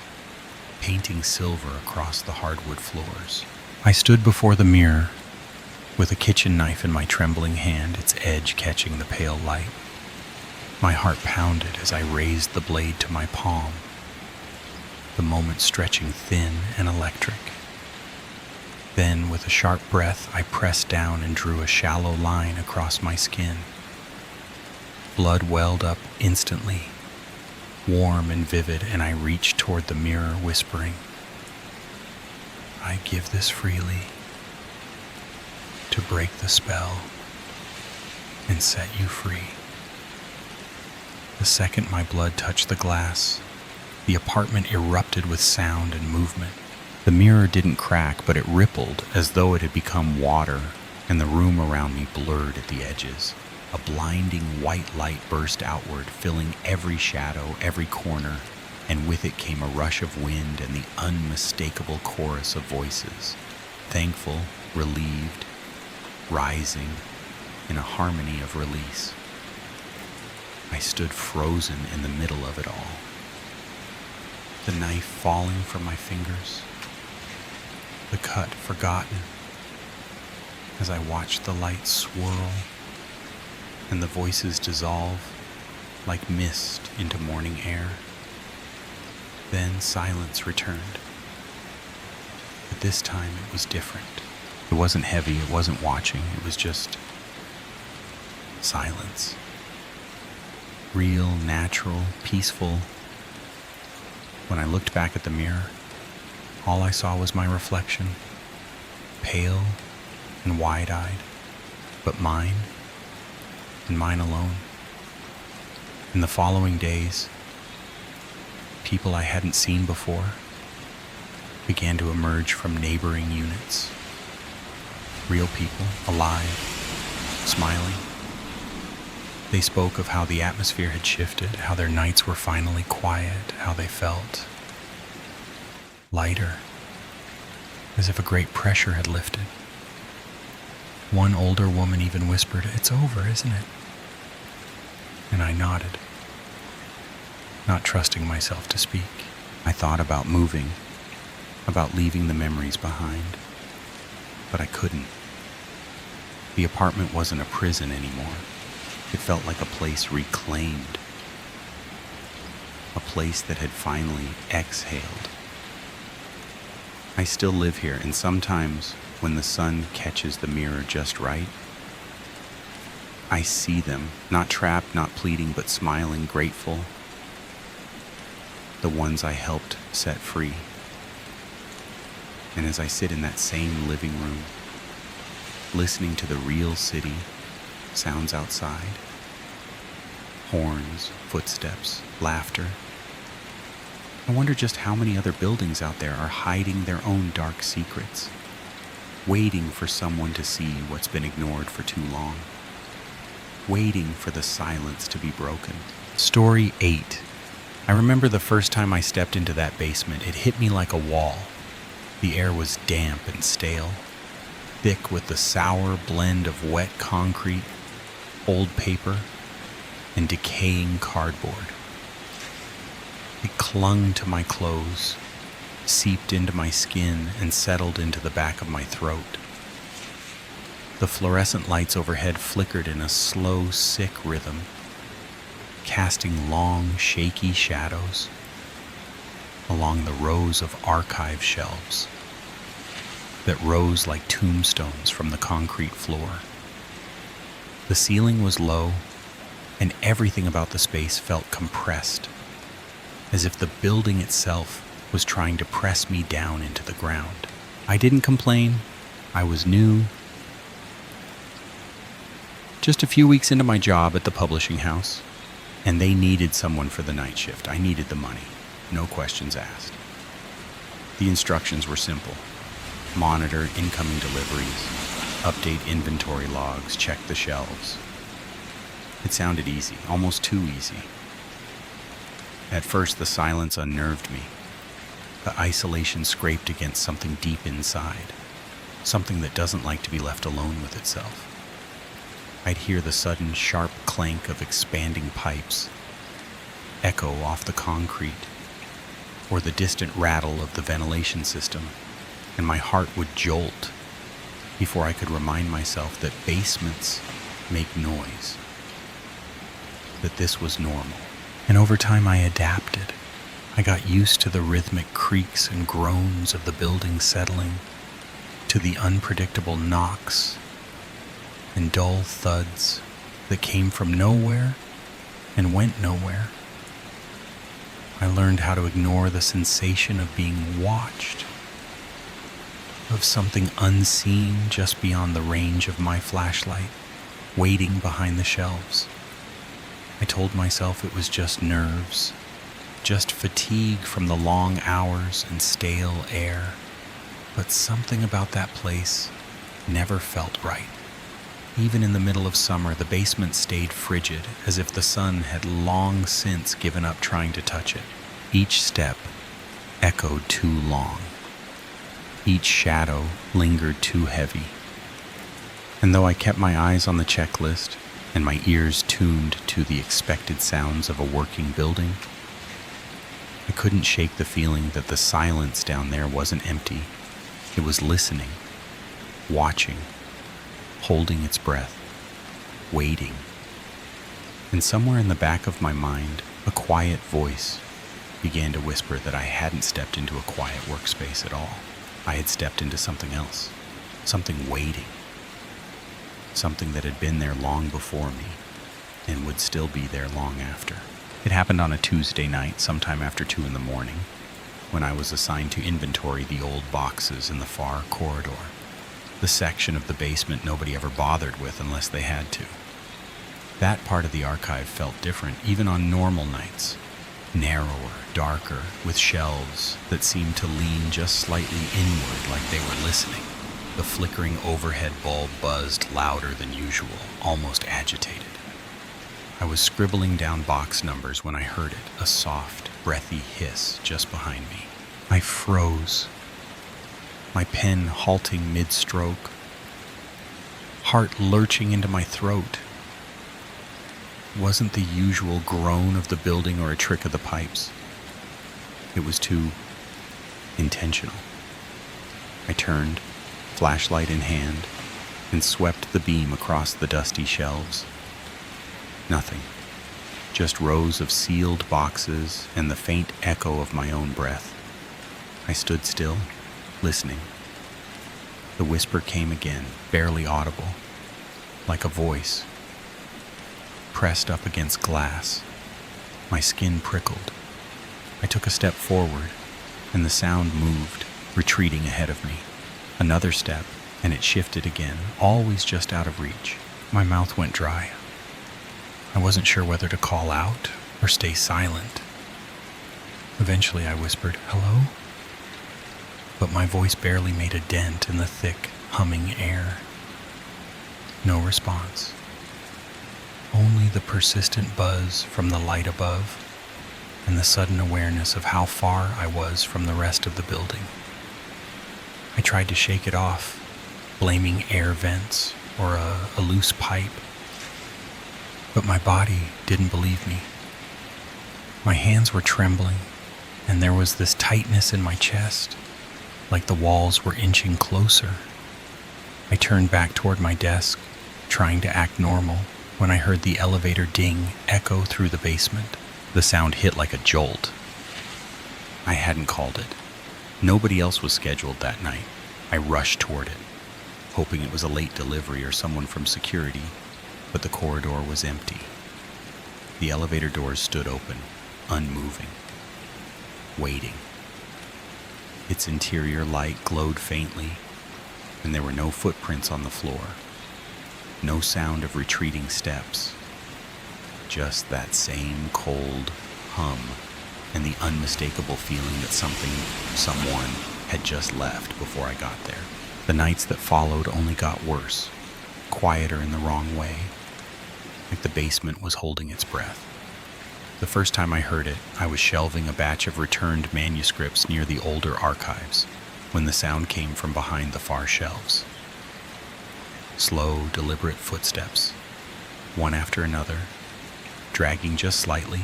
painting silver across the hardwood floors. I stood before the mirror, with a kitchen knife in my trembling hand, its edge catching the pale light. My heart pounded as I raised the blade to my palm, the moment stretching thin and electric. Then, with a sharp breath, I pressed down and drew a shallow line across my skin. Blood welled up instantly, warm and vivid, and I reached toward the mirror, whispering, "I give this freely to break the spell and set you free." The second my blood touched the glass, the apartment erupted with sound and movement. The mirror didn't crack, but it rippled as though it had become water, and the room around me blurred at the edges. A blinding white light burst outward, filling every shadow, every corner, and with it came a rush of wind and the unmistakable chorus of voices, thankful, relieved, rising in a harmony of release. I stood frozen in the middle of it all, the knife falling from my fingers, the cut forgotten, as I watched the light swirl and the voices dissolve like mist into morning air. Then silence returned, but this time it was different. It wasn't heavy, it wasn't watching, it was just silence. Real, natural, peaceful, When I looked back at the mirror, all I saw was my reflection, pale and wide-eyed, but mine and mine alone. In the following days, people I hadn't seen before began to emerge from neighboring units. Real people, alive, smiling. They spoke of how the atmosphere had shifted, how their nights were finally quiet, how they felt lighter, as if a great pressure had lifted. One older woman even whispered, "It's over, isn't it?" And I nodded, not trusting myself to speak. I thought about moving, about leaving the memories behind, but I couldn't. The apartment wasn't a prison anymore. It felt like a place reclaimed, a place that had finally exhaled. I still live here, and sometimes when the sun catches the mirror just right, I see them, not trapped, not pleading, but smiling, grateful. The ones I helped set free. And as I sit in that same living room, listening to the real city sounds outside, horns, footsteps, laughter, I wonder just how many other buildings out there are hiding their own dark secrets, waiting for someone to see what's been ignored for too long, waiting for the silence to be broken. Story 8. I remember the first time I stepped into that basement, it hit me like a wall. The air was damp and stale, thick with the sour blend of wet concrete, old paper, and decaying cardboard. It clung to my clothes, seeped into my skin, and settled into the back of my throat. The fluorescent lights overhead flickered in a slow, sick rhythm, casting long, shaky shadows along the rows of archive shelves that rose like tombstones from the concrete floor. The ceiling was low, and everything about the space felt compressed, as if the building itself was trying to press me down into the ground. I didn't complain. I was new. Just a few weeks into my job at the publishing house, and they needed someone for the night shift. I needed the money. No questions asked. The instructions were simple. Monitor incoming deliveries, update inventory logs, check the shelves. It sounded easy, almost too easy. At first, the silence unnerved me. The isolation scraped against something deep inside, something that doesn't like to be left alone with itself. I'd hear the sudden sharp clank of expanding pipes echo off the concrete, or the distant rattle of the ventilation system, and my heart would jolt before I could remind myself that basements make noise, that this was normal. And over time I adapted. I got used to the rhythmic creaks and groans of the building settling, to the unpredictable knocks and dull thuds that came from nowhere and went nowhere. I learned how to ignore the sensation of being watched, of something unseen just beyond the range of my flashlight, waiting behind the shelves. I told myself it was just nerves, just fatigue from the long hours and stale air. But something about that place never felt right. Even in the middle of summer, the basement stayed frigid, as if the sun had long since given up trying to touch it. Each step echoed too long. Each shadow lingered too heavy. And though I kept my eyes on the checklist and my ears tuned to the expected sounds of a working building, I couldn't shake the feeling that the silence down there wasn't empty. It was listening, watching, holding its breath, waiting. And somewhere in the back of my mind, a quiet voice began to whisper that I hadn't stepped into a quiet workspace at all. I had stepped into something else, something waiting, something that had been there long before me and would still be there long after. It happened on a Tuesday night, sometime after 2 in the morning. when I was assigned to inventory the old boxes in the far corridor, the section of the basement nobody ever bothered with unless they had to. That part of the archive felt different, even on normal nights. Narrower, darker, with shelves that seemed to lean just slightly inward like they were listening. The flickering overhead bulb buzzed louder than usual, almost agitated. I was scribbling down box numbers when I heard it, a soft, breathy hiss just behind me. I froze, my pen halting mid-stroke, heart lurching into my throat. It wasn't the usual groan of the building or a trick of the pipes. It was too intentional. I turned, flashlight in hand, and swept the beam across the dusty shelves. Nothing. Just rows of sealed boxes and the faint echo of my own breath. I stood still, listening. The whisper came again, barely audible, like a voice. Pressed up against glass, my skin prickled. I took a step forward, and the sound moved, retreating ahead of me. Another step, and it shifted again, always just out of reach. My mouth went dry. I wasn't sure whether to call out or stay silent. Eventually I whispered, "Hello?" But my voice barely made a dent in the thick, humming air. No response. Only the persistent buzz from the light above and the sudden awareness of how far I was from the rest of the building. I tried to shake it off, blaming air vents or a loose pipe. But my body didn't believe me. My hands were trembling, and there was this tightness in my chest, like the walls were inching closer. I turned back toward my desk, trying to act normal, when I heard the elevator ding echo through the basement. The sound hit like a jolt. I hadn't called it. Nobody else was scheduled that night. I rushed toward it, hoping it was a late delivery or someone from security, but the corridor was empty. The elevator doors stood open, unmoving, waiting. Its interior light glowed faintly, and there were no footprints on the floor. No sound of retreating steps. Just that same cold hum and the unmistakable feeling that someone had just left before I got there. The nights that followed only got worse, quieter in the wrong way, like the basement was holding its breath. The first time I heard it, I was shelving a batch of returned manuscripts near the older archives when the sound came from behind the far shelves. Slow, deliberate footsteps, one after another, dragging just slightly,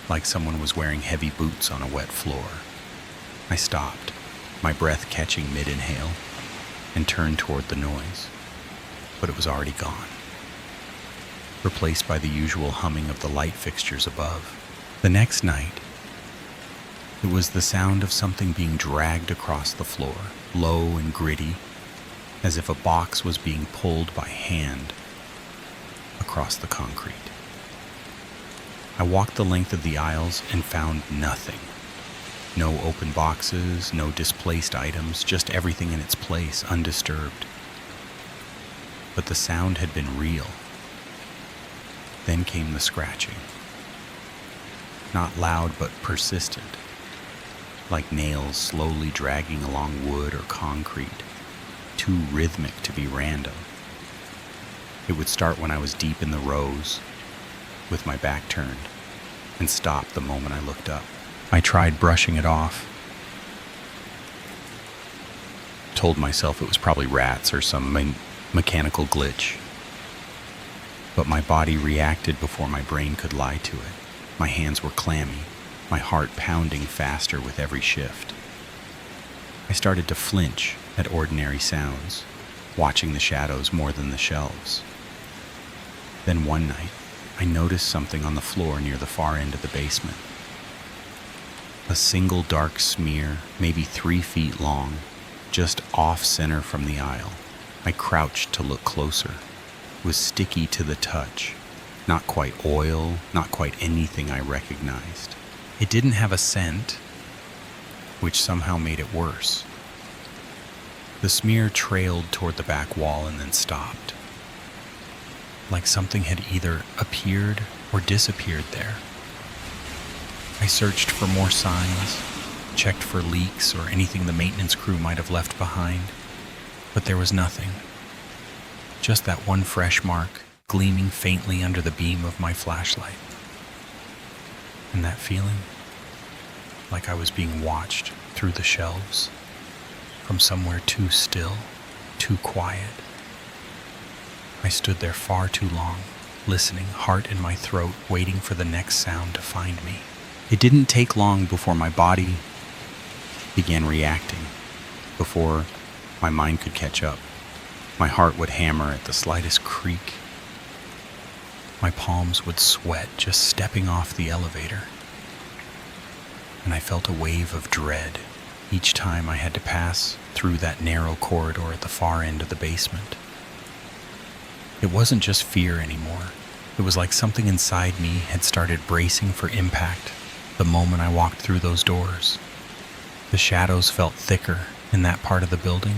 like someone was wearing heavy boots on a wet floor. I stopped, my breath catching mid-inhale, and turned toward the noise, but it was already gone, replaced by the usual humming of the light fixtures above. The next night, it was the sound of something being dragged across the floor, low and gritty, as if a box was being pulled by hand across the concrete. I walked the length of the aisles and found nothing. No open boxes, no displaced items, just everything in its place, undisturbed. But the sound had been real. Then came the scratching. Not loud, but persistent, like nails slowly dragging along wood or concrete, too rhythmic to be random. It would start when I was deep in the rows, with my back turned, and stop the moment I looked up. I tried brushing it off. Told myself it was probably rats or some mechanical glitch. But my body reacted before my brain could lie to it. My hands were clammy, my heart pounding faster with every shift. I started to flinch at ordinary sounds, watching the shadows more than the shelves. Then one night, I noticed something on the floor near the far end of the basement. A single dark smear, maybe 3 feet long, just off-center from the aisle. I crouched to look closer. It was sticky to the touch. Not quite oil, not quite anything I recognized. It didn't have a scent, which somehow made it worse. The smear trailed toward the back wall and then stopped, like something had either appeared or disappeared there. I searched for more signs, checked for leaks or anything the maintenance crew might have left behind, but there was nothing. Just that one fresh mark gleaming faintly under the beam of my flashlight. And that feeling, like I was being watched through the shelves, from somewhere too still, too quiet. I stood there far too long, listening, heart in my throat, waiting for the next sound to find me. It didn't take long before my body began reacting, before my mind could catch up. My heart would hammer at the slightest creak. My palms would sweat just stepping off the elevator. And I felt a wave of dread each time I had to pass through that narrow corridor at the far end of the basement. It wasn't just fear anymore. It was like something inside me had started bracing for impact the moment I walked through those doors. The shadows felt thicker in that part of the building,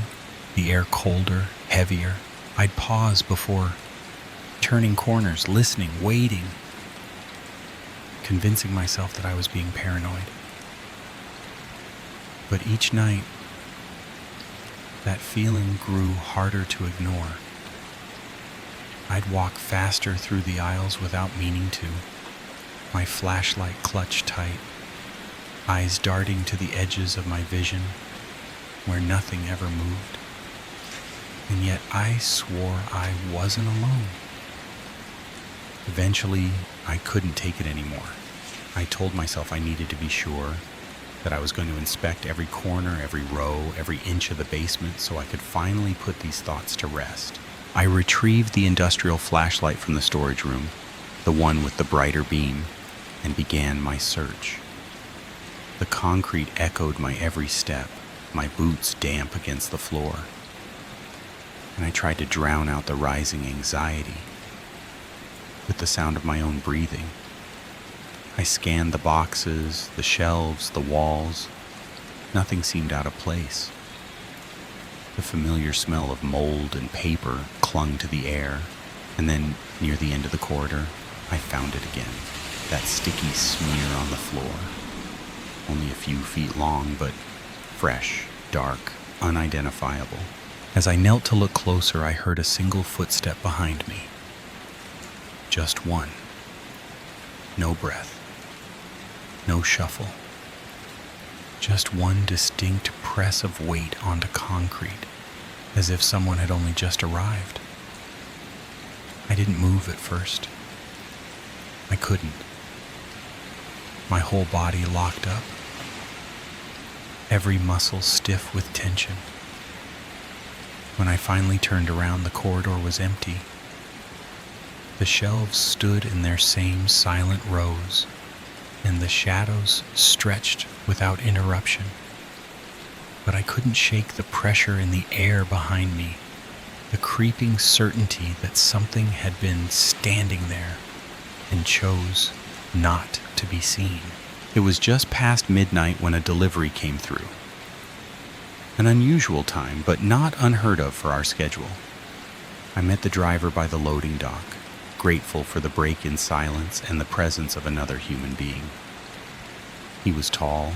the air colder, heavier. I'd pause before turning corners, listening, waiting, convincing myself that I was being paranoid. But each night, that feeling grew harder to ignore. I'd walk faster through the aisles without meaning to, my flashlight clutched tight, eyes darting to the edges of my vision where nothing ever moved. And yet I swore I wasn't alone. Eventually, I couldn't take it anymore. I told myself I needed to be sure that I was going to inspect every corner, every row, every inch of the basement so I could finally put these thoughts to rest. I retrieved the industrial flashlight from the storage room, the one with the brighter beam, and began my search. The concrete echoed my every step, my boots damp against the floor. And I tried to drown out the rising anxiety with the sound of my own breathing. I scanned the boxes, the shelves, the walls. Nothing seemed out of place. The familiar smell of mold and paper clung to the air, and then, near the end of the corridor, I found it again. That sticky smear on the floor. Only a few feet long, but fresh, dark, unidentifiable. As I knelt to look closer, I heard a single footstep behind me. Just one. No breath. No shuffle. Just one distinct press of weight onto concrete, as if someone had only just arrived. I didn't move at first. I couldn't. My whole body locked up, every muscle stiff with tension. When I finally turned around, the corridor was empty. The shelves stood in their same silent rows, and the shadows stretched without interruption. But I couldn't shake the pressure in the air behind me, the creeping certainty that something had been standing there and chose not to be seen. It was just past midnight when a delivery came through. An unusual time, but not unheard of for our schedule. I met the driver by the loading dock, grateful for the break in silence and the presence of another human being. He was tall,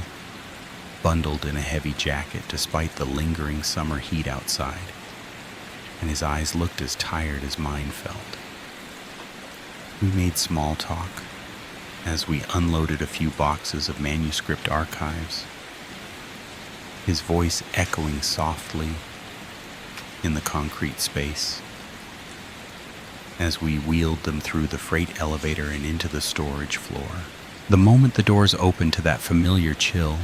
bundled in a heavy jacket despite the lingering summer heat outside, and his eyes looked as tired as mine felt. We made small talk as we unloaded a few boxes of manuscript archives, his voice echoing softly in the concrete space as we wheeled them through the freight elevator and into the storage floor. The moment the doors opened to that familiar chill,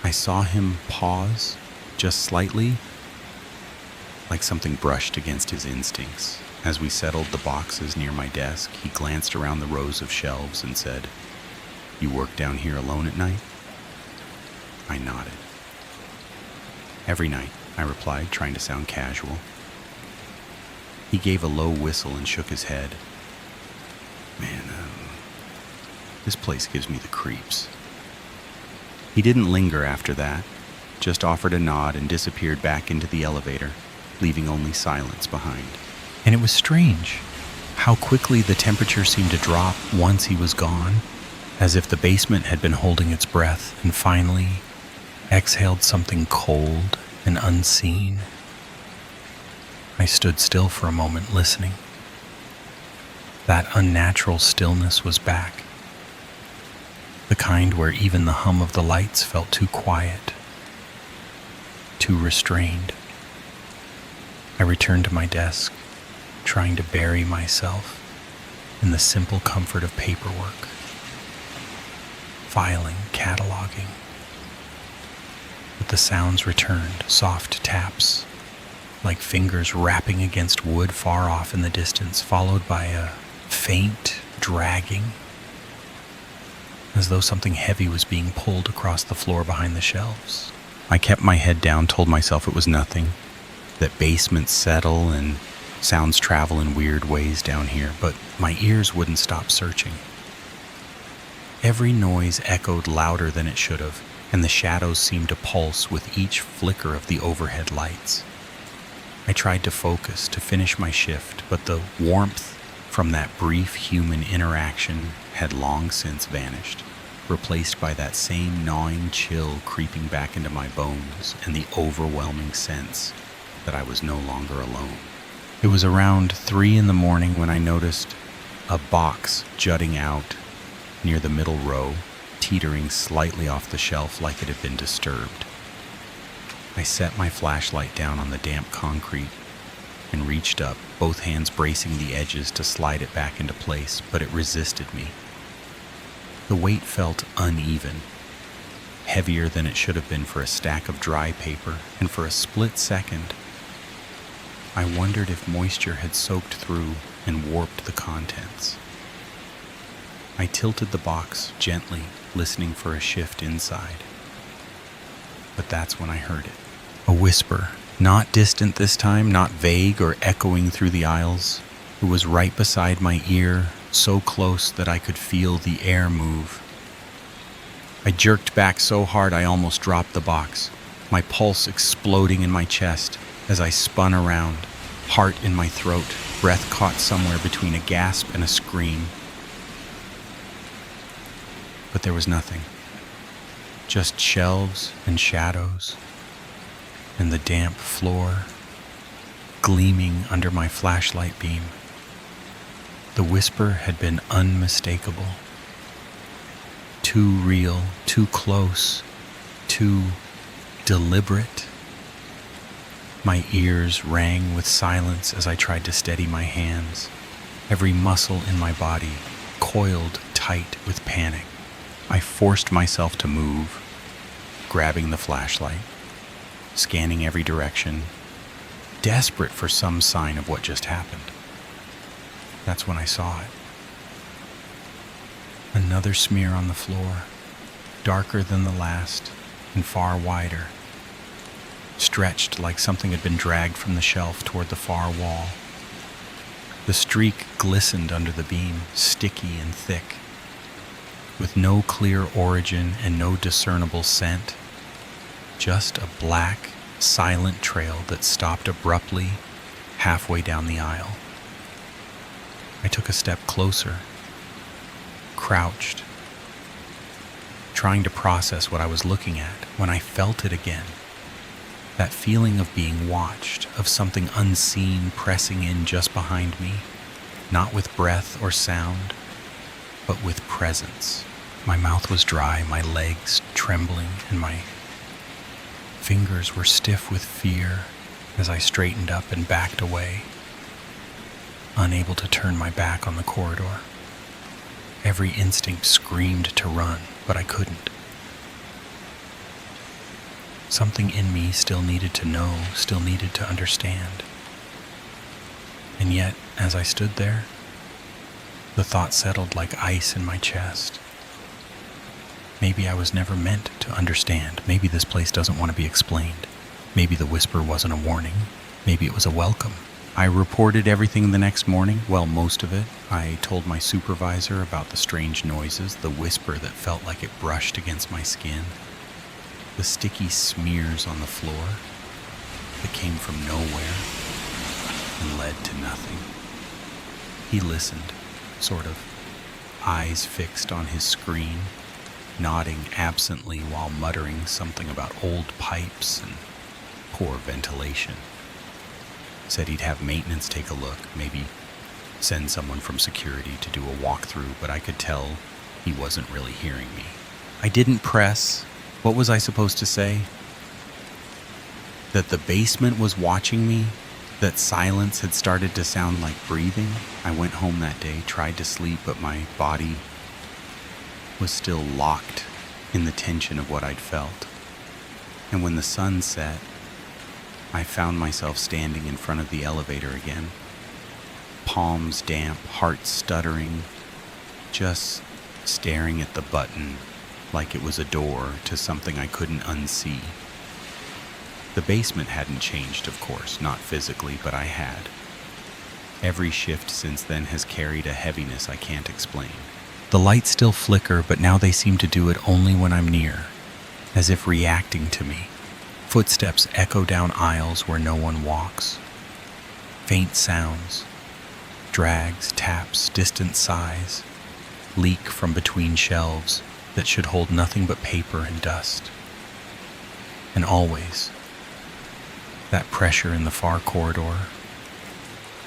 I saw him pause just slightly, like something brushed against his instincts. As we settled the boxes near my desk, he glanced around the rows of shelves and said, "You work down here alone at night?" I nodded. "Every night," I replied, trying to sound casual. He gave a low whistle and shook his head. "Man, this place gives me the creeps." He didn't linger after that, just offered a nod and disappeared back into the elevator, leaving only silence behind. And it was strange how quickly the temperature seemed to drop once he was gone, as if the basement had been holding its breath and finally exhaled something cold and unseen. I stood still for a moment, listening. That unnatural stillness was back, the kind where even the hum of the lights felt too quiet, too restrained. I returned to my desk, trying to bury myself in the simple comfort of paperwork, filing, cataloging. But the sounds returned, soft taps, like fingers rapping against wood far off in the distance, followed by a faint dragging, as though something heavy was being pulled across the floor behind the shelves. I kept my head down, told myself it was nothing, that basements settle and sounds travel in weird ways down here, but my ears wouldn't stop searching. Every noise echoed louder than it should have, and the shadows seemed to pulse with each flicker of the overhead lights. I tried to focus, to finish my shift, but the warmth from that brief human interaction had long since vanished, replaced by that same gnawing chill creeping back into my bones and the overwhelming sense that I was no longer alone. It was around 3 a.m. when I noticed a box jutting out near the middle row, teetering slightly off the shelf like it had been disturbed. I set my flashlight down on the damp concrete and reached up, both hands bracing the edges to slide it back into place, but it resisted me. The weight felt uneven, heavier than it should have been for a stack of dry paper, and for a split second, I wondered if moisture had soaked through and warped the contents. I tilted the box gently, listening for a shift inside. But that's when I heard it. A whisper, not distant this time, not vague or echoing through the aisles. It was right beside my ear, so close that I could feel the air move. I jerked back so hard I almost dropped the box, my pulse exploding in my chest as I spun around, heart in my throat, breath caught somewhere between a gasp and a scream. But there was nothing, just shelves and shadows, and the damp floor gleaming under my flashlight beam. The whisper had been unmistakable, too real, too close, too deliberate. My ears rang with silence as I tried to steady my hands, every muscle in my body coiled tight with panic. I forced myself to move, grabbing the flashlight, scanning every direction, desperate for some sign of what just happened. That's when I saw it. Another smear on the floor, darker than the last and far wider, stretched like something had been dragged from the shelf toward the far wall. The streak glistened under the beam, sticky and thick, with no clear origin and no discernible scent, just a black, silent trail that stopped abruptly halfway down the aisle. I took a step closer, crouched, trying to process what I was looking at when I felt it again. That feeling of being watched, of something unseen pressing in just behind me, not with breath or sound, but with presence. My mouth was dry, my legs trembling, and my fingers were stiff with fear as I straightened up and backed away, unable to turn my back on the corridor. Every instinct screamed to run, but I couldn't. Something in me still needed to know, still needed to understand. And yet, as I stood there, the thought settled like ice in my chest. Maybe I was never meant to understand. Maybe this place doesn't want to be explained. Maybe the whisper wasn't a warning. Maybe it was a welcome. I reported everything the next morning, well, most of it. I told my supervisor about the strange noises, the whisper that felt like it brushed against my skin, the sticky smears on the floor that came from nowhere and led to nothing. He listened, sort of, eyes fixed on his screen, nodding absently while muttering something about old pipes and poor ventilation. Said he'd have maintenance take a look, maybe send someone from security to do a walkthrough, but I could tell he wasn't really hearing me. I didn't press. What was I supposed to say? That the basement was watching me? That silence had started to sound like breathing? I went home that day, tried to sleep, but my body was still locked in the tension of what I'd felt. And when the sun set, I found myself standing in front of the elevator again. Palms damp, heart stuttering, just staring at the button like it was a door to something I couldn't unsee. The basement hadn't changed, of course, not physically, but I had. Every shift since then has carried a heaviness I can't explain. The lights still flicker, but now they seem to do it only when I'm near, as if reacting to me. Footsteps echo down aisles where no one walks. Faint sounds, drags, taps, distant sighs, leak from between shelves that should hold nothing but paper and dust. And always, that pressure in the far corridor,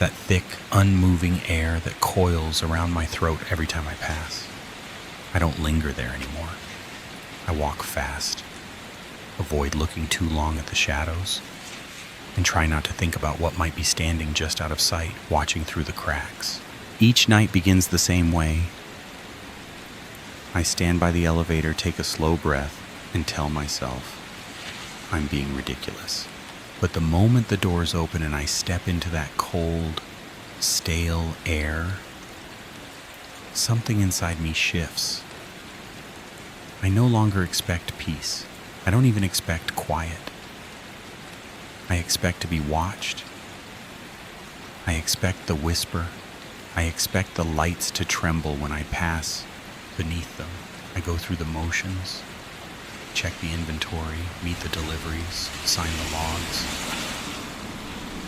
that thick, unmoving air that coils around my throat every time I pass. I don't linger there anymore. I walk fast, avoid looking too long at the shadows, and try not to think about what might be standing just out of sight, watching through the cracks. Each night begins the same way. I stand by the elevator, take a slow breath, and tell myself I'm being ridiculous. But the moment the doors open and I step into that cold, stale air, something inside me shifts. I no longer expect peace. I don't even expect quiet. I expect to be watched. I expect the whisper. I expect the lights to tremble when I pass beneath them. I go through the motions, check the inventory, meet the deliveries, sign the logs.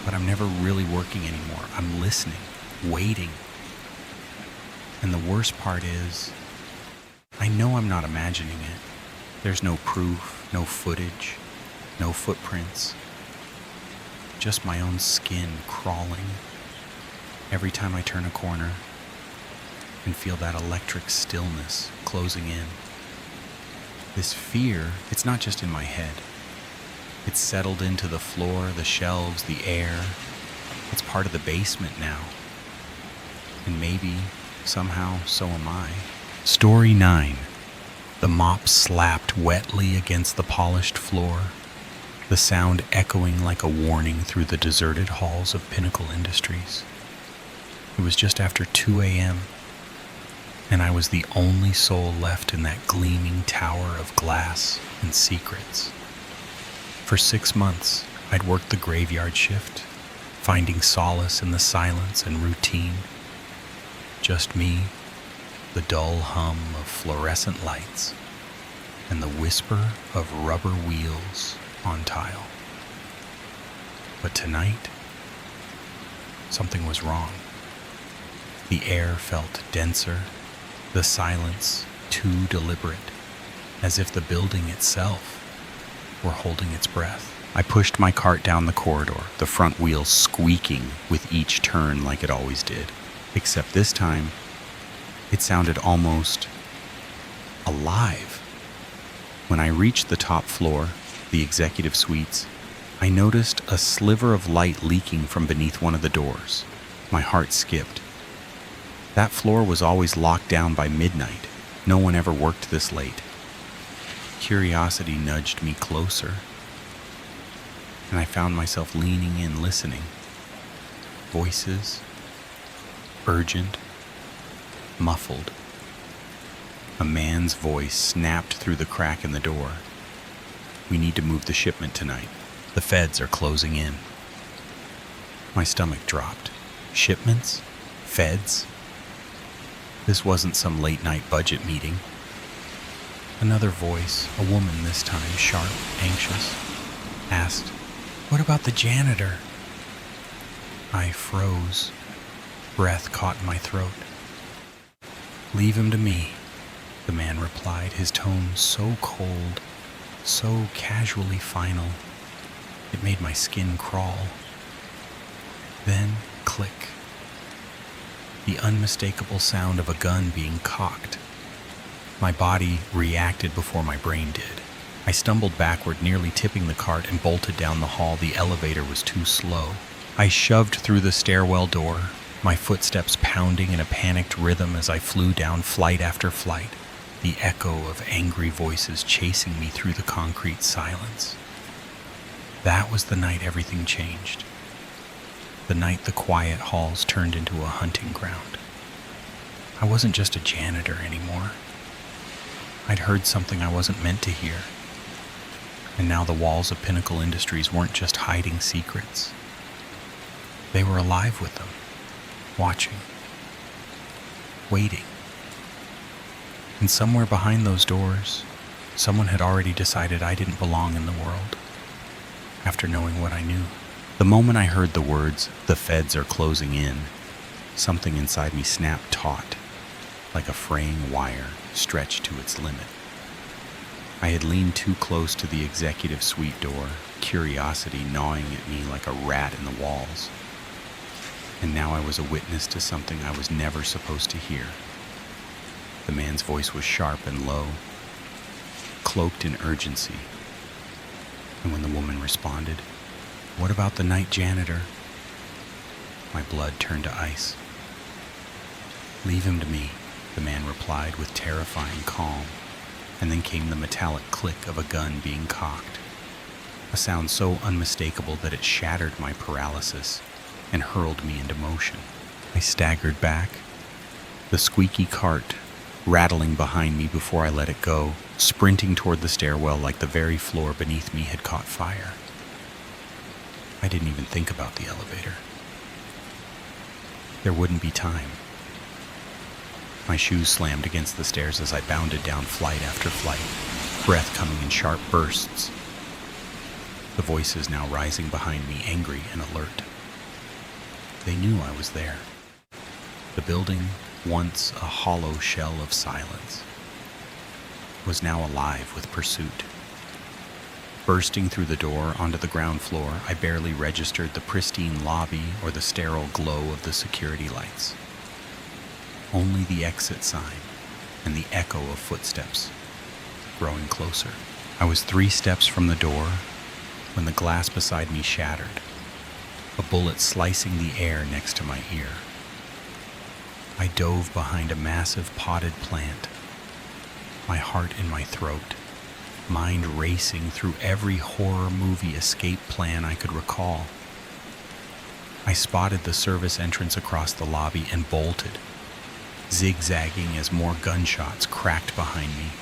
But I'm never really working anymore. I'm listening, waiting. And the worst part is, I know I'm not imagining it. There's no proof, no footage, no footprints. Just my own skin crawling every time I turn a corner and feel that electric stillness closing in. This fear, it's not just in my head. It's settled into the floor, the shelves, the air. It's part of the basement now. And maybe, somehow, so am I. Story 9. The mop slapped wetly against the polished floor, the sound echoing like a warning through the deserted halls of Pinnacle Industries. It was just after 2 a.m., and I was the only soul left in that gleaming tower of glass and secrets. For 6 months, I'd worked the graveyard shift, finding solace in the silence and routine. Just me, the dull hum of fluorescent lights, and the whisper of rubber wheels on tile. But tonight, something was wrong. The air felt denser, the silence too deliberate, as if the building itself were holding its breath. I pushed my cart down the corridor, the front wheels squeaking with each turn like it always did. Except this time, it sounded almost alive. When I reached the top floor, the executive suites, I noticed a sliver of light leaking from beneath one of the doors. My heart skipped. That floor was always locked down by midnight. No one ever worked this late. Curiosity nudged me closer, and I found myself leaning in, listening. Voices, urgent, muffled. A man's voice snapped through the crack in the door. "We need to move the shipment tonight. The feds are closing in." My stomach dropped. Shipments? Feds? This wasn't some late-night budget meeting. Another voice, a woman this time, sharp, anxious, asked, "What about the janitor?" I froze. Breath caught in my throat. "Leave him to me," the man replied, his tone so cold, so casually final, it made my skin crawl. Then, click. The unmistakable sound of a gun being cocked. My body reacted before my brain did. I stumbled backward, nearly tipping the cart, and bolted down the hall. The elevator was too slow. I shoved through the stairwell door, my footsteps pounding in a panicked rhythm as I flew down flight after flight, the echo of angry voices chasing me through the concrete silence. That was the night everything changed. The night the quiet halls turned into a hunting ground. I wasn't just a janitor anymore. I'd heard something I wasn't meant to hear. And now the walls of Pinnacle Industries weren't just hiding secrets. They were alive with them, watching, waiting. And somewhere behind those doors, someone had already decided I didn't belong in the world, after knowing what I knew. The moment I heard the words, "The feds are closing in," something inside me snapped taut, like a fraying wire stretched to its limit. I had leaned too close to the executive suite door, curiosity gnawing at me like a rat in the walls. And now I was a witness to something I was never supposed to hear. The man's voice was sharp and low, cloaked in urgency. And when the woman responded, "What about the night janitor?" my blood turned to ice. "Leave him to me," the man replied with terrifying calm, and then came the metallic click of a gun being cocked, a sound so unmistakable that it shattered my paralysis and hurled me into motion. I staggered back, the squeaky cart rattling behind me before I let it go, sprinting toward the stairwell like the very floor beneath me had caught fire. I didn't even think about the elevator. There wouldn't be time. My shoes slammed against the stairs as I bounded down flight after flight, breath coming in sharp bursts. The voices now rising behind me, angry and alert. They knew I was there. The building, once a hollow shell of silence, was now alive with pursuit. Bursting through the door onto the ground floor, I barely registered the pristine lobby or the sterile glow of the security lights. Only the exit sign and the echo of footsteps growing closer. I was 3 steps from the door when the glass beside me shattered, a bullet slicing the air next to my ear. I dove behind a massive potted plant, my heart in my throat, mind racing through every horror movie escape plan I could recall. I spotted the service entrance across the lobby and bolted, zigzagging as more gunshots cracked behind me,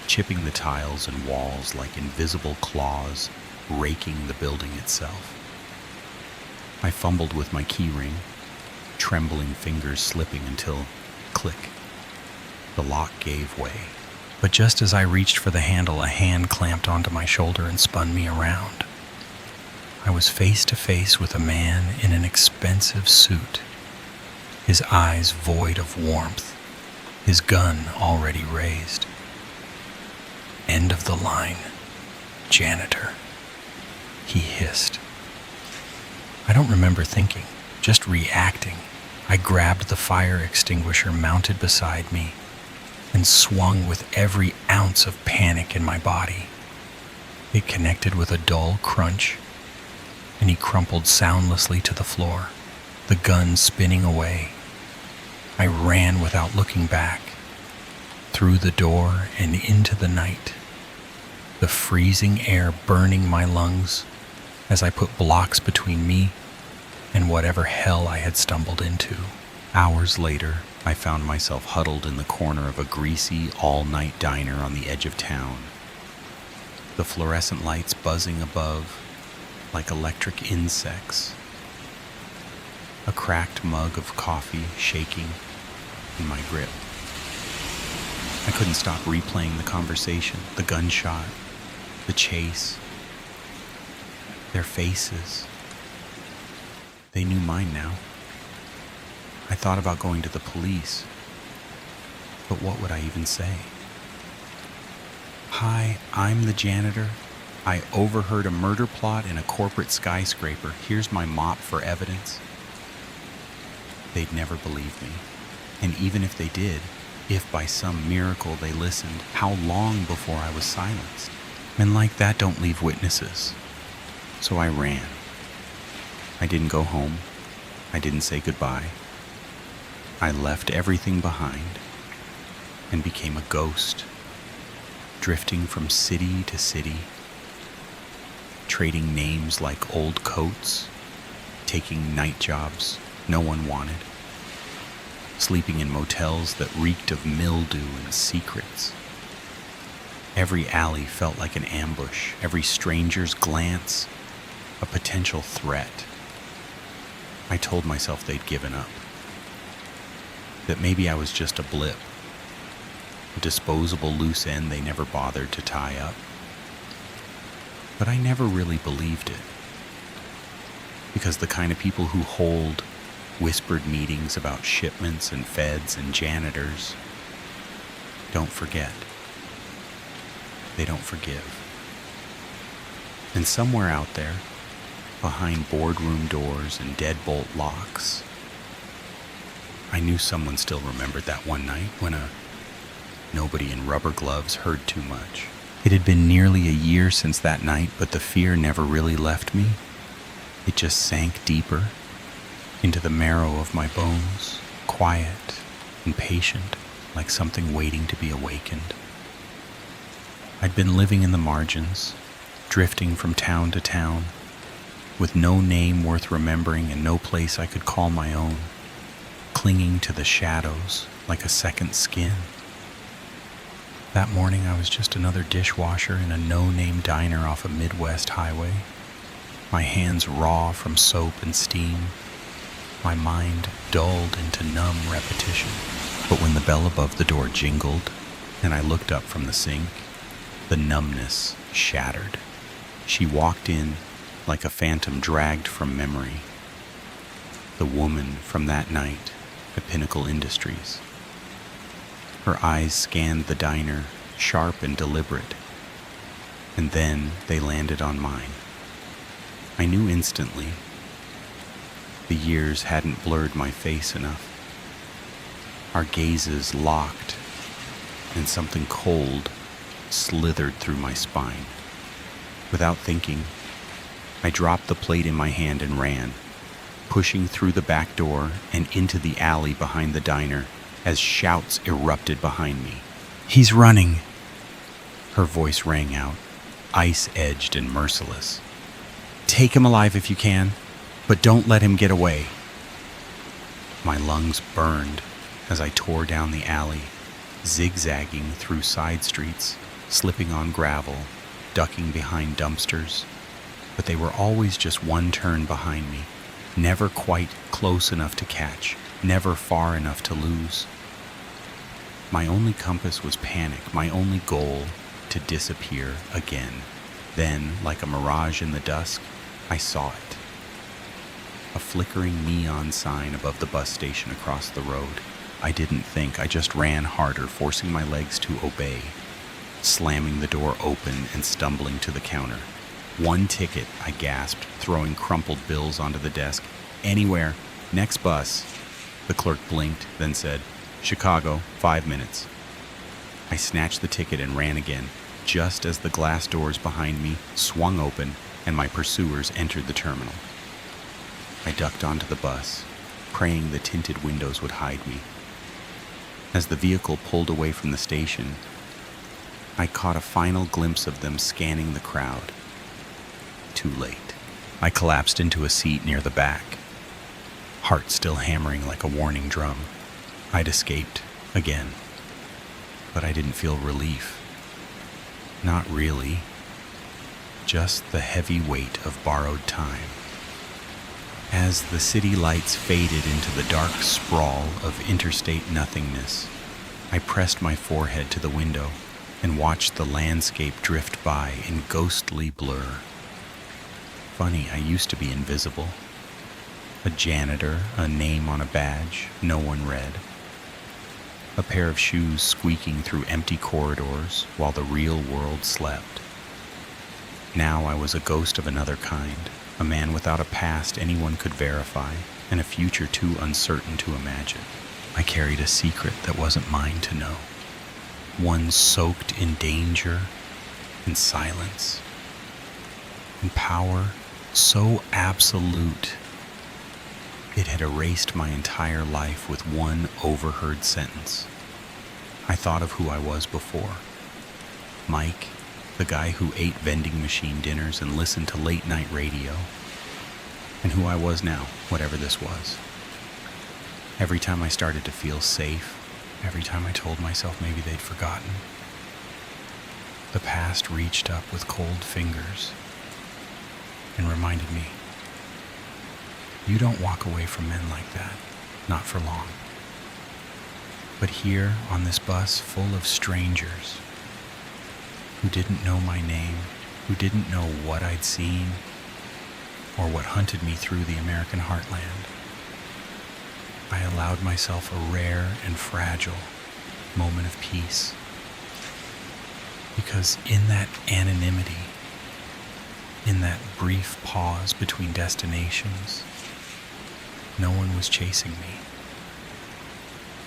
chipping the tiles and walls like invisible claws, raking the building itself. I fumbled with my key ring, trembling fingers slipping until, click, the lock gave way. But just as I reached for the handle, a hand clamped onto my shoulder and spun me around. I was face to face with a man in an expensive suit, his eyes void of warmth, his gun already raised. "End of the line, janitor," he hissed. I don't remember thinking, just reacting. I grabbed the fire extinguisher mounted beside me and swung with every ounce of panic in my body. It connected with a dull crunch, and he crumpled soundlessly to the floor, the gun spinning away. I ran without looking back, through the door and into the night, the freezing air burning my lungs as I put blocks between me and whatever hell I had stumbled into. Hours later, I found myself huddled in the corner of a greasy, all-night diner on the edge of town, the fluorescent lights buzzing above like electric insects, a cracked mug of coffee shaking in my grip. I couldn't stop replaying the conversation, the gunshot, the chase, their faces. They knew mine now. I thought about going to the police, but what would I even say? "Hi, I'm the janitor. I overheard a murder plot in a corporate skyscraper. Here's my mop for evidence." They'd never believe me. And even if they did, if by some miracle they listened, how long before I was silenced? Men like that don't leave witnesses. So I ran. I didn't go home. I didn't say goodbye. I left everything behind and became a ghost, drifting from city to city, trading names like old coats, taking night jobs no one wanted, sleeping in motels that reeked of mildew and secrets. Every alley felt like an ambush, every stranger's glance a potential threat. I told myself they'd given up, that maybe I was just a blip, a disposable loose end they never bothered to tie up. But I never really believed it, because the kind of people who hold whispered meetings about shipments and feds and janitors don't forget. They don't forgive. And somewhere out there, behind boardroom doors and deadbolt locks, I knew someone still remembered that one night when a nobody in rubber gloves heard too much. It had been nearly a year since that night, but the fear never really left me. It just sank deeper into the marrow of my bones, quiet and patient, like something waiting to be awakened. I'd been living in the margins, drifting from town to town, with no name worth remembering and no place I could call my own, clinging to the shadows like a second skin. That morning I was just another dishwasher in a no-name diner off a Midwest highway, my hands raw from soap and steam, my mind dulled into numb repetition. But when the bell above the door jingled and I looked up from the sink, the numbness shattered. She walked in like a phantom dragged from memory, the woman from that night at Pinnacle Industries. Her eyes scanned the diner, sharp and deliberate, and then they landed on mine. I knew instantly. The years hadn't blurred my face enough. Our gazes locked, and something cold slithered through my spine. Without thinking, I dropped the plate in my hand and ran, pushing through the back door and into the alley behind the diner as shouts erupted behind me. "He's running!" Her voice rang out, ice-edged and merciless. "Take him alive if you can, but don't let him get away." My lungs burned as I tore down the alley, zigzagging through side streets, slipping on gravel, ducking behind dumpsters. But they were always just one turn behind me, never quite close enough to catch, never far enough to lose. My only compass was panic, my only goal to disappear again. Then, like a mirage in the dusk, I saw it. A flickering neon sign above the bus station across the road. I didn't think, I just ran harder, forcing my legs to obey, slamming the door open and stumbling to the counter. "One ticket," I gasped, throwing crumpled bills onto the desk. "Anywhere. Next bus." The clerk blinked, then said, "Chicago, 5 minutes." I snatched the ticket and ran again, just as the glass doors behind me swung open and my pursuers entered the terminal. I ducked onto the bus, praying the tinted windows would hide me. As the vehicle pulled away from the station, I caught a final glimpse of them scanning the crowd. Too late. I collapsed into a seat near the back, heart still hammering like a warning drum. I'd escaped, again. But I didn't feel relief. Not really. Just the heavy weight of borrowed time. As the city lights faded into the dark sprawl of interstate nothingness, I pressed my forehead to the window and watched the landscape drift by in ghostly blur. Funny, I used to be invisible. A janitor, a name on a badge no one read. A pair of shoes squeaking through empty corridors while the real world slept. Now I was a ghost of another kind, a man without a past anyone could verify, and a future too uncertain to imagine. I carried a secret that wasn't mine to know, one soaked in danger and silence, and power so absolute it had erased my entire life with one overheard sentence. I thought of who I was before. Mike, the guy who ate vending machine dinners and listened to late night radio, and who I was now, whatever this was. Every time I started to feel safe, every time I told myself maybe they'd forgotten, the past reached up with cold fingers and reminded me, you don't walk away from men like that, not for long. But here on this bus full of strangers who didn't know my name, who didn't know what I'd seen or what hunted me through the American heartland, I allowed myself a rare and fragile moment of peace. Because in that anonymity, in that brief pause between destinations, no one was chasing me.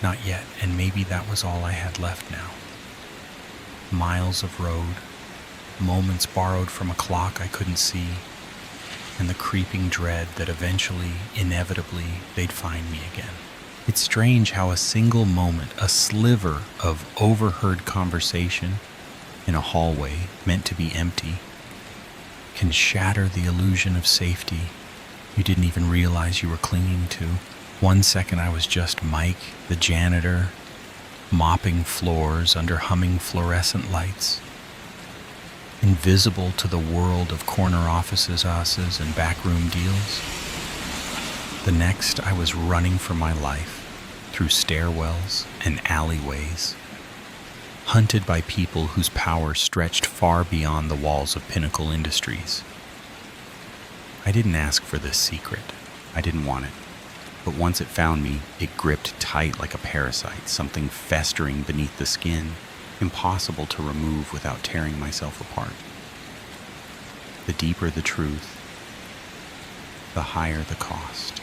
Not yet, and maybe that was all I had left now. Miles of road, moments borrowed from a clock I couldn't see, and the creeping dread that eventually, inevitably, they'd find me again. It's strange how a single moment, a sliver of overheard conversation in a hallway meant to be empty, can shatter the illusion of safety you didn't even realize you were clinging to. 1 second I was just Mike, the janitor, mopping floors under humming fluorescent lights, invisible to the world of corner offices, us's, and backroom deals. The next, I was running for my life through stairwells and alleyways, hunted by people whose power stretched far beyond the walls of Pinnacle Industries. I didn't ask for this secret. I didn't want it. But once it found me, it gripped tight like a parasite, something festering beneath the skin, impossible to remove without tearing myself apart. The deeper the truth, the higher the cost.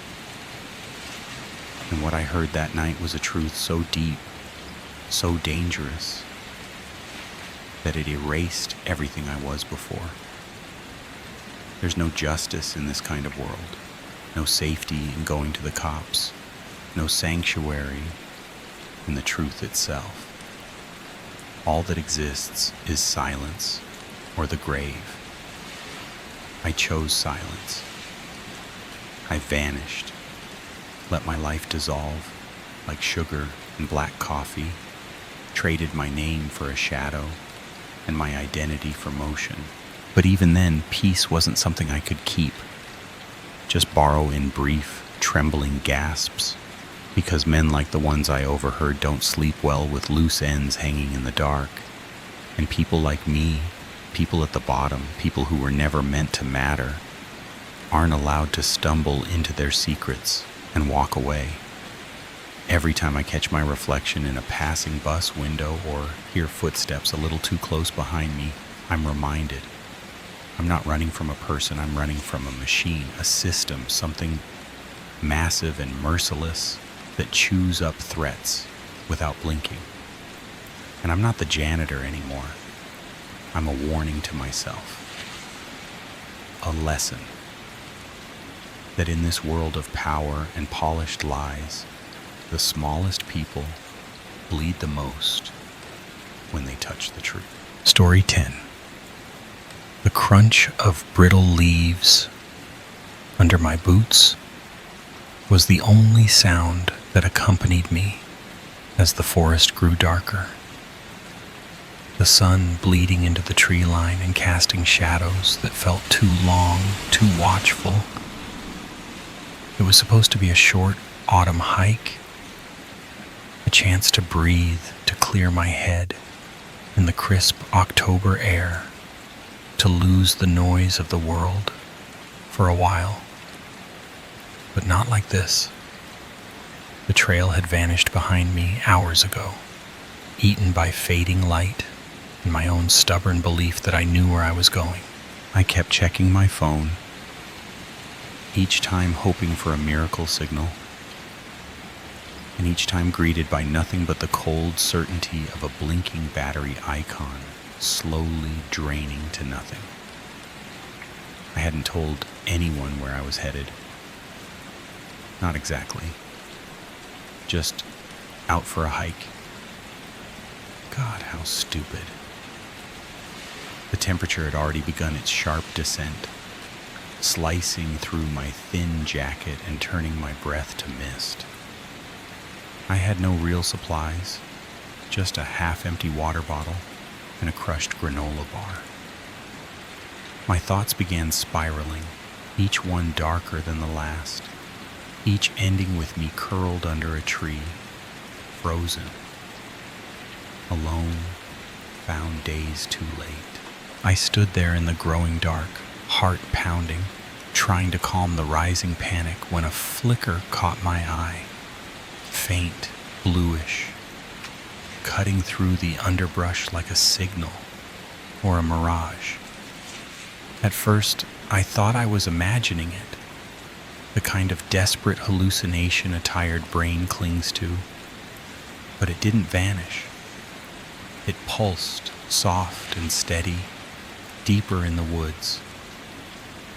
And what I heard that night was a truth so deep, so dangerous, that it erased everything I was before. There's no justice in this kind of world, no safety in going to the cops, no sanctuary in the truth itself. All that exists is silence or the grave. I chose silence. I vanished, let my life dissolve like sugar and black coffee, traded my name for a shadow and my identity for motion. But even then, peace wasn't something I could keep, just borrow in brief, trembling gasps, because men like the ones I overheard don't sleep well with loose ends hanging in the dark. And people like me, people at the bottom, people who were never meant to matter, aren't allowed to stumble into their secrets and walk away. Every time I catch my reflection in a passing bus window or hear footsteps a little too close behind me, I'm reminded. I'm not running from a person, I'm running from a machine, a system, something massive and merciless that chews up threats without blinking. And I'm not the janitor anymore. I'm a warning to myself. A lesson that in this world of power and polished lies, the smallest people bleed the most when they touch the truth. Story 10. The crunch of brittle leaves under my boots was the only sound that accompanied me as the forest grew darker. The sun bleeding into the tree line and casting shadows that felt too long, too watchful. It was supposed to be a short autumn hike, a chance to breathe, to clear my head in the crisp October air, to lose the noise of the world for a while. But not like this. The trail had vanished behind me hours ago, eaten by fading light and my own stubborn belief that I knew where I was going. I kept checking my phone, each time hoping for a miracle signal, and each time greeted by nothing but the cold certainty of a blinking battery icon slowly draining to nothing. I hadn't told anyone where I was headed. Not exactly. Just out for a hike. God, how stupid. The temperature had already begun its sharp descent, slicing through my thin jacket and turning my breath to mist. I had no real supplies, just a half-empty water bottle and a crushed granola bar. My thoughts began spiraling, each one darker than the last, each ending with me curled under a tree, frozen, alone, found days too late. I stood there in the growing dark, heart pounding, trying to calm the rising panic when a flicker caught my eye, faint, bluish, cutting through the underbrush like a signal or a mirage. At first, I thought I was imagining it, the kind of desperate hallucination a tired brain clings to. But it didn't vanish. It pulsed, soft and steady, deeper in the woods.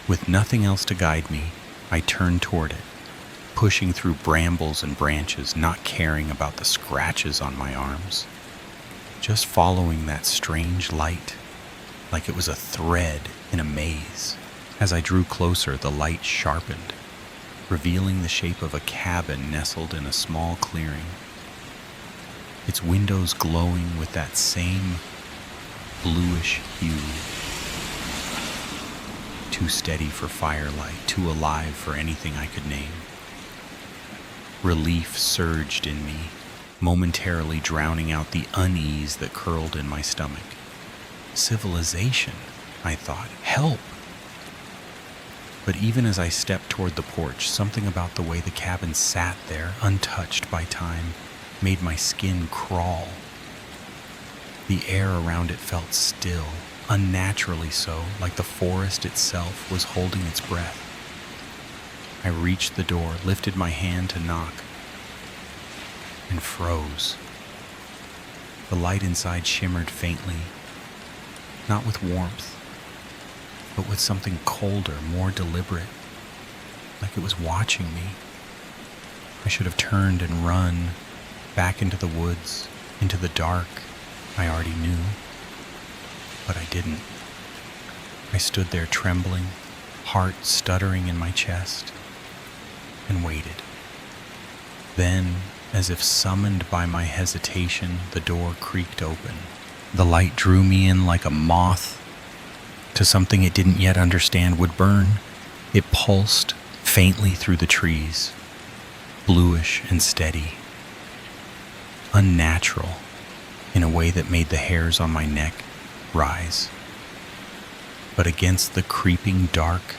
With nothing else to guide me, I turned toward it, pushing through brambles and branches, not caring about the scratches on my arms, just following that strange light, like it was a thread in a maze. As I drew closer, the light sharpened, revealing the shape of a cabin nestled in a small clearing, its windows glowing with that same bluish hue. Too steady for firelight, too alive for anything I could name. Relief surged in me, momentarily drowning out the unease that curled in my stomach. Civilization, I thought. Help! But even as I stepped toward the porch, something about the way the cabin sat there, untouched by time, made my skin crawl. The air around it felt still, unnaturally so, like the forest itself was holding its breath. I reached the door, lifted my hand to knock, and froze. The light inside shimmered faintly, not with warmth, but with something colder, more deliberate, like it was watching me. I should have turned and run back into the woods, into the dark I already knew, but I didn't. I stood there trembling, heart stuttering in my chest, and waited. Then, as if summoned by my hesitation, the door creaked open. The light drew me in like a moth to something it didn't yet understand would burn. It pulsed faintly through the trees, bluish and steady, unnatural in a way that made the hairs on my neck rise. But against the creeping dark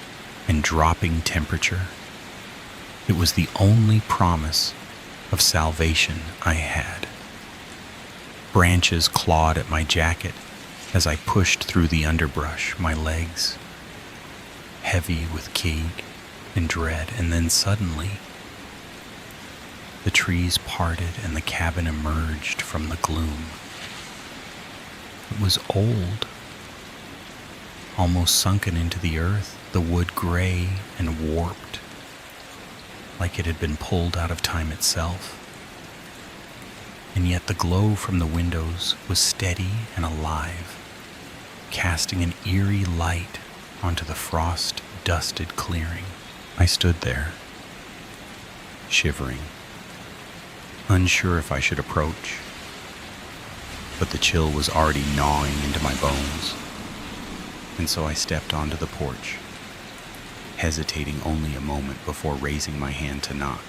and dropping temperature, it was the only promise of salvation I had. Branches clawed at my jacket as I pushed through the underbrush, my legs heavy with ache and dread, and then suddenly the trees parted and the cabin emerged from the gloom. It was old, almost sunken into the earth, the wood gray and warped, like it had been pulled out of time itself. And yet the glow from the windows was steady and alive, casting an eerie light onto the frost-dusted clearing. I stood there, shivering, unsure if I should approach, but the chill was already gnawing into my bones, and so I stepped onto the porch, hesitating only a moment before raising my hand to knock.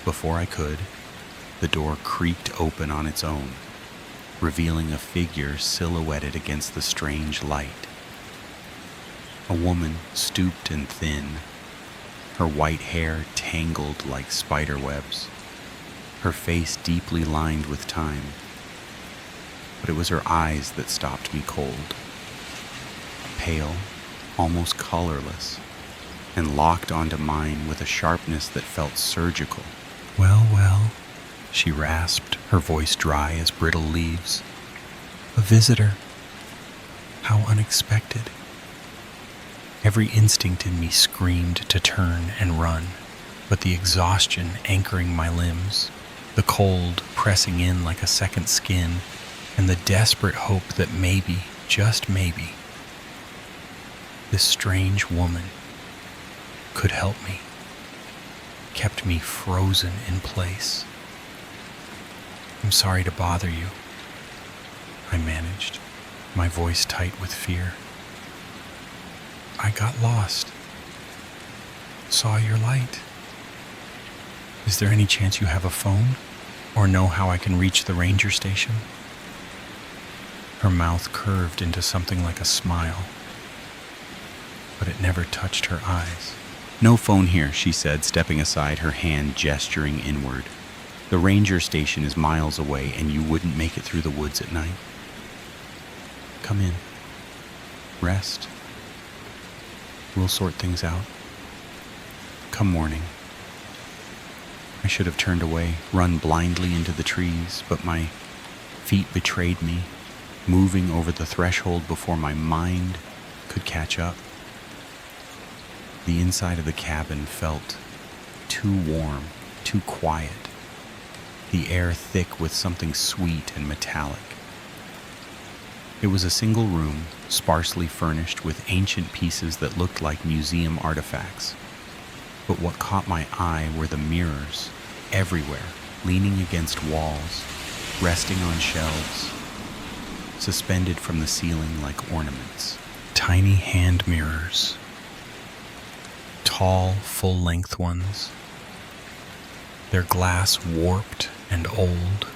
Before I could, the door creaked open on its own, revealing a figure silhouetted against the strange light. A woman, stooped and thin, her white hair tangled like spider webs, her face deeply lined with time. But it was her eyes that stopped me cold. Pale, almost colorless, and locked onto mine with a sharpness that felt surgical. Well, well, she rasped, her voice dry as brittle leaves. A visitor. How unexpected. Every instinct in me screamed to turn and run, but the exhaustion anchoring my limbs, the cold pressing in like a second skin, and the desperate hope that maybe, just maybe, this strange woman could help me, kept me frozen in place. I'm sorry to bother you, I managed, my voice tight with fear. I got lost. Saw your light. Is there any chance you have a phone? Or know how I can reach the ranger station? Her mouth curved into something like a smile, but it never touched her eyes. No phone here, she said, stepping aside, her hand gesturing inward. The ranger station is miles away, and you wouldn't make it through the woods at night. Come in. Rest. We'll sort things out. Come morning. I should have turned away, run blindly into the trees, but my feet betrayed me, moving over the threshold before my mind could catch up. The inside of the cabin felt too warm, too quiet, the air thick with something sweet and metallic. It was a single room, sparsely furnished with ancient pieces that looked like museum artifacts. But what caught my eye were the mirrors, everywhere, leaning against walls, resting on shelves, suspended from the ceiling like ornaments. Tiny hand mirrors. Tall, full-length ones. Their glass warped and old,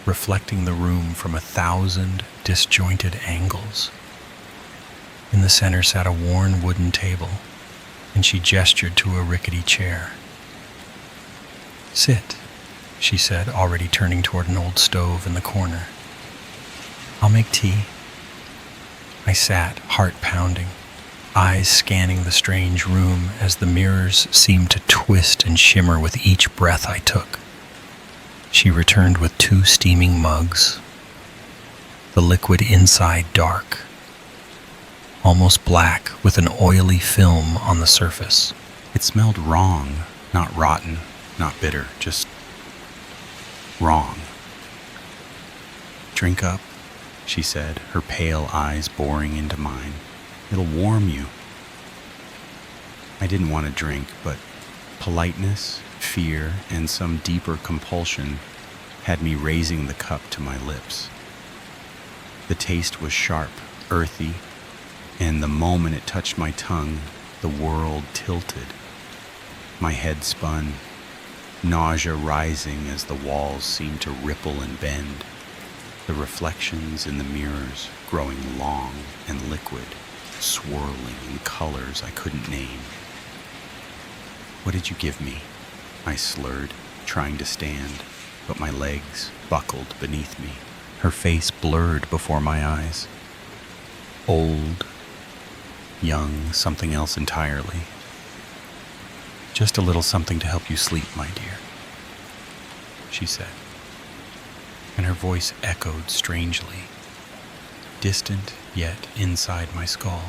reflecting the room from 1,000 disjointed angles. In the center sat a worn wooden table, and she gestured to a rickety chair. Sit, she said, already turning toward an old stove in the corner. I'll make tea. I sat, heart pounding, eyes scanning the strange room as the mirrors seemed to twist and shimmer with each breath I took. She returned with 2 steaming mugs, the liquid inside dark, almost black with an oily film on the surface. It smelled wrong, not rotten, not bitter, just wrong. Drink up, she said, her pale eyes boring into mine. It'll warm you. I didn't want to drink, but politeness, fear, and some deeper compulsion had me raising the cup to my lips. The taste was sharp, earthy, and the moment it touched my tongue, the world tilted. My head spun, nausea rising as the walls seemed to ripple and bend, the reflections in the mirrors growing long and liquid, swirling in colors I couldn't name. What did you give me? I slurred, trying to stand, but my legs buckled beneath me. Her face blurred before my eyes. Old, young, something else entirely. Just a little something to help you sleep, my dear, she said, and her voice echoed strangely, distant yet inside my skull.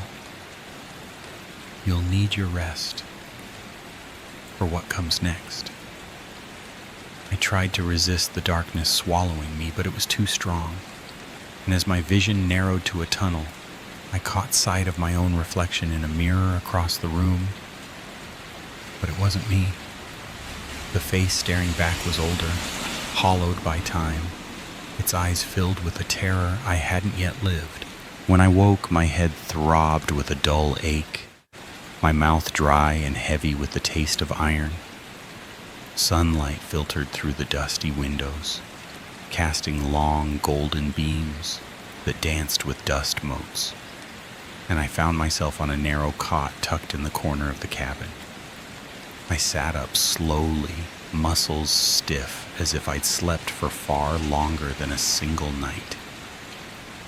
You'll need your rest for what comes next. I tried to resist the darkness swallowing me, but it was too strong, and as my vision narrowed to a tunnel, I caught sight of my own reflection in a mirror across the room. But it wasn't me. The face staring back was older, hollowed by time, its eyes filled with a terror I hadn't yet lived. When I woke, my head throbbed with a dull ache, my mouth dry and heavy with the taste of iron. Sunlight filtered through the dusty windows, casting long golden beams that danced with dust motes, and I found myself on a narrow cot tucked in the corner of the cabin. I sat up slowly, muscles stiff as if I'd slept for far longer than a single night.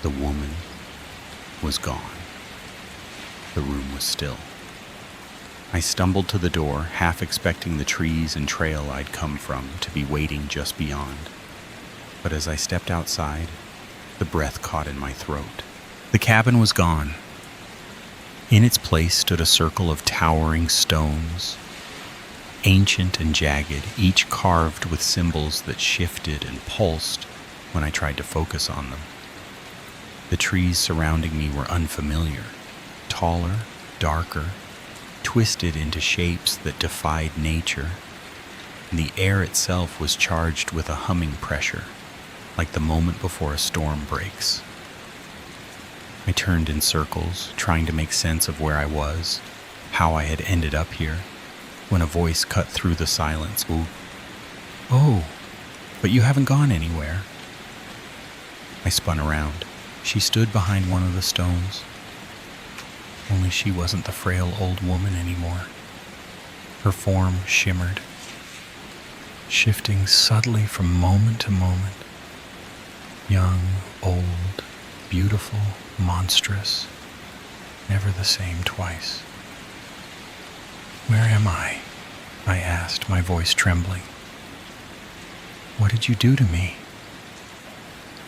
The woman was gone. The room was still. I stumbled to the door, half expecting the trees and trail I'd come from to be waiting just beyond. But as I stepped outside, the breath caught in my throat. The cabin was gone. In its place stood a circle of towering stones, ancient and jagged, each carved with symbols that shifted and pulsed when I tried to focus on them. The trees surrounding me were unfamiliar, taller, darker, twisted into shapes that defied nature, and the air itself was charged with a humming pressure, like the moment before a storm breaks. I turned in circles, trying to make sense of where I was, how I had ended up here, when a voice cut through the silence. Oh, but you haven't gone anywhere." I spun around. She stood behind one of the stones. Only she wasn't the frail old woman anymore. Her form shimmered, shifting subtly from moment to moment. Young, old, beautiful, monstrous, never the same twice. "Where am I?" I asked, my voice trembling. "What did you do to me?"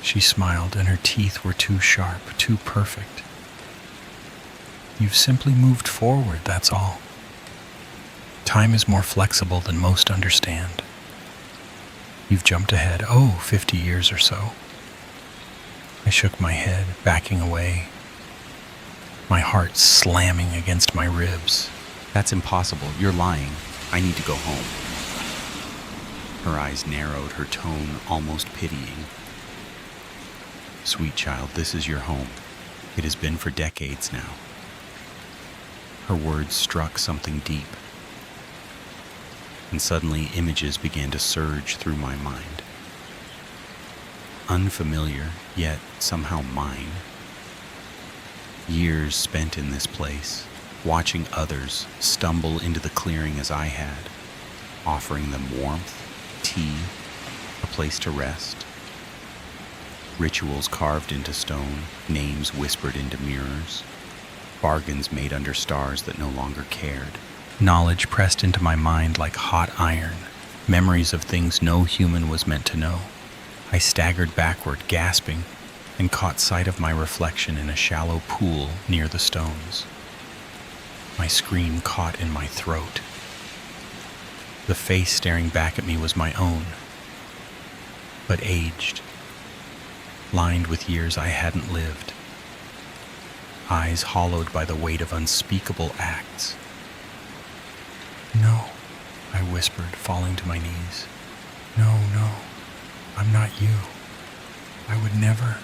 She smiled, and her teeth were too sharp, too perfect. "You've simply moved forward, that's all. Time is more flexible than most understand. You've jumped ahead, 50 years or so." I shook my head, backing away, my heart slamming against my ribs. "That's impossible. You're lying. I need to go home." Her eyes narrowed, her tone almost pitying. "Sweet child, this is your home. It has been for decades now." Her words struck something deep, and suddenly images began to surge through my mind. Unfamiliar, yet somehow mine. Years spent in this place, watching others stumble into the clearing as I had, offering them warmth, tea, a place to rest. Rituals carved into stone, names whispered into mirrors, bargains made under stars that no longer cared. Knowledge pressed into my mind like hot iron, memories of things no human was meant to know. I staggered backward, gasping, and caught sight of my reflection in a shallow pool near the stones. My scream caught in my throat. The face staring back at me was my own, but aged, lined with years I hadn't lived, eyes hollowed by the weight of unspeakable acts. "No," I whispered, falling to my knees. No, I'm not you. I would never."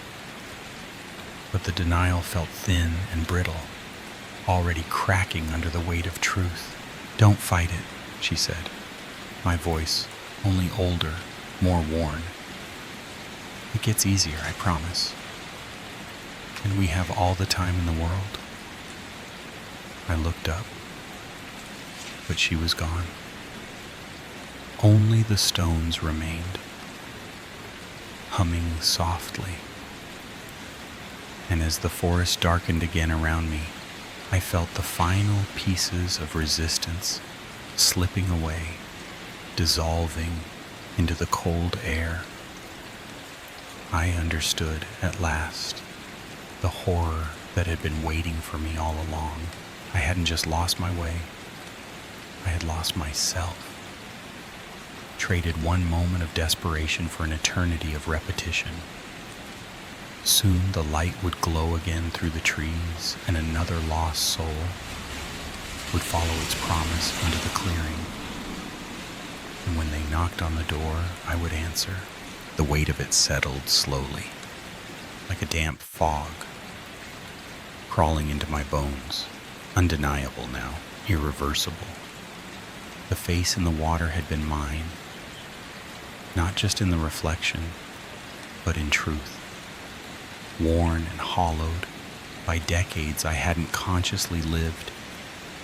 But the denial felt thin and brittle, already cracking under the weight of truth. "Don't fight it," she said, my voice only older, more worn. "It gets easier, I promise. And we have all the time in the world." I looked up, but she was gone. Only the stones remained, humming softly. And as the forest darkened again around me, I felt the final pieces of resistance slipping away, dissolving into the cold air. I understood at last the horror that had been waiting for me all along. I hadn't just lost my way, I had lost myself. Traded one moment of desperation for an eternity of repetition. Soon the light would glow again through the trees, and another lost soul would follow its promise into the clearing. And when they knocked on the door, I would answer. The weight of it settled slowly, like a damp fog, crawling into my bones, undeniable now, irreversible. The face in the water had been mine, not just in the reflection, but in truth. Worn and hollowed by decades I hadn't consciously lived,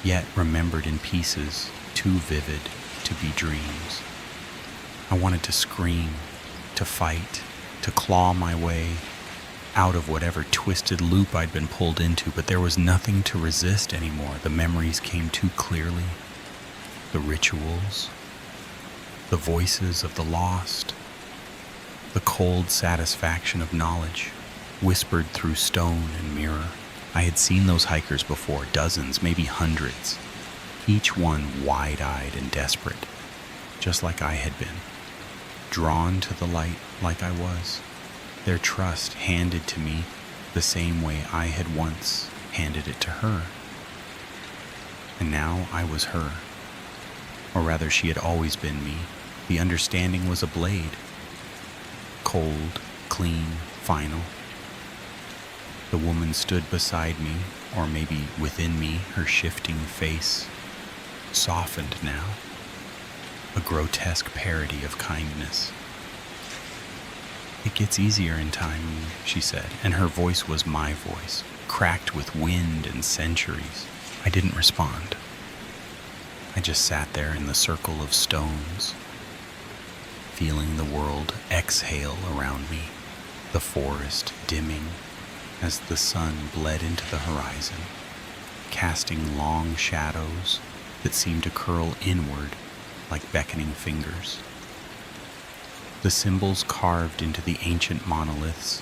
yet remembered in pieces too vivid to be dreams. I wanted to scream, to fight, to claw my way out of whatever twisted loop I'd been pulled into, but there was nothing to resist anymore. The memories came too clearly. The rituals, the voices of the lost, the cold satisfaction of knowledge, whispered through stone and mirror. I had seen those hikers before, dozens, maybe hundreds, each one wide-eyed and desperate, just like I had been, drawn to the light like I was, their trust handed to me the same way I had once handed it to her. And now I was her, or rather she had always been me. The understanding was a blade, cold, clean, final. The woman stood beside me, or maybe within me, her shifting face softened now, a grotesque parody of kindness. "It gets easier in time," she said, and her voice was my voice, cracked with wind and centuries. I didn't respond. I just sat there in the circle of stones, feeling the world exhale around me, the forest dimming as the sun bled into the horizon, casting long shadows that seemed to curl inward like beckoning fingers. The symbols carved into the ancient monoliths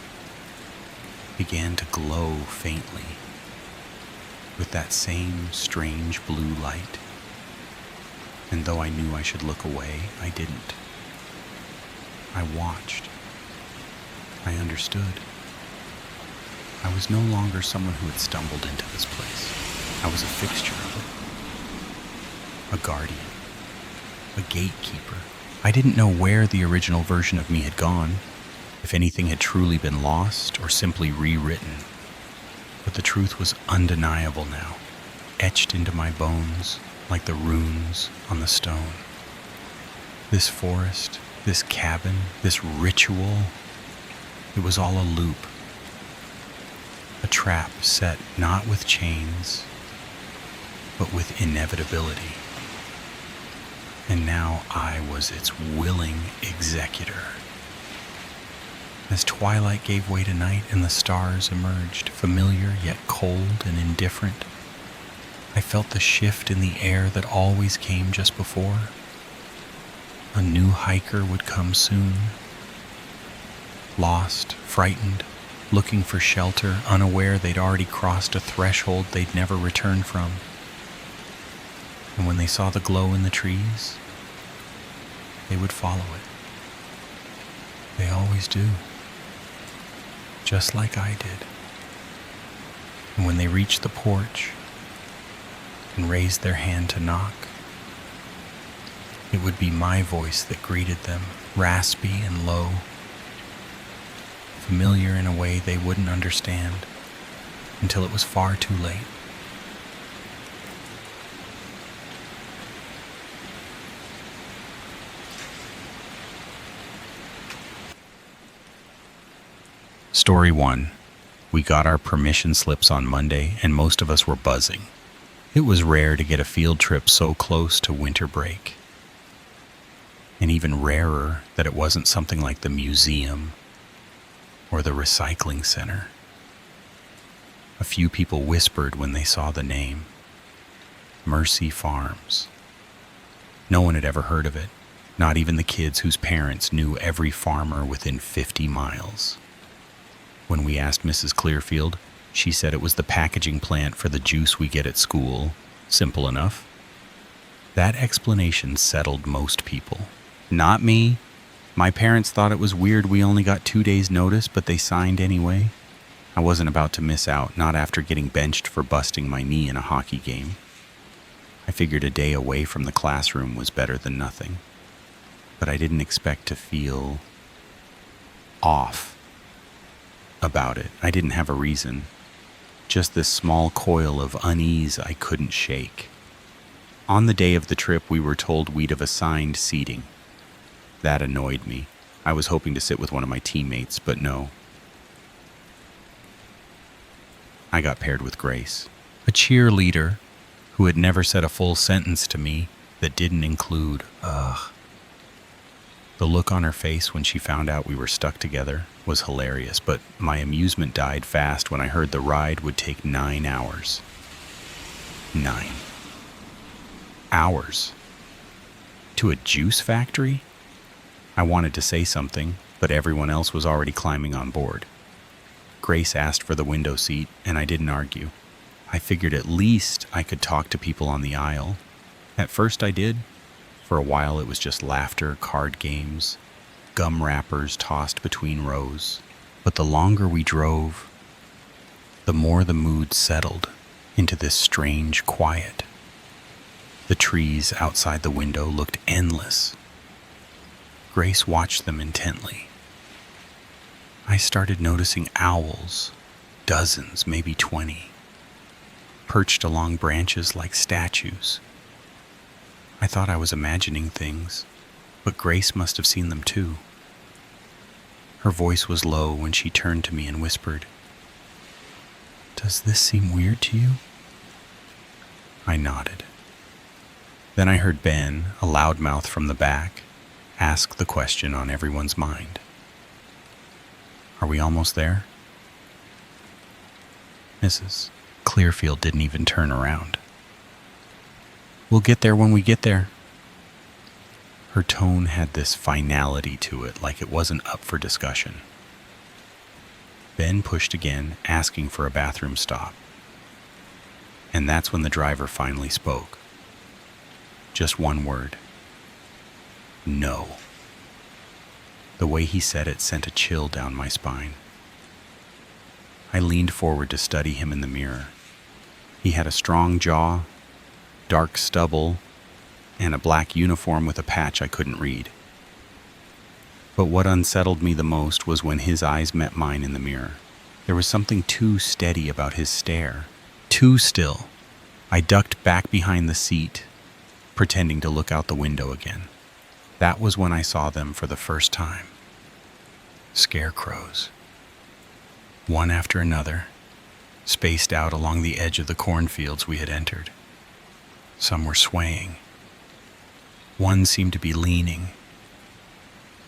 began to glow faintly with that same strange blue light. And though I knew I should look away, I didn't. I watched. I understood. I was no longer someone who had stumbled into this place. I was a fixture of it. A guardian. A gatekeeper. I didn't know where the original version of me had gone, if anything had truly been lost or simply rewritten. But the truth was undeniable now, etched into my bones like the runes on the stone. This forest, this cabin, this ritual, it was all a loop. A trap set not with chains, but with inevitability. And now I was its willing executor. As twilight gave way to night and the stars emerged, familiar yet cold and indifferent, I felt the shift in the air that always came just before. A new hiker would come soon. Lost, frightened, looking for shelter, unaware they'd already crossed a threshold they'd never return from. And when they saw the glow in the trees, they would follow it. They always do. Just like I did. And when they reached the porch and raised their hand to knock, it would be my voice that greeted them, raspy and low, familiar in a way they wouldn't understand until it was far too late. Story 1. We got our permission slips on Monday, and most of us were buzzing. It was rare to get a field trip so close to winter break. And even rarer that it wasn't something like the museum or the recycling center. A few people whispered when they saw the name. Mercy Farms. No one had ever heard of it, not even the kids whose parents knew every farmer within 50 miles. When we asked Mrs. Clearfield, she said it was the packaging plant for the juice we get at school. Simple enough. That explanation settled most people. Not me. My parents thought it was weird we only got 2 days' notice, but they signed anyway. I wasn't about to miss out, not after getting benched for busting my knee in a hockey game. I figured a day away from the classroom was better than nothing. But I didn't expect to feel off about it. I didn't have a reason. Just this small coil of unease I couldn't shake. On the day of the trip, we were told we'd have assigned seating. That annoyed me. I was hoping to sit with one of my teammates, but no. I got paired with Grace, a cheerleader who had never said a full sentence to me that didn't include, ugh. The look on her face when she found out we were stuck together was hilarious, but my amusement died fast when I heard the ride would take 9 hours. 9 hours. To a juice factory? I wanted to say something, but everyone else was already climbing on board. Grace asked for the window seat, and I didn't argue. I figured at least I could talk to people on the aisle. At first I did. For a while it was just laughter, card games, gum wrappers tossed between rows. But the longer we drove, the more the mood settled into this strange quiet. The trees outside the window looked endless. Grace watched them intently. I started noticing owls, dozens, maybe 20, perched along branches like statues. I thought I was imagining things, but Grace must have seen them too. Her voice was low when she turned to me and whispered, "Does this seem weird to you?" I nodded. Then I heard Ben, a loudmouth from the back, ask the question on everyone's mind. "Are we almost there?" Mrs. Clearfield didn't even turn around. "We'll get there when we get there." Her tone had this finality to it, like it wasn't up for discussion. Ben pushed again, asking for a bathroom stop. And that's when the driver finally spoke. Just one word. No. The way he said it sent a chill down my spine. I leaned forward to study him in the mirror. He had a strong jaw, dark stubble, and a black uniform with a patch I couldn't read. But what unsettled me the most was when his eyes met mine in the mirror. There was something too steady about his stare. Too still. I ducked back behind the seat, pretending to look out the window again. That was when I saw them for the first time. Scarecrows. One after another, spaced out along the edge of the cornfields we had entered. Some were swaying. One seemed to be leaning.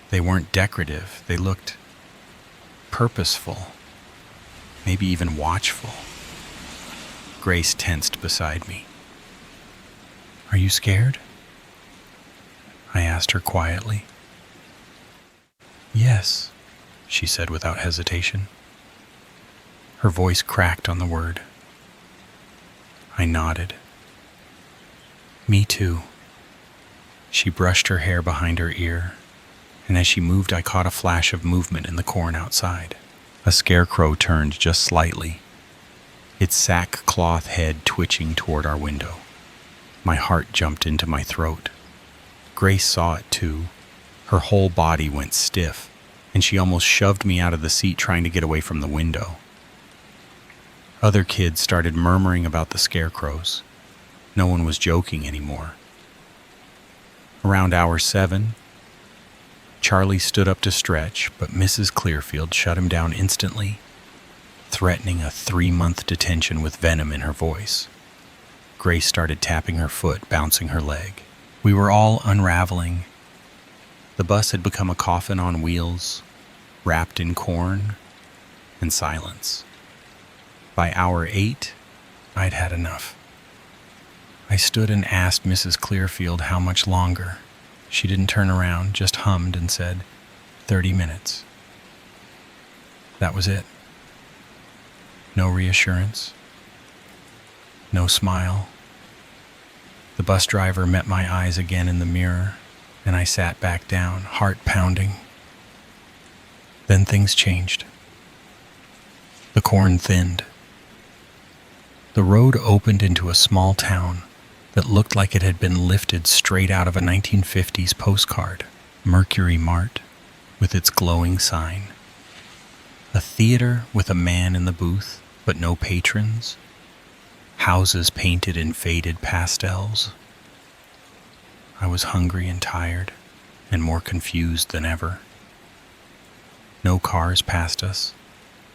They weren't decorative. They looked purposeful, maybe even watchful. Grace tensed beside me. "Are you scared?" I asked her quietly. "Yes," she said without hesitation. Her voice cracked on the word. I nodded. "Me too." She brushed her hair behind her ear, and as she moved I caught a flash of movement in the corn outside. A scarecrow turned just slightly, its sackcloth head twitching toward our window. My heart jumped into my throat. Grace saw it too. Her whole body went stiff, and she almost shoved me out of the seat trying to get away from the window. Other kids started murmuring about the scarecrows. No one was joking anymore. Around hour 7, Charlie stood up to stretch, but Mrs. Clearfield shut him down instantly, threatening a 3-month detention with venom in her voice. Grace started tapping her foot, bouncing her leg. We were all unraveling. The bus had become a coffin on wheels, wrapped in corn and silence. By hour 8, I'd had enough. I stood and asked Mrs. Clearfield how much longer. She didn't turn around, just hummed and said, 30 minutes. That was it. No reassurance. No smile. The bus driver met my eyes again in the mirror, and I sat back down, heart pounding. Then things changed. The corn thinned. The road opened into a small town that looked like it had been lifted straight out of a 1950s postcard. Mercury Mart, with its glowing sign. A theater with a man in the booth, but no patrons. Houses painted in faded pastels. I was hungry and tired, and more confused than ever. No cars passed us.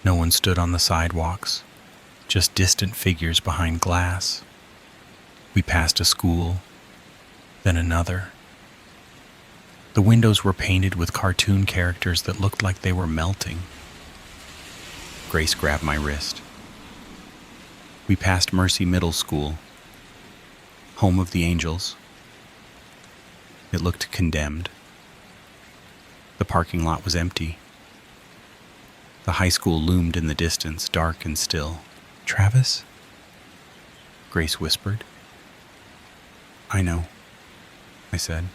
No one stood on the sidewalks, just distant figures behind glass. We passed a school, then another. The windows were painted with cartoon characters that looked like they were melting. Grace grabbed my wrist. We passed Mercy Middle School, home of the Angels. It looked condemned. The parking lot was empty. The high school loomed in the distance, dark and still. "Travis?" Grace whispered. "I know," I said.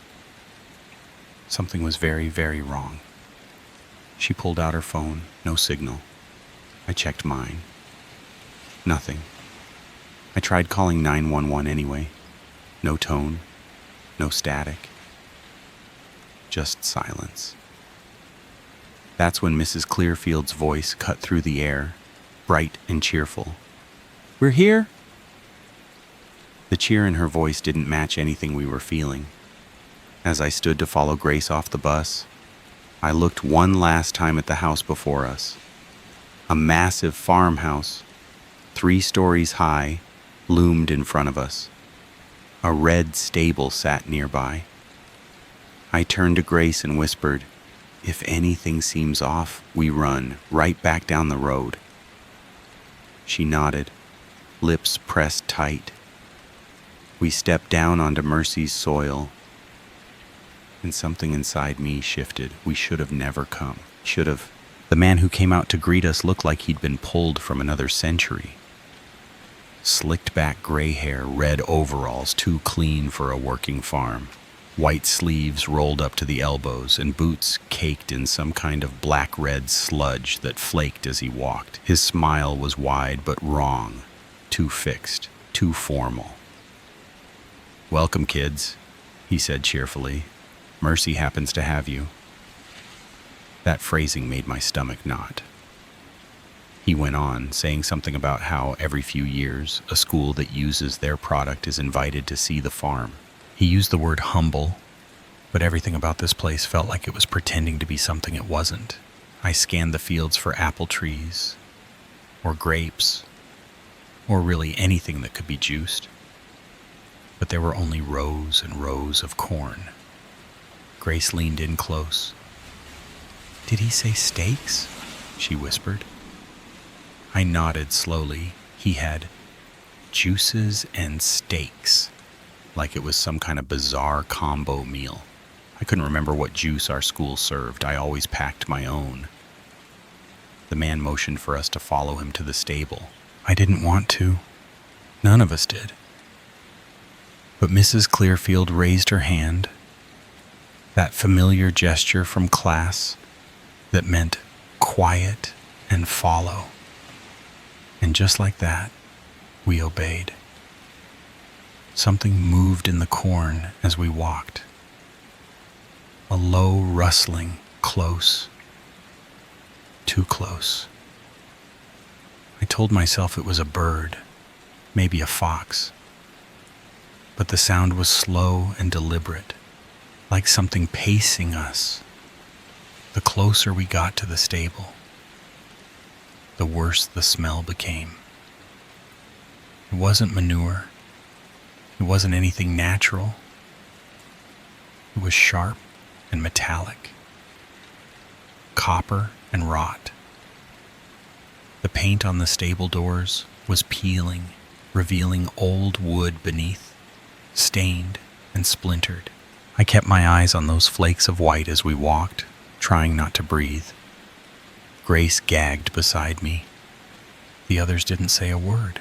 Something was very, very wrong. She pulled out her phone, no signal. I checked mine. Nothing. I tried calling 911 anyway. No tone, no static. Just silence. That's when Mrs. Clearfield's voice cut through the air, bright and cheerful. "We're here!" The cheer in her voice didn't match anything we were feeling. As I stood to follow Grace off the bus, I looked one last time at the house before us. A massive farmhouse, 3 stories high, loomed in front of us. A red stable sat nearby. I turned to Grace and whispered, "If anything seems off, we run right back down the road." She nodded, lips pressed tight. We stepped down onto Mercy's soil, and something inside me shifted. We should have never come. Should have. The man who came out to greet us looked like he'd been pulled from another century. Slicked back gray hair, red overalls, too clean for a working farm. White sleeves rolled up to the elbows, and boots caked in some kind of black-red sludge that flaked as he walked. His smile was wide but wrong, too fixed, too formal. "Welcome, kids," he said cheerfully. "Mercy happens to have you." That phrasing made my stomach knot. He went on, saying something about how every few years a school that uses their product is invited to see the farm. He used the word humble, but everything about this place felt like it was pretending to be something it wasn't. I scanned the fields for apple trees, or grapes, or really anything that could be juiced. But there were only rows and rows of corn. Grace leaned in close. "Did he say steaks?" she whispered. I nodded slowly. He had juices and steaks, like it was some kind of bizarre combo meal. I couldn't remember what juice our school served. I always packed my own. The man motioned for us to follow him to the stable. I didn't want to. None of us did. But Mrs. Clearfield raised her hand, that familiar gesture from class that meant quiet and follow. And just like that, we obeyed. Something moved in the corn as we walked. A low rustling, close, too close. I told myself it was a bird, maybe a fox. But the sound was slow and deliberate, like something pacing us. The closer we got to the stable, the worse the smell became. It wasn't manure. It wasn't anything natural. It was sharp and metallic, copper and rot. The paint on the stable doors was peeling, revealing old wood beneath, stained and splintered. I kept my eyes on those flakes of white as we walked, trying not to breathe. Grace gagged beside me. The others didn't say a word,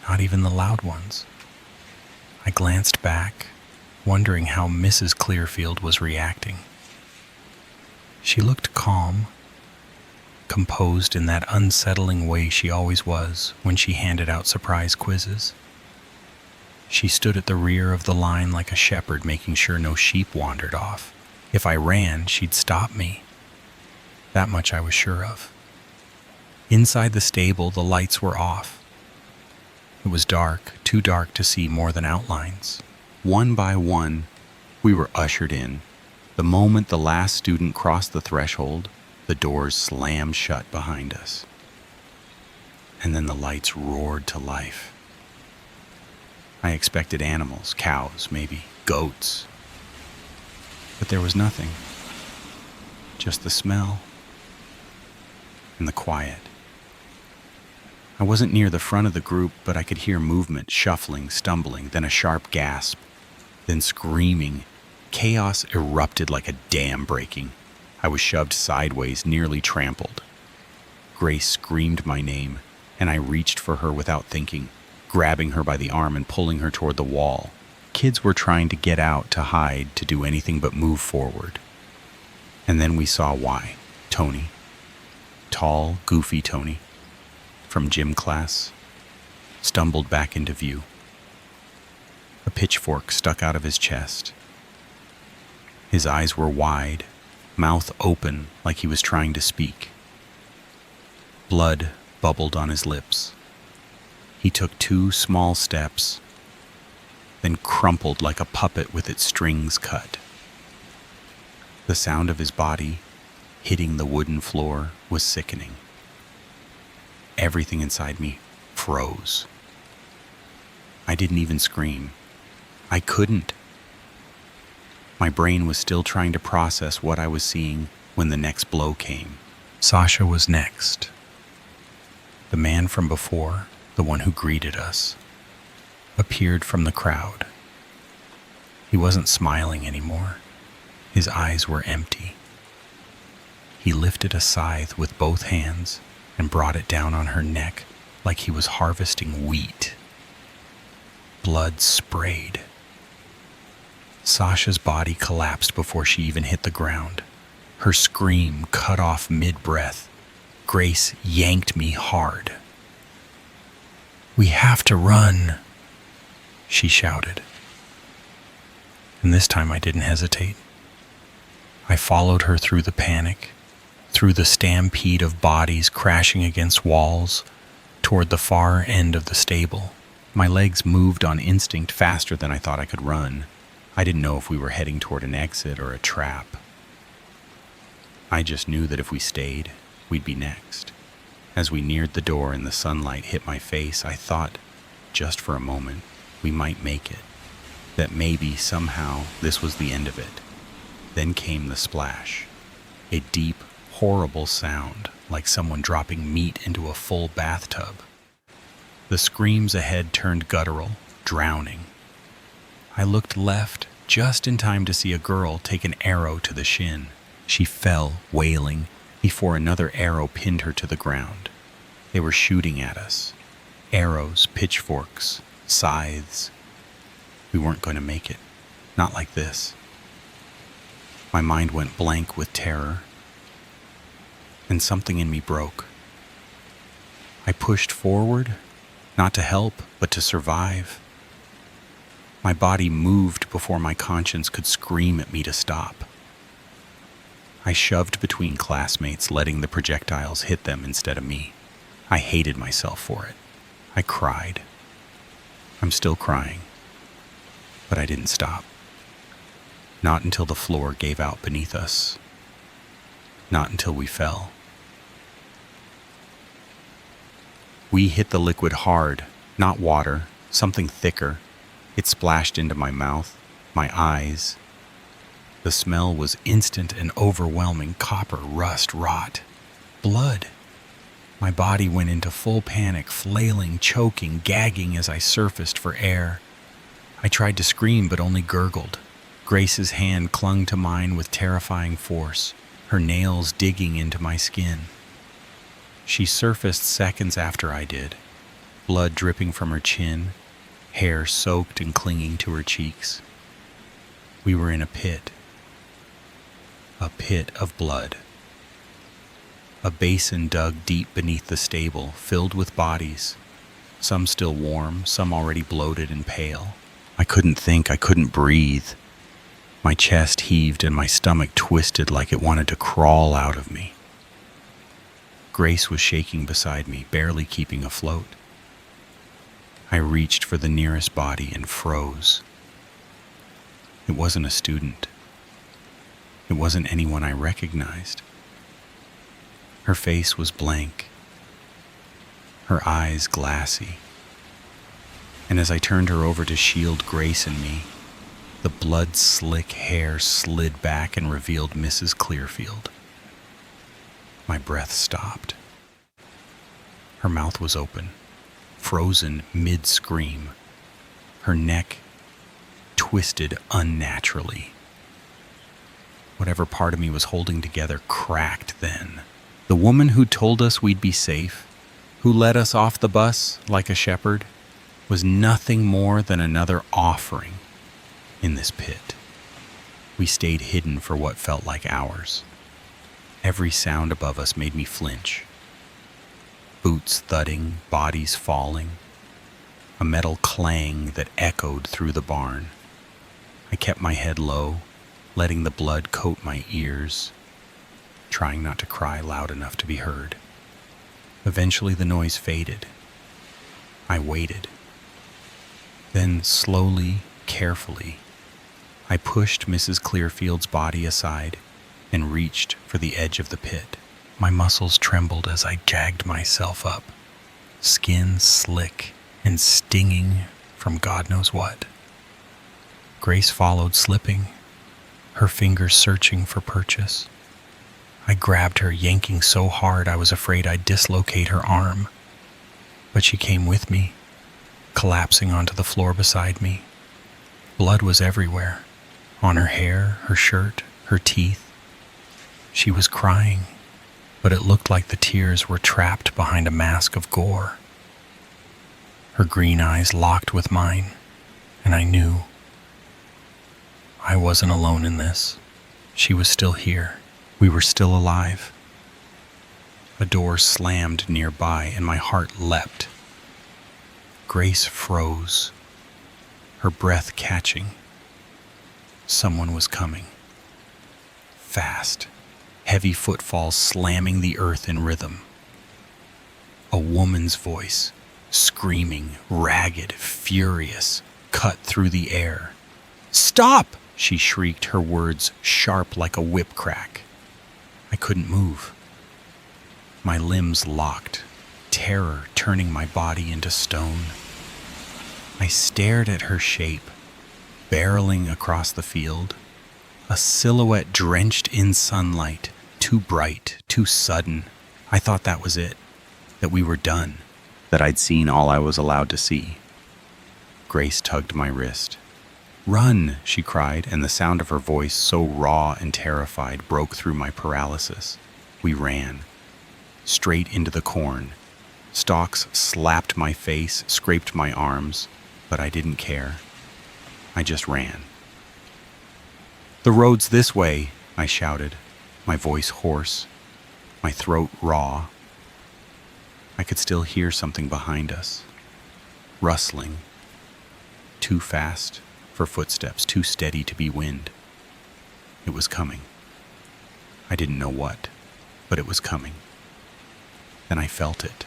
not even the loud ones. I glanced back, wondering how Mrs. Clearfield was reacting. She looked calm, composed in that unsettling way she always was when she handed out surprise quizzes. She stood at the rear of the line like a shepherd, making sure no sheep wandered off. If I ran, she'd stop me. That much I was sure of. Inside the stable, the lights were off. It was dark, too dark to see more than outlines. One by one, we were ushered in. The moment the last student crossed the threshold, the doors slammed shut behind us. And then the lights roared to life. I expected animals, cows, maybe goats. But there was nothing. Just the smell and the quiet. I wasn't near the front of the group, but I could hear movement, shuffling, stumbling, then a sharp gasp, then screaming. Chaos erupted like a dam breaking. I was shoved sideways, nearly trampled. Grace screamed my name, and I reached for her without thinking, grabbing her by the arm and pulling her toward the wall. Kids were trying to get out, to hide, to do anything but move forward. And then we saw why. Tony. Tall, goofy Tony, from gym class, stumbled back into view. A pitchfork stuck out of his chest. His eyes were wide, mouth open like he was trying to speak. Blood bubbled on his lips. He took 2 small steps, then crumpled like a puppet with its strings cut. The sound of his body hitting the wooden floor was sickening. Everything inside me froze. I didn't even scream. I couldn't. My brain was still trying to process what I was seeing when the next blow came. Sasha was next. The man from before, the one who greeted us, appeared from the crowd. He wasn't smiling anymore. His eyes were empty. He lifted a scythe with both hands and brought it down on her neck like he was harvesting wheat. Blood sprayed. Sasha's body collapsed before she even hit the ground. Her scream cut off mid-breath. Grace yanked me hard. "We have to run," she shouted. And this time I didn't hesitate. I followed her through the panic, through the stampede of bodies crashing against walls, toward the far end of the stable. My legs moved on instinct faster than I thought I could run. I didn't know if we were heading toward an exit or a trap. I just knew that if we stayed, we'd be next. As we neared the door and the sunlight hit my face, I thought, just for a moment, we might make it. That maybe, somehow, this was the end of it. Then came the splash. A deep, horrible sound, like someone dropping meat into a full bathtub. The screams ahead turned guttural, drowning. I looked left, just in time to see a girl take an arrow to the shin. She fell, wailing, before another arrow pinned her to the ground. They were shooting at us. Arrows, pitchforks, scythes. We weren't going to make it. Not like this. My mind went blank with terror, and something in me broke. I pushed forward, not to help, but to survive. My body moved before my conscience could scream at me to stop. I shoved between classmates, letting the projectiles hit them instead of me. I hated myself for it. I cried. I'm still crying, but I didn't stop. Not until the floor gave out beneath us. Not until we fell. We hit the liquid hard, not water, something thicker. It splashed into my mouth, my eyes. The smell was instant and overwhelming, copper, rust, rot, blood. My body went into full panic, flailing, choking, gagging as I surfaced for air. I tried to scream but only gurgled. Grace's hand clung to mine with terrifying force, her nails digging into my skin. She surfaced seconds after I did, blood dripping from her chin, hair soaked and clinging to her cheeks. We were in a pit of blood. A basin dug deep beneath the stable, filled with bodies, some still warm, some already bloated and pale. I couldn't think, I couldn't breathe. My chest heaved and my stomach twisted like it wanted to crawl out of me. Grace was shaking beside me, barely keeping afloat. I reached for the nearest body and froze. It wasn't a student. It wasn't anyone I recognized. Her face was blank, her eyes glassy. And as I turned her over to shield Grace and me, the blood-slick hair slid back and revealed Mrs. Clearfield. My breath stopped. Her mouth was open, frozen mid-scream. Her neck twisted unnaturally. Whatever part of me was holding together cracked then. The woman who told us we'd be safe, who led us off the bus like a shepherd, was nothing more than another offering in this pit. We stayed hidden for what felt like hours. Every sound above us made me flinch. Boots thudding, bodies falling, a metal clang that echoed through the barn. I kept my head low, letting the blood coat my ears, trying not to cry loud enough to be heard. Eventually the noise faded. I waited. Then slowly, carefully, I pushed Mrs. Clearfield's body aside and reached for the edge of the pit. My muscles trembled as I jagged myself up, skin slick and stinging from God knows what. Grace followed, slipping, her fingers searching for purchase. I grabbed her, yanking so hard I was afraid I'd dislocate her arm. But she came with me, collapsing onto the floor beside me. Blood was everywhere, on her hair, her shirt, her teeth. She was crying, but it looked like the tears were trapped behind a mask of gore. Her green eyes locked with mine, and I knew I wasn't alone in this. She was still here. We were still alive. A door slammed nearby, and my heart leapt. Grace froze, her breath catching. Someone was coming. Fast, heavy footfalls slamming the earth in rhythm. A woman's voice, screaming, ragged, furious, cut through the air. "Stop!" she shrieked, her words sharp like a whip crack. I couldn't move. My limbs locked, terror turning my body into stone. I stared at her shape, barreling across the field, a silhouette drenched in sunlight, too bright, too sudden. I thought that was it, that we were done, that I'd seen all I was allowed to see. Grace tugged my wrist. "Run," she cried, and the sound of her voice, so raw and terrified, broke through my paralysis. We ran, straight into the corn. Stalks slapped my face, scraped my arms, but I didn't care. I just ran. "The road's this way," I shouted, my voice hoarse, my throat raw. I could still hear something behind us, rustling, too fast for footsteps, too steady to be wind. It was coming. I didn't know what, but it was coming. Then I felt it.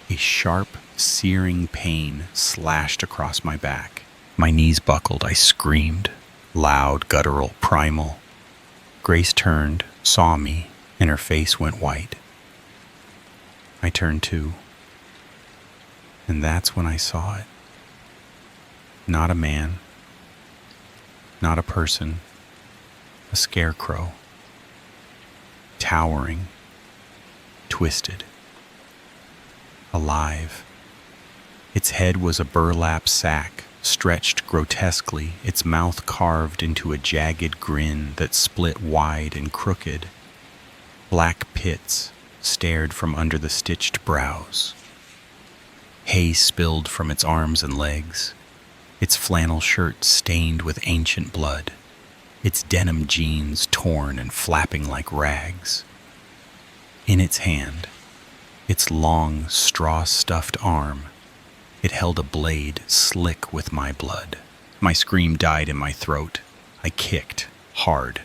A sharp, searing pain slashed across my back. My knees buckled. I screamed, loud, guttural, primal. Grace turned, saw me, and her face went white. I turned too, and that's when I saw it. Not a man, not a person, a scarecrow, towering, twisted, alive. Its head was a burlap sack, stretched grotesquely, its mouth carved into a jagged grin that split wide and crooked. Black pits stared from under the stitched brows. Hay spilled from its arms and legs, its flannel shirt stained with ancient blood, its denim jeans torn and flapping like rags. In its hand, its long, straw-stuffed arm, it held a blade slick with my blood. My scream died in my throat. I kicked, hard,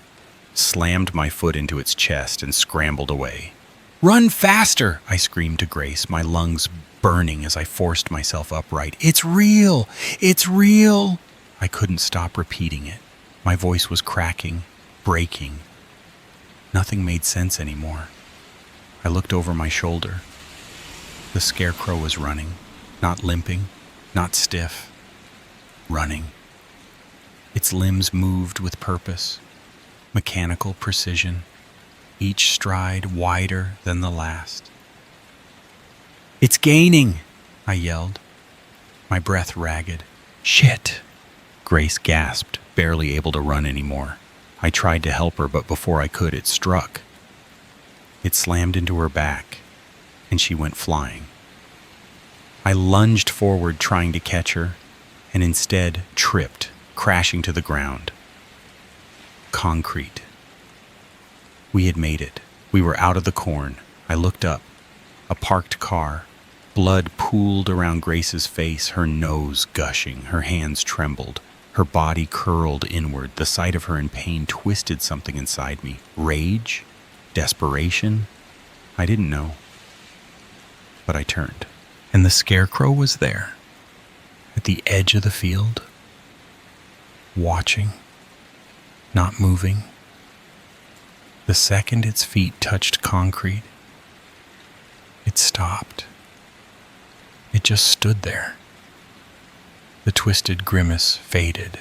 slammed my foot into its chest and scrambled away. "Run faster!" I screamed to Grace, my lungs burning as I forced myself upright. "It's real! It's real!" I couldn't stop repeating it. My voice was cracking, breaking. Nothing made sense anymore. I looked over my shoulder. The scarecrow was running, not limping, not stiff, running. Its limbs moved with purpose, mechanical precision, each stride wider than the last. "It's gaining!" I yelled, my breath ragged. "Shit!" Grace gasped, barely able to run anymore. I tried to help her, but before I could, it struck. It slammed into her back, and she went flying. I lunged forward trying to catch her, and instead tripped, crashing to the ground. Concrete. We had made it. We were out of the corn. I looked up. A parked car. Blood pooled around Grace's face, her nose gushing, her hands trembled. Her body curled inward. The sight of her in pain twisted something inside me. Rage? Desperation? I didn't know. But I turned. And the scarecrow was there, at the edge of the field, watching, not moving. The second its feet touched concrete, it stopped. It just stood there. The twisted grimace faded.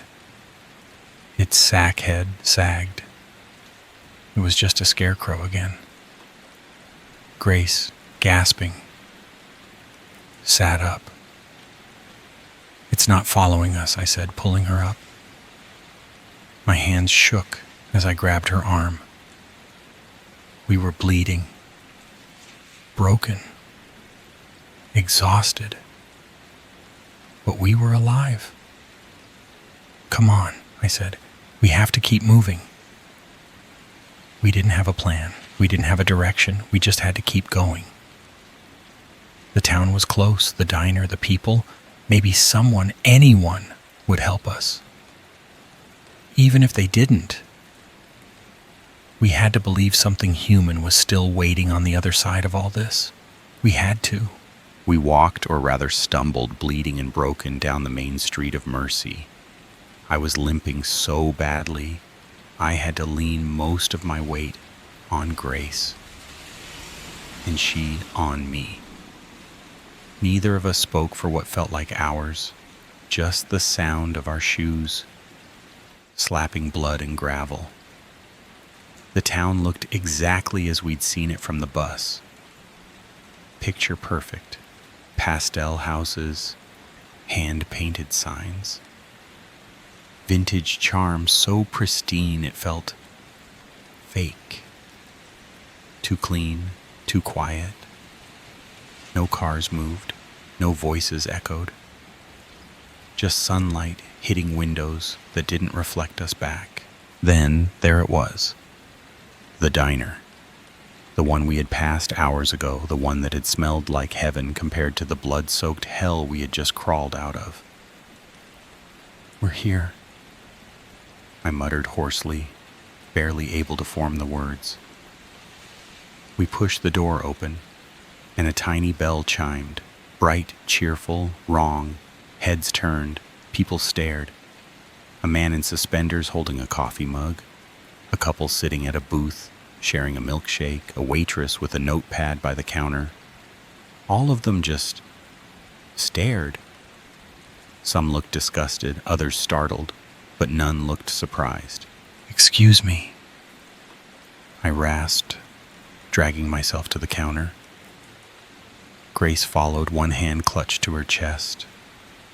Its sack head sagged. It was just a scarecrow again. Grace, gasping, sat up. "It's not following us," I said, pulling her up. My hands shook as I grabbed her arm. We were bleeding, broken, exhausted, but we were alive. "Come on," I said. "We have to keep moving." We didn't have a plan. We didn't have a direction. We just had to keep going. The town was close, the diner, the people. Maybe someone, anyone, would help us. Even if they didn't, we had to believe something human was still waiting on the other side of all this. We had to. We walked, or rather stumbled, bleeding and broken, down the main street of Mercy. I was limping so badly, I had to lean most of my weight on Grace, and she on me. Neither of us spoke for what felt like hours, just the sound of our shoes slapping blood and gravel. The town looked exactly as we'd seen it from the bus. Picture perfect. Pastel houses, hand-painted signs. Vintage charm so pristine it felt fake. Too clean, too quiet. No cars moved, no voices echoed. Just sunlight hitting windows that didn't reflect us back. Then there it was. The diner. The one we had passed hours ago, the one that had smelled like heaven compared to the blood-soaked hell we had just crawled out of. "We're here," I muttered hoarsely, barely able to form the words. We pushed the door open, and a tiny bell chimed, bright, cheerful, wrong. Heads turned, people stared. A man in suspenders holding a coffee mug, a couple sitting at a booth, sharing a milkshake, a waitress with a notepad by the counter. All of them just stared. Some looked disgusted, others startled, but none looked surprised. "Excuse me," I rasped, dragging myself to the counter. Grace followed, one hand clutched to her chest,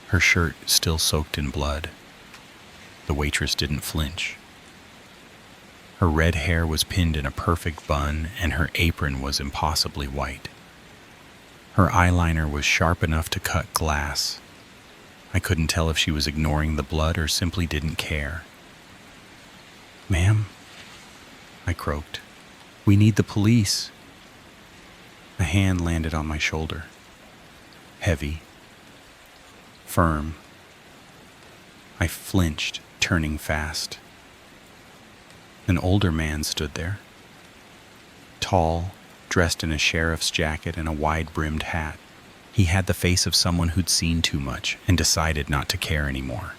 her shirt still soaked in blood. The waitress didn't flinch. Her red hair was pinned in a perfect bun, and her apron was impossibly white. Her eyeliner was sharp enough to cut glass. I couldn't tell if she was ignoring the blood or simply didn't care. "Ma'am," I croaked, "we need the police." A hand landed on my shoulder. Heavy. Firm. I flinched, turning fast. An older man stood there. Tall, dressed in a sheriff's jacket and a wide-brimmed hat. He had the face of someone who'd seen too much and decided not to care anymore.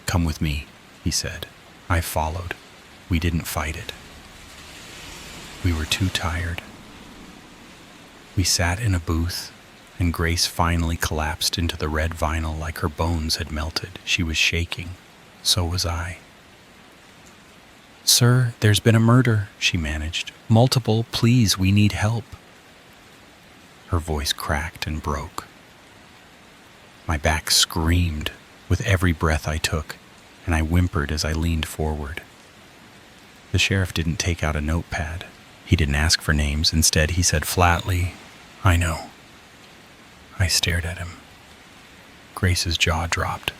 "Come with me," he said. I followed. We didn't fight it. We were too tired. We sat in a booth, and Grace finally collapsed into the red vinyl like her bones had melted. She was shaking. So was I. "Sir, there's been a murder," she managed. "Multiple. Please, we need help." Her voice cracked and broke. My back screamed with every breath I took, and I whimpered as I leaned forward. The sheriff didn't take out a notepad. He didn't ask for names. Instead, he said flatly, "I know." I stared at him. Grace's jaw dropped.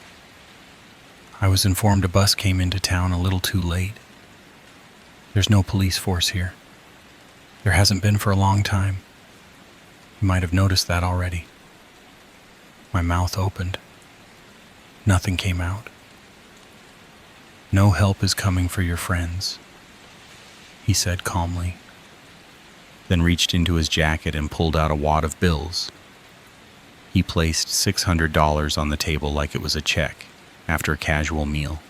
"I was informed a bus came into town a little too late. There's no police force here. There hasn't been for a long time. You might have noticed that already." My mouth opened. Nothing came out. "No help is coming for your friends," he said calmly, then reached into his jacket and pulled out a wad of bills. He placed $600 on the table like it was a check after a casual meal.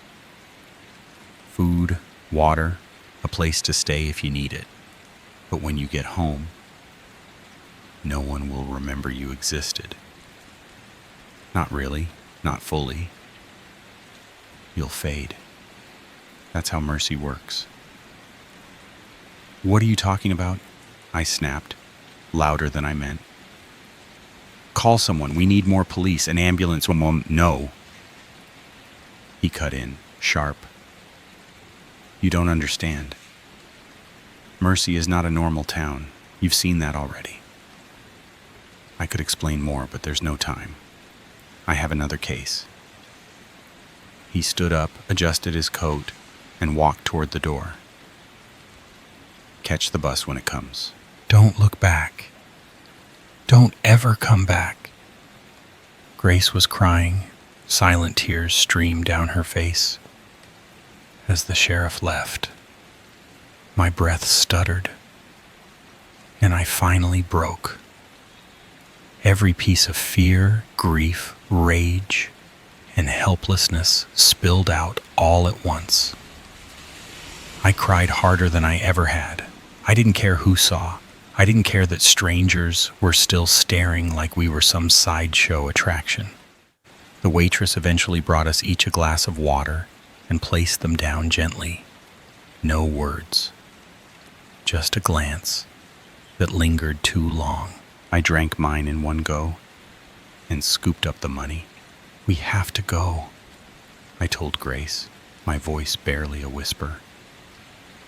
Food, water, a place to stay if you need it. But when you get home, no one will remember you existed. Not really, not fully. You'll fade. That's how mercy works. "What are you talking about?" I snapped, louder than I meant. "Call someone. We need more police. An ambulance." "No." He cut in, sharp. "You don't understand. Mercy is not a normal town. You've seen that already." I could explain more, but there's no time. I have another case. He stood up, adjusted his coat, and walked toward the door. "Catch the bus when it comes. Don't look back. Don't ever come back." Grace was crying. Silent tears streamed down her face. As the sheriff left, my breath stuttered, and I finally broke. Every piece of fear, grief, rage, and helplessness spilled out all at once. I cried harder than I ever had. I didn't care who saw. I didn't care that strangers were still staring like we were some sideshow attraction. The waitress eventually brought us each a glass of water and placed them down gently. No words. Just a glance that lingered too long. I drank mine in one go and scooped up the money. "We have to go," I told Grace, my voice barely a whisper.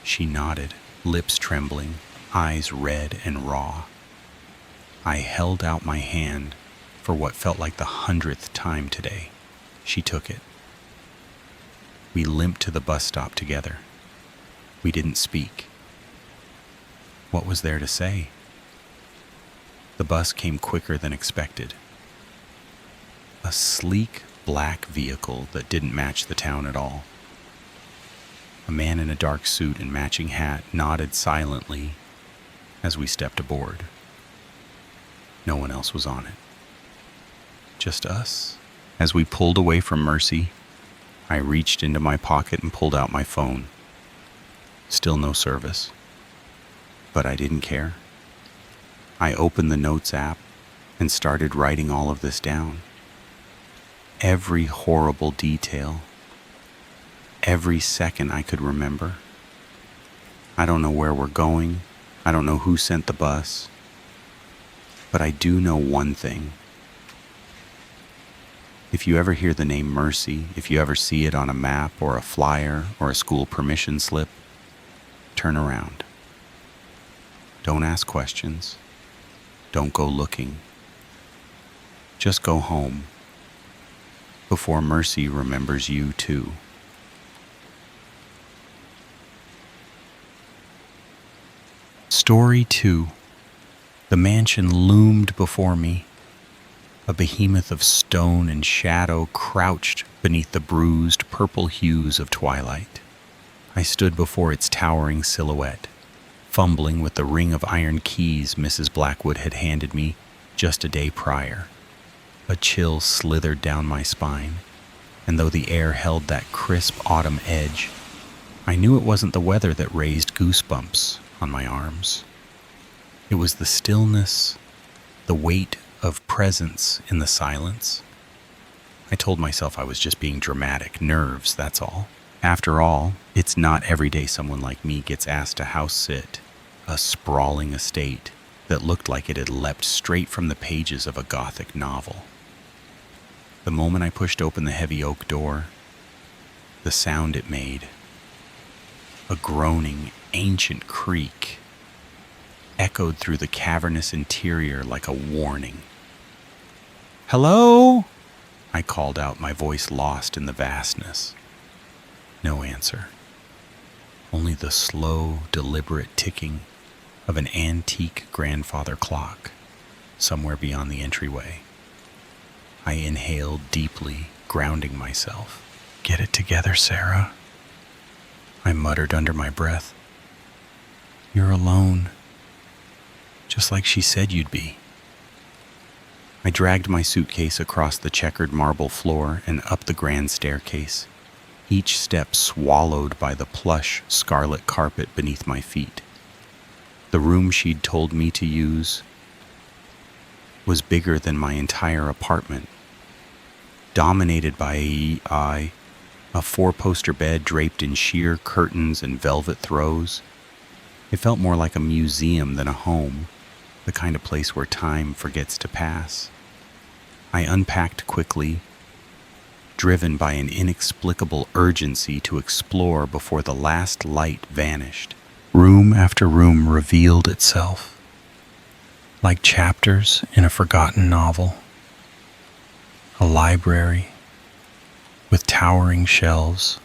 She nodded, lips trembling, eyes red and raw. I held out my hand for what felt like the 100th time today. She took it. We limped to the bus stop together. We didn't speak. What was there to say? The bus came quicker than expected. A sleek black vehicle that didn't match the town at all. A man in a dark suit and matching hat nodded silently as we stepped aboard. No one else was on it. Just us. As we pulled away from Mercy, I reached into my pocket and pulled out my phone. Still no service. But I didn't care. I opened the Notes app and started writing all of this down. Every horrible detail. Every second I could remember. I don't know where we're going. I don't know who sent the bus. But I do know one thing. If you ever hear the name Mercy, if you ever see it on a map or a flyer or a school permission slip, turn around. Don't ask questions. Don't go looking. Just go home before Mercy remembers you too. Story 2. The mansion loomed before me. A behemoth of stone and shadow crouched beneath the bruised purple hues of twilight. I stood before its towering silhouette, fumbling with the ring of iron keys Mrs. Blackwood had handed me just a day prior. A chill slithered down my spine. and though the air held that crisp autumn edge, I knew it wasn't the weather that raised goosebumps on my arms. It was the stillness, the weight of presence in the silence. I told myself I was just being dramatic, nerves, that's all. After all, it's not every day someone like me gets asked to house sit a sprawling estate that looked like it had leapt straight from the pages of a Gothic novel. The moment I pushed open the heavy oak door, the sound it made, a groaning, ancient creak, echoed through the cavernous interior like a warning. "Hello?" I called out, my voice lost in the vastness. No answer. Only the slow, deliberate ticking of an antique grandfather clock somewhere beyond the entryway. I inhaled deeply, grounding myself. "Get it together, Sarah," I muttered under my breath. "You're alone, just like she said you'd be." I dragged my suitcase across the checkered marble floor and up the grand staircase, each step swallowed by the plush scarlet carpet beneath my feet. The room she'd told me to use was bigger than my entire apartment, dominated by a four-poster bed draped in sheer curtains and velvet throws. It felt more like a museum than a home, the kind of place where time forgets to pass. I unpacked quickly, driven by an inexplicable urgency to explore before the last light vanished. Room after room revealed itself, like chapters in a forgotten novel. A library with towering shelves,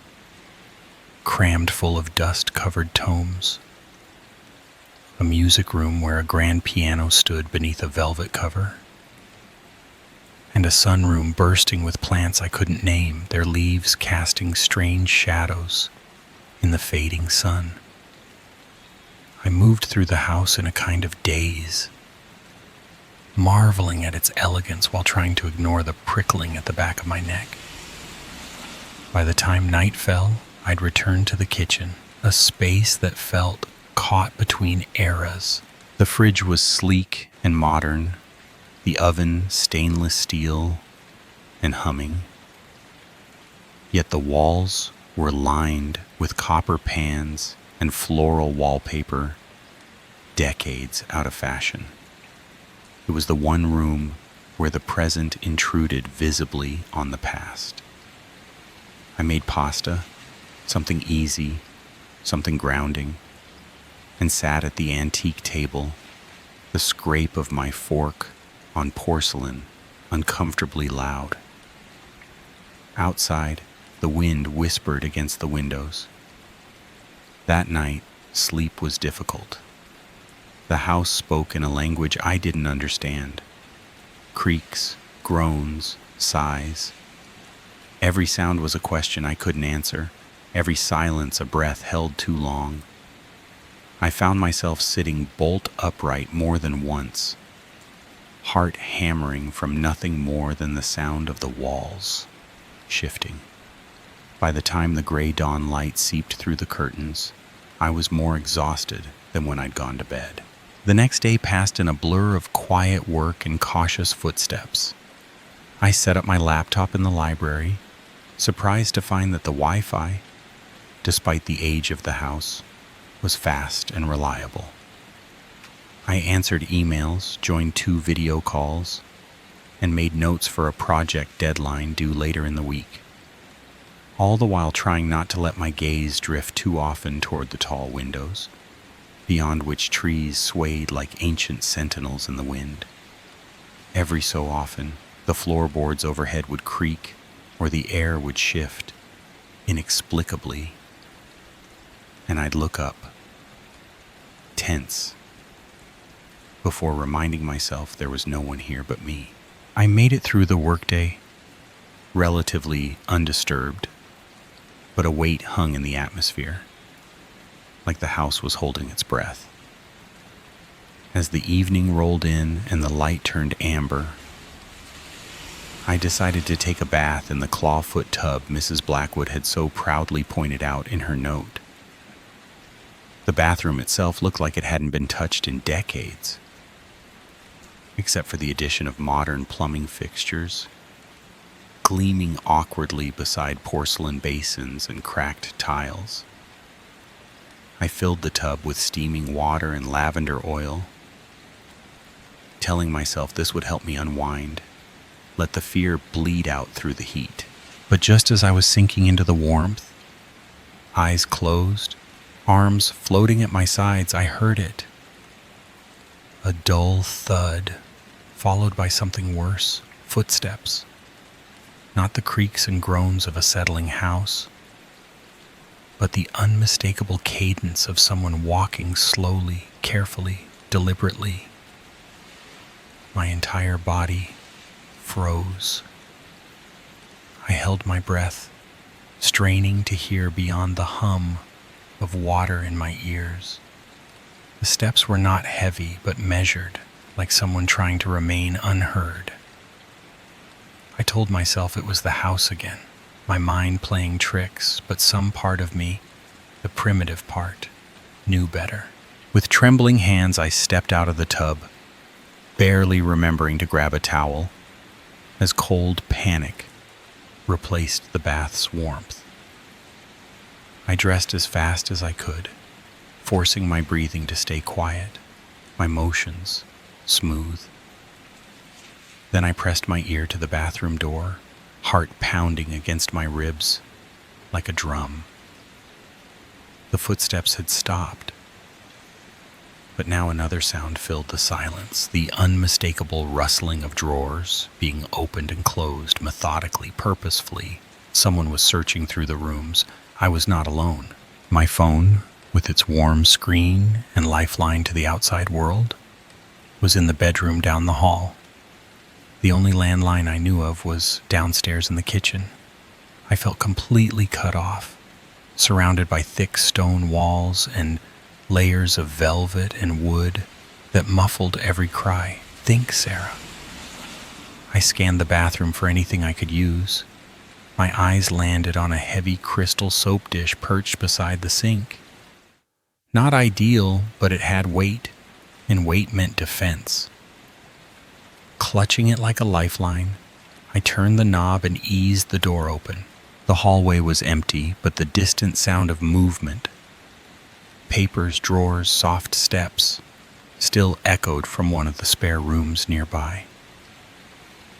crammed full of dust-covered tomes. A music room where a grand piano stood beneath a velvet cover. And a sunroom bursting with plants I couldn't name, their leaves casting strange shadows in the fading sun. I moved through the house in a kind of daze, marveling at its elegance while trying to ignore the prickling at the back of my neck. By the time night fell, I'd returned to the kitchen, a space that felt caught between eras. The fridge was sleek and modern, the oven stainless steel and humming. Yet the walls were lined with copper pans and floral wallpaper, decades out of fashion. It was the one room where the present intruded visibly on the past. I made pasta, something easy, something grounding, and sat at the antique table, the scrape of my fork on porcelain uncomfortably loud. Outside, the wind whispered against the windows. That night, sleep was difficult. The house spoke in a language I didn't understand. Creaks, groans, sighs. Every sound was a question I couldn't answer, every silence a breath held too long. I found myself sitting bolt upright more than once, heart hammering from nothing more than the sound of the walls shifting. By the time the gray dawn light seeped through the curtains, I was more exhausted than when I'd gone to bed. The next day passed in a blur of quiet work and cautious footsteps. I set up my laptop in the library, surprised to find that the Wi-Fi, despite the age of the house, was fast and reliable. I answered emails, joined 2 video calls, and made notes for a project deadline due later in the week, all the while trying not to let my gaze drift too often toward the tall windows, beyond which trees swayed like ancient sentinels in the wind. Every so often, the floorboards overhead would creak, or the air would shift, inexplicably, and I'd look up, tense, before reminding myself there was no one here but me. I made it through the workday, relatively undisturbed, but a weight hung in the atmosphere, like the house was holding its breath. As the evening rolled in and the light turned amber, I decided to take a bath in the clawfoot tub Mrs. Blackwood had so proudly pointed out in her note. The bathroom itself looked like it hadn't been touched in decades, except for the addition of modern plumbing fixtures, gleaming awkwardly beside porcelain basins and cracked tiles. I filled the tub with steaming water and lavender oil, telling myself this would help me unwind, let the fear bleed out through the heat. But just as I was sinking into the warmth, eyes closed, arms floating at my sides, I heard it. A dull thud, followed by something worse, footsteps. Not the creaks and groans of a settling house, but the unmistakable cadence of someone walking slowly, carefully, deliberately. My entire body froze. I held my breath, straining to hear beyond the hum of water in my ears. The steps were not heavy, but measured, like someone trying to remain unheard. I told myself it was the house again, my mind playing tricks, but some part of me, the primitive part, knew better. With trembling hands, I stepped out of the tub, barely remembering to grab a towel, as cold panic replaced the bath's warmth. I dressed as fast as I could, forcing my breathing to stay quiet, my motions smooth. Then I pressed my ear to the bathroom door, heart pounding against my ribs like a drum. The footsteps had stopped, but now another sound filled the silence, the unmistakable rustling of drawers being opened and closed methodically, purposefully. Someone was searching through the rooms. I was not alone. My phone, with its warm screen and lifeline to the outside world, was in the bedroom down the hall. The only landline I knew of was downstairs in the kitchen. I felt completely cut off, surrounded by thick stone walls and layers of velvet and wood that muffled every cry. Think, Sarah. I scanned the bathroom for anything I could use. My eyes landed on a heavy crystal soap dish perched beside the sink. Not ideal, but it had weight, and weight meant defense. Clutching it like a lifeline, I turned the knob and eased the door open. The hallway was empty, but the distant sound of movement, papers, drawers, soft steps, still echoed from one of the spare rooms nearby.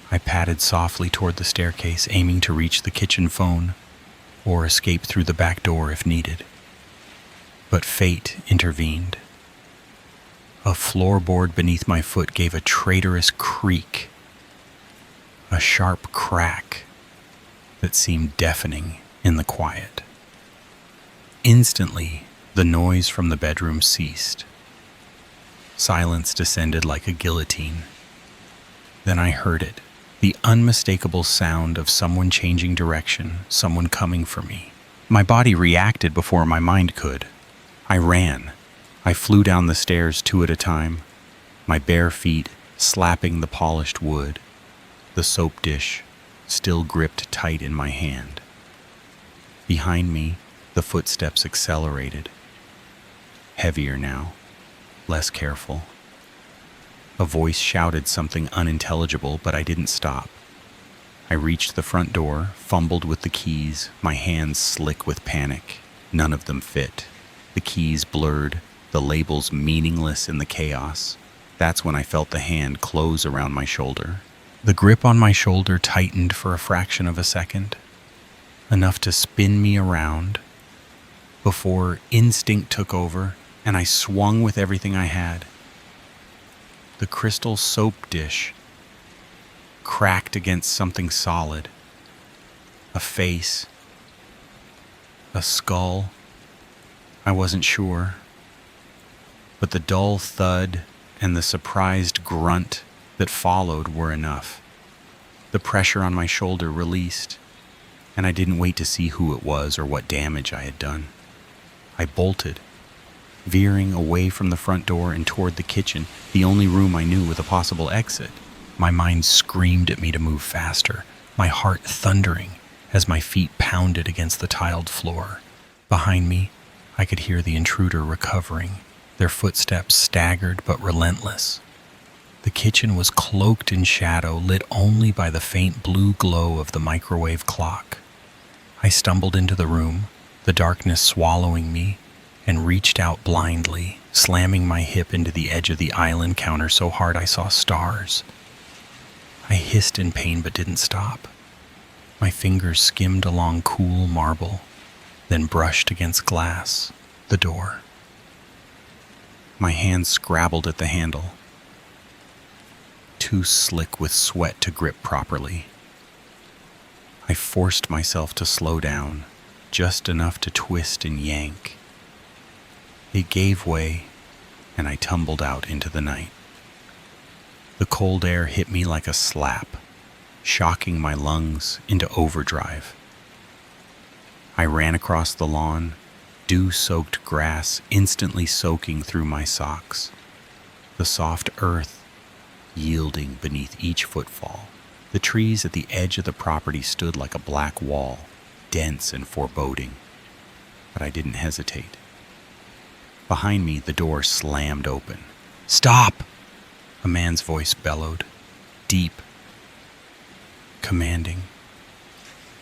I padded softly toward the staircase, aiming to reach the kitchen phone or escape through the back door if needed. But fate intervened. A floorboard beneath my foot gave a traitorous creak, a sharp crack that seemed deafening in the quiet. Instantly, the noise from the bedroom ceased. Silence descended like a guillotine. Then I heard it, the unmistakable sound of someone changing direction, someone coming for me. My body reacted before my mind could. I ran. I flew down the stairs 2 at a time, my bare feet slapping the polished wood, the soap dish still gripped tight in my hand. Behind me, the footsteps accelerated. Heavier now, less careful. A voice shouted something unintelligible, but I didn't stop. I reached the front door, fumbled with the keys, my hands slick with panic. None of them fit. The keys blurred, the labels meaningless in the chaos. That's when I felt the hand close around my shoulder. The grip on my shoulder tightened for a fraction of a second, enough to spin me around, before instinct took over and I swung with everything I had. The crystal soap dish cracked against something solid. A face. A skull. I wasn't sure. But the dull thud and the surprised grunt that followed were enough. The pressure on my shoulder released, and I didn't wait to see who it was or what damage I had done. I bolted, veering away from the front door and toward the kitchen, the only room I knew with a possible exit. My mind screamed at me to move faster, my heart thundering as my feet pounded against the tiled floor. Behind me, I could hear the intruder recovering, their footsteps staggered but relentless. The kitchen was cloaked in shadow, lit only by the faint blue glow of the microwave clock. I stumbled into the room, the darkness swallowing me, and reached out blindly, slamming my hip into the edge of the island counter so hard I saw stars. I hissed in pain but didn't stop. My fingers skimmed along cool marble, then brushed against glass, the door. My hands scrabbled at the handle, too slick with sweat to grip properly. I forced myself to slow down, just enough to twist and yank. It gave way, and I tumbled out into the night. The cold air hit me like a slap, shocking my lungs into overdrive. I ran across the lawn, dew-soaked grass instantly soaking through my socks, the soft earth yielding beneath each footfall. The trees at the edge of the property stood like a black wall, dense and foreboding, but I didn't hesitate. Behind me, the door slammed open. "Stop!" a man's voice bellowed, deep, commanding,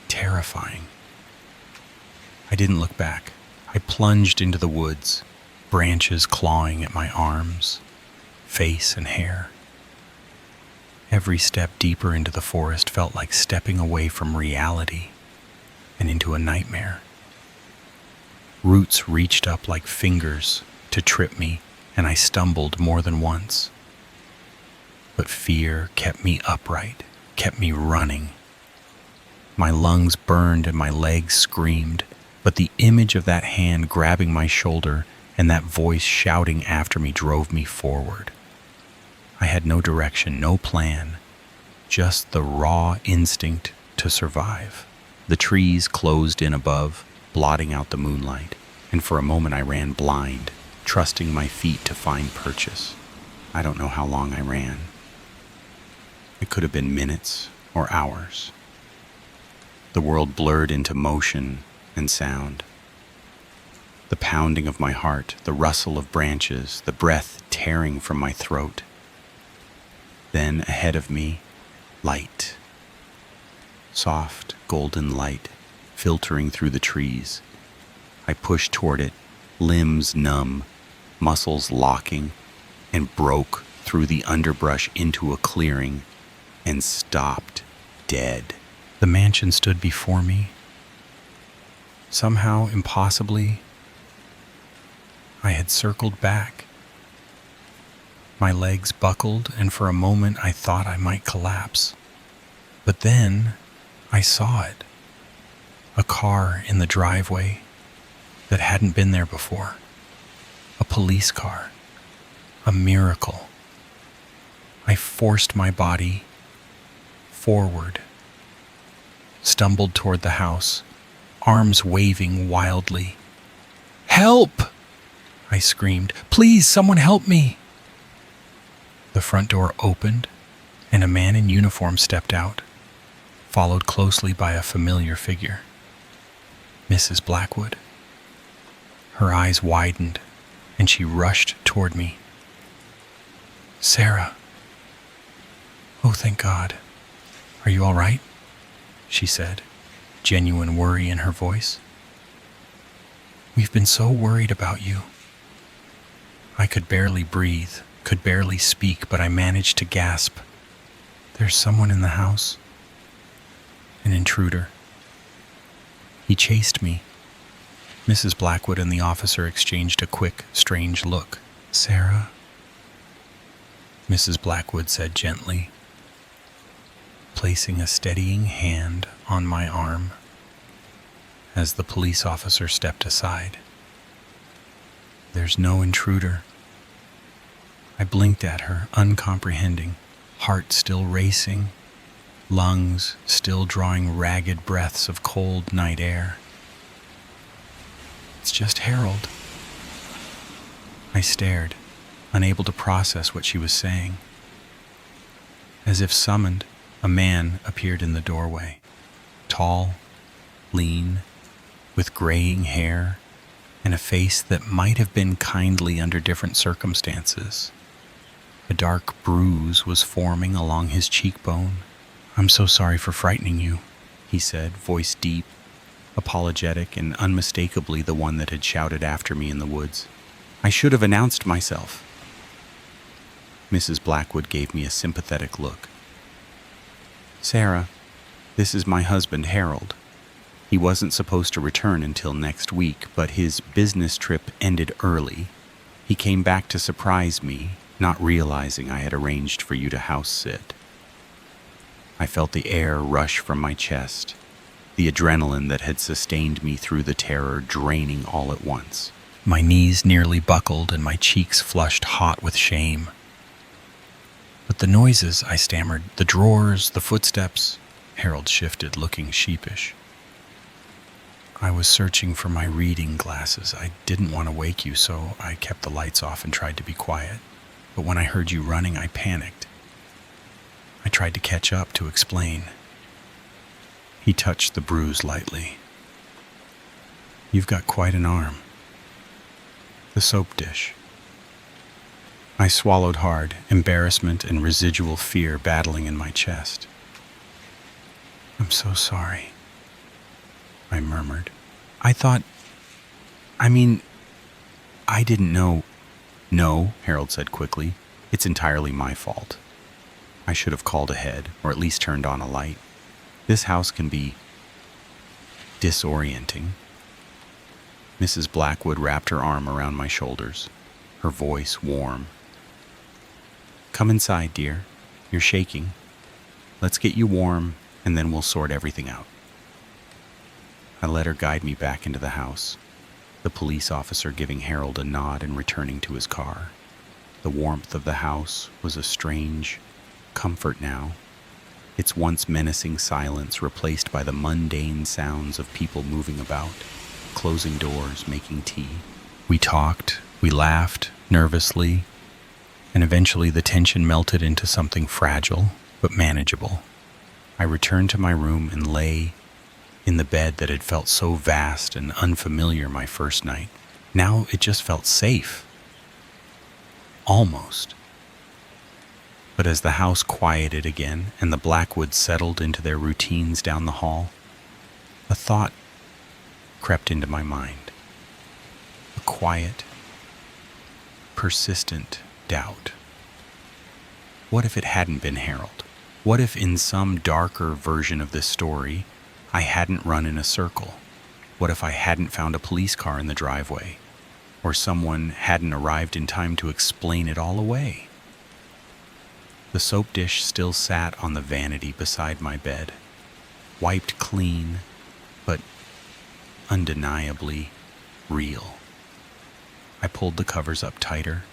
terrifying. I didn't look back. I plunged into the woods, branches clawing at my arms, face and hair. Every step deeper into the forest felt like stepping away from reality and into a nightmare. Roots reached up like fingers to trip me, and I stumbled more than once. But fear kept me upright, kept me running. My lungs burned and my legs screamed, but the image of that hand grabbing my shoulder and that voice shouting after me drove me forward. I had no direction, no plan, just the raw instinct to survive. The trees closed in above, blotting out the moonlight, and for a moment I ran blind, trusting my feet to find purchase. I don't know how long I ran. It could have been minutes or hours. The world blurred into motion and sound. The pounding of my heart, the rustle of branches, the breath tearing from my throat. Then ahead of me, light. Soft, golden light filtering through the trees. I pushed toward it, limbs numb, muscles locking, and broke through the underbrush into a clearing and stopped dead. The mansion stood before me. Somehow, impossibly, I had circled back. My legs buckled, and for a moment I thought I might collapse. But then I saw it. A car in the driveway that hadn't been there before. A police car. A miracle. I forced my body forward, stumbled toward the house, arms waving wildly. "Help!" I screamed. "Please, someone help me!" The front door opened, and a man in uniform stepped out, followed closely by a familiar figure. Mrs. Blackwood. Her eyes widened, and she rushed toward me. "Sarah." "Oh, thank God. Are you all right?" she said, genuine worry in her voice. "We've been so worried about you." I could barely breathe, could barely speak, but I managed to gasp. "There's someone in the house." An intruder. He chased me. Mrs. Blackwood and the officer exchanged a quick, strange look. "Sarah?" Mrs. Blackwood said gently, placing a steadying hand on my arm as the police officer stepped aside. "There's no intruder." I blinked at her, uncomprehending, heart still racing, lungs still drawing ragged breaths of cold night air. "It's just Harold." I stared, unable to process what she was saying. As if summoned, a man appeared in the doorway. Tall, lean, with graying hair, and a face that might have been kindly under different circumstances. A dark bruise was forming along his cheekbone. "I'm so sorry for frightening you," he said, voice deep, apologetic, and unmistakably the one that had shouted after me in the woods. "I should have announced myself." Mrs. Blackwood gave me a sympathetic look. "Sarah, this is my husband, Harold. He wasn't supposed to return until next week, but his business trip ended early. He came back to surprise me, not realizing I had arranged for you to house sit." I felt the air rush from my chest, the adrenaline that had sustained me through the terror draining all at once. My knees nearly buckled and my cheeks flushed hot with shame. "But the noises," I stammered, "the drawers, the footsteps." Harold shifted, looking sheepish. "I was searching for my reading glasses. I didn't want to wake you, so I kept the lights off and tried to be quiet. But when I heard you running, I panicked. I tried to catch up, to explain." He touched the bruise lightly. "You've got quite an arm." "The soap dish." I swallowed hard, embarrassment and residual fear battling in my chest. "I'm so sorry," I murmured. I didn't know." "No," Harold said quickly. "It's entirely my fault. I should have called ahead, or at least turned on a light. This house can be disorienting." Mrs. Blackwood wrapped her arm around my shoulders, her voice warm. "Come inside, dear. You're shaking. Let's get you warm, and then we'll sort everything out." I let her guide me back into the house, the police officer giving Harold a nod and returning to his car. The warmth of the house was a strange comfort now, its once menacing silence replaced by the mundane sounds of people moving about, closing doors, making tea. We talked, we laughed, nervously, and eventually the tension melted into something fragile but manageable. I returned to my room and lay in the bed that had felt so vast and unfamiliar my first night. Now it just felt safe. Almost. But as the house quieted again and the Blackwoods settled into their routines down the hall, a thought crept into my mind. A quiet, persistent doubt. What if it hadn't been Harold? What if in some darker version of this story, I hadn't run in a circle? What if I hadn't found a police car in the driveway? Or someone hadn't arrived in time to explain it all away? The soap dish still sat on the vanity beside my bed, wiped clean, but undeniably real. I pulled the covers up tighter,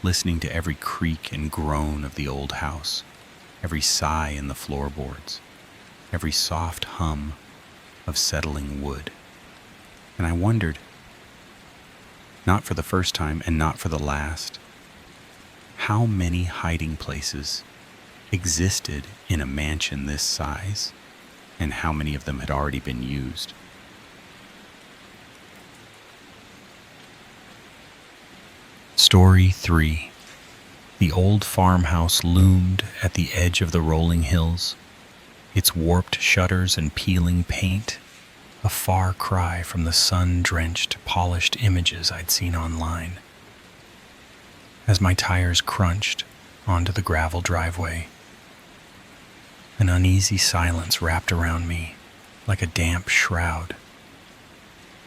listening to every creak and groan of the old house, every sigh in the floorboards, every soft hum of settling wood. And I wondered, not for the first time and not for the last, how many hiding places existed in a mansion this size, and how many of them had already been used. Story 3. The old farmhouse loomed at the edge of the rolling hills, its warped shutters and peeling paint a far cry from the sun-drenched, polished images I'd seen online. As my tires crunched onto the gravel driveway, an uneasy silence wrapped around me like a damp shroud,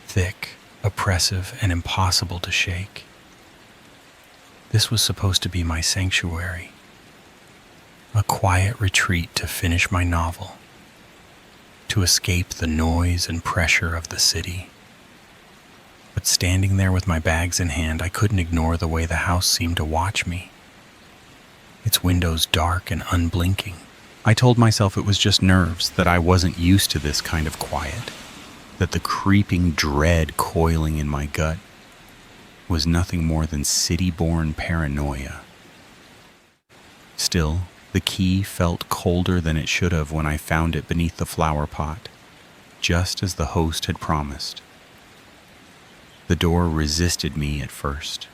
thick, oppressive, and impossible to shake. This was supposed to be my sanctuary, a quiet retreat to finish my novel, to escape the noise and pressure of the city. But standing there with my bags in hand, I couldn't ignore the way the house seemed to watch me, its windows dark and unblinking. I told myself it was just nerves, that I wasn't used to this kind of quiet, that the creeping dread coiling in my gut was nothing more than city-born paranoia. Still, The key felt colder than it should have when I found it beneath the flower pot, just as the host had promised. The door resisted me at first,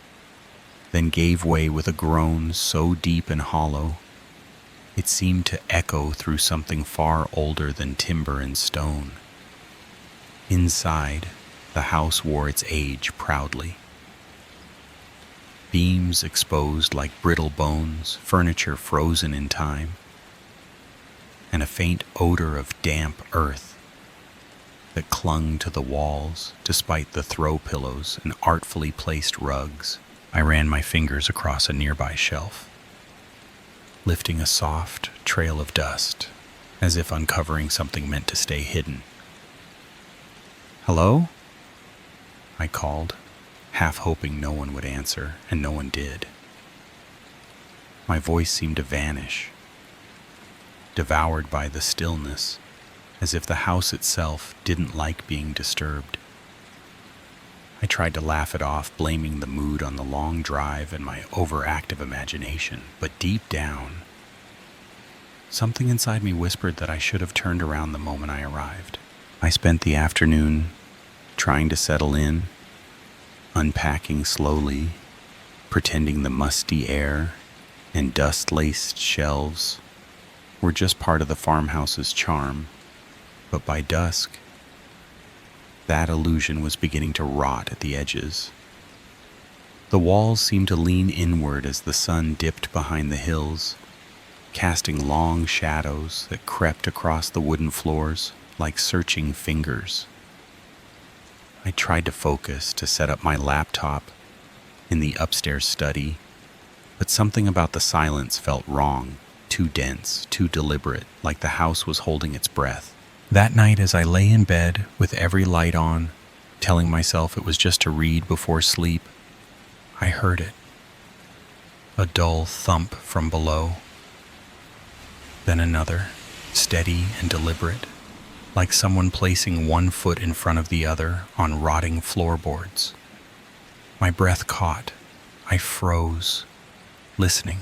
then gave way with a groan so deep and hollow, it seemed to echo through something far older than timber and stone. Inside, the house wore its age proudly. Beams exposed like brittle bones, furniture frozen in time, and a faint odor of damp earth that clung to the walls despite the throw pillows and artfully placed rugs. I ran my fingers across a nearby shelf, lifting a soft trail of dust, as if uncovering something meant to stay hidden. "Hello?" I called, half hoping no one would answer, and no one did. My voice seemed to vanish, devoured by the stillness, as if the house itself didn't like being disturbed. I tried to laugh it off, blaming the mood on the long drive and my overactive imagination, but deep down, something inside me whispered that I should have turned around the moment I arrived. I spent the afternoon trying to settle in, unpacking slowly, pretending the musty air and dust-laced shelves were just part of the farmhouse's charm. But by dusk, that illusion was beginning to rot at the edges. The walls seemed to lean inward as the sun dipped behind the hills, casting long shadows that crept across the wooden floors like searching fingers. I tried to focus, to set up my laptop in the upstairs study, but something about the silence felt wrong, too dense, too deliberate, like the house was holding its breath. That night, as I lay in bed with every light on, telling myself it was just to read before sleep, I heard it. A dull thump from below. Then another, steady and deliberate, like someone placing one foot in front of the other on rotting floorboards. My breath caught. I froze, listening.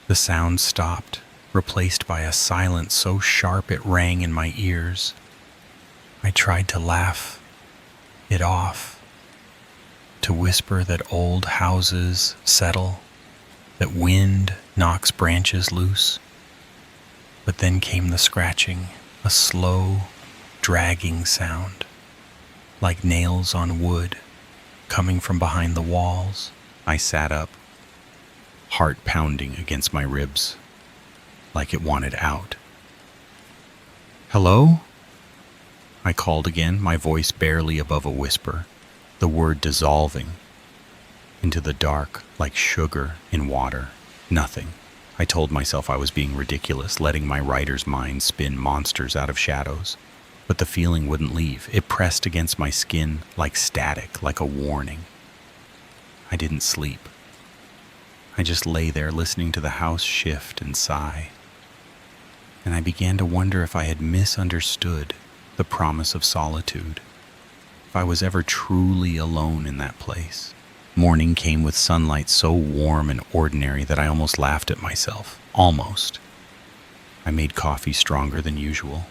The sound stopped, replaced by a silence so sharp it rang in my ears. I tried to laugh it off, to whisper that old houses settle, that wind knocks branches loose. But then came the scratching, a slow, dragging sound, like nails on wood, coming from behind the walls. I sat up, heart pounding against my ribs, like it wanted out. "Hello?" I called again, my voice barely above a whisper, the word dissolving into the dark like sugar in water. Nothing. I told myself I was being ridiculous, letting my writer's mind spin monsters out of shadows. But the feeling wouldn't leave. It pressed against my skin like static, like a warning. I didn't sleep. I just lay there listening to the house shift and sigh. And I began to wonder if I had misunderstood the promise of solitude, if I was ever truly alone in that place. Morning came with sunlight so warm and ordinary that I almost laughed at myself. Almost. I made coffee stronger than usual,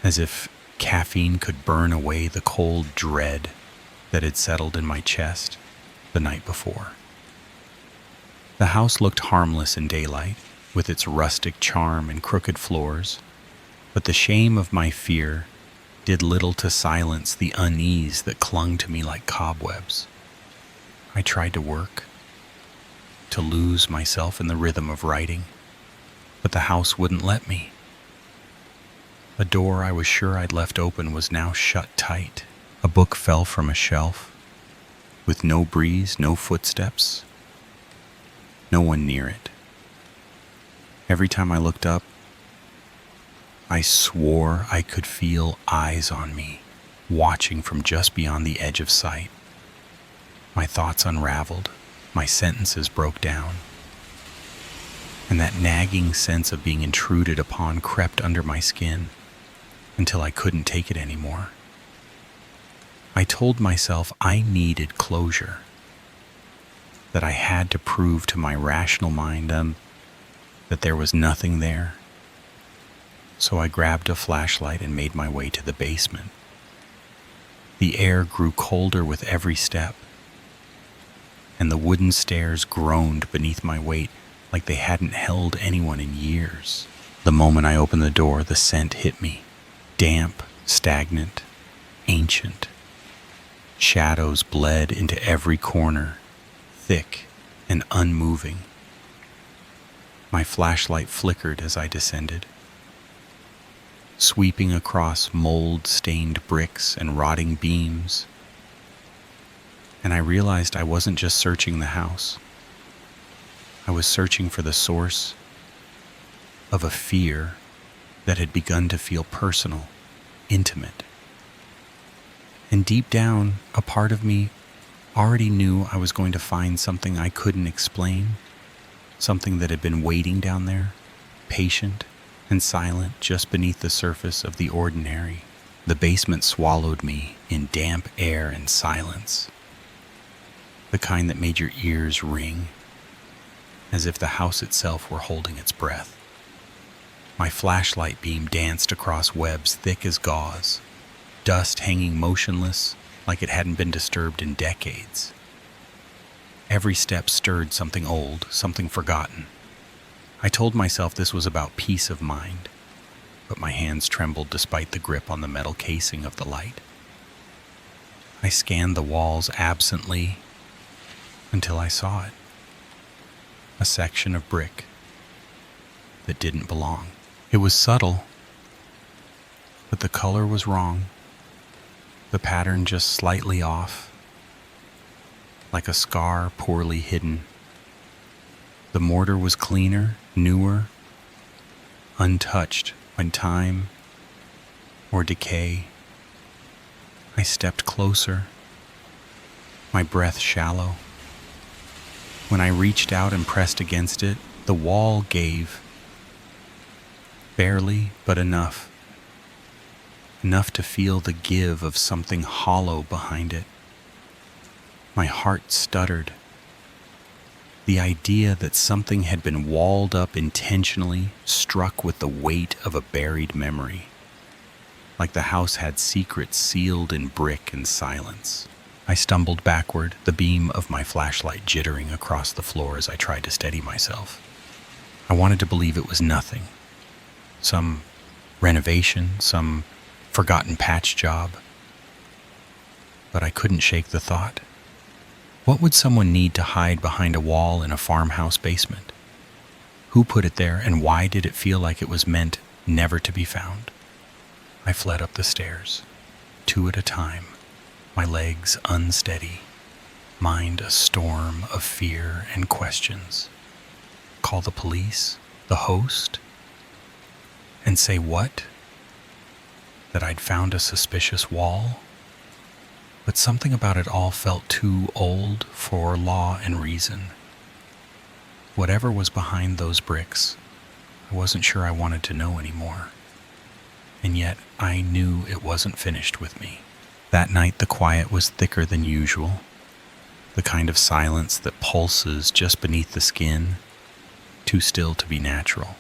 as if caffeine could burn away the cold dread that had settled in my chest the night before. The house looked harmless in daylight, with its rustic charm and crooked floors, but the shame of my fear did little to silence the unease that clung to me like cobwebs. I tried to work, to lose myself in the rhythm of writing, but the house wouldn't let me. A door I was sure I'd left open was now shut tight. A book fell from a shelf, with no breeze, no footsteps, no one near it. Every time I looked up, I swore I could feel eyes on me, watching from just beyond the edge of sight. My thoughts unraveled, my sentences broke down, and that nagging sense of being intruded upon crept under my skin until I couldn't take it anymore. I told myself I needed closure, that I had to prove to my rational mind that there was nothing there. So I grabbed a flashlight and made my way to the basement. The air grew colder with every step, and the wooden stairs groaned beneath my weight like they hadn't held anyone in years. The moment I opened the door, the scent hit me. Damp, stagnant, ancient. Shadows bled into every corner, thick and unmoving. My flashlight flickered as I descended, sweeping across mold-stained bricks and rotting beams. And I realized I wasn't just searching the house. I was searching for the source of a fear that had begun to feel personal, intimate. And deep down, a part of me already knew I was going to find something I couldn't explain, something that had been waiting down there, patient and silent just beneath the surface of the ordinary. The basement swallowed me in damp air and silence, the kind that made your ears ring, as if the house itself were holding its breath. My flashlight beam danced across webs thick as gauze, dust hanging motionless like it hadn't been disturbed in decades. Every step stirred something old, something forgotten. I told myself this was about peace of mind, but my hands trembled despite the grip on the metal casing of the light. I scanned the walls absently until I saw it. A section of brick that didn't belong. It was subtle, but the color was wrong. The pattern just slightly off, like a scar poorly hidden. The mortar was cleaner, newer, untouched by time or decay. I stepped closer, my breath shallow. When I reached out and pressed against it, the wall gave. Barely, but enough. Enough to feel the give of something hollow behind it. My heart stuttered. The idea that something had been walled up intentionally struck with the weight of a buried memory, like the house had secrets sealed in brick and silence. I stumbled backward, the beam of my flashlight jittering across the floor as I tried to steady myself. I wanted to believe it was nothing. Some renovation, some forgotten patch job. But I couldn't shake the thought. What would someone need to hide behind a wall in a farmhouse basement? Who put it there, and why did it feel like it was meant never to be found? I fled up the stairs, 2 at a time, my legs unsteady, mind a storm of fear and questions. Call the police, the host, and say what? That I'd found a suspicious wall? But something about it all felt too old for law and reason. Whatever was behind those bricks, I wasn't sure I wanted to know anymore. And yet I knew it wasn't finished with me. That night the quiet was thicker than usual, the kind of silence that pulses just beneath the skin, too still to be natural.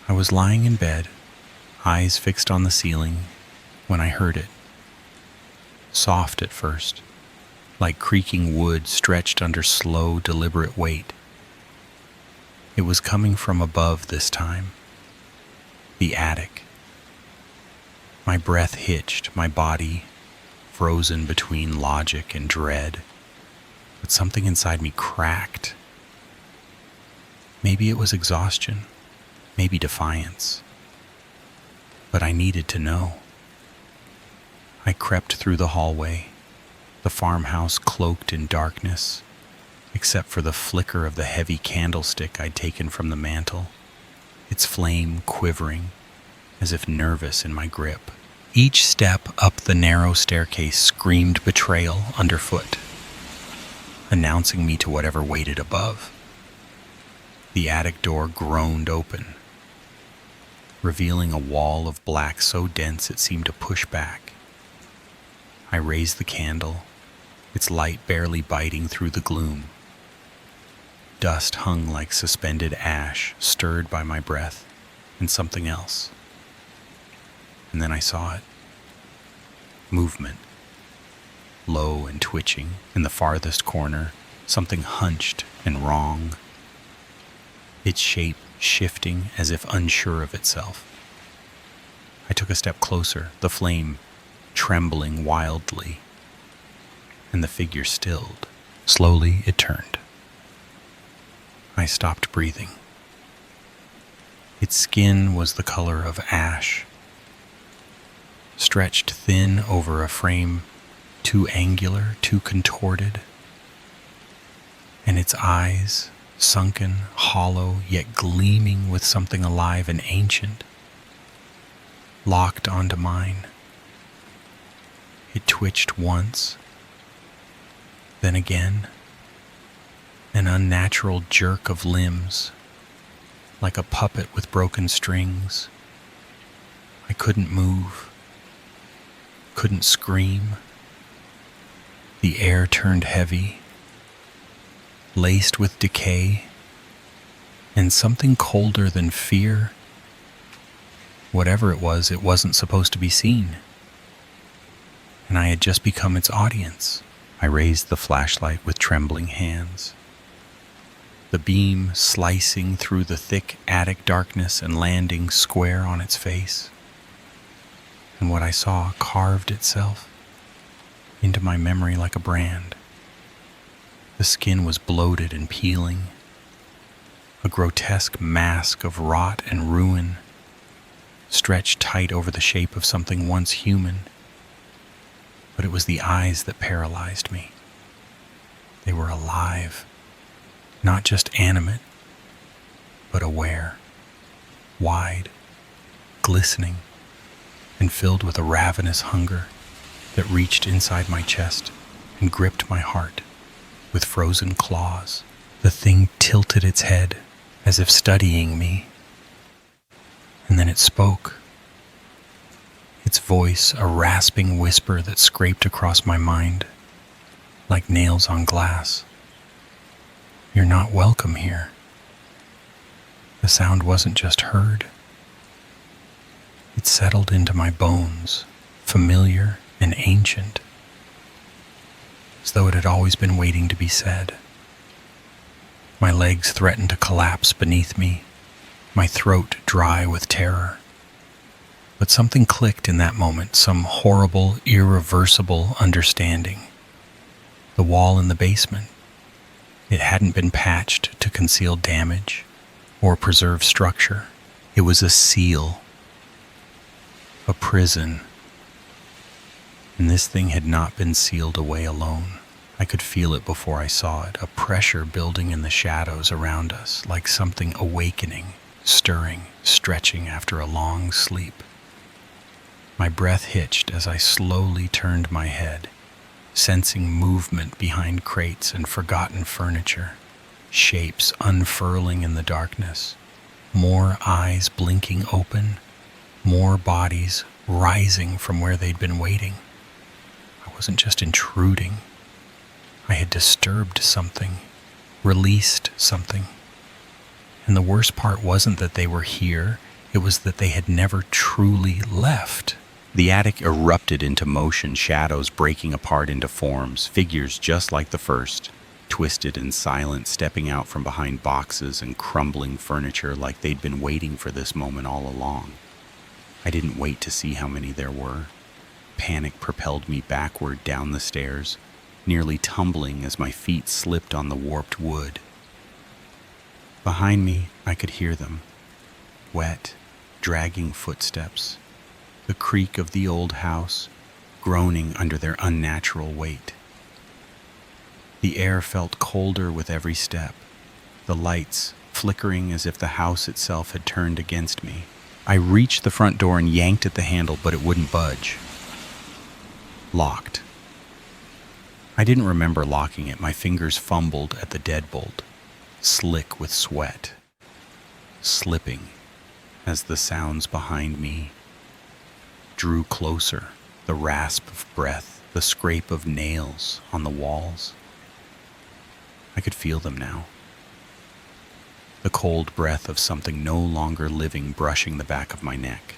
I was lying in bed, eyes fixed on the ceiling, when I heard it. Soft at first, like creaking wood stretched under slow, deliberate weight. It was coming from above this time, the attic. My breath hitched, my body frozen between logic and dread, but something inside me cracked. Maybe it was exhaustion, maybe defiance, but I needed to know. I crept through the hallway, the farmhouse cloaked in darkness, except for the flicker of the heavy candlestick I'd taken from the mantel, its flame quivering as if nervous in my grip. Each step up the narrow staircase screamed betrayal underfoot, announcing me to whatever waited above. The attic door groaned open, revealing a wall of black so dense it seemed to push back. I raised the candle, its light barely biting through the gloom. Dust hung like suspended ash, stirred by my breath, and something else. And then I saw it. Movement. Low and twitching, in the farthest corner, something hunched and wrong. Its shape shifting as if unsure of itself. I took a step closer, the flame trembling wildly, and the figure stilled. Slowly it turned. I stopped breathing. Its skin was the color of ash, stretched thin over a frame too angular, too contorted, and its eyes, sunken, hollow, yet gleaming with something alive and ancient, locked onto mine. It twitched once, then again, an unnatural jerk of limbs, like a puppet with broken strings. I couldn't move, couldn't scream. The air turned heavy, laced with decay, and something colder than fear. Whatever it wasn't supposed to be seen. And I had just become its audience. I raised the flashlight with trembling hands. The beam slicing through the thick attic darkness and landing square on its face. And what I saw carved itself into my memory like a brand. The skin was bloated and peeling, a grotesque mask of rot and ruin, stretched tight over the shape of something once human. But it was the eyes that paralyzed me. They were alive, not just animate, but aware, wide, glistening, and filled with a ravenous hunger that reached inside my chest and gripped my heart with frozen claws. The thing tilted its head as if studying me, and then it spoke. Its voice a rasping whisper that scraped across my mind like nails on glass. You're not welcome here. The sound wasn't just heard. It settled into my bones, familiar and ancient, as though it had always been waiting to be said. My legs threatened to collapse beneath me, my throat dry with terror. But something clicked in that moment, some horrible, irreversible understanding. The wall in the basement. It hadn't been patched to conceal damage or preserve structure. It was a seal, a prison. And this thing had not been sealed away alone. I could feel it before I saw it, a pressure building in the shadows around us, like something awakening, stirring, stretching after a long sleep. My breath hitched as I slowly turned my head, sensing movement behind crates and forgotten furniture, shapes unfurling in the darkness, more eyes blinking open, more bodies rising from where they'd been waiting. I wasn't just intruding. I had disturbed something, released something. And the worst part wasn't that they were here, it was that they had never truly left. The attic erupted into motion, shadows breaking apart into forms, figures just like the first, twisted and silent, stepping out from behind boxes and crumbling furniture like they'd been waiting for this moment all along. I didn't wait to see how many there were. Panic propelled me backward down the stairs, nearly tumbling as my feet slipped on the warped wood. Behind me, I could hear them, wet, dragging footsteps, the creak of the old house, groaning under their unnatural weight. The air felt colder with every step, the lights flickering as if the house itself had turned against me. I reached the front door and yanked at the handle, but it wouldn't budge. Locked. I didn't remember locking it. My fingers fumbled at the deadbolt, slick with sweat, slipping as the sounds behind me drew closer, the rasp of breath, the scrape of nails on the walls. I could feel them now, the cold breath of something no longer living brushing the back of my neck.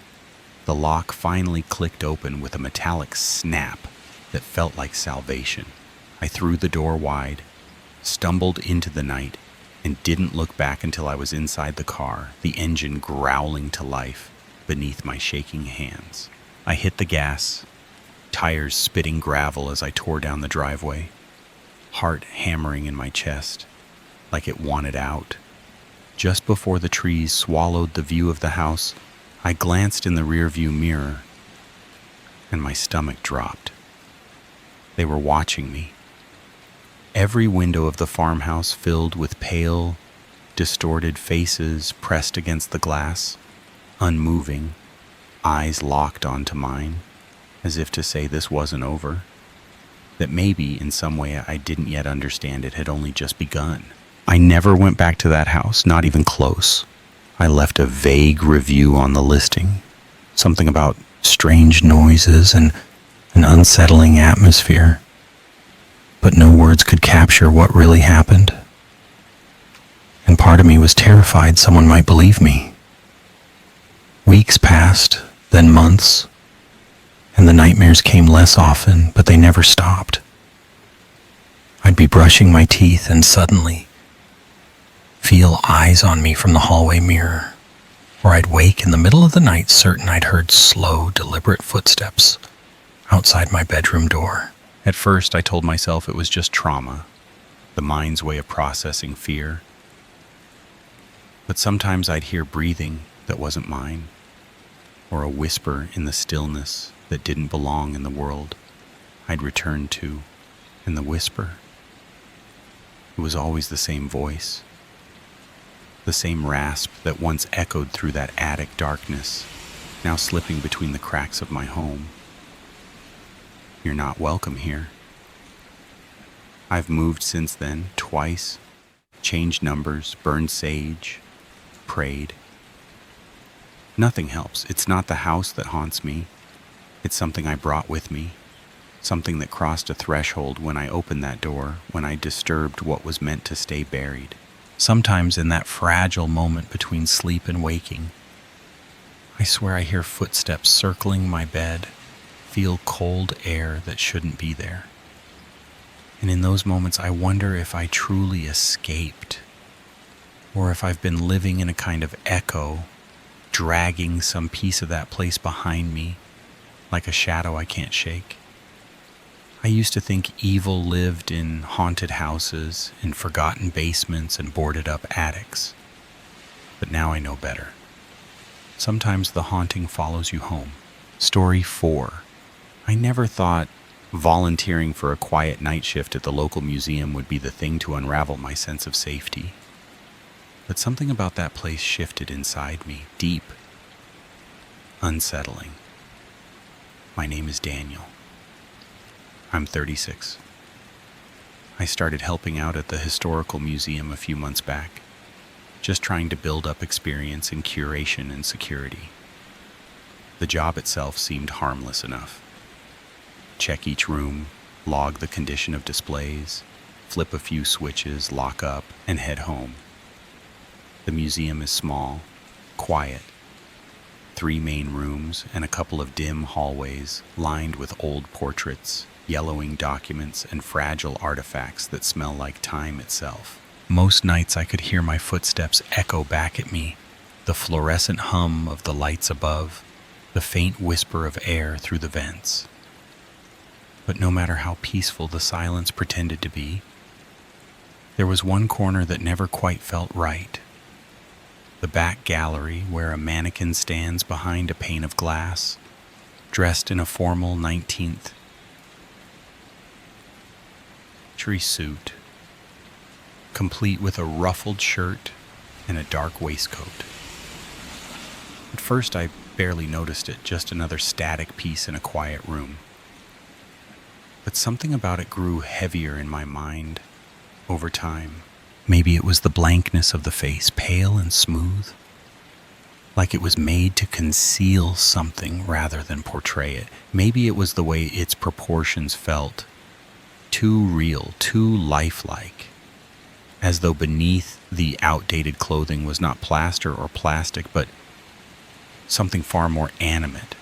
The lock finally clicked open with a metallic snap that felt like salvation. I threw the door wide, stumbled into the night, and didn't look back until I was inside the car, the engine growling to life beneath my shaking hands. I hit the gas, tires spitting gravel as I tore down the driveway, heart hammering in my chest like it wanted out. Just before the trees swallowed the view of the house, I glanced in the rearview mirror, and my stomach dropped. They were watching me. Every window of the farmhouse filled with pale, distorted faces pressed against the glass, unmoving, eyes locked onto mine, as if to say this wasn't over, that maybe in some way I didn't yet understand it had only just begun. I never went back to that house, not even close. I left a vague review on the listing, something about strange noises and an unsettling atmosphere, but no words could capture what really happened. And part of me was terrified someone might believe me. Weeks passed, then months, and the nightmares came less often, but they never stopped. I'd be brushing my teeth and suddenly feel eyes on me from the hallway mirror, or I'd wake in the middle of the night certain I'd heard slow, deliberate footsteps outside my bedroom door. At first, I told myself it was just trauma, the mind's way of processing fear. But sometimes I'd hear breathing that wasn't mine, or a whisper in the stillness that didn't belong in the world I'd returned to. And the whisper, it was always the same voice, the same rasp that once echoed through that attic darkness, now slipping between the cracks of my home. You're not welcome here. I've moved since then, twice, changed numbers, burned sage, prayed. Nothing helps. It's not the house that haunts me. It's something I brought with me, something that crossed a threshold when I opened that door, when I disturbed what was meant to stay buried. Sometimes in that fragile moment between sleep and waking, I swear I hear footsteps circling my bed, feel cold air that shouldn't be there. And in those moments, I wonder if I truly escaped, or if I've been living in a kind of echo, dragging some piece of that place behind me, like a shadow I can't shake. I used to think evil lived in haunted houses, in forgotten basements and boarded up attics. But now I know better. Sometimes the haunting follows you home. Story 4. I never thought volunteering for a quiet night shift at the local museum would be the thing to unravel my sense of safety. But something about that place shifted inside me, deep, unsettling. My name is Daniel. I'm 36. I started helping out at the Historical Museum a few months back, just trying to build up experience in curation and security. The job itself seemed harmless enough. Check each room, log the condition of displays, flip a few switches, lock up, and head home. The museum is small, quiet. 3 main rooms and a couple of dim hallways lined with old portraits, yellowing documents, and fragile artifacts that smell like time itself. Most nights I could hear my footsteps echo back at me, the fluorescent hum of the lights above, the faint whisper of air through the vents. But no matter how peaceful the silence pretended to be, there was one corner that never quite felt right. The back gallery, where a mannequin stands behind a pane of glass, dressed in a formal 19th century suit, complete with a ruffled shirt and a dark waistcoat. At first I barely noticed it, just another static piece in a quiet room. But something about it grew heavier in my mind over time. Maybe it was the blankness of the face, pale and smooth, like it was made to conceal something rather than portray it. Maybe it was the way its proportions felt, too real, too lifelike. as though beneath the outdated clothing was not plaster or plastic, but something far more animate,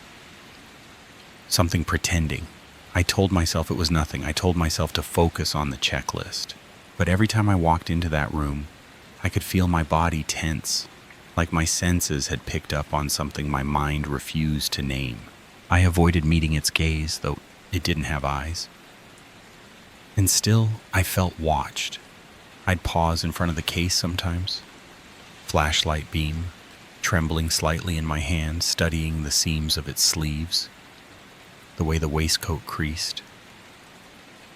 something pretending. I told myself it was nothing. I told myself to focus on the checklist. But every time I walked into that room, I could feel my body tense, like my senses had picked up on something my mind refused to name. I avoided meeting its gaze, though it didn't have eyes. And still, I felt watched. I'd pause in front of the case sometimes, flashlight beam trembling slightly in my hand, studying the seams of its sleeves, the way the waistcoat creased,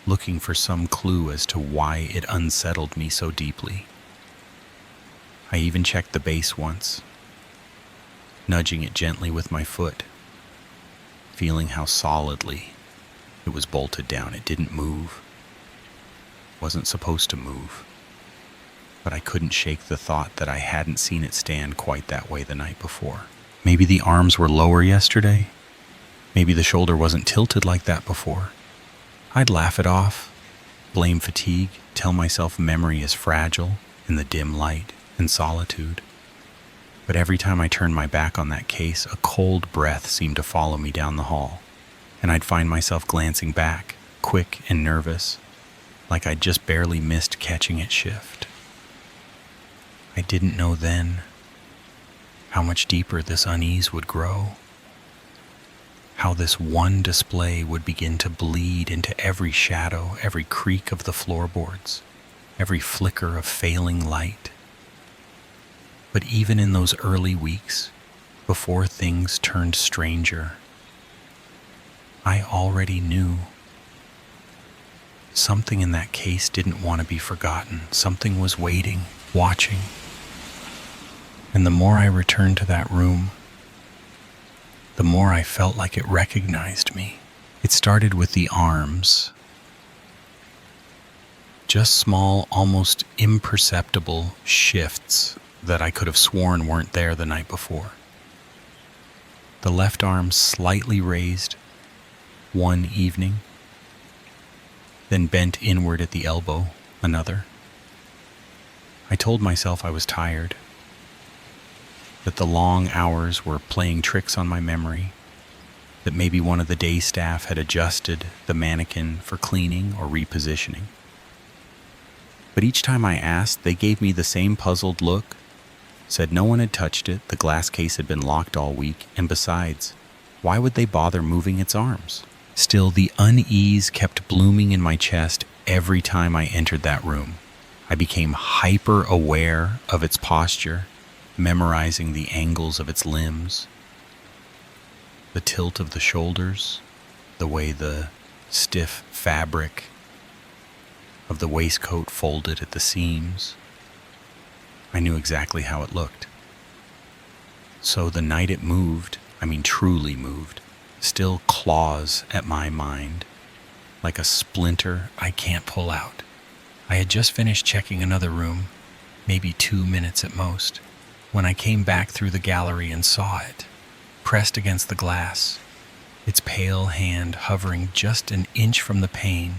looking for some clue as to why it unsettled me so deeply. I even checked the base once, nudging it gently with my foot, feeling how solidly it was bolted down. It didn't move, wasn't supposed to move, but I couldn't shake the thought that I hadn't seen it stand quite that way the night before. Maybe the arms were lower yesterday. Maybe the shoulder wasn't tilted like that before. I'd laugh it off, blame fatigue, tell myself memory is fragile in the dim light and solitude. But every time I turned my back on that case, a cold breath seemed to follow me down the hall, and I'd find myself glancing back, quick and nervous, like I'd just barely missed catching it shift. I didn't know then how much deeper this unease would grow, how this one display would begin to bleed into every shadow, every creak of the floorboards, every flicker of failing light. But even in those early weeks, before things turned stranger, I already knew something in that case didn't want to be forgotten. Something was waiting, watching. And the more I returned to that room, the more I felt like it recognized me. It started with the arms. Just small, almost imperceptible shifts that I could have sworn weren't there the night before. The left arm slightly raised one evening, then bent inward at the elbow another. I told myself I was tired, that the long hours were playing tricks on my memory, that maybe one of the day staff had adjusted the mannequin for cleaning or repositioning. But each time I asked, they gave me the same puzzled look, said no one had touched it, the glass case had been locked all week, and besides, why would they bother moving its arms? Still, the unease kept blooming in my chest every time I entered that room. I became hyper aware of its posture, memorizing the angles of its limbs, the tilt of the shoulders, the way the stiff fabric of the waistcoat folded at the seams. I knew exactly how it looked. So the night it moved, truly moved, still claws at my mind like a splinter I can't pull out. I had just finished checking another room, maybe 2 minutes at most, when I came back through the gallery and saw it, pressed against the glass, its pale hand hovering just an inch from the pane,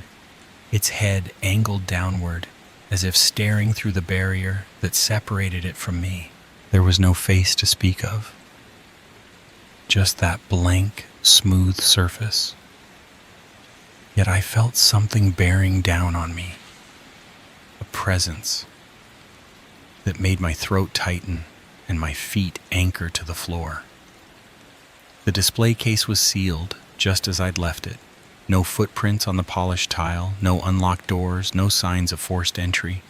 its head angled downward as if staring through the barrier that separated it from me. There was no face to speak of, just that blank, smooth surface. Yet I felt something bearing down on me, a presence that made my throat tighten and my feet anchor to the floor. The display case was sealed just as I'd left it. No footprints on the polished tile, no unlocked doors, no signs of forced entry.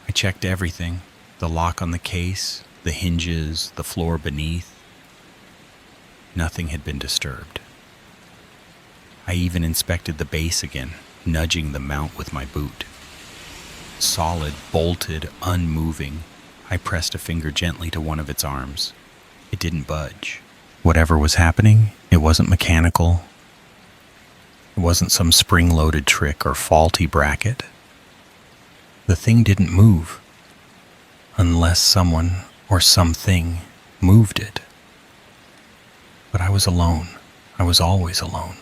I checked everything, the lock on the case, the hinges, the floor beneath. Nothing had been disturbed. I even inspected the base again, nudging the mount with my boot. Solid, bolted, unmoving, I pressed a finger gently to one of its arms. It didn't budge. Whatever was happening, it wasn't mechanical. It wasn't some spring-loaded trick or faulty bracket. The thing didn't move, unless someone or something moved it. But I was alone. I was always alone.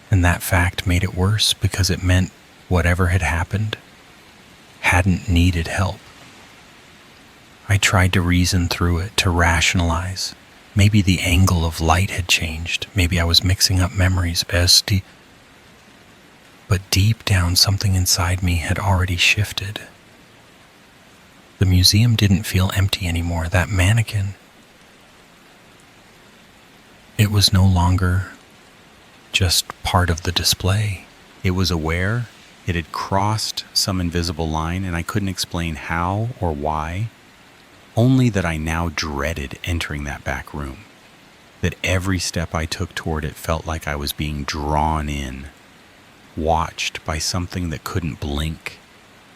And that fact made it worse because it meant whatever had happened hadn't needed help. I tried to reason through it, to rationalize. Maybe the angle of light had changed. Maybe I was mixing up memories. But deep down, something inside me had already shifted. The museum didn't feel empty anymore. That mannequin, it was no longer just part of the display. It was aware. It had crossed some invisible line, and I couldn't explain how or why. Only that I now dreaded entering that back room. That every step I took toward it felt like I was being drawn in, watched by something that couldn't blink,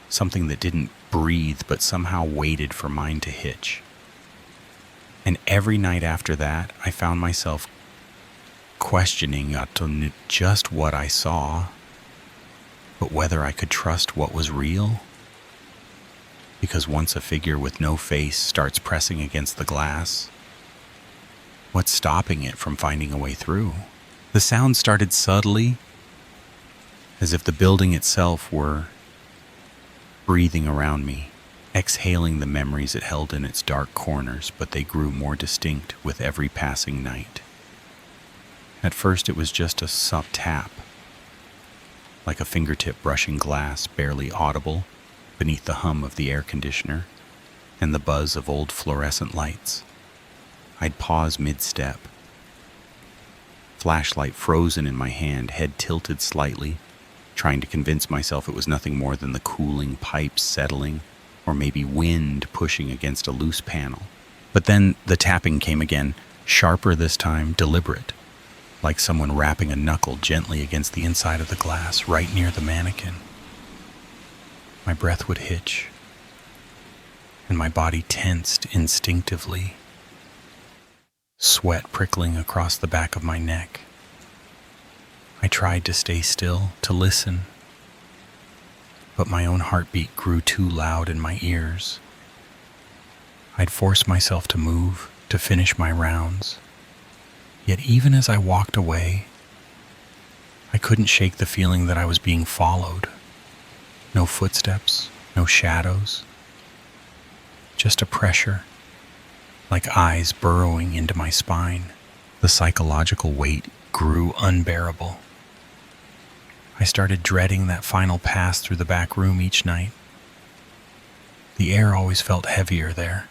something that didn't breathe but somehow waited for mine to hitch. And every night after that, I found myself questioning not just what I saw, but whether I could trust what was real. Because once a figure with no face starts pressing against the glass, what's stopping it from finding a way through? The sound started subtly, as if the building itself were breathing around me, exhaling the memories it held in its dark corners, but they grew more distinct with every passing night. At first it was just a soft tap, like a fingertip brushing glass, barely audible beneath the hum of the air conditioner and the buzz of old fluorescent lights. I'd pause mid-step, flashlight frozen in my hand, head tilted slightly, trying to convince myself it was nothing more than the cooling pipes settling, or maybe wind pushing against a loose panel. But then the tapping came again, sharper this time, deliberate, like someone rapping a knuckle gently against the inside of the glass right near the mannequin. My breath would hitch, and my body tensed instinctively, sweat prickling across the back of my neck. I tried to stay still, to listen, but my own heartbeat grew too loud in my ears. I'd force myself to move, to finish my rounds. Yet even as I walked away, I couldn't shake the feeling that I was being followed. No footsteps, no shadows, just a pressure, like eyes burrowing into my spine. The psychological weight grew unbearable. I started dreading that final pass through the back room each night. The air always felt heavier there,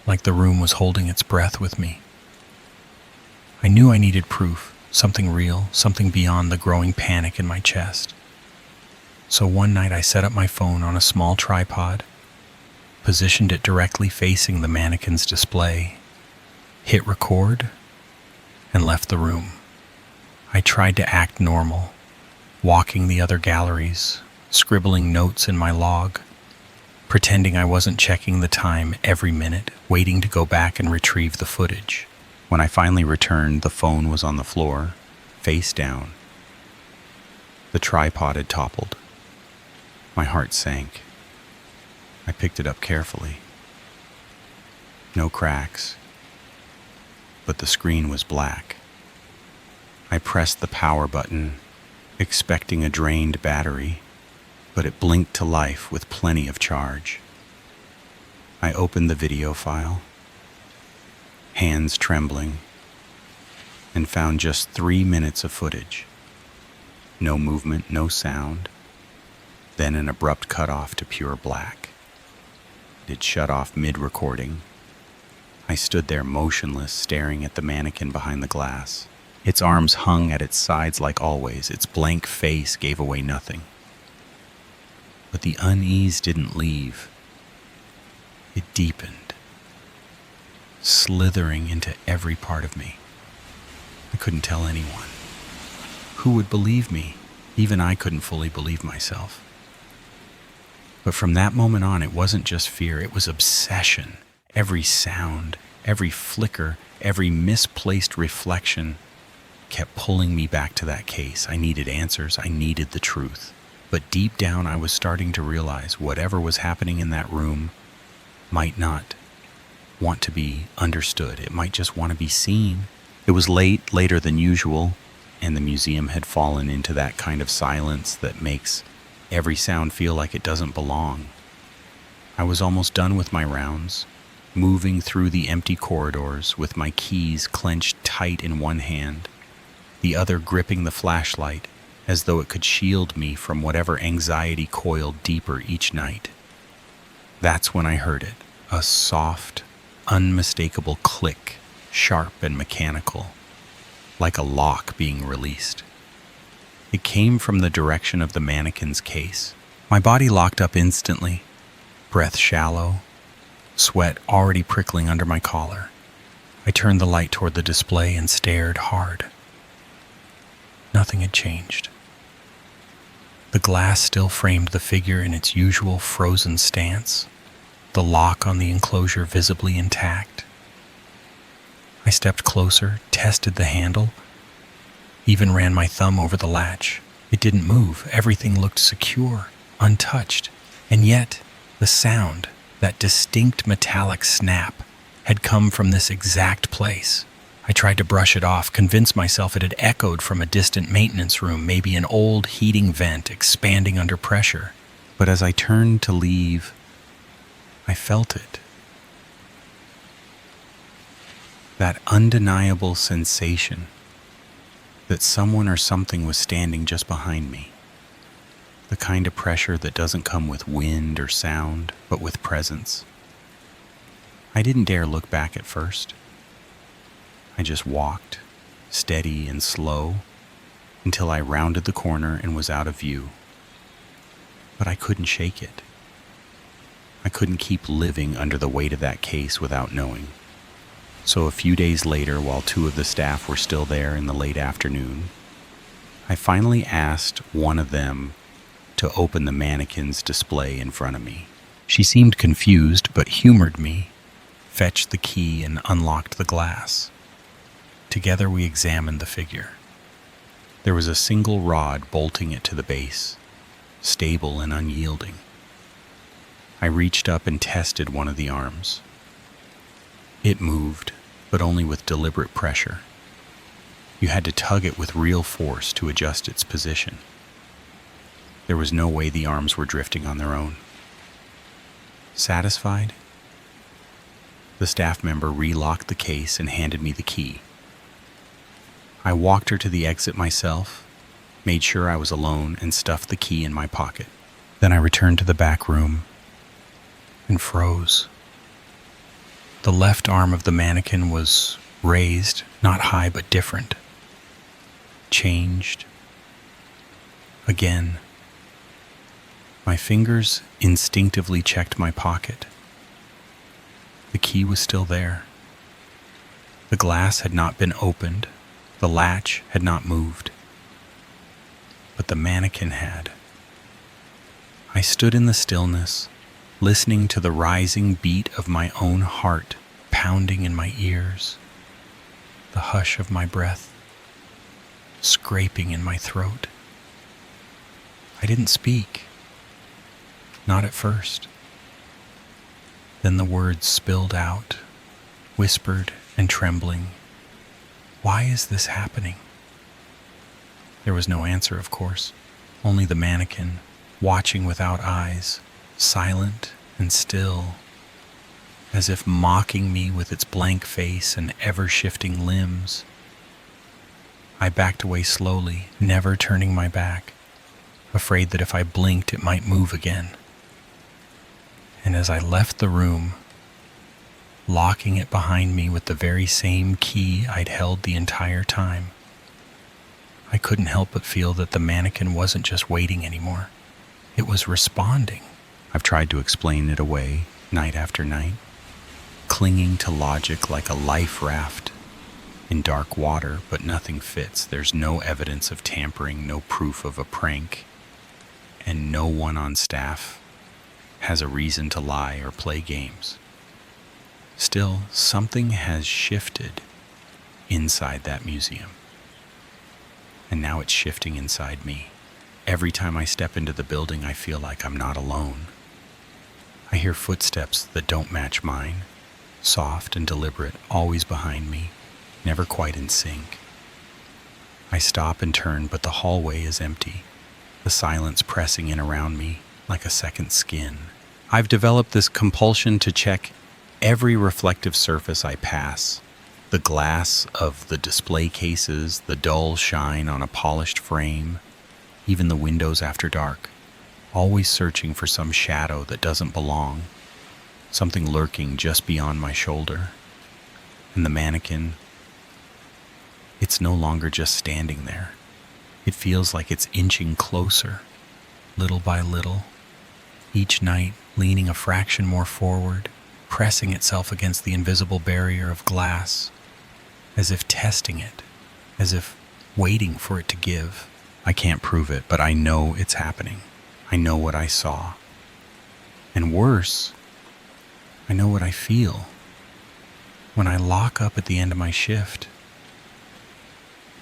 like the room was holding its breath with me. I knew I needed proof, something real, something beyond the growing panic in my chest. So one night I set up my phone on a small tripod, positioned it directly facing the mannequin's display, hit record, and left the room. I tried to act normal, walking the other galleries, scribbling notes in my log, pretending I wasn't checking the time every minute, waiting to go back and retrieve the footage. When I finally returned, the phone was on the floor, face down. The tripod had toppled. My heart sank. I picked it up carefully. No cracks, but the screen was black. I pressed the power button, expecting a drained battery, but it blinked to life with plenty of charge. I opened the video file, hands trembling, and found just 3 minutes of footage. No movement, no sound, then an abrupt cutoff to pure black. It shut off mid-recording. I stood there motionless, staring at the mannequin behind the glass. Its arms hung at its sides like always. Its blank face gave away nothing. But the unease didn't leave. It deepened, slithering into every part of me. I couldn't tell anyone. Who would believe me? Even I couldn't fully believe myself. But from that moment on, it wasn't just fear, it was obsession. Every sound, every flicker, every misplaced reflection kept pulling me back to that case. I needed answers, I needed the truth. But deep down, I was starting to realize whatever was happening in that room might not want to be understood. It might just want to be seen. It was later than usual, and the museum had fallen into that kind of silence that makes every sound feel like it doesn't belong. I was almost done with my rounds, moving through the empty corridors with my keys clenched tight in one hand, the other gripping the flashlight as though it could shield me from whatever anxiety coiled deeper each night. That's when I heard it, a soft, unmistakable click, sharp and mechanical, like a lock being released. It came from the direction of the mannequin's case. My body locked up instantly, breath shallow, sweat already prickling under my collar. I turned the light toward the display and stared hard. Nothing had changed. The glass still framed the figure in its usual frozen stance, the lock on the enclosure visibly intact. I stepped closer, tested the handle, even ran my thumb over the latch. It didn't move. Everything looked secure, untouched. And yet, the sound, that distinct metallic snap, had come from this exact place. I tried to brush it off, convince myself it had echoed from a distant maintenance room, maybe an old heating vent expanding under pressure. But as I turned to leave, I felt it. That undeniable sensation that someone or something was standing just behind me. The kind of pressure that doesn't come with wind or sound, but with presence. I didn't dare look back at first. I just walked, steady and slow, until I rounded the corner and was out of view. But I couldn't shake it. I couldn't keep living under the weight of that case without knowing. So a few days later, while two of the staff were still there in the late afternoon, I finally asked one of them to open the mannequin's display in front of me. She seemed confused, but humored me, fetched the key, and unlocked the glass. Together we examined the figure. There was a single rod bolting it to the base, stable and unyielding. I reached up and tested one of the arms. It moved, but only with deliberate pressure. You had to tug it with real force to adjust its position. There was no way the arms were drifting on their own. Satisfied? The staff member relocked the case and handed me the key. I walked her to the exit myself, made sure I was alone, and stuffed the key in my pocket. Then I returned to the back room and froze. The left arm of the mannequin was raised, not high but different. Changed. Again. My fingers instinctively checked my pocket. The key was still there. The glass had not been opened. The latch had not moved. But the mannequin had. I stood in the stillness, listening to the rising beat of my own heart pounding in my ears, the hush of my breath scraping in my throat. I didn't speak. Not at first. Then the words spilled out, whispered and trembling. Why is this happening? There was no answer, of course, only the mannequin, watching without eyes, silent and still, as if mocking me with its blank face and ever-shifting limbs. I backed away slowly, never turning my back, afraid that if I blinked it might move again. And as I left the room, locking it behind me with the very same key I'd held the entire time, I couldn't help but feel that the mannequin wasn't just waiting anymore. It was responding. I've tried to explain it away night after night, clinging to logic like a life raft in dark water, but nothing fits. There's no evidence of tampering, no proof of a prank, and no one on staff has a reason to lie or play games. Still, something has shifted inside that museum. And now it's shifting inside me. Every time I step into the building, I feel like I'm not alone. I hear footsteps that don't match mine, soft and deliberate, always behind me, never quite in sync. I stop and turn, but the hallway is empty. the silence pressing in around me like a second skin. I've developed this compulsion to check every reflective surface I pass. The glass of the display cases, the dull shine on a polished frame, even the windows after dark, always searching for some shadow that doesn't belong, something lurking just beyond my shoulder. And the mannequin, it's no longer just standing there. It feels like it's inching closer, little by little, each night leaning a fraction more forward, pressing itself against the invisible barrier of glass, as if testing it, as if waiting for it to give. I can't prove it, but I know it's happening. I know what I saw. And worse, I know what I feel. When I lock up at the end of my shift,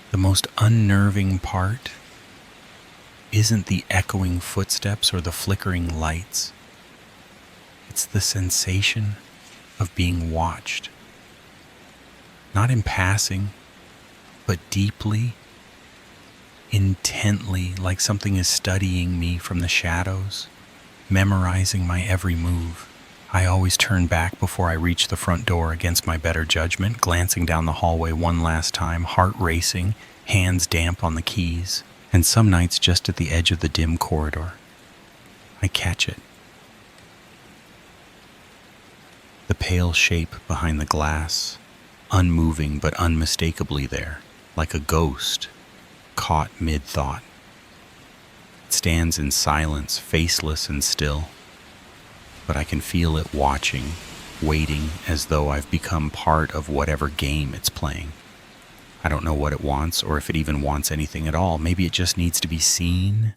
the most unnerving part isn't the echoing footsteps or the flickering lights. It's the sensation of being watched. Not in passing, but deeply, intently, like something is studying me from the shadows, memorizing my every move. I always turn back before I reach the front door against my better judgment, glancing down the hallway one last time, heart racing, hands damp on the keys, and some nights just at the edge of the dim corridor, I catch it. The pale shape behind the glass, unmoving but unmistakably there, like a ghost caught mid-thought. It stands in silence, faceless and still, but I can feel it watching, waiting as though I've become part of whatever game it's playing. I don't know what it wants or if it even wants anything at all. Maybe it just needs to be seen.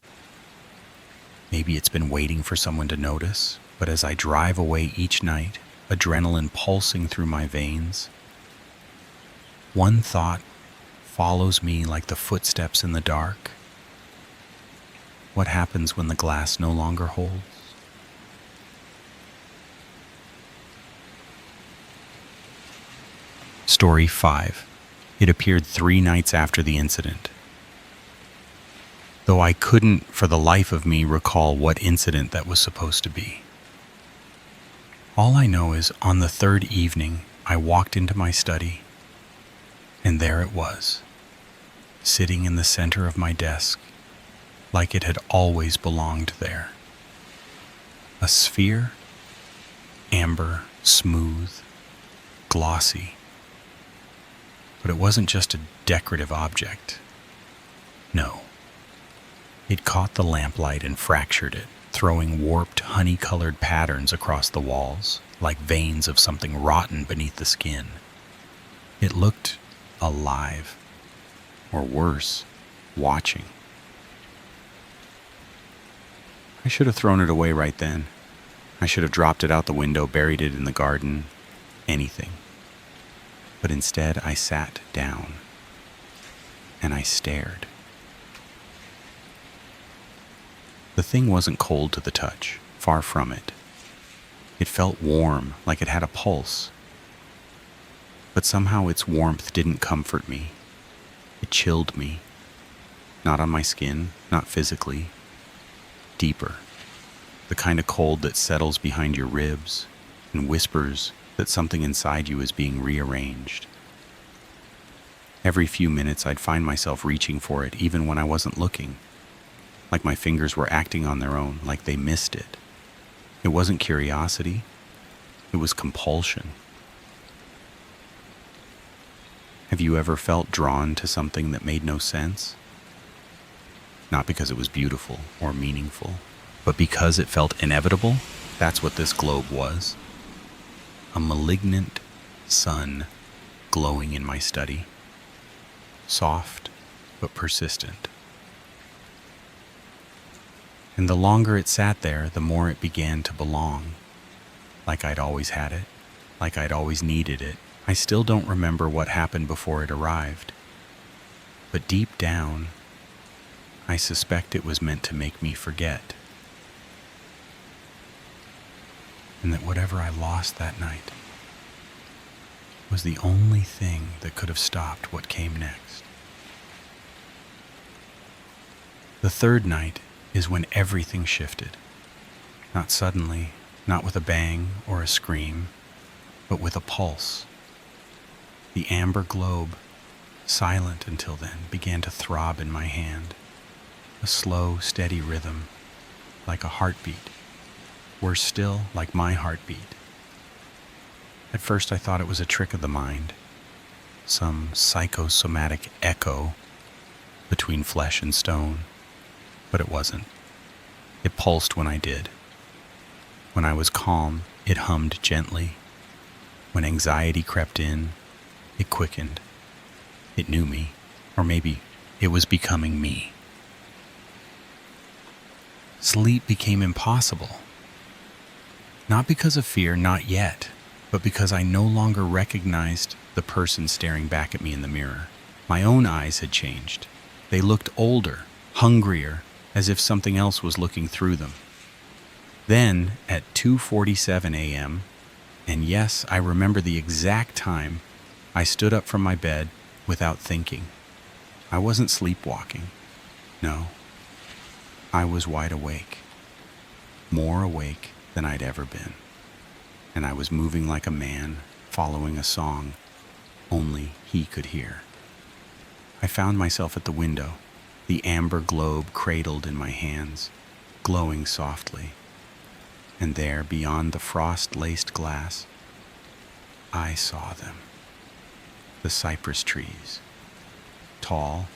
Maybe it's been waiting for someone to notice. But as I drive away each night, adrenaline pulsing through my veins, one thought follows me like the footsteps in the dark. What happens when the glass no longer holds? Story 5. It appeared 3 nights after the incident. Though I couldn't for the life of me recall what incident that was supposed to be. All I know is on the 3rd evening, I walked into my study, and there it was, sitting in the center of my desk, like it had always belonged there. A sphere, amber, smooth, glossy. But it wasn't just a decorative object. No. It caught the lamplight and fractured it, throwing warped, honey-colored patterns across the walls, like veins of something rotten beneath the skin. It looked alive, or worse, watching. I should have thrown it away right then. I should have dropped it out the window, buried it in the garden, anything. But instead, I sat down, and I stared. The thing wasn't cold to the touch, far from it. It felt warm, like it had a pulse. But somehow its warmth didn't comfort me. It chilled me. Not on my skin, not physically. Deeper. The kind of cold that settles behind your ribs and whispers that something inside you is being rearranged. Every few minutes I'd find myself reaching for it even when I wasn't looking. Like my fingers were acting on their own, like they missed it. It wasn't curiosity. It was compulsion. Have you ever felt drawn to something that made no sense? Not because it was beautiful or meaningful, but because it felt inevitable? That's what this globe was. A malignant sun glowing in my study. Soft, but persistent. And the longer it sat there, the more it began to belong. Like I'd always had it, like I'd always needed it. I still don't remember what happened before it arrived. But deep down, I suspect it was meant to make me forget. And that whatever I lost that night was the only thing that could have stopped what came next. The 3rd night, is when everything shifted. Not suddenly, not with a bang or a scream, but with a pulse. The amber globe, silent until then, began to throb in my hand. A slow, steady rhythm, like a heartbeat. Worse still, like my heartbeat. At first I thought it was a trick of the mind, some psychosomatic echo between flesh and stone, but it wasn't. It pulsed when I did. When I was calm, it hummed gently. When anxiety crept in, it quickened. It knew me, or maybe it was becoming me. Sleep became impossible. Not because of fear, not yet, but because I no longer recognized the person staring back at me in the mirror. My own eyes had changed. They looked older, hungrier, as if something else was looking through them. Then, at 2:47 a.m., and yes, I remember the exact time, I stood up from my bed without thinking. I wasn't sleepwalking. No. I was wide awake. More awake than I'd ever been. And I was moving like a man, following a song only he could hear. I found myself at the window, the amber globe cradled in my hands, glowing softly. And there, beyond the frost-laced glass, I saw them. The cypress trees. Tall,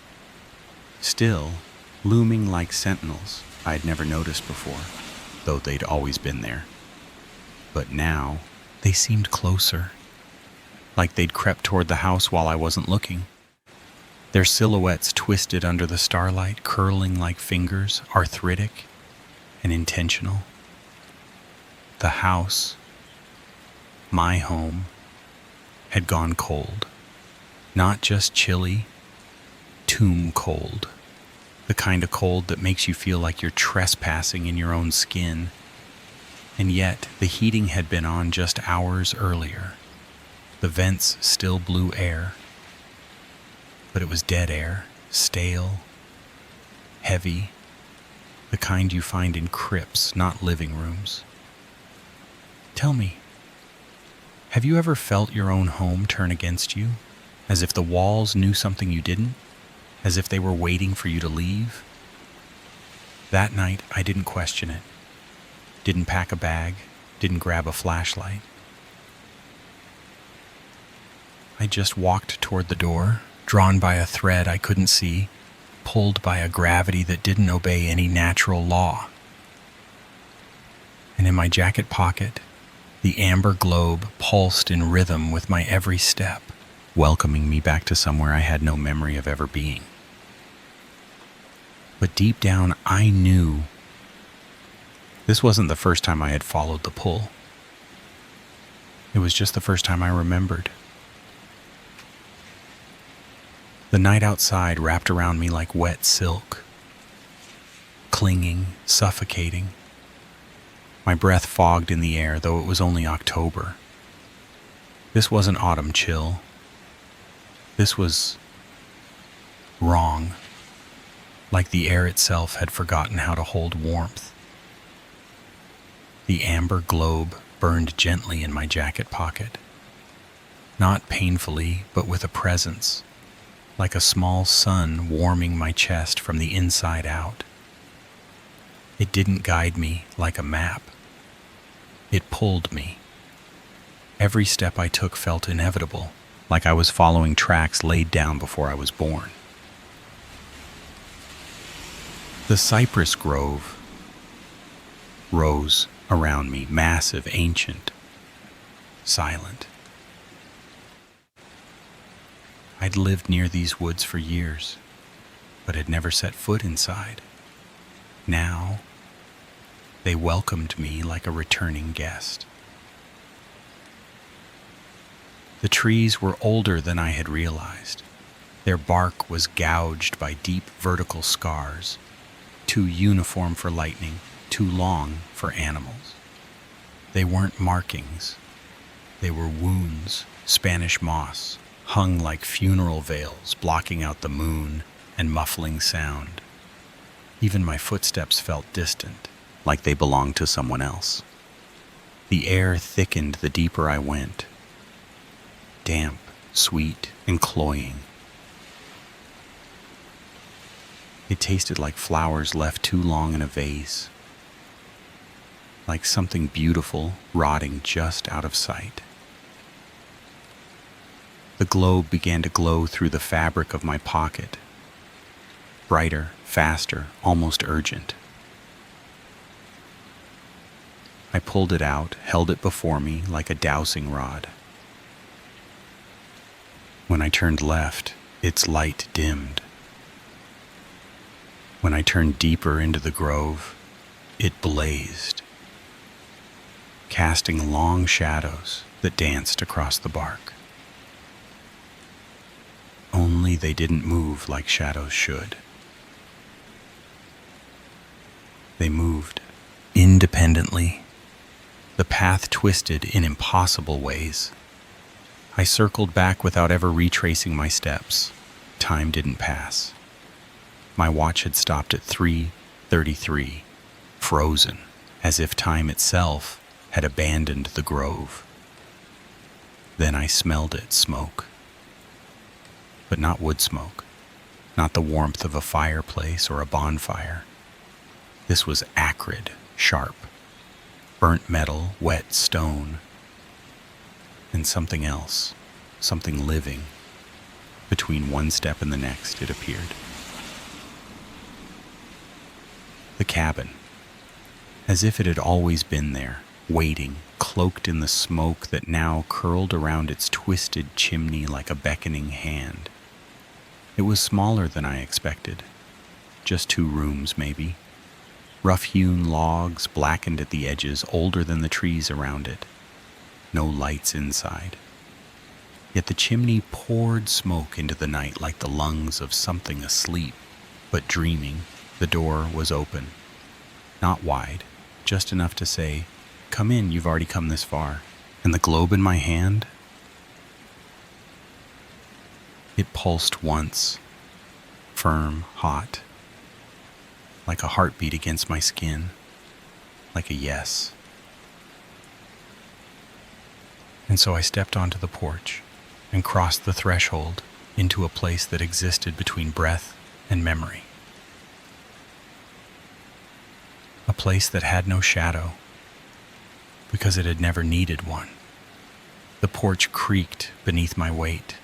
still, looming like sentinels I'd never noticed before, though they'd always been there. But now, they seemed closer, like they'd crept toward the house while I wasn't looking. Their silhouettes twisted under the starlight, curling like fingers, arthritic and intentional. The house, my home, had gone cold. Not just chilly, tomb cold. The kind of cold that makes you feel like you're trespassing in your own skin. And yet, the heating had been on just hours earlier. The vents still blew air. But it was dead air, stale, heavy, the kind you find in crypts, not living rooms. Tell me, have you ever felt your own home turn against you, as if the walls knew something you didn't, as if they were waiting for you to leave? That night, I didn't question it, didn't pack a bag, didn't grab a flashlight. I just walked toward the door, drawn by a thread I couldn't see, pulled by a gravity that didn't obey any natural law. And in my jacket pocket, the amber globe pulsed in rhythm with my every step, welcoming me back to somewhere I had no memory of ever being. But deep down, I knew this wasn't the first time I had followed the pull. It was just the first time I remembered. The night outside wrapped around me like wet silk, clinging, suffocating. My breath fogged in the air, though it was only October. This wasn't autumn chill. This was wrong, like the air itself had forgotten how to hold warmth. The amber globe burned gently in my jacket pocket, not painfully, but with a presence, like a small sun warming my chest from the inside out. It didn't guide me like a map. It pulled me. Every step I took felt inevitable, like I was following tracks laid down before I was born. The cypress grove rose around me, massive, ancient, silent. I'd lived near these woods for years, but had never set foot inside. Now, they welcomed me like a returning guest. The trees were older than I had realized. Their bark was gouged by deep vertical scars, too uniform for lightning, too long for animals. They weren't markings. They were wounds, Spanish moss, hung like funeral veils, blocking out the moon and muffling sound. Even my footsteps felt distant, like they belonged to someone else. The air thickened the deeper I went, damp, sweet, and cloying. It tasted like flowers left too long in a vase, like something beautiful rotting just out of sight. The globe began to glow through the fabric of my pocket, brighter, faster, almost urgent. I pulled it out, held it before me like a dowsing rod. When I turned left, its light dimmed. When I turned deeper into the grove, it blazed, casting long shadows that danced across the bark. Only they didn't move like shadows should. They moved independently. The path twisted in impossible ways. I circled back without ever retracing my steps. Time didn't pass. My watch had stopped at 3:33, frozen, as if time itself had abandoned the grove. Then I smelled it smoke. But not wood smoke, not the warmth of a fireplace or a bonfire. This was acrid, sharp, burnt metal, wet stone, and something else, something living. Between one step and the next, it appeared. The cabin, as if it had always been there, waiting, cloaked in the smoke that now curled around its twisted chimney like a beckoning hand. It was smaller than I expected. Just 2 rooms, maybe. Rough-hewn logs, blackened at the edges, older than the trees around it. No lights inside. Yet the chimney poured smoke into the night like the lungs of something asleep, but dreaming. The door was open. Not wide, just enough to say, "Come in, you've already come this far." And the globe in my hand? It pulsed once, firm, hot, like a heartbeat against my skin, like a yes. And so I stepped onto the porch and crossed the threshold into a place that existed between breath and memory. A place that had no shadow, because it had never needed one. The porch creaked beneath my weight,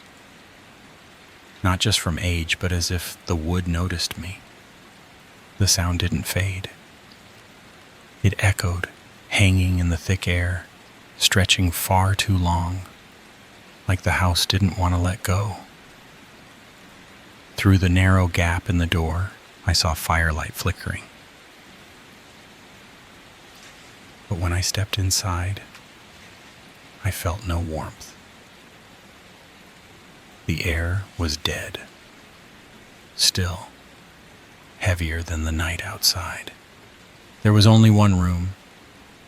not just from age, but as if the wood noticed me. The sound didn't fade. It echoed, hanging in the thick air, stretching far too long, like the house didn't want to let go. Through the narrow gap in the door, I saw firelight flickering. But when I stepped inside, I felt no warmth. The air was dead, still, heavier than the night outside. There was only one room.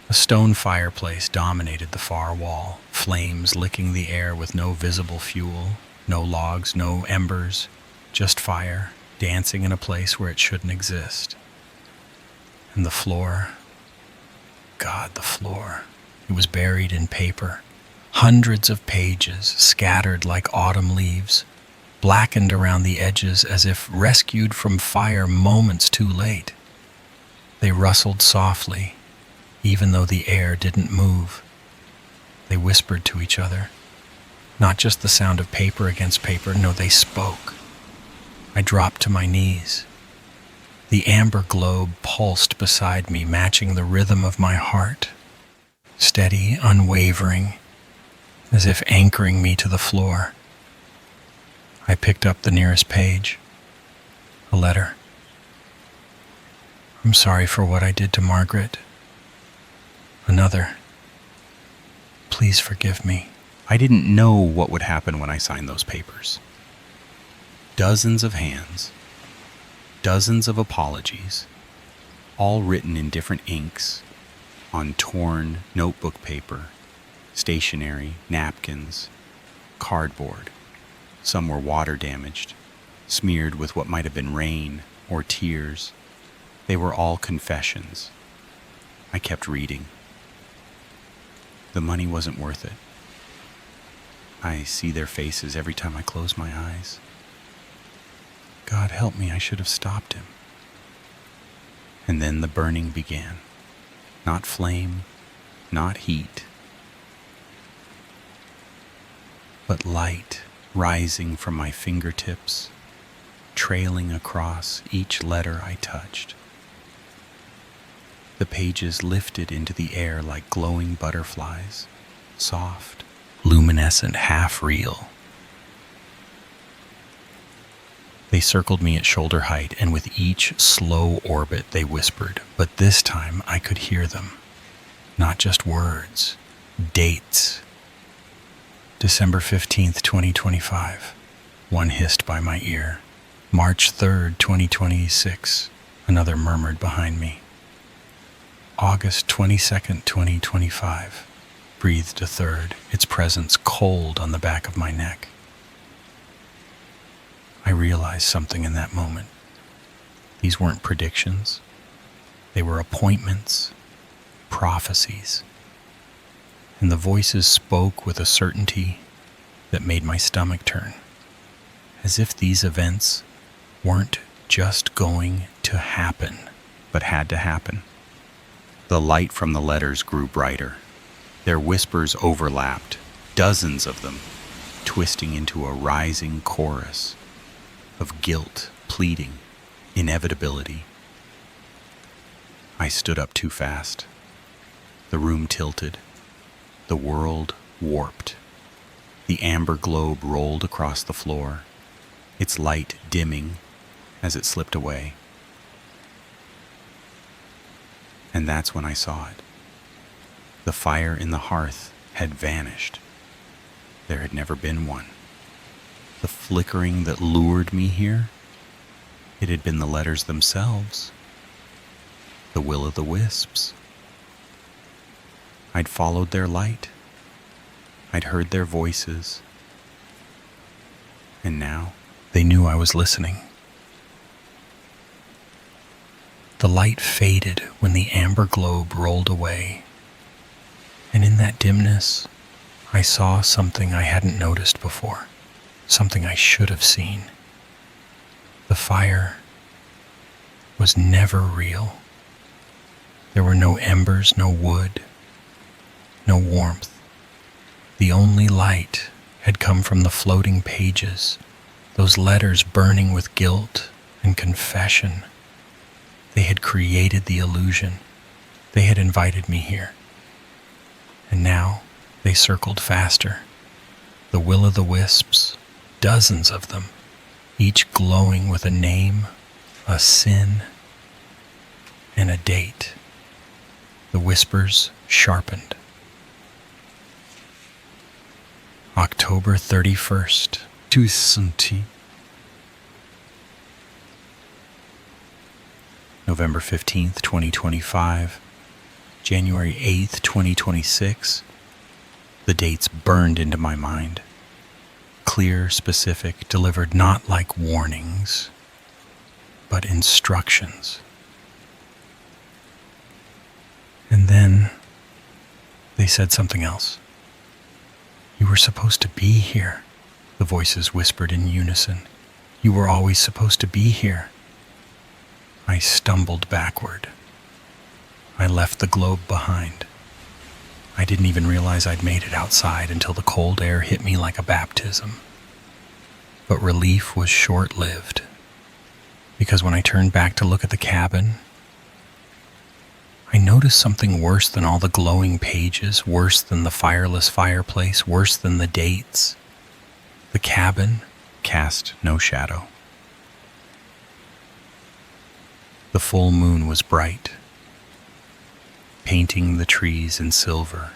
A stone fireplace dominated the far wall, flames licking the air with no visible fuel, no logs, no embers, just fire dancing in a place where it shouldn't exist. And the floor, God, the floor, it was buried in paper. Hundreds of pages scattered like autumn leaves, blackened around the edges as if rescued from fire moments too late. They rustled softly, even though the air didn't move. They whispered to each other. Not just the sound of paper against paper, no, they spoke. I dropped to my knees. The amber globe pulsed beside me, matching the rhythm of my heart, steady, unwavering, as if anchoring me to the floor. I picked up the nearest page. A letter. "I'm sorry for what I did to Margaret." Another. "Please forgive me." I didn't know what would happen when I signed those papers. Dozens of hands, dozens of apologies, all written in different inks, on torn notebook paper, stationery, napkins, cardboard. Some were water damaged, smeared with what might have been rain or tears. They were all confessions. I kept reading. The money wasn't worth it. I see their faces every time I close my eyes. God help me, I should have stopped him. And then the burning began. Not flame, not heat, but light rising from my fingertips, trailing across each letter I touched. The pages lifted into the air like glowing butterflies, soft, luminescent, half real. They circled me at shoulder height, and with each slow orbit they whispered, but this time I could hear them. Not just words, dates. December 15th, 2025. One hissed by my ear. March 3rd, 2026. Another murmured behind me. August 22nd, 2025. Breathed a third, its presence cold on the back of my neck. I realized something in that moment. These weren't predictions. They were appointments, prophecies. And the voices spoke with a certainty that made my stomach turn, as if these events weren't just going to happen, but had to happen. The light from the letters grew brighter. Their whispers overlapped, dozens of them, twisting into a rising chorus of guilt, pleading, inevitability. I stood up too fast. The room tilted. The world warped. The amber globe rolled across the floor, its light dimming as it slipped away. And that's when I saw it. The fire in the hearth had vanished. There had never been one. The flickering that lured me here, it had been the letters themselves, the will-o'-the-wisps. I'd followed their light. I'd heard their voices. And now they knew I was listening. The light faded when the amber globe rolled away, and in that dimness, I saw something I hadn't noticed before. Something I should have seen. The fire was never real. There were no embers, no wood, no warmth. The only light had come from the floating pages, those letters burning with guilt and confession. They had created the illusion. They had invited me here. And now they circled faster. The will-o'-the-wisps, dozens of them, each glowing with a name, a sin, and a date. The whispers sharpened. October 31st, 2020. November 15th, 2025. January 8th, 2026. The dates burned into my mind. Clear, specific, delivered not like warnings, but instructions. And then they said something else. You were supposed to be here, the voices whispered in unison. You were always supposed to be here. I stumbled backward. I left the globe behind. I didn't even realize I'd made it outside until the cold air hit me like a baptism. But relief was short-lived, because when I turned back to look at the cabin, I noticed something worse than all the glowing pages, worse than the fireless fireplace, worse than the dates. The cabin cast no shadow. The full moon was bright, painting the trees in silver,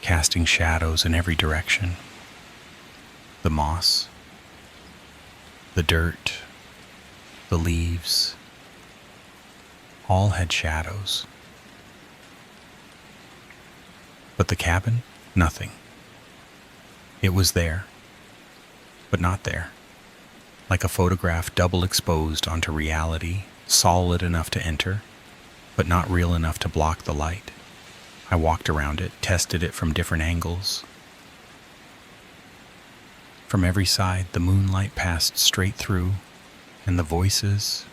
casting shadows in every direction. The moss, the dirt, the leaves, all had shadows. But the cabin, nothing. It was there, but not there, like a photograph double exposed onto reality solid enough to enter, but not real enough to block the light. I walked around it, tested it from different angles. From every side, the moonlight passed straight through, and the voices,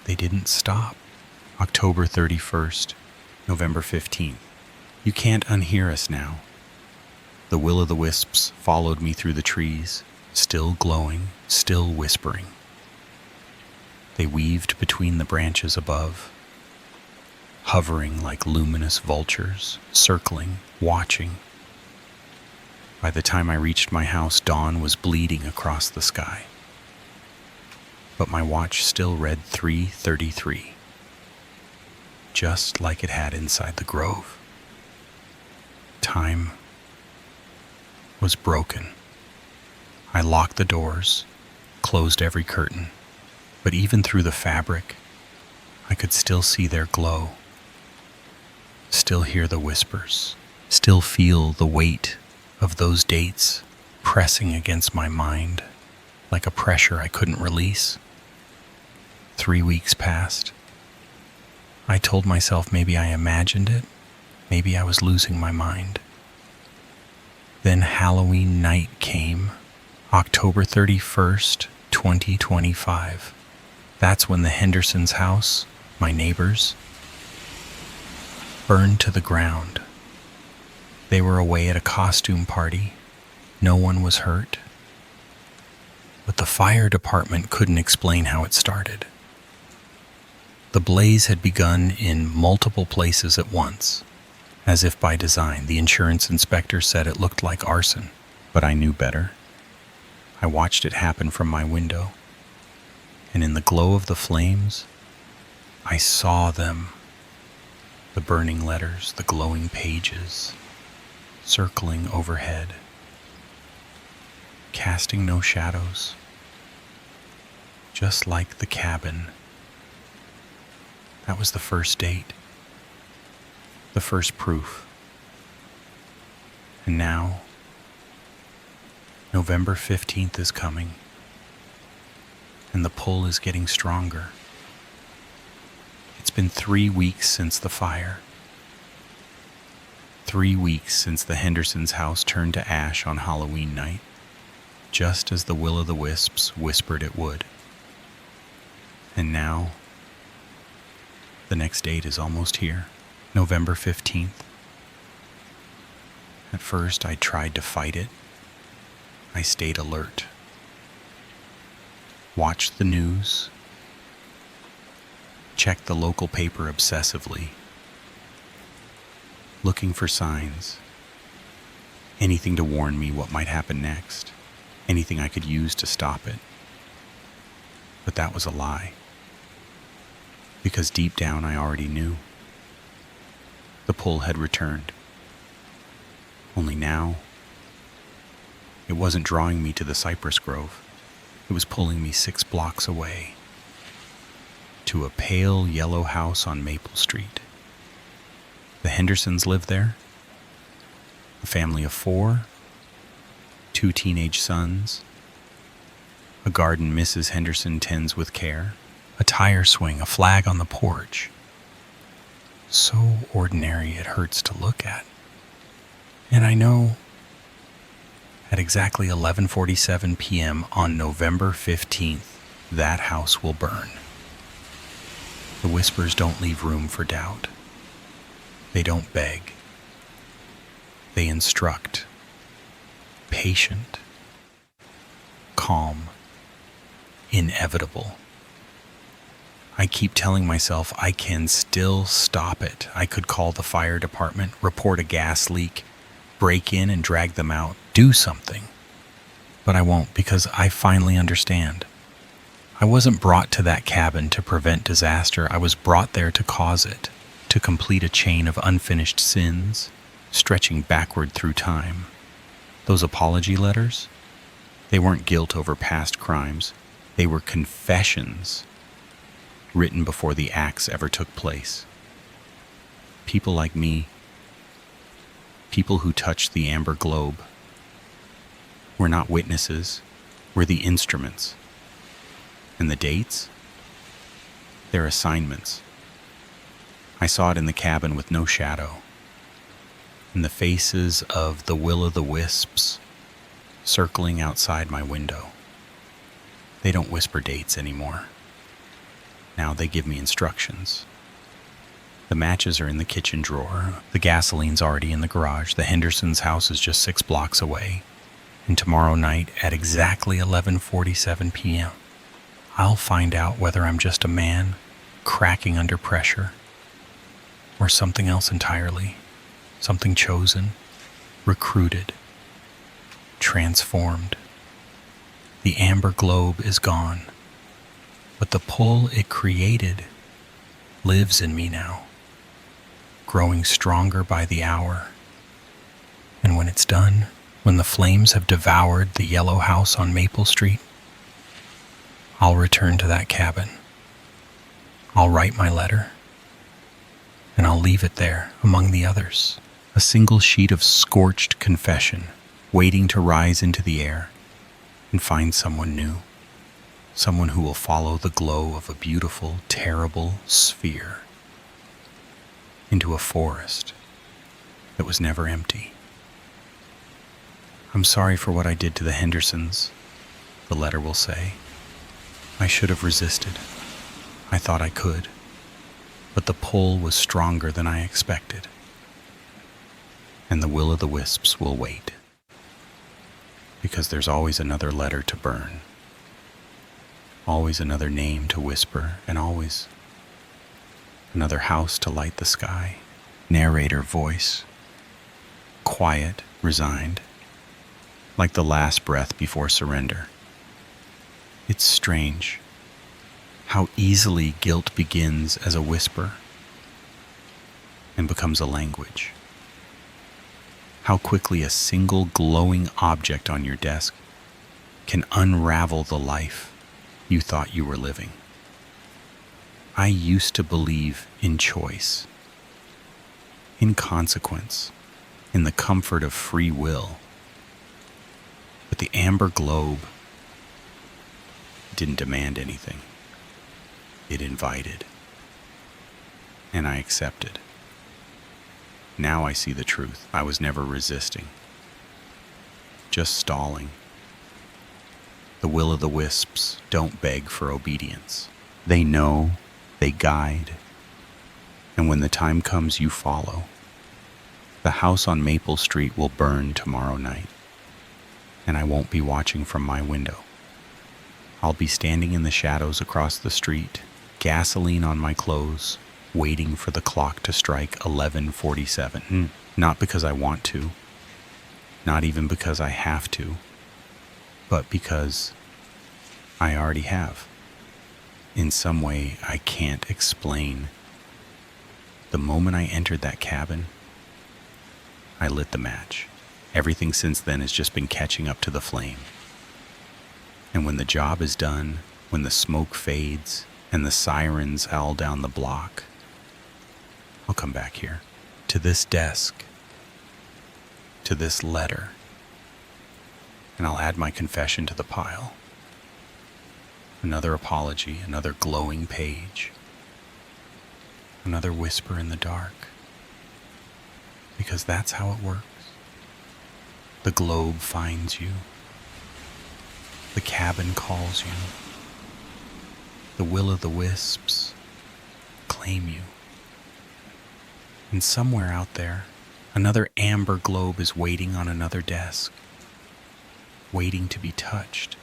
they didn't stop. October 31st, November 15th. You can't unhear us now. The will-o'-the-wisps followed me through the trees, still glowing, still whispering. They weaved between the branches above, hovering like luminous vultures, circling, watching. By the time I reached my house, dawn was bleeding across the sky. But my watch still read 3:33, just like it had inside the grove. Time was broken. I locked the doors, closed every curtain, but even through the fabric, I could still see their glow, still hear the whispers, still feel the weight of those dates pressing against my mind like a pressure I couldn't release. 3 weeks passed. I told myself maybe I imagined it, maybe I was losing my mind. Then Halloween night came, October 31st, 2025. That's when the Hendersons' house, my neighbors, burned to the ground. They were away at a costume party. No one was hurt. But the fire department couldn't explain how it started. The blaze had begun in multiple places at once. As if by design, the insurance inspector said it looked like arson, but I knew better. I watched it happen from my window, and in the glow of the flames, I saw them. The burning letters, the glowing pages, circling overhead, casting no shadows, just like the cabin. That was the first date. The first proof. And now, November 15th is coming, and the pull is getting stronger. It's been 3 weeks since the fire. 3 weeks since the Hendersons' house turned to ash on Halloween night, just as the will-o'-the-wisps whispered it would. And now, the next date is almost here. November 15th. At first, I tried to fight it. I stayed alert. Watched the news. Checked the local paper obsessively. Looking for signs. Anything to warn me what might happen next. Anything I could use to stop it. But that was a lie. Because deep down, I already knew. The pull had returned. Only now, it wasn't drawing me to the cypress grove. It was pulling me 6 blocks away to a pale yellow house on Maple Street. The Hendersons lived there. A family of 4, 2 teenage sons, a garden Mrs. Henderson tends with care, a tire swing, a flag on the porch. So ordinary it hurts to look at. And I know at exactly 11:47 p.m. on November 15th, that house will burn. The whispers don't leave room for doubt. They don't beg. They instruct. Patient. Calm. Inevitable. I keep telling myself I can still stop it. I could call the fire department, report a gas leak, break in and drag them out, do something. But I won't, because I finally understand. I wasn't brought to that cabin to prevent disaster. I was brought there to cause it, to complete a chain of unfinished sins, stretching backward through time. Those apology letters, they weren't guilt over past crimes. They were confessions written before the acts ever took place. People like me, people who touched the amber globe, we're not witnesses, we're the instruments. And the dates? They're assignments. I saw it in the cabin with no shadow, in the faces of the will-o'-the-wisps circling outside my window. They don't whisper dates anymore. Now they give me instructions. The matches are in the kitchen drawer. The gasoline's already in the garage. The Hendersons' house is just 6 blocks away. And tomorrow night at exactly 11:47 p.m., I'll find out whether I'm just a man cracking under pressure or something else entirely. Something chosen, recruited, transformed. The amber globe is gone, but the pull it created lives in me now, growing stronger by the hour. And when it's done, when the flames have devoured the yellow house on Maple Street, I'll return to that cabin. I'll write my letter, and I'll leave it there among the others, a single sheet of scorched confession waiting to rise into the air and find someone new, someone who will follow the glow of a beautiful, terrible sphere into a forest that was never empty. I'm sorry for what I did to the Hendersons, the letter will say. I should have resisted. I thought I could, but the pull was stronger than I expected. And the will-o'-the-wisps will wait, because there's always another letter to burn, always another name to whisper, and always another house to light the sky. Narrator voice, quiet, resigned, like the last breath before surrender. It's strange how easily guilt begins as a whisper and becomes a language. How quickly a single glowing object on your desk can unravel the life you thought you were living. I used to believe in choice, in consequence, in the comfort of free will. But the amber globe didn't demand anything. It invited, and I accepted. Now I see the truth. I was never resisting, just stalling. The will-o'-the-wisps don't beg for obedience. They know, they guide, and when the time comes, you follow. The house on Maple Street will burn tomorrow night, and I won't be watching from my window. I'll be standing in the shadows across the street, gasoline on my clothes, waiting for the clock to strike 11:47. Not because I want to, not even because I have to, but because I already have. In some way I can't explain. The moment I entered that cabin, I lit the match. Everything since then has just been catching up to the flame. And when the job is done, when the smoke fades and the sirens howl down the block, I'll come back here, to this desk, to this letter, and I'll add my confession to the pile. Another apology, another glowing page, another whisper in the dark, because that's how it works. The globe finds you. The cabin calls you. The will-o'-the-wisps claim you. And somewhere out there, another amber globe is waiting on another desk, waiting to be touched,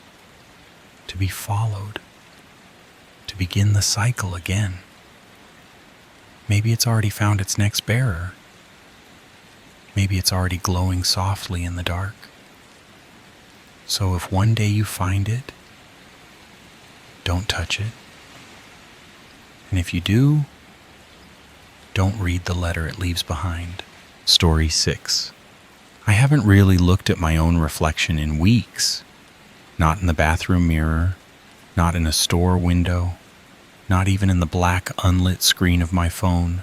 to be followed, to begin the cycle again. Maybe it's already found its next bearer. Maybe it's already glowing softly in the dark. So if one day you find it, don't touch it. And if you do, don't read the letter it leaves behind. Story 6. I haven't really looked at my own reflection in weeks. Not in the bathroom mirror, not in a store window, not even in the black unlit screen of my phone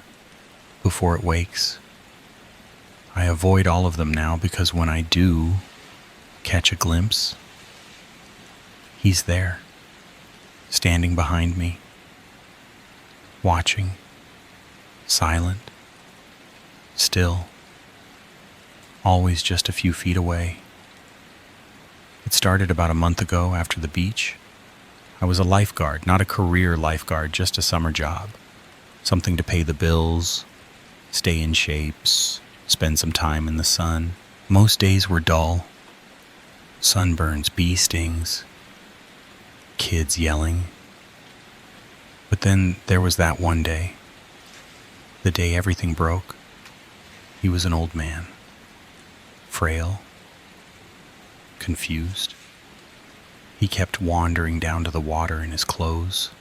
before it wakes. I avoid all of them now because when I do catch a glimpse, he's there, standing behind me, watching, silent, still, always just a few feet away. It started about a month ago after the beach. I was a lifeguard, not a career lifeguard, just a summer job. Something to pay the bills, stay in shapes, spend some time in the sun. Most days were dull. Sunburns, bee stings, kids yelling. But then there was that one day, the day everything broke. He was an old man, frail, confused. He kept wandering down to the water in his clothes,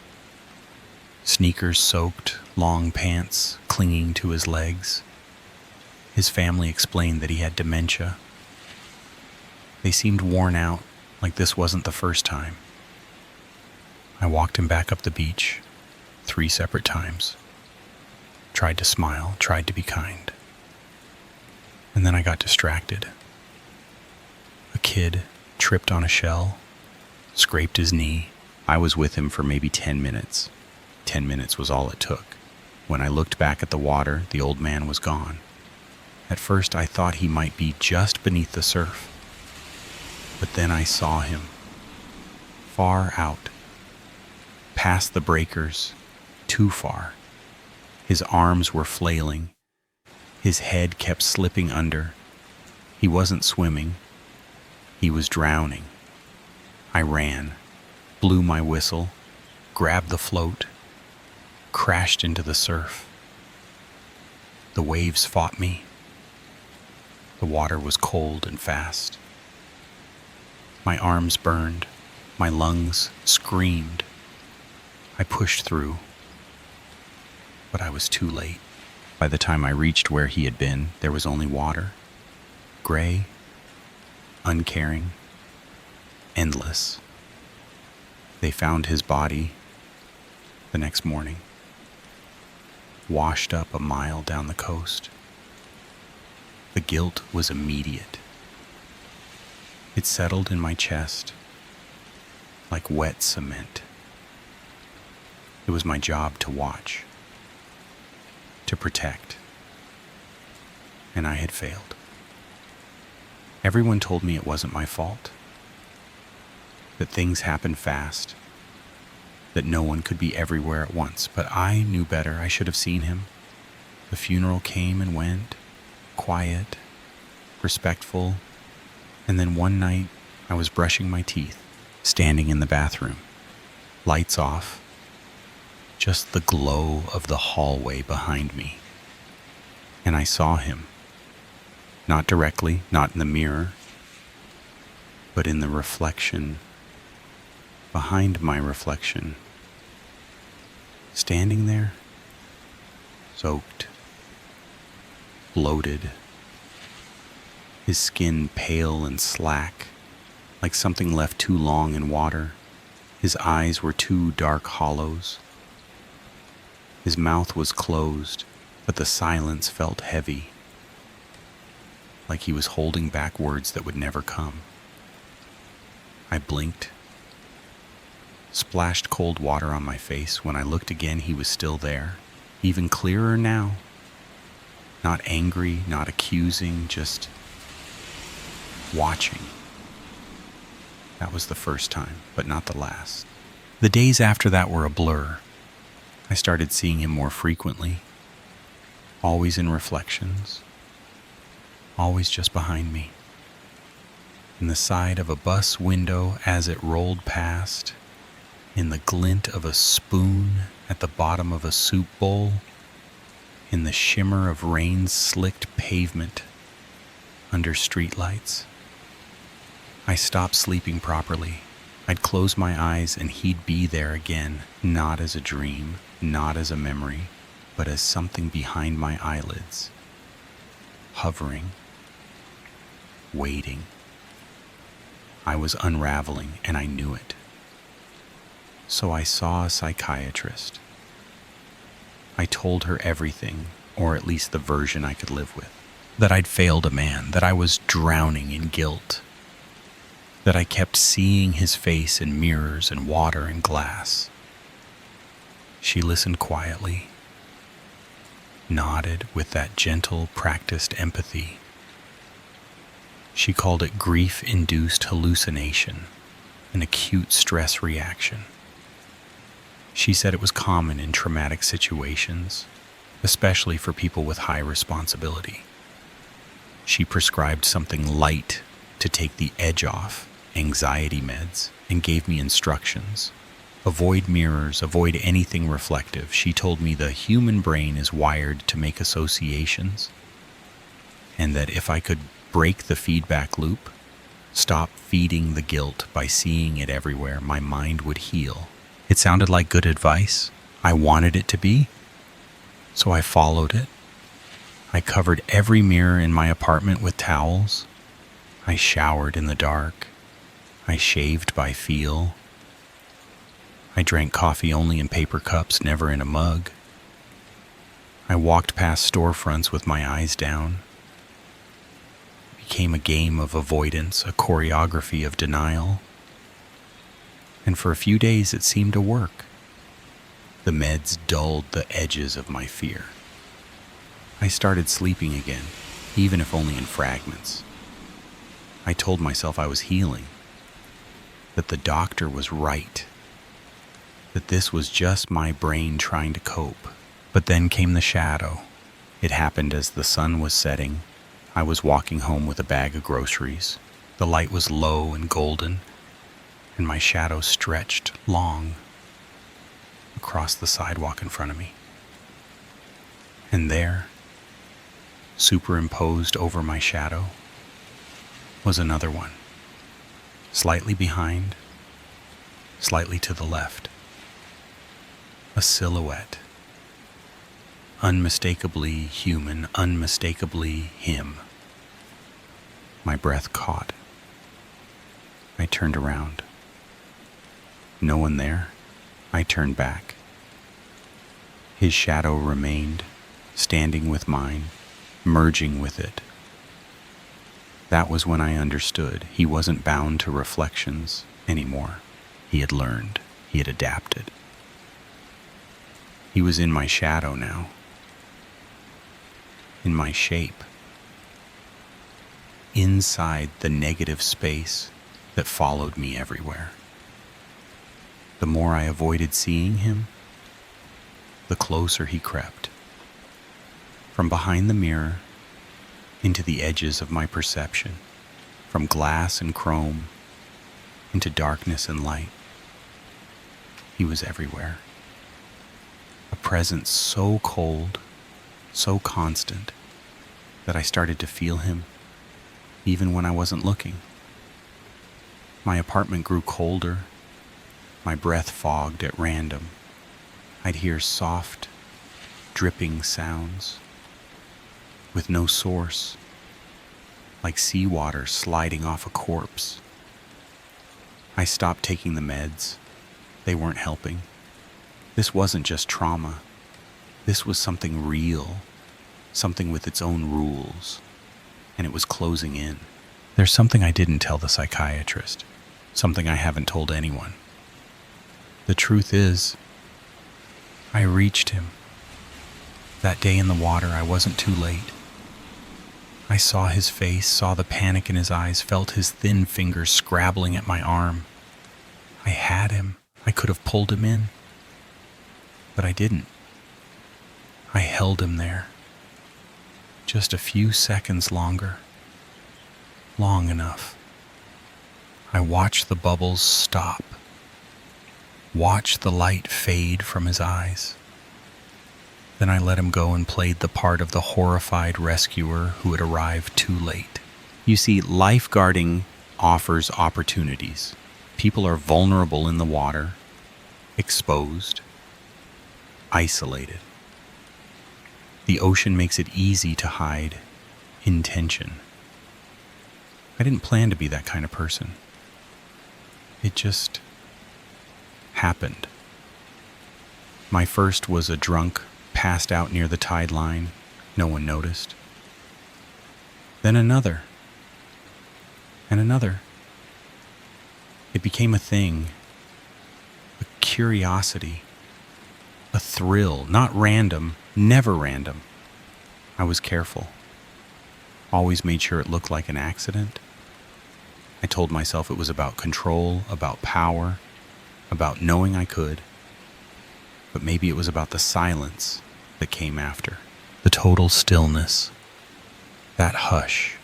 sneakers soaked, long pants clinging to his legs. His family explained that he had dementia. They seemed worn out, like this wasn't the first time. I walked him back up the beach 3 separate times. Tried to smile, tried to be kind. And then I got distracted. A kid tripped on a shell, scraped his knee. I was with him for maybe 10 minutes. 10 minutes was all it took. When I looked back at the water, the old man was gone. At first, I thought he might be just beneath the surf. But then I saw him, far out, past the breakers, too far. His arms were flailing. His head kept slipping under. He wasn't swimming. He was drowning. I ran, blew my whistle, grabbed the float, crashed into the surf. The waves fought me. The water was cold and fast. My arms burned. My lungs screamed. I pushed through, but I was too late. By the time I reached where he had been, there was only water. Gray, uncaring, endless. They found his body the next morning, washed up a mile down the coast. The guilt was immediate. It settled in my chest like wet cement. It was my job to watch, to protect, and I had failed. Everyone told me it wasn't my fault, that things happened fast, that no one could be everywhere at once, but I knew better. I should have seen him. The funeral came and went, quiet, respectful, and then one night I was brushing my teeth, standing in the bathroom, lights off, just the glow of the hallway behind me. And I saw him, not directly, not in the mirror, but in the reflection, behind my reflection, standing there, soaked, bloated, his skin pale and slack, like something left too long in water. His eyes were two dark hollows. His mouth was closed, but the silence felt heavy, like he was holding back words that would never come. I blinked, splashed cold water on my face. When I looked again, he was still there, even clearer now. Not angry, not accusing, just watching. That was the first time, but not the last. The days after that were a blur. I started seeing him more frequently, always in reflections, always just behind me. In the side of a bus window as it rolled past, in the glint of a spoon at the bottom of a soup bowl, in the shimmer of rain-slicked pavement under streetlights. I stopped sleeping properly. I'd close my eyes and he'd be there again, not as a dream, not as a memory, but as something behind my eyelids, hovering, waiting. I was unraveling, and I knew it. So I saw a psychiatrist. I told her everything, or at least the version I could live with. That I'd failed a man, that I was drowning in guilt, that I kept seeing his face in mirrors and water and glass. She listened quietly, nodded with that gentle, practiced empathy. She called it grief-induced hallucination, an acute stress reaction. She said it was common in traumatic situations, especially for people with high responsibility. She prescribed something light to take the edge off, anxiety meds, and gave me instructions. Avoid mirrors, avoid anything reflective. She told me the human brain is wired to make associations, and that if I could break the feedback loop, stop feeding the guilt by seeing it everywhere, my mind would heal. It sounded like good advice. I wanted it to be, so I followed it. I covered every mirror in my apartment with towels. I showered in the dark. I shaved by feel. I drank coffee only in paper cups, never in a mug. I walked past storefronts with my eyes down. It became a game of avoidance, a choreography of denial. And for a few days it seemed to work. The meds dulled the edges of my fear. I started sleeping again, even if only in fragments. I told myself I was healing, that the doctor was right, that this was just my brain trying to cope. But then came the shadow. It happened as the sun was setting. I was walking home with a bag of groceries. The light was low and golden, and my shadow stretched long across the sidewalk in front of me. And there, superimposed over my shadow, was another one, slightly behind, slightly to the left. A silhouette, unmistakably human, unmistakably him. My breath caught. I turned around. No one there. I turned back. His shadow remained, standing with mine, merging with it. That was when I understood he wasn't bound to reflections anymore. He had learned. He had adapted. He was in my shadow now, in my shape, inside the negative space that followed me everywhere. The more I avoided seeing him, the closer he crept. From behind the mirror, into the edges of my perception, from glass and chrome, into darkness and light. He was everywhere. A presence so cold, so constant, that I started to feel him, even when I wasn't looking. My apartment grew colder. My breath fogged at random. I'd hear soft, dripping sounds with no source, like seawater sliding off a corpse. I stopped taking the meds. They weren't helping. This wasn't just trauma. This was something real, something with its own rules, and it was closing in. There's something I didn't tell the psychiatrist, something I haven't told anyone. The truth is, I reached him. That day in the water, I wasn't too late. I saw his face, saw the panic in his eyes, felt his thin fingers scrabbling at my arm. I had him. I could have pulled him in. But I didn't. I held him there. Just a few seconds longer. Long enough. I watched the bubbles stop. Watched the light fade from his eyes. Then I let him go and played the part of the horrified rescuer who had arrived too late. You see, lifeguarding offers opportunities. People are vulnerable in the water, exposed, isolated. The ocean makes it easy to hide intention. I didn't plan to be that kind of person. It just happened. My first was a drunk, passed out near the tide line. No one noticed. Then another. And another. It became a thing, a curiosity, a A thrill, not random, never random. I was careful. Always made sure it looked like an accident. I told myself it was about control, about power, about knowing I could. But maybe it was about the silence that came after. The total stillness, that hush,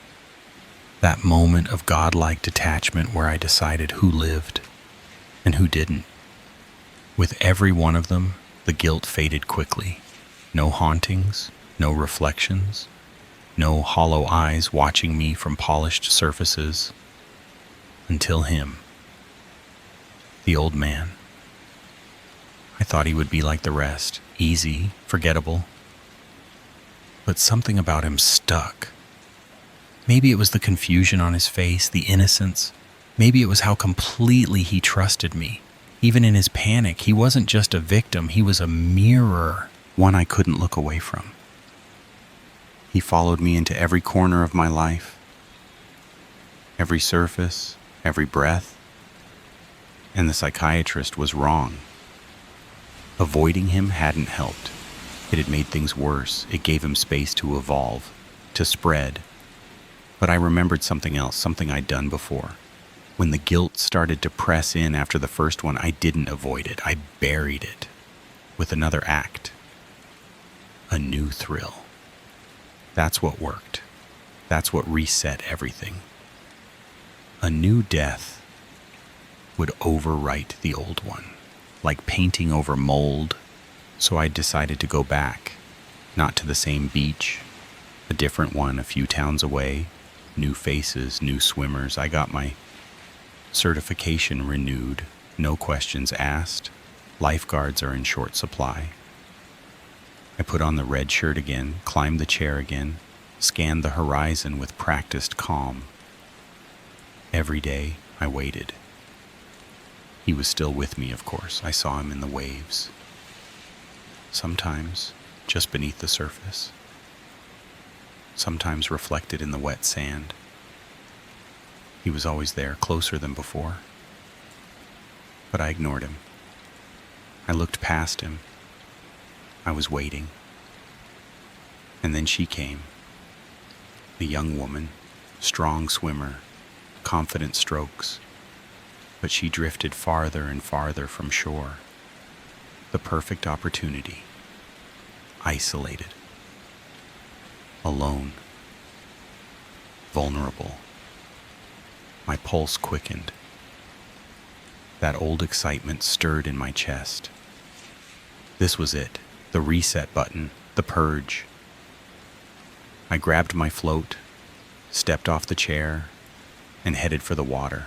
that moment of godlike detachment where I decided who lived and who didn't. With every one of them, the guilt faded quickly. No hauntings, no reflections, no hollow eyes watching me from polished surfaces. Until him, the old man. I thought he would be like the rest, easy, forgettable. But something about him stuck. Maybe it was the confusion on his face, the innocence. Maybe it was how completely he trusted me. Even in his panic, he wasn't just a victim, he was a mirror, one I couldn't look away from. He followed me into every corner of my life, every surface, every breath. And the psychiatrist was wrong. Avoiding him hadn't helped. It had made things worse. It gave him space to evolve, to spread. But I remembered something else, something I'd done before. When the guilt started to press in after the first one, I didn't avoid it. I buried it with another act. A new thrill. That's what worked. That's what reset everything. A new death would overwrite the old one, like painting over mold. So I decided to go back, not to the same beach, a different one a few towns away, new faces, new swimmers. I got my certification renewed, no questions asked. Lifeguards are in short supply. I put on the red shirt again, climbed the chair again, scanned the horizon with practiced calm. Every day, I waited. He was still with me, of course. I saw him in the waves. Sometimes just beneath the surface. Sometimes reflected in the wet sand. He was always there, closer than before. But I ignored him. I looked past him. I was waiting. And then she came. A young woman, strong swimmer, confident strokes. But she drifted farther and farther from shore. The perfect opportunity. Isolated. Alone. Vulnerable. My pulse quickened. That old excitement stirred in my chest. This was it, the reset button, the purge. I grabbed my float, stepped off the chair, and headed for the water.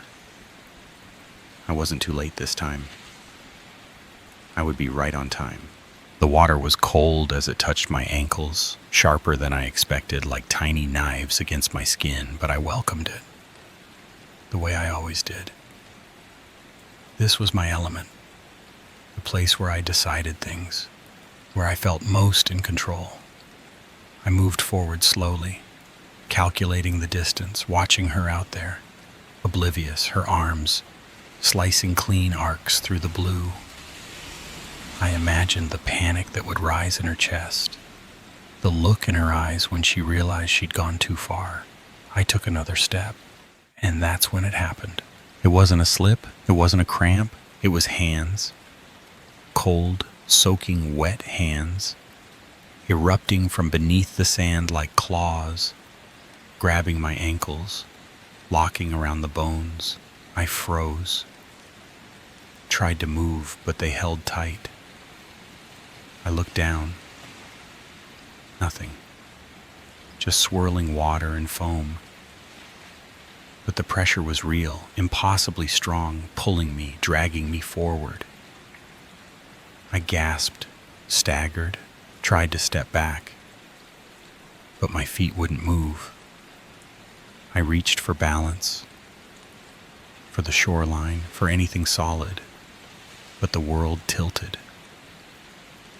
I wasn't too late this time. I would be right on time. The water was cold as it touched my ankles, sharper than I expected, like tiny knives against my skin, but I welcomed it, the way I always did. This was my element, the place where I decided things, where I felt most in control. I moved forward slowly, calculating the distance, watching her out there, oblivious, her arms slicing clean arcs through the blue. I imagined the panic that would rise in her chest, the look in her eyes when she realized she'd gone too far. I took another step, and that's when it happened. It wasn't a slip, it wasn't a cramp, it was hands. Cold, soaking wet hands, erupting from beneath the sand like claws, grabbing my ankles, locking around the bones. I froze. Tried to move, but they held tight. I looked down. Nothing. Just swirling water and foam. But the pressure was real, impossibly strong, pulling me, dragging me forward. I gasped, staggered, tried to step back, but my feet wouldn't move. I reached for balance, for the shoreline, for anything solid, but the world tilted.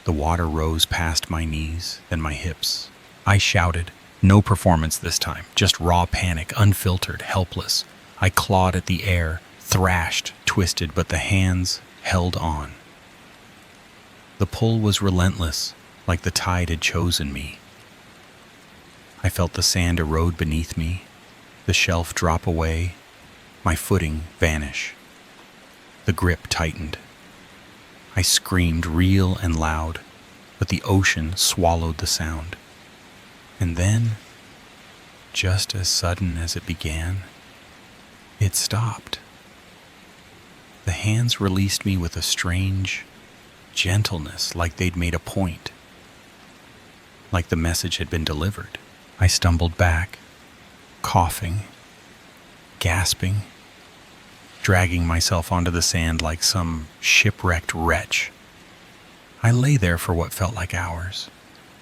The water rose past my knees, then my hips. I shouted. No performance this time, just raw panic, unfiltered, helpless. I clawed at the air, thrashed, twisted, but the hands held on. The pull was relentless, like the tide had chosen me. I felt the sand erode beneath me, the shelf drop away, my footing vanish. The grip tightened. I screamed real and loud, but the ocean swallowed the sound. And then, just as sudden as it began, it stopped. The hands released me with a strange gentleness, like they'd made a point, like the message had been delivered. I stumbled back, coughing, gasping, dragging myself onto the sand like some shipwrecked wretch. I lay there for what felt like hours,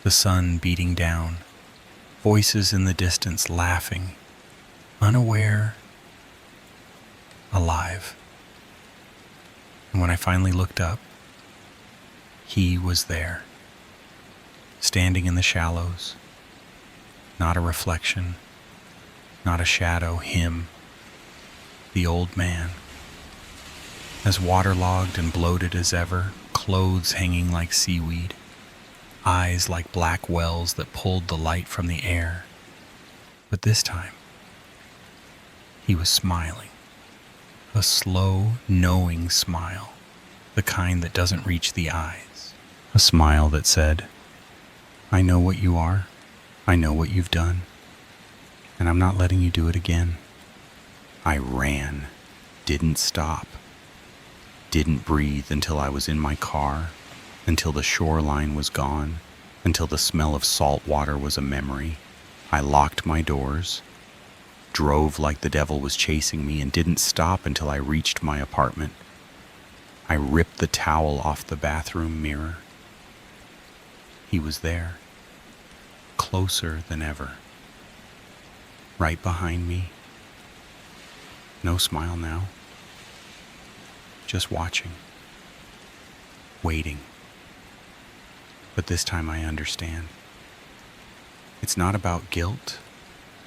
the sun beating down, voices in the distance laughing, unaware, alive. And when I finally looked up, he was there, standing in the shallows, not a reflection, not a shadow, him, the old man, as waterlogged and bloated as ever, clothes hanging like seaweed, eyes like black wells that pulled the light from the air. But this time, he was smiling, a slow, knowing smile, the kind that doesn't reach the eyes, a smile that said, "I know what you are, I know what you've done, and I'm not letting you do it again." I ran, didn't stop, didn't breathe until I was in my car, until the shoreline was gone, until the smell of salt water was a memory. I locked my doors, drove like the devil was chasing me, and didn't stop until I reached my apartment. I ripped the towel off the bathroom mirror. He was there, closer than ever, right behind me. No smile now, just watching, waiting. But this time I understand. It's not about guilt.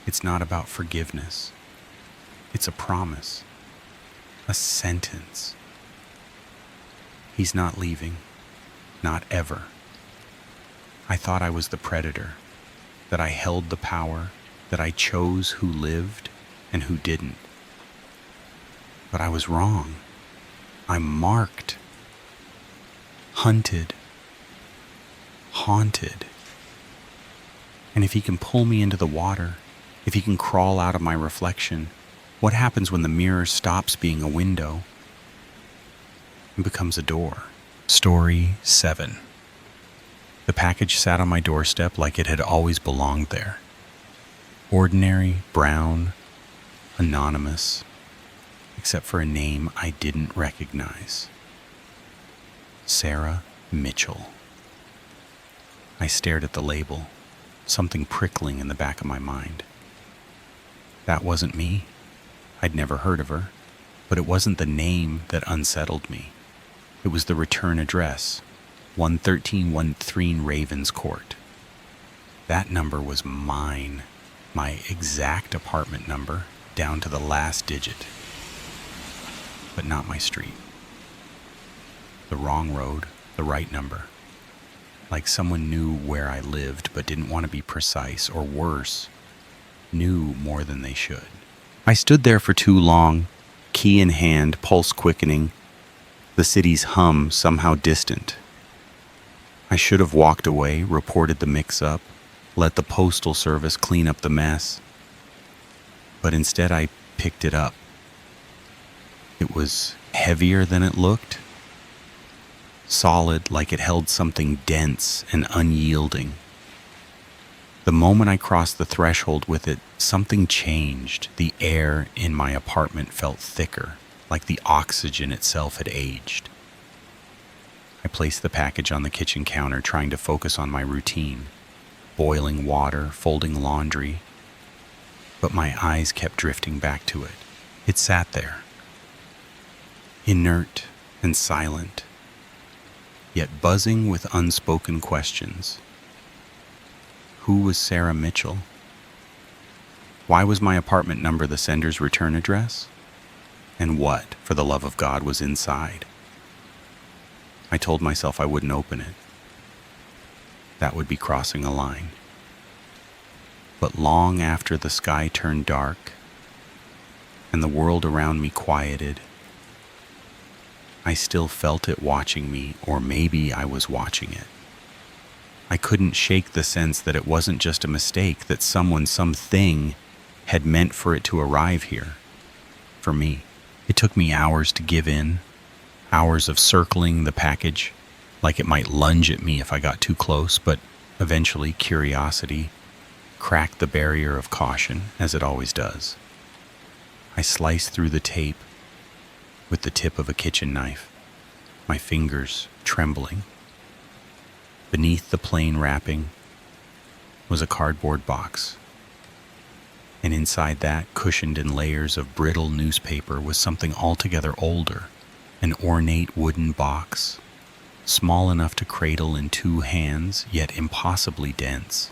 It's not about forgiveness. It's a promise, a sentence. He's not leaving, not ever. I thought I was the predator, that I held the power, that I chose who lived and who didn't. But I was wrong. I'm marked, hunted, haunted. And if he can pull me into the water, if he can crawl out of my reflection, what happens when the mirror stops being a window and becomes a door? Story 7. The package sat on my doorstep like it had always belonged there. Ordinary, brown, anonymous, except for a name I didn't recognize. Sarah Mitchell. I stared at the label, something prickling in the back of my mind. That wasn't me. I'd never heard of her, but it wasn't the name that unsettled me. It was the return address, 11313 Ravens Court. That number was mine, my exact apartment number, down to the last digit. But not my street. The wrong road, the right number. Like someone knew where I lived but didn't want to be precise, or worse, knew more than they should. I stood there for too long, key in hand, pulse quickening, the city's hum somehow distant. I should have walked away, reported the mix-up, let the postal service clean up the mess. But instead I picked it up. It was heavier than it looked, solid, like it held something dense and unyielding. The moment I crossed the threshold with it, something changed. The air in my apartment felt thicker, like the oxygen itself had aged. I placed the package on the kitchen counter, trying to focus on my routine, boiling water, folding laundry, but my eyes kept drifting back to it. It sat there, inert and silent, yet buzzing with unspoken questions. Who was Sarah Mitchell? Why was my apartment number the sender's return address? And what, for the love of God, was inside? I told myself I wouldn't open it. That would be crossing a line. But long after the sky turned dark and the world around me quieted, I still felt it watching me, or maybe I was watching it. I couldn't shake the sense that it wasn't just a mistake, that something had meant for it to arrive here. For me, it took me hours to give in, hours of circling the package like it might lunge at me if I got too close, but eventually curiosity cracked the barrier of caution, as it always does. I sliced through the tape with the tip of a kitchen knife, my fingers trembling. Beneath the plain wrapping was a cardboard box, and inside that, cushioned in layers of brittle newspaper, was something altogether older, an ornate wooden box, small enough to cradle in two hands, yet impossibly dense,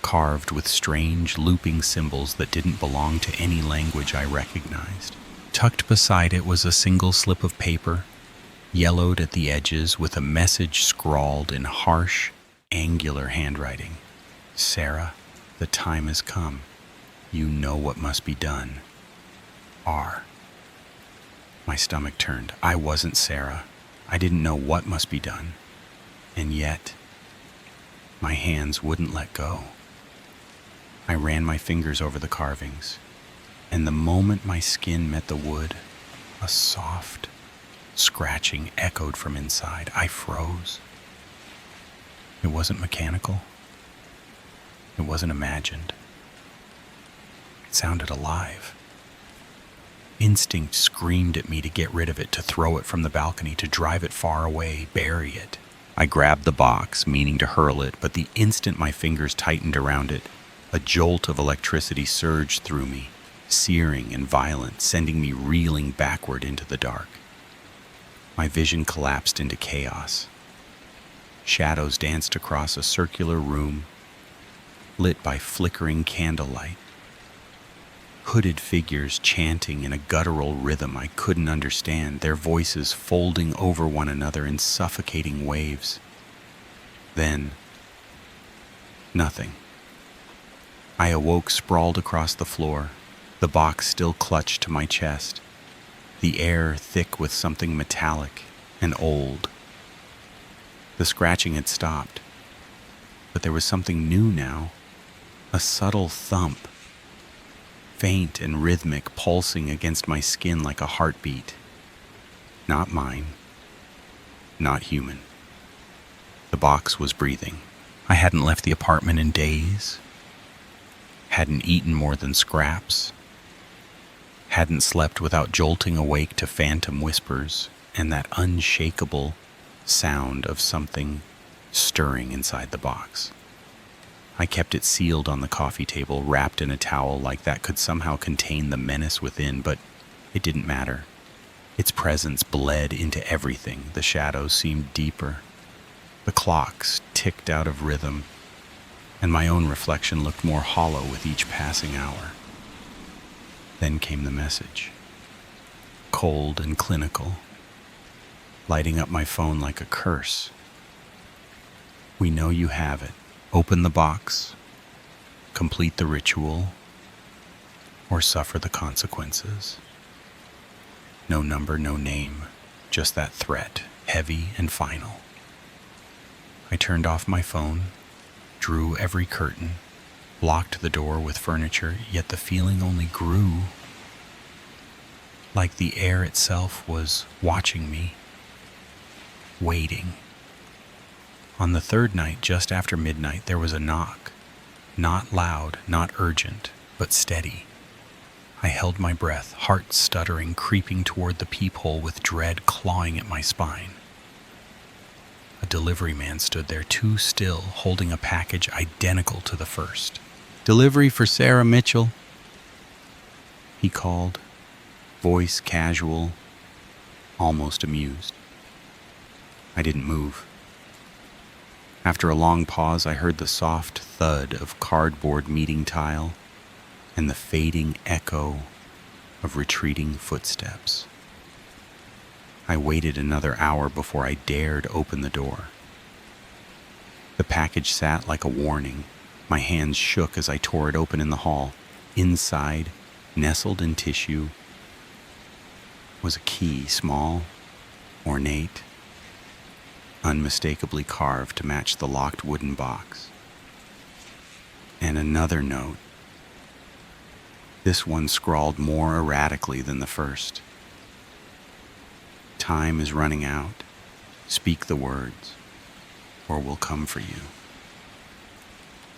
carved with strange looping symbols that didn't belong to any language I recognized. Tucked beside it was a single slip of paper, yellowed at the edges, with a message scrawled in harsh, angular handwriting. "Sarah, the time has come. You know what must be done. R." My stomach turned. I wasn't Sarah. I didn't know what must be done. And yet, my hands wouldn't let go. I ran my fingers over the carvings, and the moment my skin met the wood, a soft scratching echoed from inside. I froze. It wasn't mechanical. It wasn't imagined. It sounded alive. Instinct screamed at me to get rid of it, to throw it from the balcony, to drive it far away, bury it. I grabbed the box, meaning to hurl it, but the instant my fingers tightened around it, a jolt of electricity surged through me, searing and violent, sending me reeling backward into the dark. My vision collapsed into chaos. Shadows danced across a circular room, lit by flickering candlelight. Hooded figures chanting in a guttural rhythm I couldn't understand, their voices folding over one another in suffocating waves. Then, nothing. I awoke sprawled across the floor, the box still clutched to my chest, the air thick with something metallic and old. The scratching had stopped, but there was something new now, a subtle thump, faint and rhythmic, pulsing against my skin like a heartbeat. Not mine, not human. The box was breathing. I hadn't left the apartment in days, hadn't eaten more than scraps, hadn't slept without jolting awake to phantom whispers and that unshakable sound of something stirring inside the box. I kept it sealed on the coffee table, wrapped in a towel, like that could somehow contain the menace within, but it didn't matter. Its presence bled into everything. The shadows seemed deeper. The clocks ticked out of rhythm, and my own reflection looked more hollow with each passing hour. Then came the message, cold and clinical, lighting up my phone like a curse. "We know you have it. Open the box, complete the ritual, or suffer the consequences." No number, no name, just that threat, heavy and final. I turned off my phone, drew every curtain, blocked the door with furniture, yet the feeling only grew, like the air itself was watching me, waiting. On the third night, just after midnight, there was a knock. Not loud, not urgent, but steady. I held my breath, heart stuttering, creeping toward the peephole with dread clawing at my spine. A delivery man stood there, too still, holding a package identical to the first. "Delivery for Sarah Mitchell," he called, voice casual, almost amused. I didn't move. After a long pause, I heard the soft thud of cardboard meeting tile and the fading echo of retreating footsteps. I waited another hour before I dared open the door. The package sat like a warning. My hands shook as I tore it open in the hall. Inside, nestled in tissue, was a key, small, ornate, unmistakably carved to match the locked wooden box. And another note, this one scrawled more erratically than the first. Time is running out. Speak the words, or we'll come for you.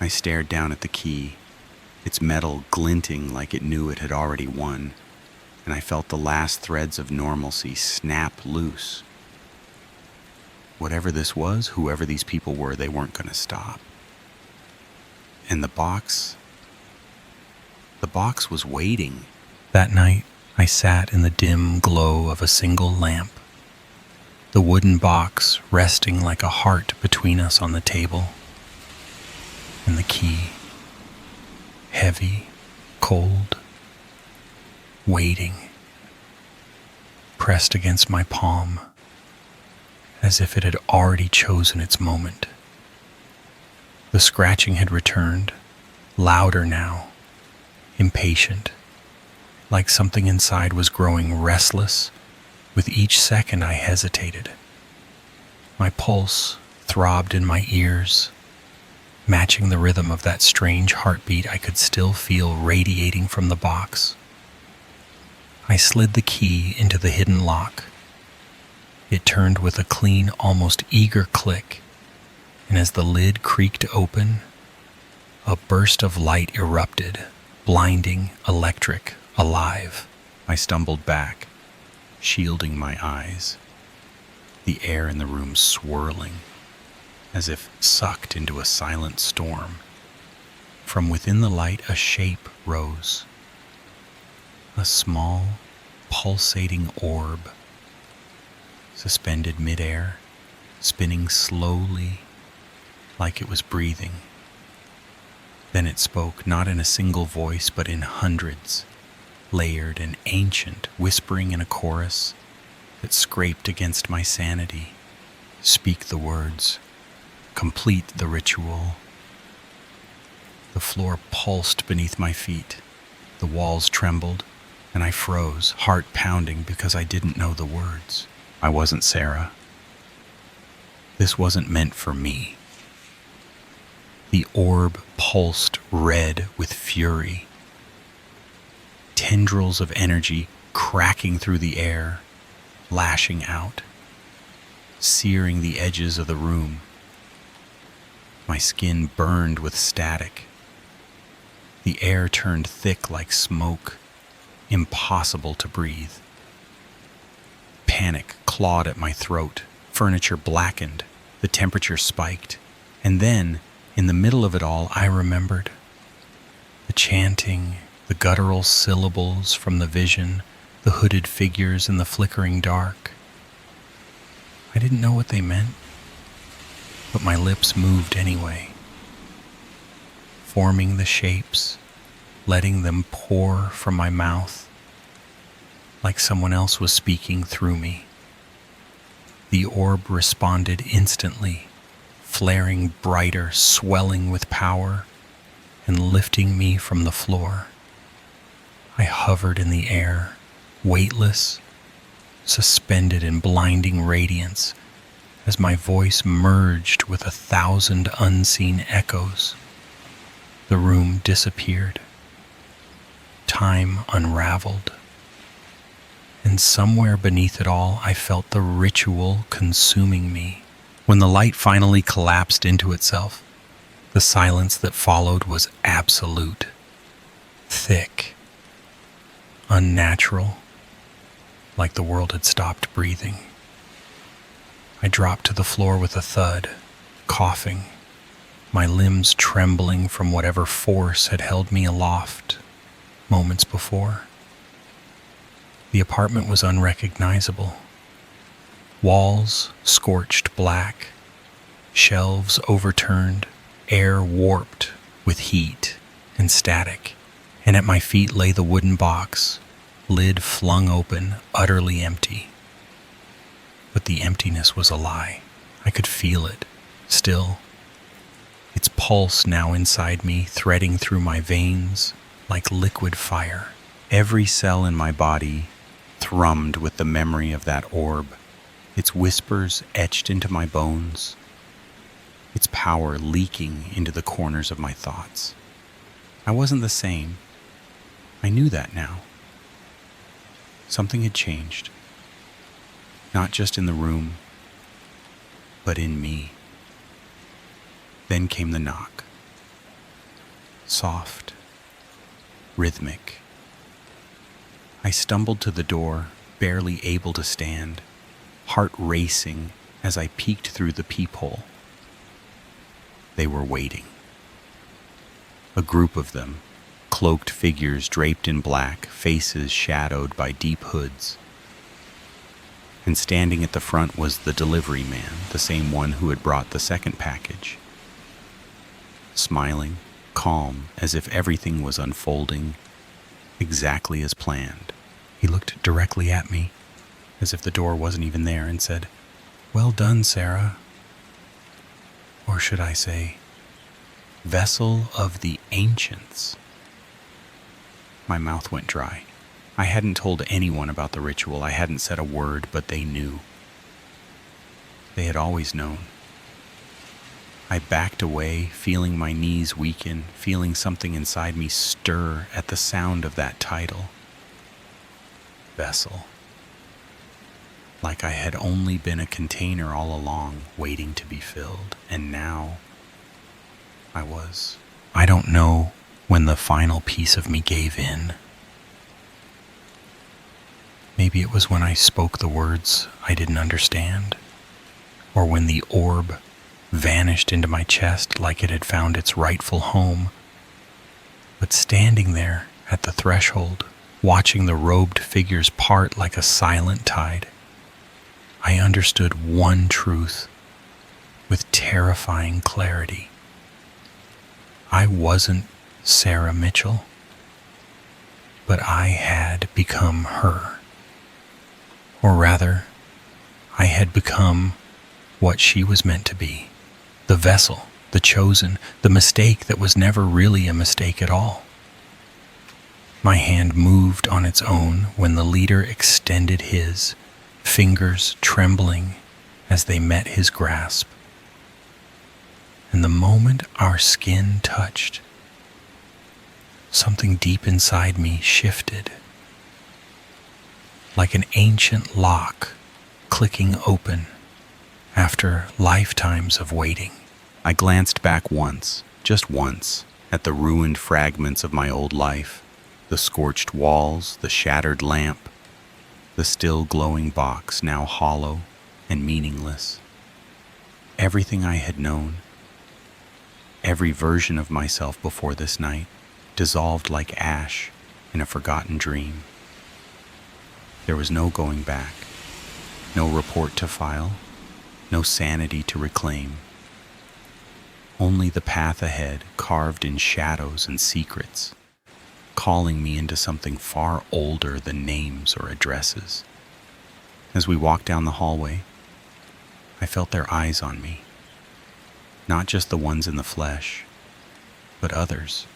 I stared down at the key, its metal glinting like it knew it had already won, and I felt the last threads of normalcy snap loose. Whatever this was, whoever these people were, they weren't going to stop. And the box was waiting. That night, I sat in the dim glow of a single lamp, the wooden box resting like a heart between us on the table, and the key, heavy, cold, waiting, pressed against my palm, as if it had already chosen its moment. The scratching had returned, louder now, impatient, like something inside was growing restless. With each second I hesitated. My pulse throbbed in my ears, matching the rhythm of that strange heartbeat I could still feel radiating from the box. I slid the key into the hidden lock. It turned with a clean, almost eager click, and as the lid creaked open, a burst of light erupted, blinding, electric, alive. I stumbled back, shielding my eyes, the air in the room swirling, as if sucked into a silent storm. From within the light, a shape rose, a small, pulsating orb, suspended midair, spinning slowly like it was breathing. Then it spoke, not in a single voice, but in hundreds, layered and ancient, whispering in a chorus that scraped against my sanity. Speak the words, complete the ritual. The floor pulsed beneath my feet, the walls trembled, and I froze, heart pounding because I didn't know the words. I wasn't Sarah. This wasn't meant for me. The orb pulsed red with fury, tendrils of energy cracking through the air, lashing out, searing the edges of the room. My skin burned with static. The air turned thick like smoke, impossible to breathe. Panic clawed at my throat, furniture blackened, the temperature spiked, and then, in the middle of it all, I remembered. The chanting, the guttural syllables from the vision, the hooded figures in the flickering dark. I didn't know what they meant, but my lips moved anyway, forming the shapes, letting them pour from my mouth, like someone else was speaking through me. The orb responded instantly, flaring brighter, swelling with power, and lifting me from the floor. I hovered in the air, weightless, suspended in blinding radiance, as my voice merged with 1,000 unseen echoes. The room disappeared. Time unraveled. And somewhere beneath it all, I felt the ritual consuming me. When the light finally collapsed into itself, the silence that followed was absolute, thick, unnatural, like the world had stopped breathing. I dropped to the floor with a thud, coughing, my limbs trembling from whatever force had held me aloft moments before. The apartment was unrecognizable. Walls scorched black, shelves overturned, air warped with heat and static, and at my feet lay the wooden box, lid flung open, utterly empty. but the emptiness was a lie. I could feel it, still. Its pulse now inside me, threading through my veins like liquid fire. Every cell in my body thrummed with the memory of that orb, its whispers etched into my bones, its power leaking into the corners of my thoughts. I wasn't the same. I knew that now. Something had changed. Not just in the room, but in me. Then came the knock. Soft, rhythmic. I stumbled to the door, barely able to stand, heart racing as I peeked through the peephole. They were waiting. A group of them, cloaked figures draped in black, faces shadowed by deep hoods. And standing at the front was the delivery man, the same one who had brought the second package. Smiling, calm, as if everything was unfolding exactly as planned. He looked directly at me, as if the door wasn't even there, and said, "Well done, Sarah." Or should I say, "Vessel of the ancients." My mouth went dry. I hadn't told anyone about the ritual. I hadn't said a word, but they knew. They had always known. I backed away, feeling my knees weaken, feeling something inside me stir at the sound of that title. Vessel. Like I had only been a container all along, waiting to be filled, and now I was. I don't know when the final piece of me gave in. Maybe it was when I spoke the words I didn't understand, or when the orb vanished into my chest like it had found its rightful home. But standing there at the threshold, watching the robed figures part like a silent tide, I understood one truth with terrifying clarity. I wasn't Sarah Mitchell, but I had become her. Or rather, I had become what she was meant to be. The vessel, the chosen, the mistake that was never really a mistake at all. My hand moved on its own when the leader extended his, fingers trembling as they met his grasp. And the moment our skin touched, something deep inside me shifted, like an ancient lock clicking open after lifetimes of waiting. I glanced back once, just once, at the ruined fragments of my old life, the scorched walls, the shattered lamp, the still glowing box now hollow and meaningless. Everything I had known, every version of myself before this night, dissolved like ash in a forgotten dream. There was no going back, no report to file, no sanity to reclaim. Only the path ahead, carved in shadows and secrets, calling me into something far older than names or addresses. As we walked down the hallway, I felt their eyes on me. Not just the ones in the flesh, but others,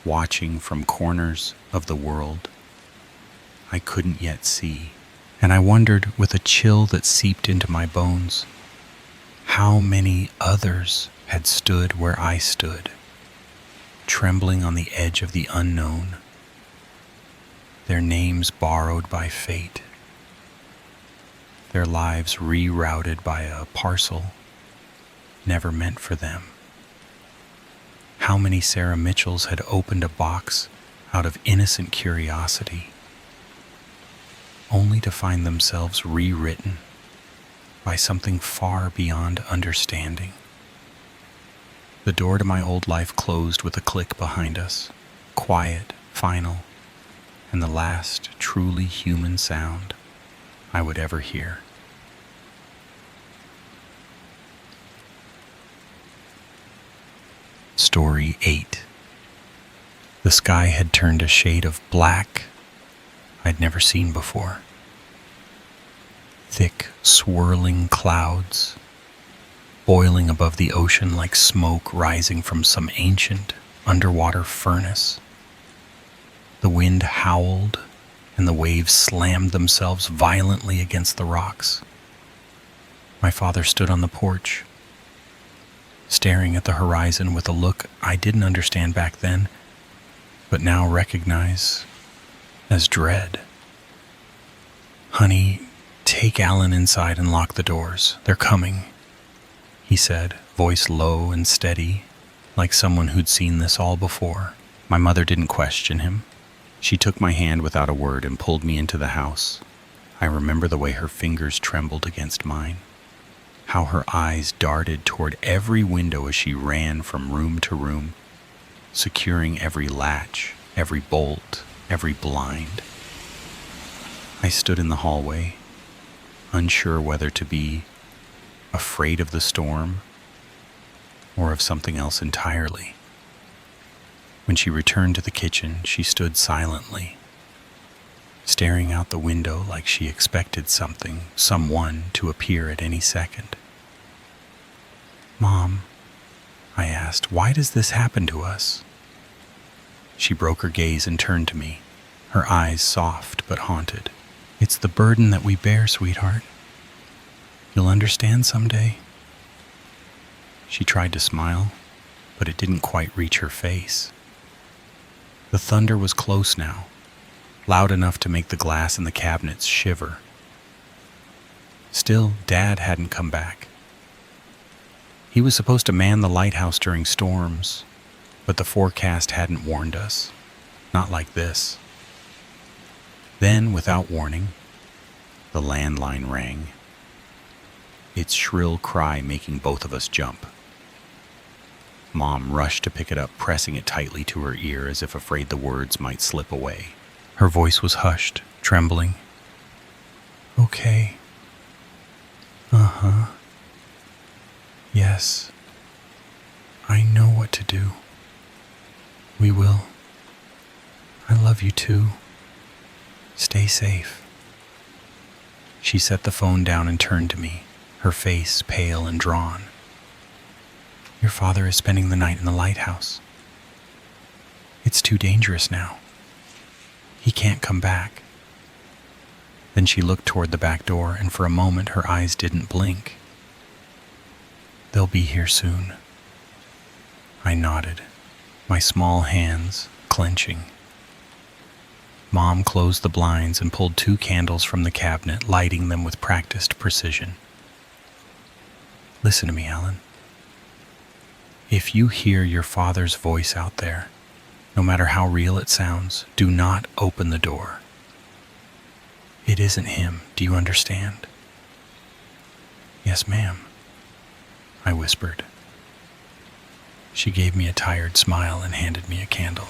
watching from corners of the world I couldn't yet see. And I wondered, with a chill that seeped into my bones, how many others had stood where I stood, trembling on the edge of the unknown, their names borrowed by fate, their lives rerouted by a parcel never meant for them. How many Sarah Mitchells had opened a box out of innocent curiosity, only to find themselves rewritten by something far beyond understanding. The door to my old life closed with a click behind us, quiet, final, and the last truly human sound I would ever hear. Story 8. The sky had turned a shade of black I'd never seen before. thick, swirling clouds, boiling above the ocean like smoke rising from some ancient underwater furnace. The wind howled, and the waves slammed themselves violently against the rocks. My father stood on the porch, staring at the horizon with a look I didn't understand back then, but now recognize as dread. "Honey, take Alan inside and lock the doors. They're coming," he said, voice low and steady, like someone who'd seen this all before. My mother didn't question him. She took my hand without a word and pulled me into the house. I remember the way her fingers trembled against mine, how her eyes darted toward every window as she ran from room to room, securing every latch, every bolt, every blind. I stood in the hallway, unsure whether to be afraid of the storm or of something else entirely. When she returned to the kitchen, she stood silently, staring out the window like she expected someone to appear at any second. "Mom," I asked, "why does this happen to us?" She broke her gaze and turned to me, her eyes soft but haunted. "It's the burden that we bear, sweetheart. You'll understand someday." She tried to smile, but it didn't quite reach her face. The thunder was close now, loud enough to make the glass in the cabinets shiver. Still, Dad hadn't come back. He was supposed to man the lighthouse during storms, but the forecast hadn't warned us. Not like this. Then, without warning, the landline rang, its shrill cry making both of us jump. Mom rushed to pick it up, pressing it tightly to her ear as if afraid the words might slip away. Her voice was hushed, trembling. "Okay. Uh-huh. Yes. I know what to do. We will. I love you too. Stay safe." She set the phone down and turned to me, her face pale and drawn. "Your father is spending the night in the lighthouse. It's too dangerous now. He can't come back." Then she looked toward the back door, and for a moment her eyes didn't blink. "They'll be here soon." I nodded, my small hands clenching. Mom closed the blinds and pulled 2 candles from the cabinet, lighting them with practiced precision. "Listen to me, Alan. If you hear your father's voice out there, no matter how real it sounds, do not open the door. It isn't him. Do you understand?" "Yes, ma'am," I whispered. She gave me a tired smile and handed me a candle.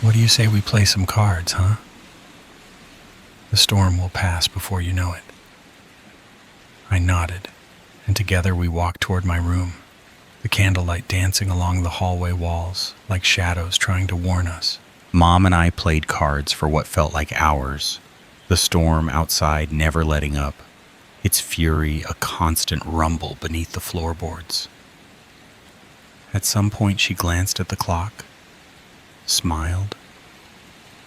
"What do you say we play some cards, huh? The storm will pass before you know it." I nodded, and together we walked toward my room, the candlelight dancing along the hallway walls like shadows trying to warn us. Mom and I played cards for what felt like hours, the storm outside never letting up, its fury a constant rumble beneath the floorboards. At some point she glanced at the clock, smiled,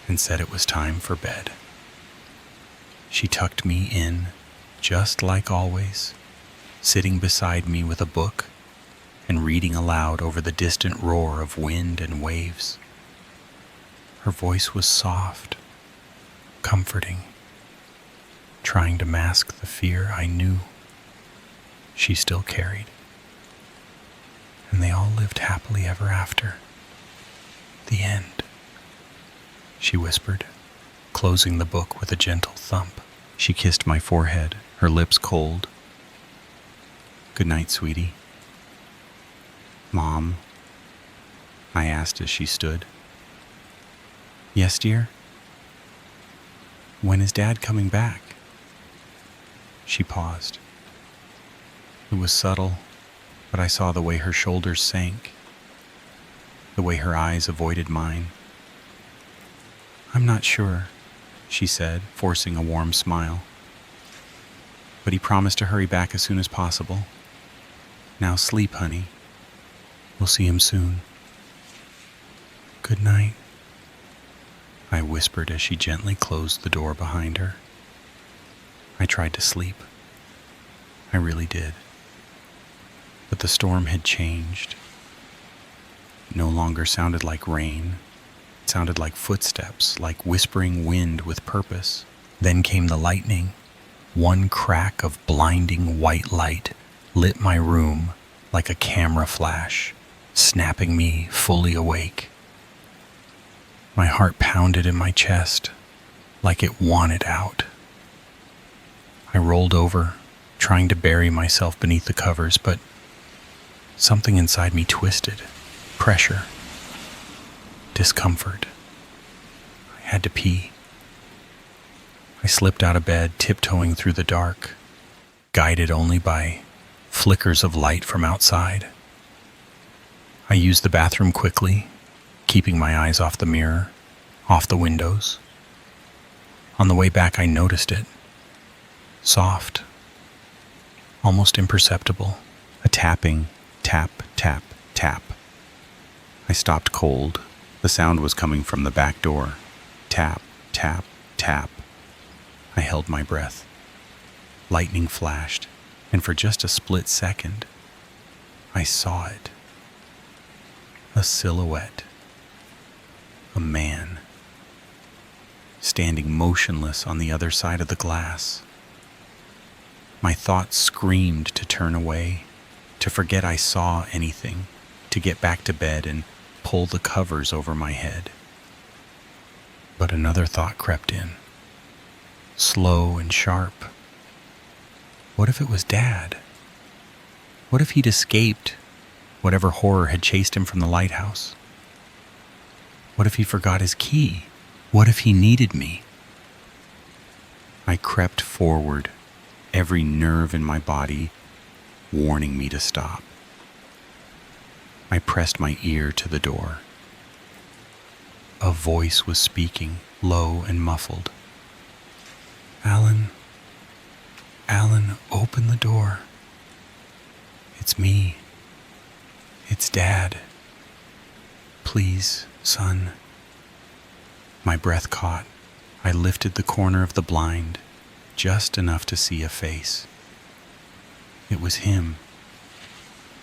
and said it was time for bed. She tucked me in, just like always, sitting beside me with a book and reading aloud over the distant roar of wind and waves. Her voice was soft, comforting, trying to mask the fear I knew she still carried. And they all lived happily ever after. The end, she whispered, closing the book with a gentle thump. She kissed my forehead, her lips cold. "Good night, sweetie." "Mom?" I asked as she stood. "Yes, dear?" "When is Dad coming back?" She paused. It was subtle, but I saw the way her shoulders sank, the way her eyes avoided mine. "I'm not sure," she said, forcing a warm smile. but he promised to hurry back as soon as possible. Now sleep, honey. We'll see him soon. Good night, I whispered as she gently closed the door behind her. I tried to sleep. I really did. But the storm had changed. It no longer sounded like rain. It sounded like footsteps, like whispering wind with purpose. Then came the lightning. One crack of blinding white light lit my room like a camera flash, snapping me fully awake. My heart pounded in my chest like it wanted out. I rolled over, trying to bury myself beneath the covers, but something inside me twisted. Pressure. Discomfort. I had to pee. I slipped out of bed, tiptoeing through the dark, guided only by flickers of light from outside. I used the bathroom quickly, keeping my eyes off the mirror, off the windows. On the way back, I noticed it. Soft, almost imperceptible. A tapping, tap, tap, tap. I stopped cold. The sound was coming from the back door. Tap, tap, tap. I held my breath. Lightning flashed, and for just a split second, I saw it. A silhouette. A man. Standing motionless on the other side of the glass. My thoughts screamed to turn away, to forget I saw anything, to get back to bed and pull the covers over my head. But another thought crept in, slow and sharp. What if it was Dad? What if he'd escaped whatever horror had chased him from the lighthouse? What if he forgot his key? What if he needed me? I crept forward, every nerve in my body warning me to stop. I pressed my ear to the door. A voice was speaking, low and muffled. Alan, open the door. It's me. It's Dad. Please, son. My breath caught. I lifted the corner of the blind, just enough to see a face. It was him.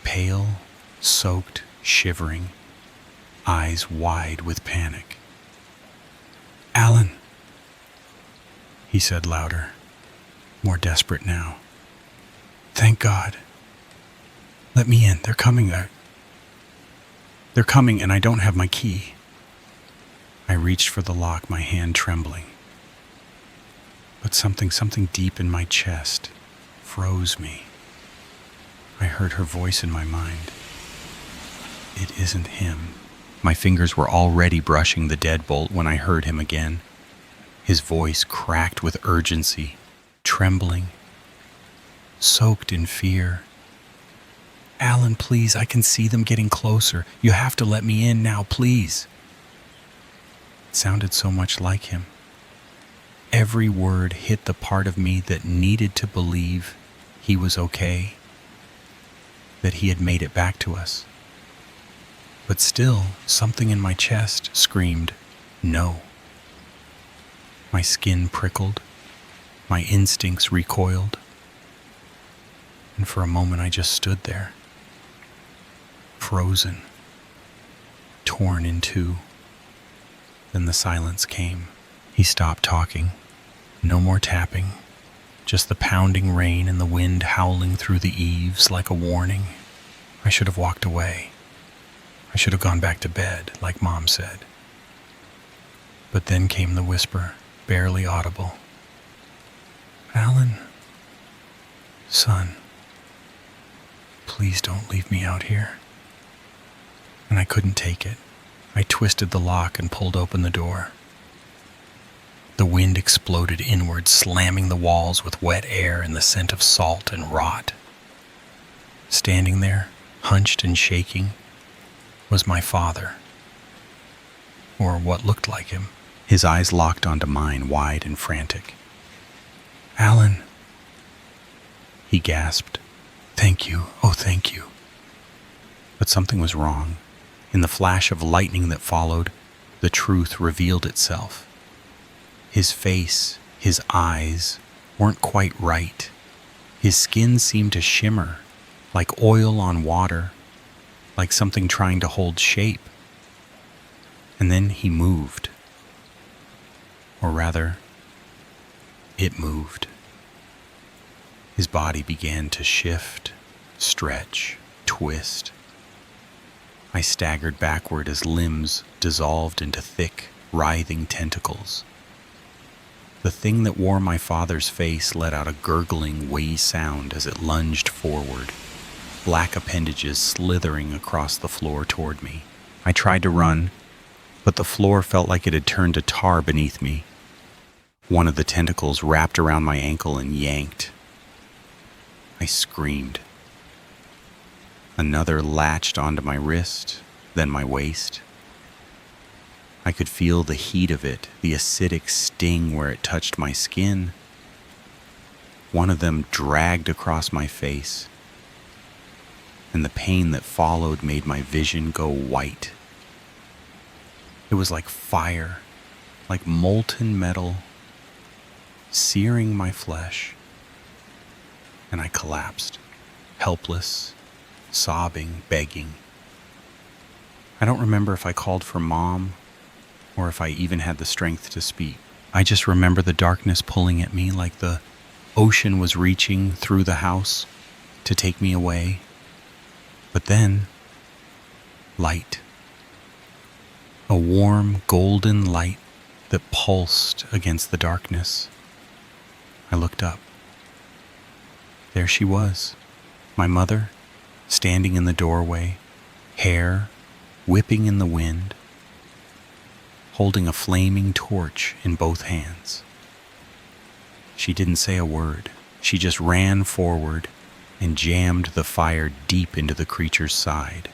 Pale, soaked, shivering, eyes wide with panic. Alan, he said louder, more desperate now. Thank God. Let me in. They're coming. They're coming, and I don't have my key. I reached for the lock, my hand trembling. But something deep in my chest froze me. I heard her voice in my mind. It isn't him. My fingers were already brushing the deadbolt when I heard him again. His voice cracked with urgency, trembling, soaked in fear. Alan, please, I can see them getting closer. You have to let me in now, please. It sounded so much like him. Every word hit the part of me that needed to believe he was okay, that he had made it back to us. But still, something in my chest screamed, no. My skin prickled, my instincts recoiled, and for a moment I just stood there, frozen, torn in two. Then the silence came. He stopped talking. No more tapping, just the pounding rain and the wind howling through the eaves like a warning. I should have walked away. I should have gone back to bed, like Mom said. But then came the whisper, barely audible. Alan, son, please don't leave me out here. And I couldn't take it. I twisted the lock and pulled open the door. The wind exploded inward, slamming the walls with wet air and the scent of salt and rot. Standing there, hunched and shaking, was my father, or what looked like him. His eyes locked onto mine, wide and frantic. Alan, he gasped. "Thank you, oh thank you." But something was wrong. In the flash of lightning that followed, the truth revealed itself. His face, his eyes, weren't quite right. His skin seemed to shimmer, like oil on water, like something trying to hold shape. And then he moved. Or rather, it moved. His body began to shift, stretch, twist. I staggered backward as limbs dissolved into thick, writhing tentacles. The thing that wore my father's face let out a gurgling, wheezy sound as it lunged forward, black appendages slithering across the floor toward me. I tried to run, but the floor felt like it had turned to tar beneath me. One of the tentacles wrapped around my ankle and yanked. I screamed. Another latched onto my wrist, then my waist. I could feel the heat of it, the acidic sting where it touched my skin. One of them dragged across my face, and the pain that followed made my vision go white. It was like fire, like molten metal, searing my flesh. And I collapsed, helpless, sobbing, begging. I don't remember if I called for Mom or if I even had the strength to speak. I just remember the darkness pulling at me like the ocean was reaching through the house to take me away. But then, light. A warm, golden light that pulsed against the darkness. I looked up. There she was, my mother, standing in the doorway, hair whipping in the wind, holding a flaming torch in both hands. She didn't say a word. She just ran forward and jammed the fire deep into the creature's side.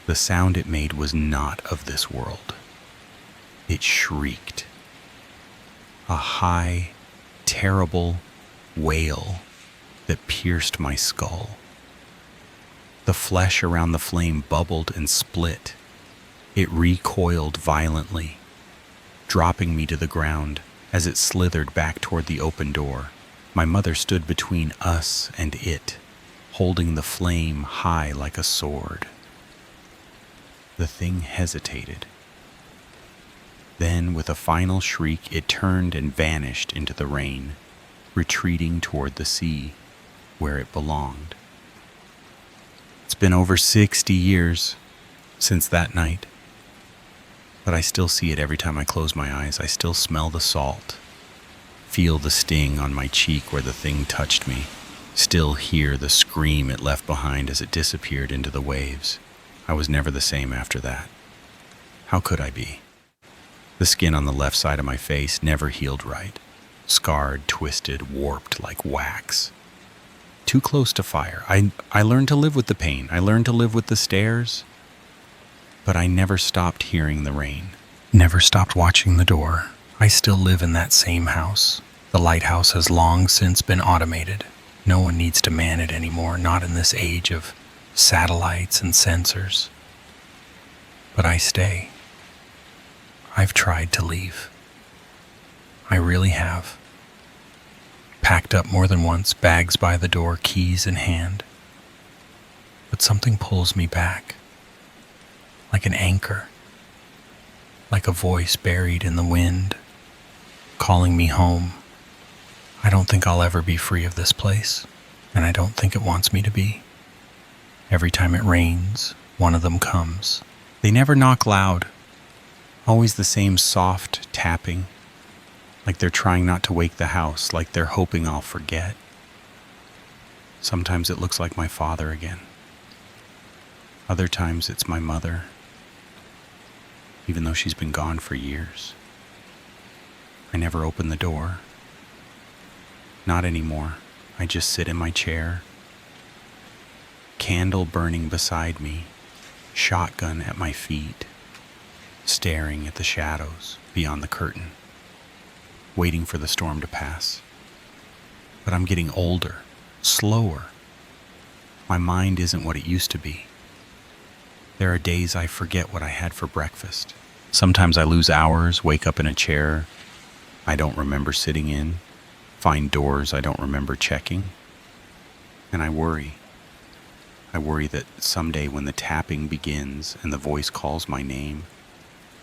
The sound it made was not of this world. It shrieked. A high, terrible wail that pierced my skull. The flesh around the flame bubbled and split. It recoiled violently, dropping me to the ground as it slithered back toward the open door. My mother stood between us and it, holding the flame high like a sword. The thing hesitated. Then, with a final shriek, it turned and vanished into the rain, retreating toward the sea, where it belonged. It's been over 60 years since that night, but I still see it every time I close my eyes. I still smell the salt, feel the sting on my cheek where the thing touched me, still hear the scream it left behind as it disappeared into the waves. I was never the same after that. How could I be? The skin on the left side of my face never healed right, scarred, twisted, warped like wax. Too close to fire. I learned to live with the pain. I learned to live with the stares. But I never stopped hearing the rain. Never stopped watching the door. I still live in that same house. The lighthouse has long since been automated. No one needs to man it anymore, not in this age of satellites and sensors. But I stay. I've tried to leave. I really have. Packed up more than once, bags by the door, keys in hand. But something pulls me back, like an anchor, like a voice buried in the wind, calling me home. I don't think I'll ever be free of this place, and I don't think it wants me to be. Every time it rains, one of them comes. They never knock loud, always the same soft tapping, like they're trying not to wake the house, like they're hoping I'll forget. Sometimes it looks like my father again. Other times it's my mother, even though she's been gone for years. I never open the door. Not anymore. I just sit in my chair, candle burning beside me, shotgun at my feet, staring at the shadows beyond the curtain, waiting for the storm to pass. But I'm getting older, slower. My mind isn't what it used to be. There are days I forget what I had for breakfast. Sometimes I lose hours, wake up in a chair I don't remember sitting in, find doors I don't remember checking. And I worry. I worry that someday when the tapping begins and the voice calls my name,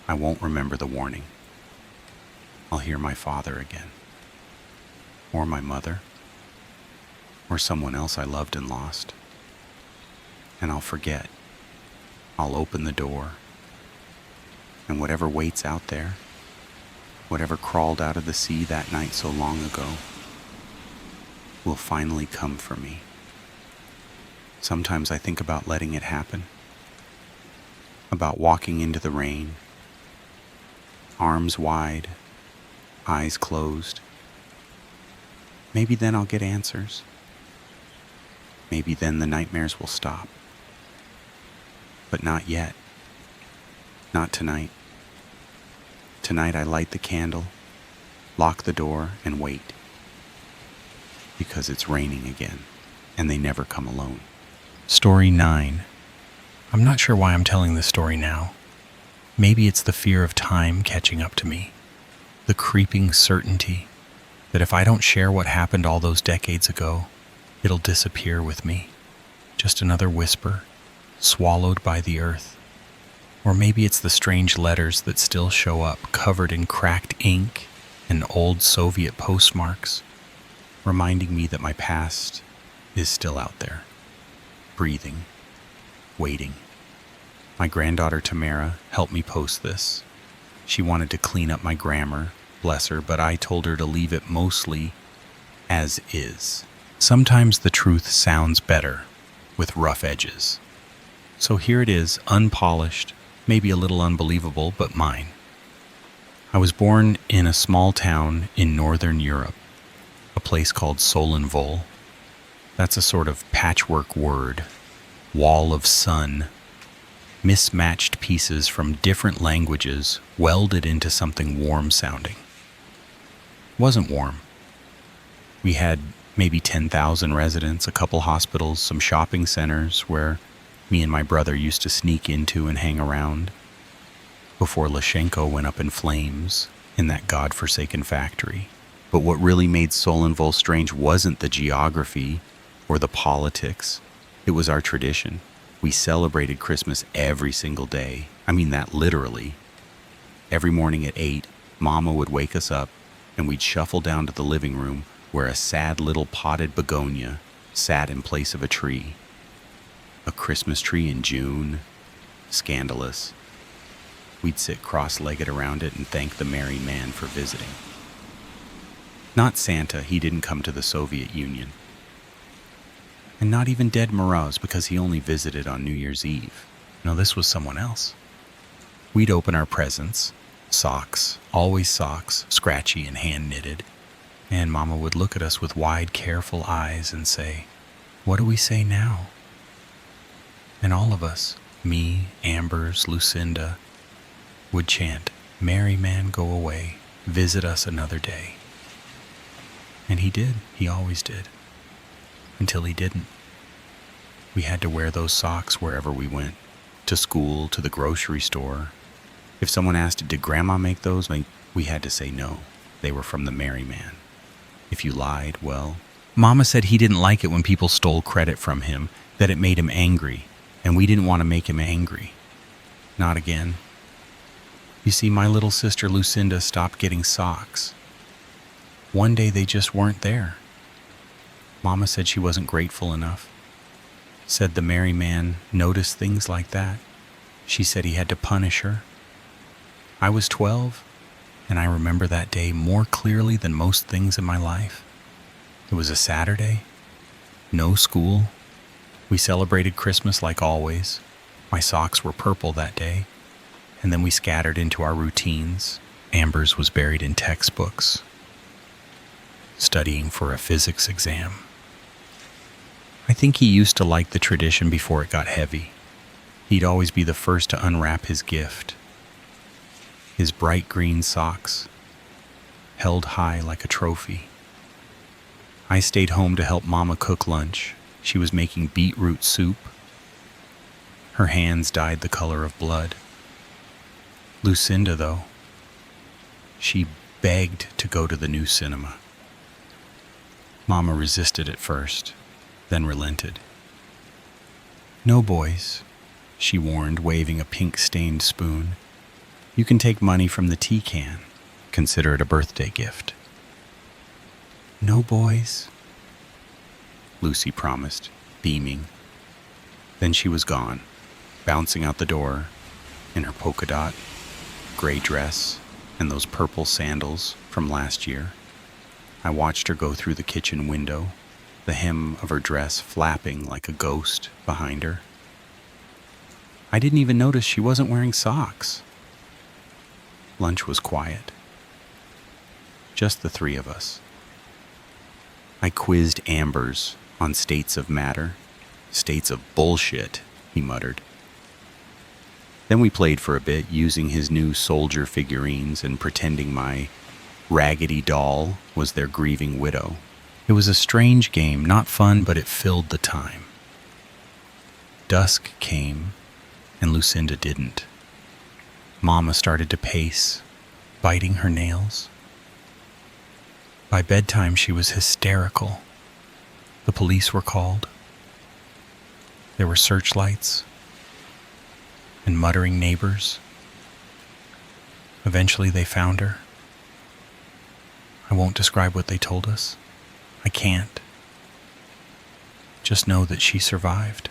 I won't remember the warning. I'll hear my father again. Or my mother. Or someone else I loved and lost. And I'll forget. I'll open the door. And whatever waits out there, whatever crawled out of the sea that night so long ago, will finally come for me. Sometimes I think about letting it happen. About walking into the rain, arms wide, eyes closed. Maybe then I'll get answers. Maybe then the nightmares will stop. But not yet. Not tonight. Tonight I light the candle, lock the door, and wait. Because it's raining again, and they never come alone. Story 9. I'm not sure why I'm telling this story now. Maybe it's the fear of time catching up to me. The creeping certainty that if I don't share what happened all those decades ago, it'll disappear with me. Just another whisper, swallowed by the earth. Or maybe it's the strange letters that still show up, covered in cracked ink and old Soviet postmarks, reminding me that my past is still out there, breathing, waiting. My granddaughter Tamara helped me post this. She wanted to clean up my grammar, bless her, but I told her to leave it mostly as is. Sometimes the truth sounds better with rough edges. So here it is, unpolished, maybe a little unbelievable, but mine. I was born in a small town in northern Europe, a place called Solenvol. That's a sort of patchwork word, wall of sun, mismatched pieces from different languages welded into something warm sounding. It wasn't warm. We had maybe 10,000 residents, a couple hospitals, some shopping centers where me and my brother used to sneak into and hang around before Lyshenko went up in flames in that godforsaken factory. But what really made Solenvol strange wasn't the geography or the politics. It was our tradition. We celebrated Christmas every single day. I mean that literally. Every morning at 8, Mama would wake us up and we'd shuffle down to the living room where a sad little potted begonia sat in place of a tree. A Christmas tree in June. Scandalous. We'd sit cross-legged around it and thank the merry man for visiting. Not Santa, he didn't come to the Soviet Union. And not even Ded Moroz, because he only visited on New Year's Eve. No, this was someone else. We'd open our presents, socks, always socks, scratchy and hand-knitted, and Mama would look at us with wide, careful eyes and say, "What do we say now?" And all of us, me, Ambers, Lucinda, would chant, "Merry man, go away, visit us another day." And he did, he always did, until he didn't. We had to wear those socks wherever we went, to school, to the grocery store. If someone asked, "Did Grandma make those?" we had to say no, they were from the merry man. If you lied, well, Mama said he didn't like it when people stole credit from him, that it made him angry. And we didn't want to make him angry. Not again. You see, my little sister Lucinda stopped getting socks. One day they just weren't there. Mama said she wasn't grateful enough. Said the merry man noticed things like that. She said he had to punish her. I was 12, and I remember that day more clearly than most things in my life. It was a Saturday. No school. We celebrated Christmas like always. My socks were purple that day. And then we scattered into our routines. Amber's was buried in textbooks, studying for a physics exam. I think he used to like the tradition before it got heavy. He'd always be the first to unwrap his gift. His bright green socks, held high like a trophy. I stayed home to help Mama cook lunch. She was making beetroot soup. Her hands dyed the color of blood. Lucinda, though, she begged to go to the new cinema. Mama resisted at first, then relented. "No, boys," she warned, waving a pink-stained spoon. "You can take money from the tea can. Consider it a birthday gift." "No, boys," Lucy promised, beaming. Then she was gone, bouncing out the door in her polka dot gray dress and those purple sandals from last year. I watched her go through the kitchen window, the hem of her dress flapping like a ghost behind her. I didn't even notice she wasn't wearing socks. Lunch was quiet. Just the three of us. I quizzed Ambers on states of matter. "States of bullshit," he muttered. Then we played for a bit, using his new soldier figurines and pretending my raggedy doll was their grieving widow. It was a strange game, not fun, but it filled the time. Dusk came, and Lucinda didn't. Mama started to pace, biting her nails. By bedtime, she was hysterical. The police were called. There were searchlights and muttering neighbors. Eventually, they found her. I won't describe what they told us. I can't. Just know that she survived.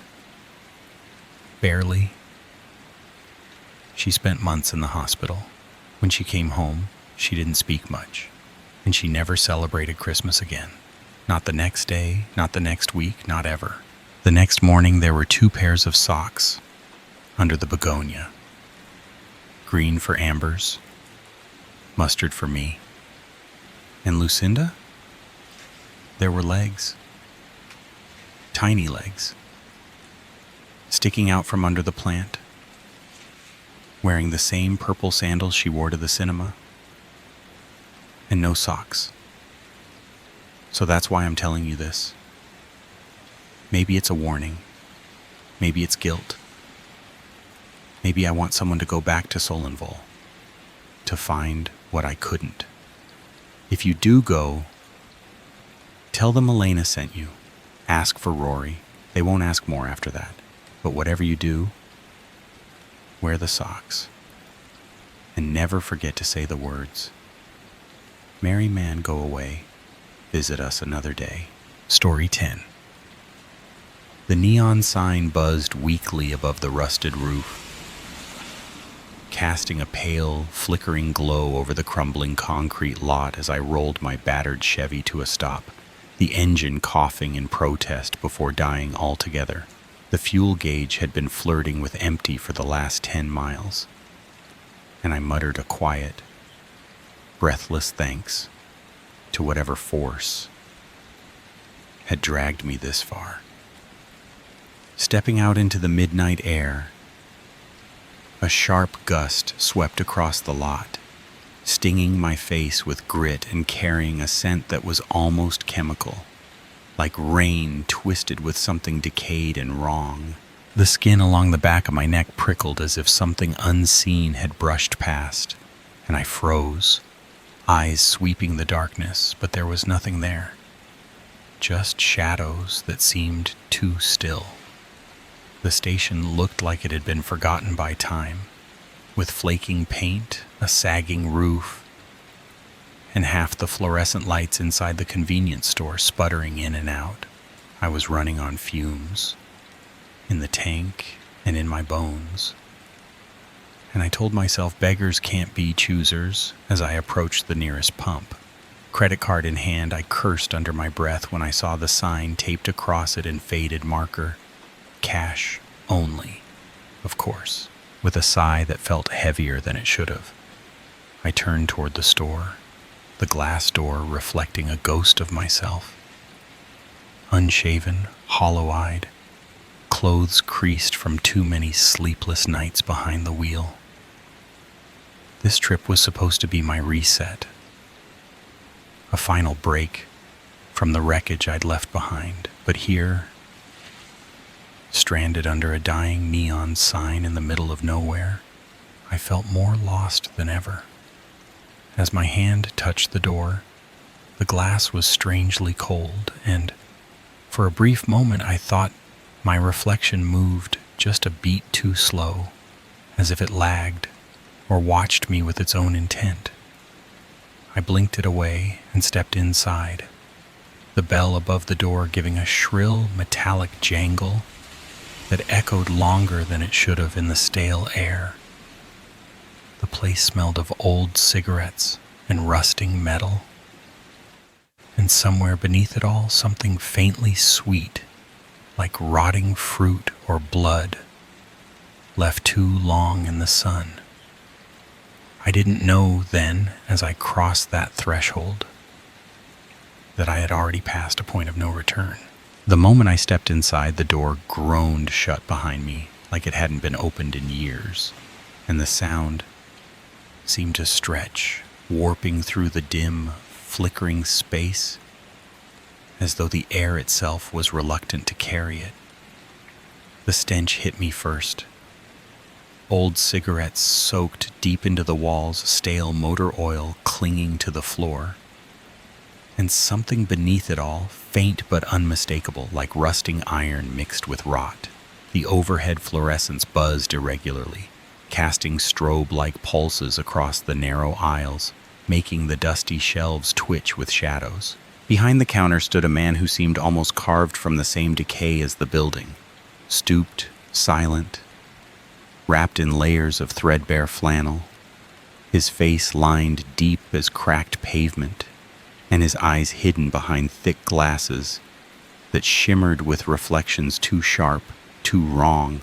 Barely. She spent months in the hospital. When she came home, she didn't speak much, and she never celebrated Christmas again. Not the next day, not the next week, not ever. The next morning, there were 2 pairs of socks under the begonia. Green for Ambers, mustard for me. And Lucinda? There were legs. Tiny legs. Sticking out from under the plant. Wearing the same purple sandals she wore to the cinema. And no socks. So that's why I'm telling you this. Maybe it's a warning. Maybe it's guilt. Maybe I want someone to go back to Solinvol, to find what I couldn't. If you do go, tell them Elena sent you. Ask for Rory. They won't ask more after that. But whatever you do, wear the socks. And never forget to say the words, "Merry man, go away. Visit us another day." Story 10. The neon sign buzzed weakly above the rusted roof, casting a pale, flickering glow over the crumbling concrete lot as I rolled my battered Chevy to a stop, the engine coughing in protest before dying altogether. The fuel gauge had been flirting with empty for the last 10 miles, and I muttered a quiet, breathless thanks to whatever force had dragged me this far. Stepping out into the midnight air, a sharp gust swept across the lot, stinging my face with grit and carrying a scent that was almost chemical, like rain twisted with something decayed and wrong. The skin along the back of my neck prickled as if something unseen had brushed past, and I froze, eyes sweeping the darkness, but there was nothing there. Just shadows that seemed too still. The station looked like it had been forgotten by time, with flaking paint, a sagging roof, and half the fluorescent lights inside the convenience store sputtering in and out. I was running on fumes, in the tank and in my bones. And I told myself beggars can't be choosers as I approached the nearest pump. Credit card in hand, I cursed under my breath when I saw the sign taped across it in faded marker. Cash only, of course, with a sigh that felt heavier than it should have. I turned toward the store, the glass door reflecting a ghost of myself. Unshaven, hollow-eyed, clothes creased from too many sleepless nights behind the wheel. This trip was supposed to be my reset, a final break from the wreckage I'd left behind. But here, stranded under a dying neon sign in the middle of nowhere, I felt more lost than ever. As my hand touched the door, the glass was strangely cold, and for a brief moment I thought my reflection moved just a beat too slow, as if it lagged or watched me with its own intent. I blinked it away and stepped inside, the bell above the door giving a shrill metallic jangle that echoed longer than it should have in the stale air. The place smelled of old cigarettes and rusting metal, and somewhere beneath it all, something faintly sweet, like rotting fruit or blood, left too long in the sun. I didn't know then, as I crossed that threshold, that I had already passed a point of no return. The moment I stepped inside, the door groaned shut behind me like it hadn't been opened in years, and the sound seemed to stretch, warping through the dim, flickering space, as though the air itself was reluctant to carry it. The stench hit me first. Old cigarettes soaked deep into the walls, stale motor oil clinging to the floor, and something beneath it all, faint but unmistakable, like rusting iron mixed with rot. The overhead fluorescents buzzed irregularly, casting strobe-like pulses across the narrow aisles, making the dusty shelves twitch with shadows. Behind the counter stood a man who seemed almost carved from the same decay as the building, stooped, silent, wrapped in layers of threadbare flannel, his face lined deep as cracked pavement, and his eyes hidden behind thick glasses that shimmered with reflections too sharp, too wrong.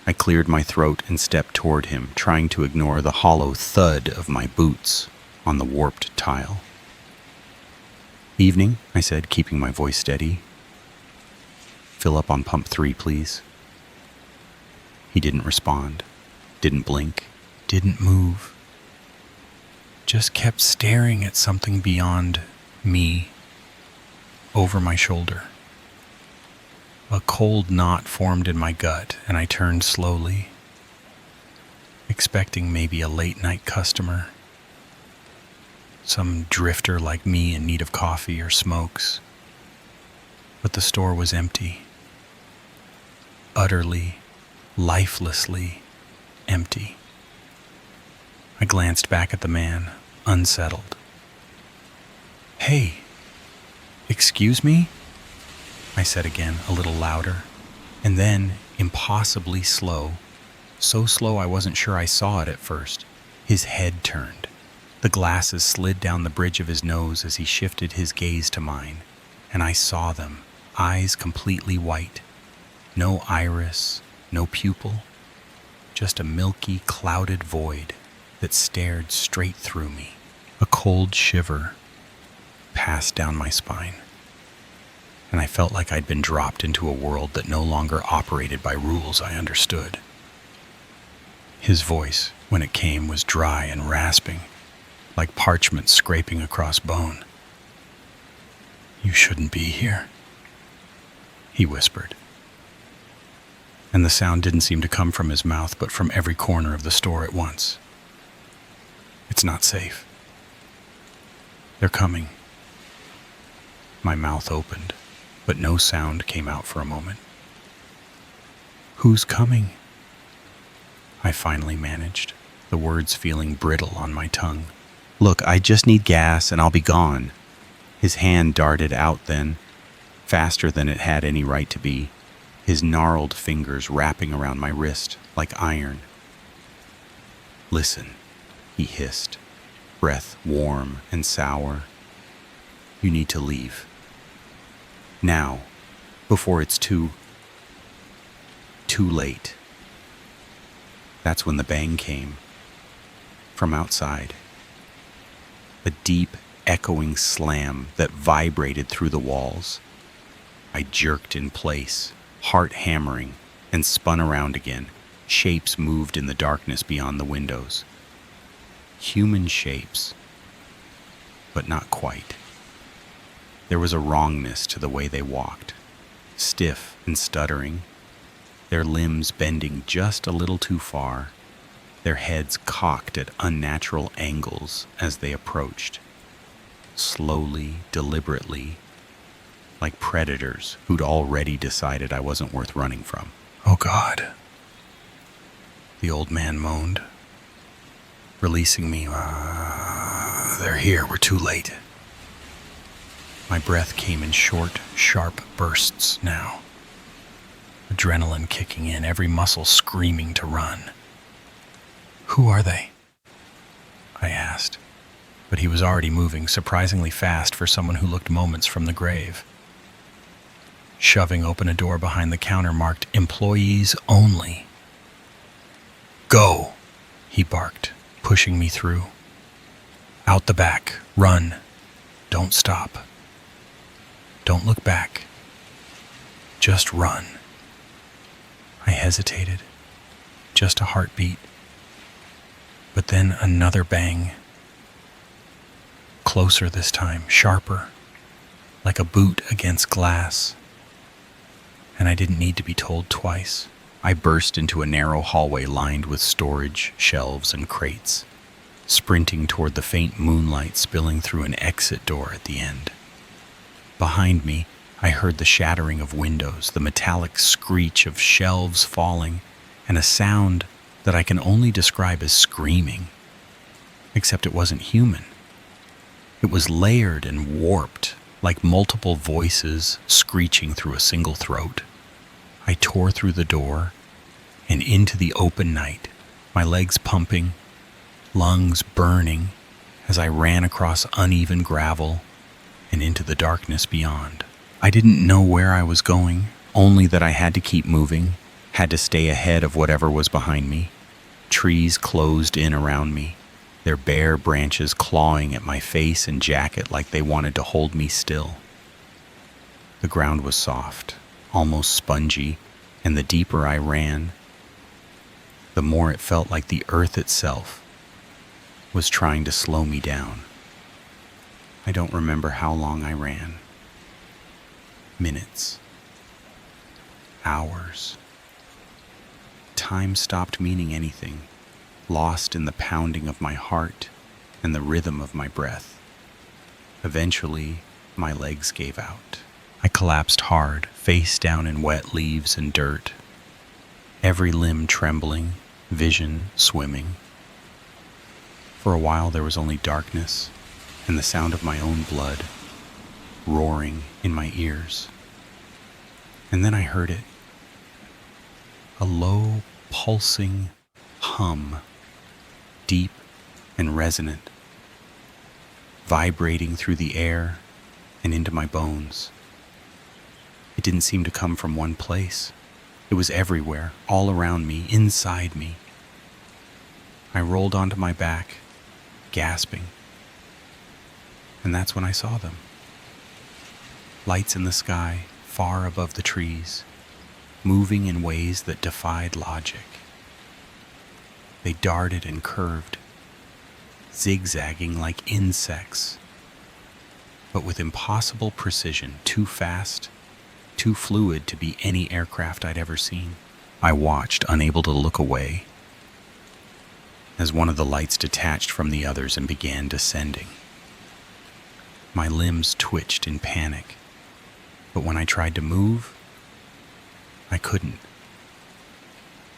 I cleared my throat and stepped toward him, trying to ignore the hollow thud of my boots on the warped tile. "Evening," I said, keeping my voice steady. "Fill up on pump 3, please." He didn't respond, didn't blink, didn't move. Just kept staring at something beyond me, over my shoulder. A cold knot formed in my gut, and I turned slowly, expecting maybe a late-night customer, some drifter like me in need of coffee or smokes. But the store was empty, utterly, lifelessly empty. I glanced back at the man, unsettled. "Hey, excuse me?" I said again, a little louder, and then, impossibly slow, so slow I wasn't sure I saw it at first, his head turned. The glasses slid down the bridge of his nose as he shifted his gaze to mine, and I saw them, eyes completely white. No iris, no pupil, just a milky, clouded void that stared straight through me. A cold shiver passed down my spine, and I felt like I'd been dropped into a world that no longer operated by rules I understood. His voice, when it came, was dry and rasping, like parchment scraping across bone. "You shouldn't be here," he whispered. And the sound didn't seem to come from his mouth, but from every corner of the store at once. "It's not safe. They're coming." My mouth opened, but no sound came out for a moment. "Who's coming?" I finally managed, the words feeling brittle on my tongue. "Look, I just need gas and I'll be gone." His hand darted out then, faster than it had any right to be, his gnarled fingers wrapping around my wrist like iron. "Listen," he hissed, breath warm and sour. "You need to leave. Now, before it's too late." That's when the bang came. From outside. A deep, echoing slam that vibrated through the walls. I jerked in place, heart hammering, and spun around again. Shapes moved in the darkness beyond the windows. Human shapes, but not quite. There was a wrongness to the way they walked, stiff and stuttering, their limbs bending just a little too far, their heads cocked at unnatural angles as they approached, slowly, deliberately, like predators who'd already decided I wasn't worth running from. Oh God, the old man moaned, releasing me. They're here, we're too late. My breath came in short, sharp bursts now. Adrenaline kicking in, every muscle screaming to run. Who are they? I asked, but he was already moving surprisingly fast for someone who looked moments from the grave. Shoving open a door behind the counter marked "Employees Only." "Go," he barked, pushing me through. "Out the back, run, don't stop. Don't look back, just run." I hesitated, just a heartbeat, but then another bang. Closer this time, sharper, like a boot against glass. And I didn't need to be told twice. I burst into a narrow hallway lined with storage, shelves, and crates, sprinting toward the faint moonlight spilling through an exit door at the end. Behind me, I heard the shattering of windows, the metallic screech of shelves falling, and a sound that I can only describe as screaming. Except it wasn't human. It was layered and warped, like multiple voices screeching through a single throat. I tore through the door and into the open night, my legs pumping, lungs burning, as I ran across uneven gravel and into the darkness beyond. I didn't know where I was going, only that I had to keep moving, had to stay ahead of whatever was behind me. Trees closed in around me, their bare branches clawing at my face and jacket like they wanted to hold me still. The ground was soft, almost spongy, and the deeper I ran, the more it felt like the earth itself was trying to slow me down. I don't remember how long I ran. Minutes. Hours. Time stopped meaning anything, lost in the pounding of my heart and the rhythm of my breath. Eventually, my legs gave out. I collapsed hard, face down in wet leaves and dirt, every limb trembling, vision swimming. For a while there was only darkness and the sound of my own blood roaring in my ears. And then I heard it. A low, pulsing hum, deep and resonant, vibrating through the air and into my bones. It didn't seem to come from one place. It was everywhere, all around me, inside me. I rolled onto my back, gasping. And that's when I saw them. Lights in the sky, far above the trees, moving in ways that defied logic. They darted and curved, zigzagging like insects, but with impossible precision, too fast, too fluid to be any aircraft I'd ever seen. I watched, unable to look away, as one of the lights detached from the others and began descending. My limbs twitched in panic, but when I tried to move, I couldn't.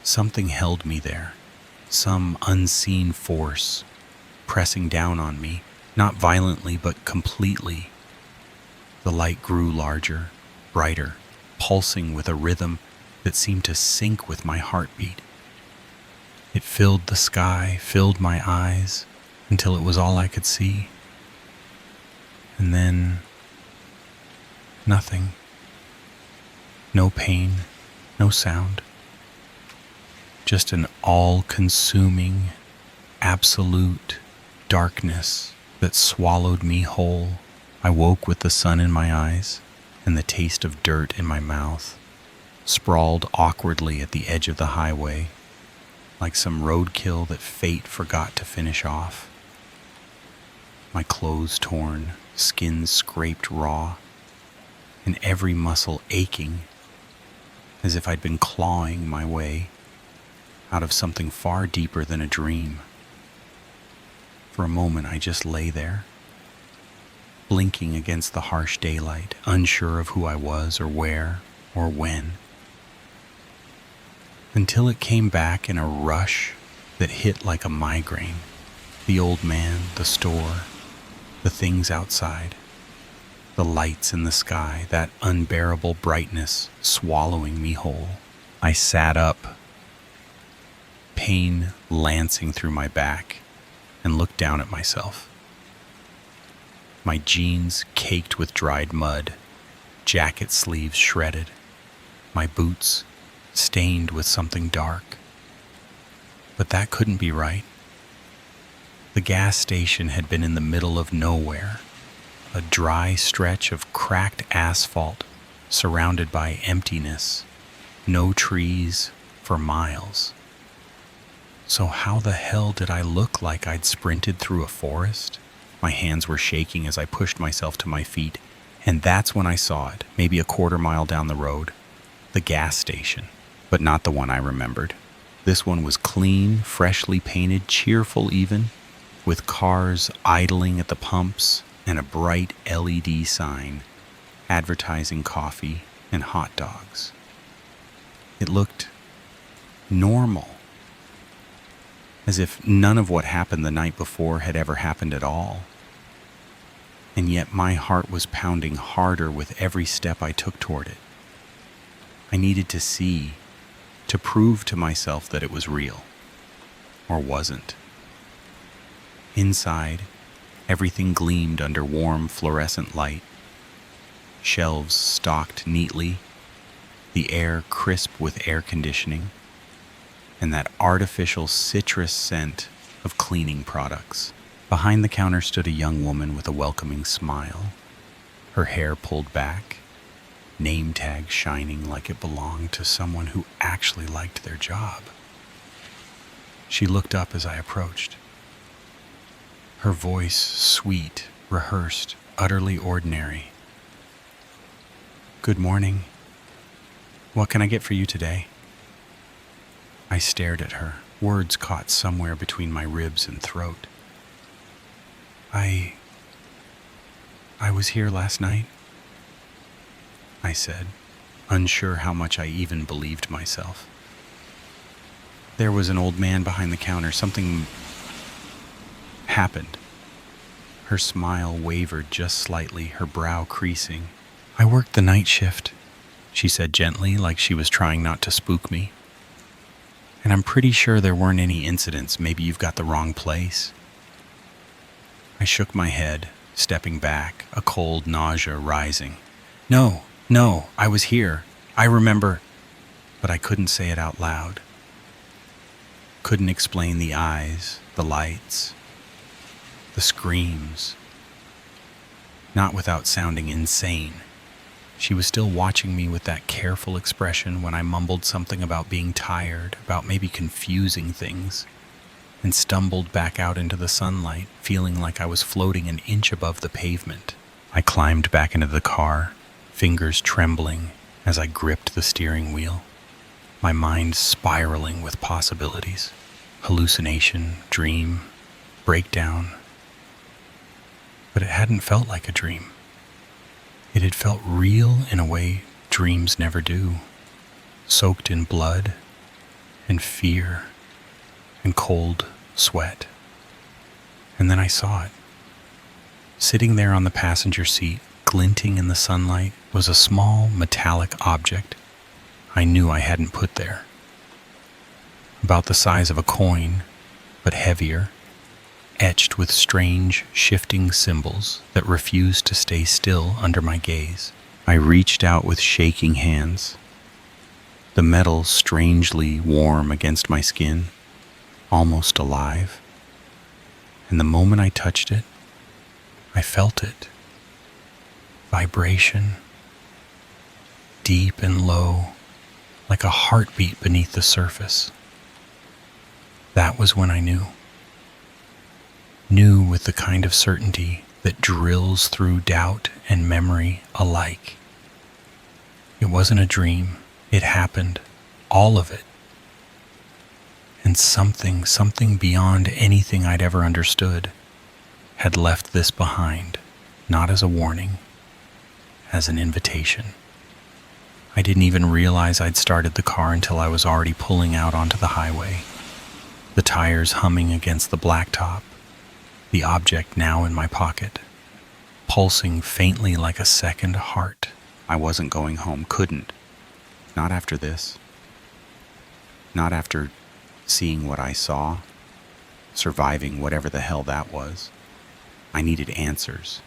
Something held me there, some unseen force pressing down on me, not violently but completely. The light grew larger, brighter, pulsing with a rhythm that seemed to sync with my heartbeat. It filled the sky, filled my eyes, until it was all I could see. And then, nothing. No pain, no sound. Just an all-consuming, absolute darkness that swallowed me whole. I woke with the sun in my eyes and the taste of dirt in my mouth, sprawled awkwardly at the edge of the highway, like some roadkill that fate forgot to finish off. My clothes torn, skin scraped raw, and every muscle aching, as if I'd been clawing my way out of something far deeper than a dream. For a moment, I just lay there, blinking against the harsh daylight, unsure of who I was or where or when, until it came back in a rush that hit like a migraine. The old man, the store, the things outside, the lights in the sky, that unbearable brightness swallowing me whole. I sat up, pain lancing through my back, and looked down at myself. My jeans caked with dried mud, jacket sleeves shredded, my boots stained with something dark. But that couldn't be right. The gas station had been in the middle of nowhere, a dry stretch of cracked asphalt surrounded by emptiness, no trees for miles. So how the hell did I look like I'd sprinted through a forest? My hands were shaking as I pushed myself to my feet, and that's when I saw it, maybe a quarter mile down the road, the gas station, but not the one I remembered. This one was clean, freshly painted, cheerful even, with cars idling at the pumps and a bright LED sign advertising coffee and hot dogs. It looked normal, as if none of what happened the night before had ever happened at all. And yet my heart was pounding harder with every step I took toward it. I needed to see, to prove to myself that it was real, or wasn't. Inside, everything gleamed under warm fluorescent light. Shelves stocked neatly, the air crisp with air conditioning, and that artificial citrus scent of cleaning products. Behind the counter stood a young woman with a welcoming smile, her hair pulled back, name tag shining like it belonged to someone who actually liked their job. She looked up as I approached. Her voice sweet, rehearsed, utterly ordinary. "Good morning. What can I get for you today?" I stared at her, words caught somewhere between my ribs and throat. I was here last night," I said, unsure how much I even believed myself. "There was an old man behind the counter. Something happened." Her smile wavered just slightly, her brow creasing. "I worked the night shift," she said gently, like she was trying not to spook me. "And I'm pretty sure there weren't any incidents. Maybe you've got the wrong place." I shook my head, stepping back, a cold nausea rising. No, I was here. I remember," but I couldn't say it out loud. Couldn't explain the eyes, the lights, the screams. Not without sounding insane. She was still watching me with that careful expression when I mumbled something about being tired, about maybe confusing things, and stumbled back out into the sunlight, feeling like I was floating an inch above the pavement. I climbed back into the car, fingers trembling as I gripped the steering wheel, my mind spiraling with possibilities. Hallucination, dream, breakdown. But it hadn't felt like a dream. It had felt real in a way dreams never do, soaked in blood and fear and cold sweat. And then I saw it. Sitting there on the passenger seat, glinting in the sunlight, was a small metallic object I knew I hadn't put there. About the size of a coin, but heavier, etched with strange, shifting symbols that refused to stay still under my gaze. I reached out with shaking hands, the metal strangely warm against my skin, almost alive. And the moment I touched it, I felt it. Vibration, deep and low, like a heartbeat beneath the surface. That was when I knew. Knew with the kind of certainty that drills through doubt and memory alike. It wasn't a dream. It happened. All of it. And something beyond anything I'd ever understood, had left this behind, not as a warning, as an invitation. I didn't even realize I'd started the car until I was already pulling out onto the highway, the tires humming against the blacktop, the object now in my pocket, pulsing faintly like a second heart. I wasn't going home, couldn't. Not after this. Not after seeing what I saw, surviving whatever the hell that was. I needed answers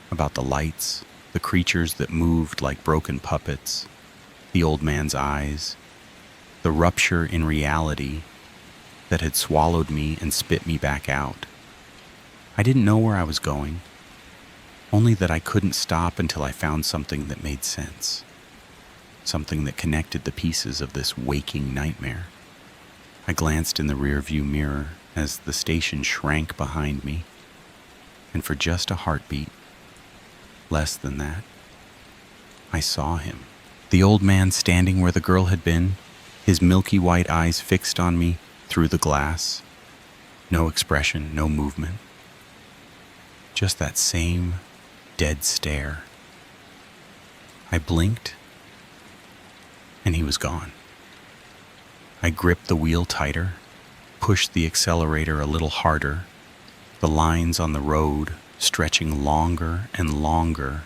about the lights, the creatures that moved like broken puppets, the old man's eyes, the rupture in reality that had swallowed me and spit me back out. I didn't know where I was going, only that I couldn't stop until I found something that made sense, something that connected the pieces of this waking nightmare. I glanced in the rearview mirror as the station shrank behind me, and for just a heartbeat, less than that, I saw him. The old man standing where the girl had been, his milky white eyes fixed on me through the glass. No expression, no movement. Just that same dead stare. I blinked, and he was gone. I gripped the wheel tighter, pushed the accelerator a little harder, the lines on the road stretching longer and longer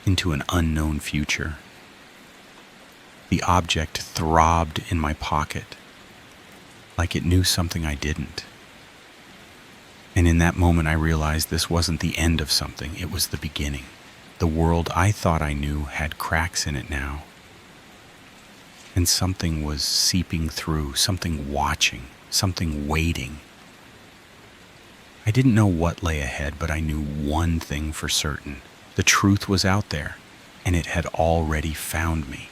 into an unknown future. The object throbbed in my pocket, like it knew something I didn't. And in that moment I realized this wasn't the end of something, it was the beginning. The world I thought I knew had cracks in it now. And something was seeping through, something watching, something waiting. I didn't know what lay ahead, but I knew one thing for certain. The truth was out there, and it had already found me.